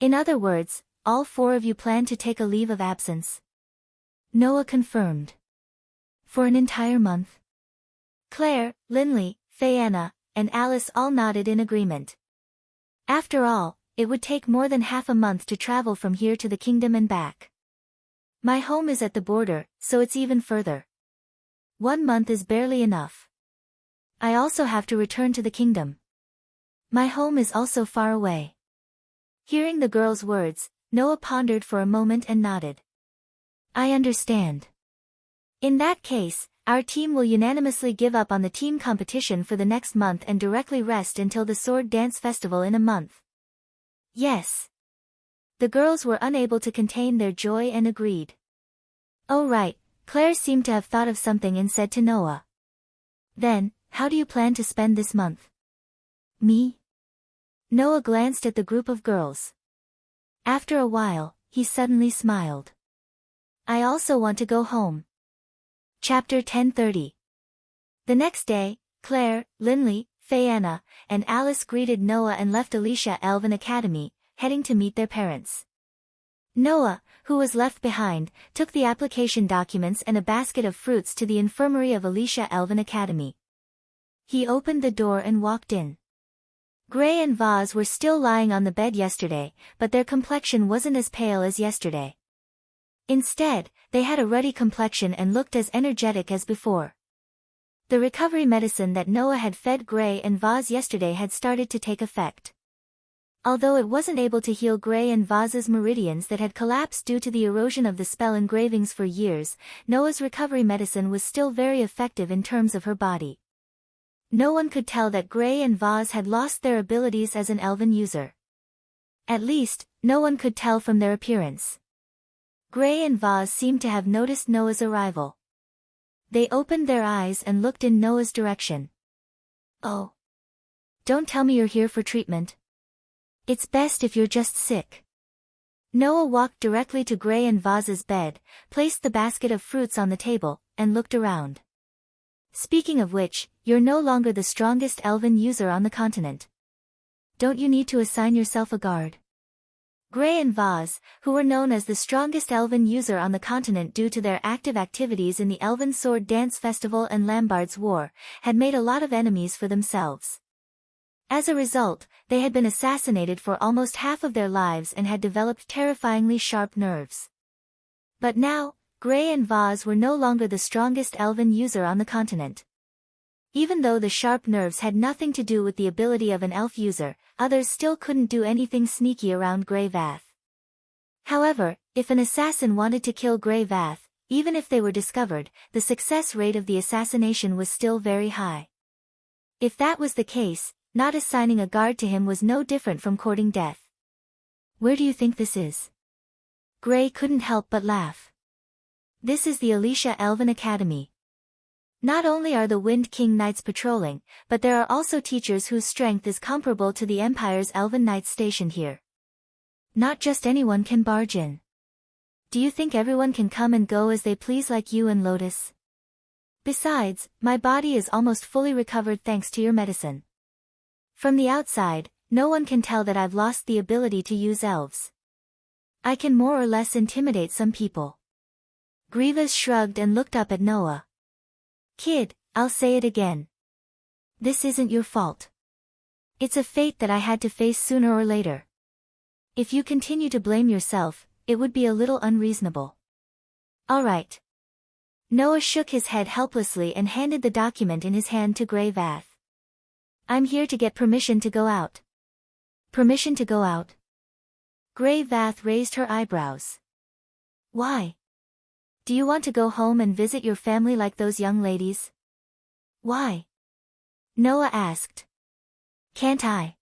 In other words, all 4 of you plan to take a leave of absence? Noah confirmed. For an entire month? Claire, Linley, Fianna, and Alice all nodded in agreement. After all, it would take more than half a month to travel from here to the kingdom and back. My home is at the border, so it's even further. 1 month is barely enough. I also have to return to the kingdom. My home is also far away. Hearing the girl's words, Noah pondered for a moment and nodded. I understand. In that case, our team will unanimously give up on the team competition for the next month and directly rest until the Sword Dance Festival in a month. Yes. The girls were unable to contain their joy and agreed. Oh right, Claire seemed to have thought of something and said to Noah. Then, how do you plan to spend this month? Me? Noah glanced at the group of girls. After a while, he suddenly smiled. I also want to go home. Chapter 1030. The next day, Claire, Linley, Fayanna, and Alice greeted Noah and left Alicia Elven Academy, heading to meet their parents. Noah, who was left behind, took the application documents and a basket of fruits to the infirmary of Alicia Elven Academy. He opened the door and walked in. Gray and Vaz were still lying on the bed yesterday, but their complexion wasn't as pale as yesterday. Instead, they had a ruddy complexion and looked as energetic as before. The recovery medicine that Noah had fed Gray and Vaz yesterday had started to take effect. Although it wasn't able to heal Gray and Vaz's meridians that had collapsed due to the erosion of the spell engravings for years, Noah's recovery medicine was still very effective in terms of her body. No one could tell that Gray and Vaz had lost their abilities as an elven user. At least, no one could tell from their appearance. Gray and Vaz seemed to have noticed Noah's arrival. They opened their eyes and looked in Noah's direction. Oh. Don't tell me you're here for treatment. It's best if you're just sick. Noah walked directly to Gray and Vaz's bed, placed the basket of fruits on the table, and looked around. Speaking of which, you're no longer the strongest elven user on the continent. Don't you need to assign yourself a guard? Gray and Vaz, who were known as the strongest elven user on the continent due to their active activities in the Elven Sword Dance Festival and Lambard's War, had made a lot of enemies for themselves. As a result, they had been assassinated for almost half of their lives and had developed terrifyingly sharp nerves. But now, Gray and Vaz were no longer the strongest elven user on the continent. Even though the sharp nerves had nothing to do with the ability of an elf user, others still couldn't do anything sneaky around Grey Vath. However, if an assassin wanted to kill Grey Vath, even if they were discovered, the success rate of the assassination was still very high. If that was the case, not assigning a guard to him was no different from courting death. Where do you think this is? Gray couldn't help but laugh. This is the Alicia Elven Academy. Not only are the Wind King Knights patrolling, but there are also teachers whose strength is comparable to the Empire's Elven Knights stationed here. Not just anyone can barge in. Do you think everyone can come and go as they please like you and Lotus? Besides, my body is almost fully recovered thanks to your medicine. From the outside, no one can tell that I've lost the ability to use elves. I can more or less intimidate some people. Grievous shrugged and looked up at Noah. Kid, I'll say it again. This isn't your fault. It's a fate that I had to face sooner or later. If you continue to blame yourself, it would be a little unreasonable. All right. Noah shook his head helplessly and handed the document in his hand to Grey Vath. I'm here to get permission to go out. Permission to go out? Grey Vath raised her eyebrows. Why? Do you want to go home and visit your family like those young ladies? Why? Noah asked. Can't I?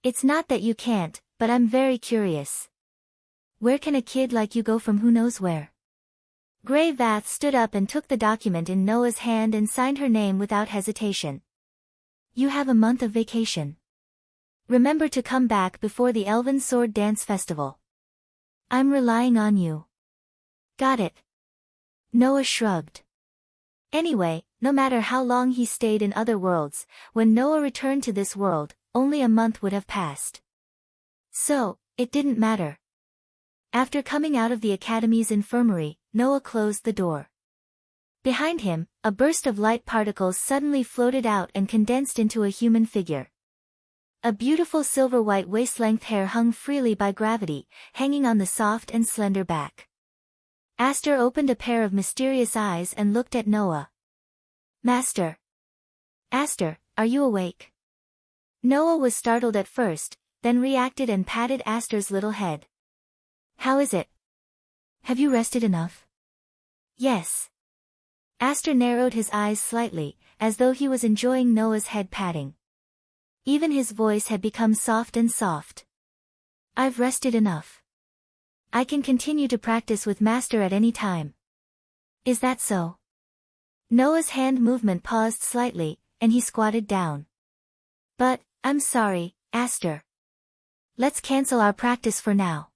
It's not that you can't, but I'm very curious. Where can a kid like you go from who knows where? Grey Vath stood up and took the document in Noah's hand and signed her name without hesitation. You have a month of vacation. Remember to come back before the Elven Sword Dance Festival. I'm relying on you. Got it. Noah shrugged. Anyway, no matter how long he stayed in other worlds, when Noah returned to this world, only a month would have passed. So, it didn't matter. After coming out of the Academy's infirmary, Noah closed the door. Behind him, a burst of light particles suddenly floated out and condensed into a human figure. A beautiful silver-white waist-length hair hung freely by gravity, hanging on the soft and slender back. Aster opened a pair of mysterious eyes and looked at Noah. Master. Aster, are you awake? Noah was startled at first, then reacted and patted Aster's little head. How is it? Have you rested enough? Yes. Aster narrowed his eyes slightly, as though he was enjoying Noah's head patting. Even his voice had become soft and soft. I've rested enough. I can continue to practice with Master at any time. Is that so? Noah's hand movement paused slightly, and he squatted down. But, I'm sorry, Aster. Let's cancel our practice for now.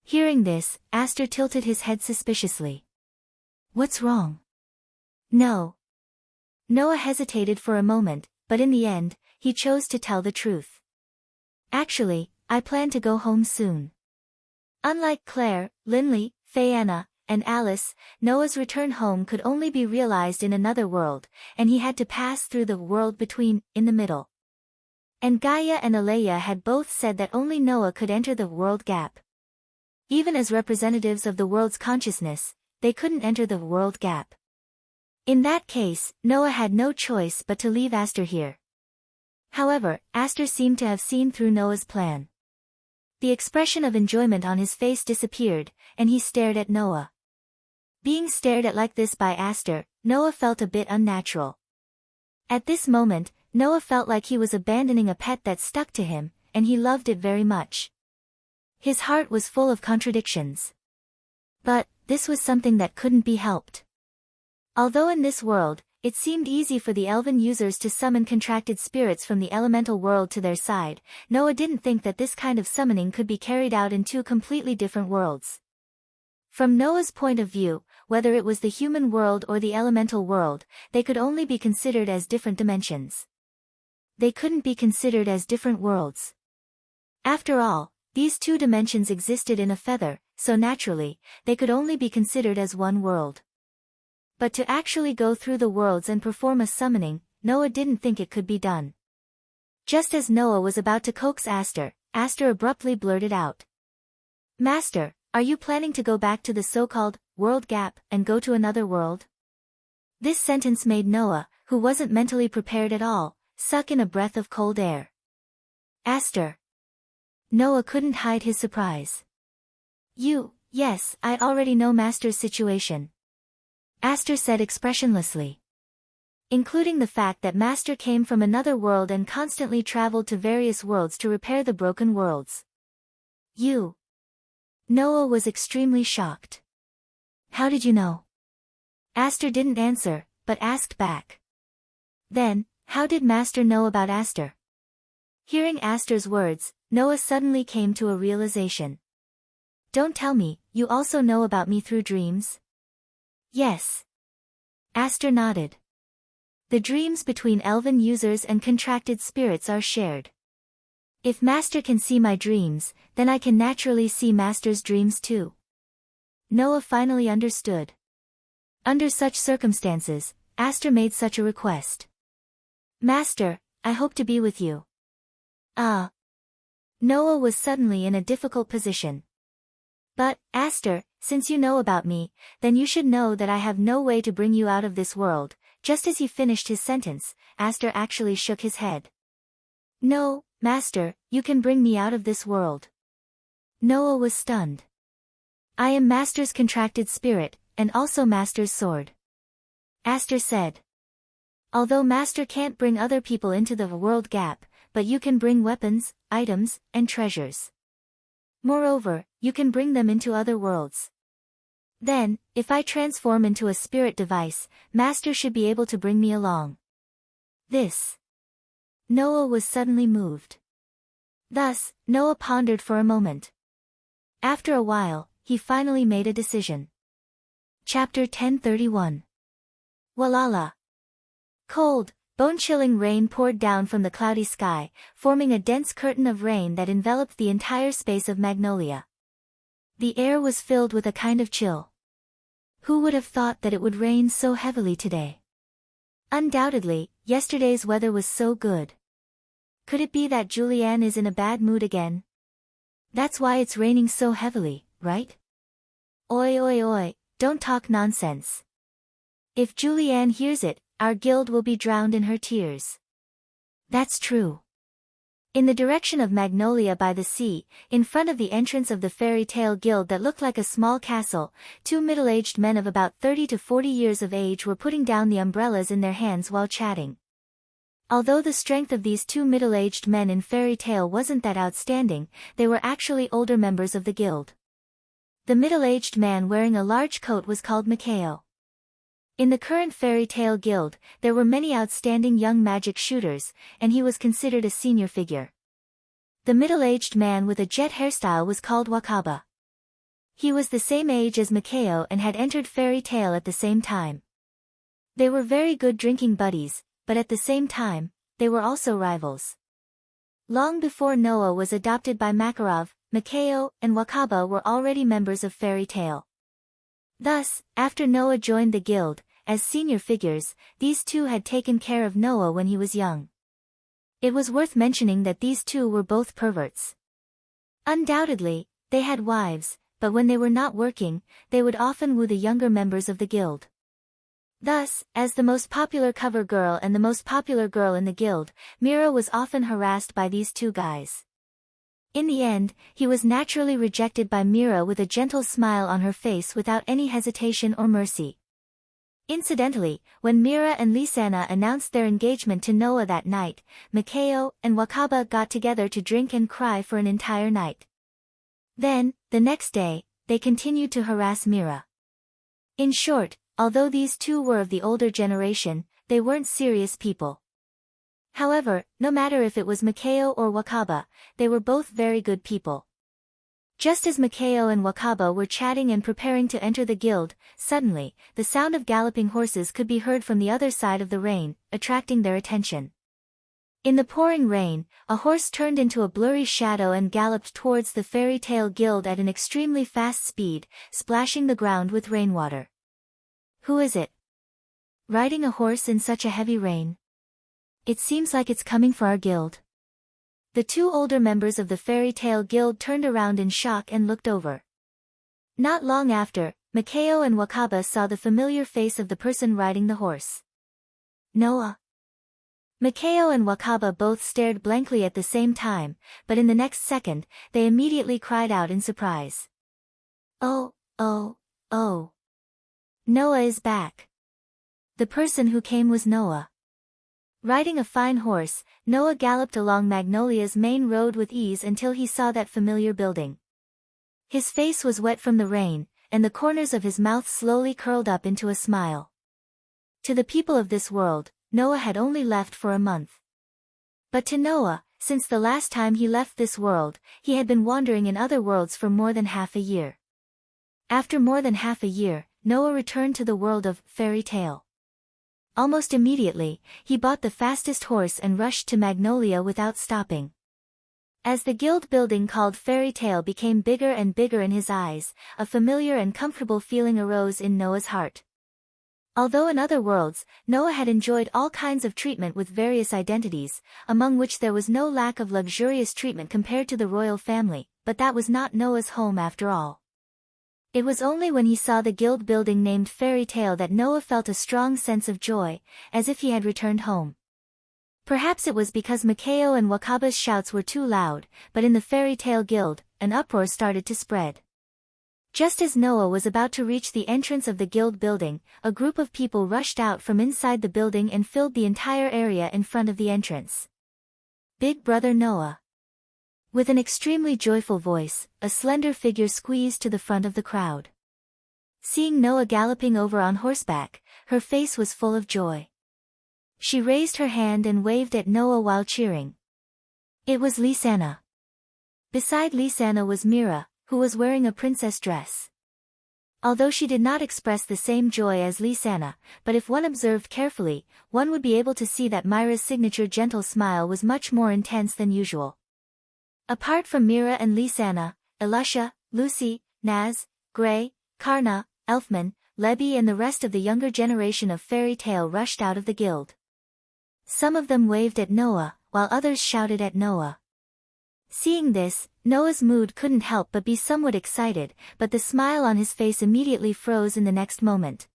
Hearing this, Aster tilted his head suspiciously. What's wrong? No. Noah hesitated for a moment, but in the end, he chose to tell the truth. Actually, I plan to go home soon. Unlike Claire, Linley, Fayanna, and Alice, Noah's return home could only be realized in another world, and he had to pass through the world between, in the middle. And Gaia and Alea had both said that only Noah could enter the world gap. Even as representatives of the world's consciousness, they couldn't enter the world gap. In that case, Noah had no choice but to leave Aster here. However, Aster seemed to have seen through Noah's plan. The expression of enjoyment on his face disappeared, and he stared at Noah. Being stared at like this by Aster, Noah felt a bit unnatural. At this moment, Noah felt like he was abandoning a pet that stuck to him, and he loved it very much. His heart was full of contradictions. But, this was something that couldn't be helped. Although in this world, it seemed easy for the elven users to summon contracted spirits from the elemental world to their side, Noah didn't think that this kind of summoning could be carried out in two completely different worlds. From Noah's point of view, whether it was the human world or the elemental world, they could only be considered as different dimensions. They couldn't be considered as different worlds. After all, these two dimensions existed in a feather, so naturally, they could only be considered as one world. But to actually go through the worlds and perform a summoning, Noah didn't think it could be done. Just as Noah was about to coax Aster, Aster abruptly blurted out. Master, are you planning to go back to the so-called world gap and go to another world? This sentence made Noah, who wasn't mentally prepared at all, suck in a breath of cold air. Aster. Noah couldn't hide his surprise. Yes, I already know Master's situation. Aster said expressionlessly. Including the fact that Master came from another world and constantly traveled to various worlds to repair the broken worlds. Noah was extremely shocked. How did you know? Aster didn't answer, but asked back. Then, how did Master know about Aster? Hearing Aster's words, Noah suddenly came to a realization. Don't tell me, you also know about me through dreams? Yes. Aster nodded. The dreams between elven users and contracted spirits are shared. If Master can see my dreams, then I can naturally see Master's dreams too. Noah finally understood. Under such circumstances, Aster made such a request. Master, I hope to be with you. Noah was suddenly in a difficult position. But, Aster, since you know about me, then you should know that I have no way to bring you out of this world. Just as he finished his sentence, Aster actually shook his head. No, Master, you can bring me out of this world. Noah was stunned. I am Master's contracted spirit, and also Master's sword. Aster said. Although Master can't bring other people into the world gap, but you can bring weapons, items, and treasures. Moreover, you can bring them into other worlds. Then, if I transform into a spirit device, Master should be able to bring me along. This. Noah was suddenly moved. Thus, Noah pondered for a moment. After a while, he finally made a decision. Chapter 1031. Walala. Cold, bone-chilling rain poured down from the cloudy sky, forming a dense curtain of rain that enveloped the entire space of Magnolia. The air was filled with a kind of chill. Who would have thought that it would rain so heavily today? Undoubtedly, yesterday's weather was so good. Could it be that Julianne is in a bad mood again? That's why it's raining so heavily, right? Oi oi oi, don't talk nonsense. If Julianne hears it, our guild will be drowned in her tears. That's true. In the direction of Magnolia by the sea, in front of the entrance of the fairy tale guild that looked like a small castle, two middle-aged men of about 30 to 40 years of age were putting down the umbrellas in their hands while chatting. Although the strength of these two middle-aged men in fairy tale wasn't that outstanding, they were actually older members of the guild. The middle-aged man wearing a large coat was called Makeo. In the current fairy tale guild, there were many outstanding young magic shooters, and he was considered a senior figure. The middle-aged man with a jet hairstyle was called Wakaba. He was the same age as Makeo and had entered fairy tale at the same time. They were very good drinking buddies, but at the same time, they were also rivals. Long before Noah was adopted by Makarov, Makeo and Wakaba were already members of fairy tale. Thus, after Noah joined the guild, as senior figures, these two had taken care of Noah when he was young. It was worth mentioning that these two were both perverts. Undoubtedly, they had wives, but when they were not working, they would often woo the younger members of the guild. Thus, as the most popular cover girl and the most popular girl in the guild, Mira was often harassed by these two guys. In the end, he was naturally rejected by Mira with a gentle smile on her face without any hesitation or mercy. Incidentally, when Mira and Lisanna announced their engagement to Noah that night, Makeo and Wakaba got together to drink and cry for an entire night. Then, the next day, they continued to harass Mira. In short, although these two were of the older generation, they weren't serious people. However, no matter if it was Makeo or Wakaba, they were both very good people. Just as Makeo and Wakaba were chatting and preparing to enter the guild, suddenly, the sound of galloping horses could be heard from the other side of the rain, attracting their attention. In the pouring rain, a horse turned into a blurry shadow and galloped towards the fairy tale guild at an extremely fast speed, splashing the ground with rainwater. Who is it? Riding a horse in such a heavy rain? It seems like it's coming for our guild. The two older members of the fairy tale guild turned around in shock and looked over. Not long after, Makeo and Wakaba saw the familiar face of the person riding the horse. Noah. Makeo and Wakaba both stared blankly at the same time, but in the next second, they immediately cried out in surprise. Oh, oh, oh. Noah is back. The person who came was Noah. Riding a fine horse, Noah galloped along Magnolia's main road with ease until he saw that familiar building. His face was wet from the rain, and the corners of his mouth slowly curled up into a smile. To the people of this world, Noah had only left for a month. But to Noah, since the last time he left this world, he had been wandering in other worlds for more than half a year. After more than half a year, Noah returned to the world of fairy tale. Almost immediately, he bought the fastest horse and rushed to Magnolia without stopping. As the guild building called Fairy Tale became bigger and bigger in his eyes, a familiar and comfortable feeling arose in Noah's heart. Although in other worlds, Noah had enjoyed all kinds of treatment with various identities, among which there was no lack of luxurious treatment compared to the royal family, but that was not Noah's home after all. It was only when he saw the guild building named Fairy Tale that Noah felt a strong sense of joy, as if he had returned home. Perhaps it was because Makeo and Wakaba's shouts were too loud, but in the Fairy Tale Guild, an uproar started to spread. Just as Noah was about to reach the entrance of the guild building, a group of people rushed out from inside the building and filled the entire area in front of the entrance. Big Brother Noah. With an extremely joyful voice, a slender figure squeezed to the front of the crowd. Seeing Noah galloping over on horseback, her face was full of joy. She raised her hand and waved at Noah while cheering. It was Lisanna. Beside Lisanna was Mira, who was wearing a princess dress. Although she did not express the same joy as Lisanna, but if one observed carefully, one would be able to see that Mira's signature gentle smile was much more intense than usual. Apart from Mira and Lisanna, Elisha, Lucy, Naz, Gray, Karna, Elfman, Lebby and the rest of the younger generation of Fairy Tale rushed out of the guild. Some of them waved at Noah, while others shouted at Noah. Seeing this, Noah's mood couldn't help but be somewhat excited, but the smile on his face immediately froze in the next moment.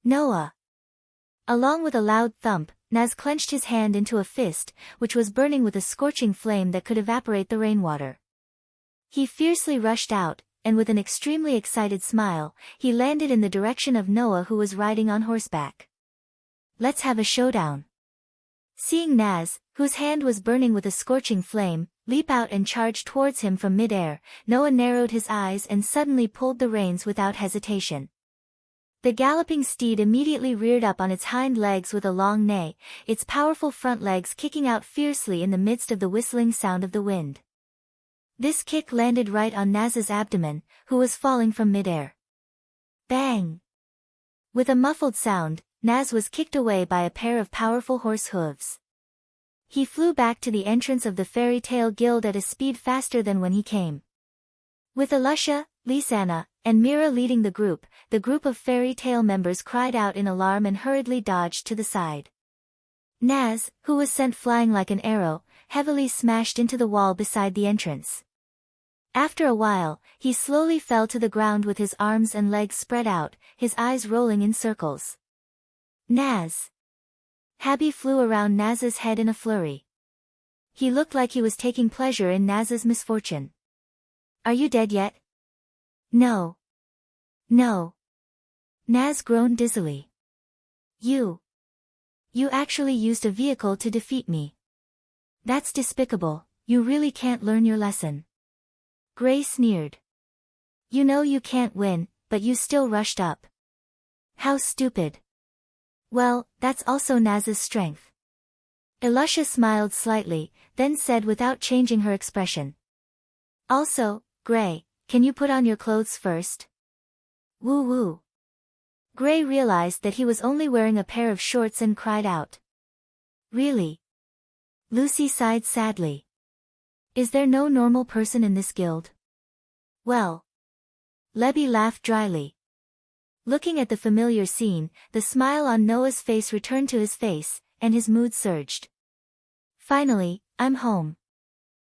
Noah! Along with a loud thump, Naz clenched his hand into a fist, which was burning with a scorching flame that could evaporate the rainwater. He fiercely rushed out, and with an extremely excited smile, he landed in the direction of Noah, who was riding on horseback. "Let's have a showdown." Seeing Naz, whose hand was burning with a scorching flame, leap out and charge towards him from mid-air, Noah narrowed his eyes and suddenly pulled the reins without hesitation. The galloping steed immediately reared up on its hind legs with a long neigh, its powerful front legs kicking out fiercely in the midst of the whistling sound of the wind. This kick landed right on Naz's abdomen, who was falling from mid-air. Bang! With a muffled sound, Naz was kicked away by a pair of powerful horse hooves. He flew back to the entrance of the Fairy Tale Guild at a speed faster than when he came. With Alusha, Lisanna, and Mira leading the group of Fairy Tale members cried out in alarm and hurriedly dodged to the side. Naz, who was sent flying like an arrow, heavily smashed into the wall beside the entrance. After a while, he slowly fell to the ground with his arms and legs spread out, his eyes rolling in circles. Naz! Habbi flew around Naz's head in a flurry. He looked like he was taking pleasure in Naz's misfortune. "Are you dead yet?" "No. No." Naz groaned dizzily. You actually used a vehicle to defeat me. That's despicable, you really can't learn your lesson." Gray sneered. "You know you can't win, but you still rushed up. How stupid." "Well, that's also Naz's strength." Alusha smiled slightly, then said without changing her expression. "Also, Gray, can you put on your clothes first?" Woo-woo. Gray realized that he was only wearing a pair of shorts and cried out. "Really?" Lucy sighed sadly. "Is there no normal person in this guild?" "Well." Lebby laughed dryly. Looking at the familiar scene, the smile on Noah's face returned to his face, and his mood surged. "Finally, I'm home."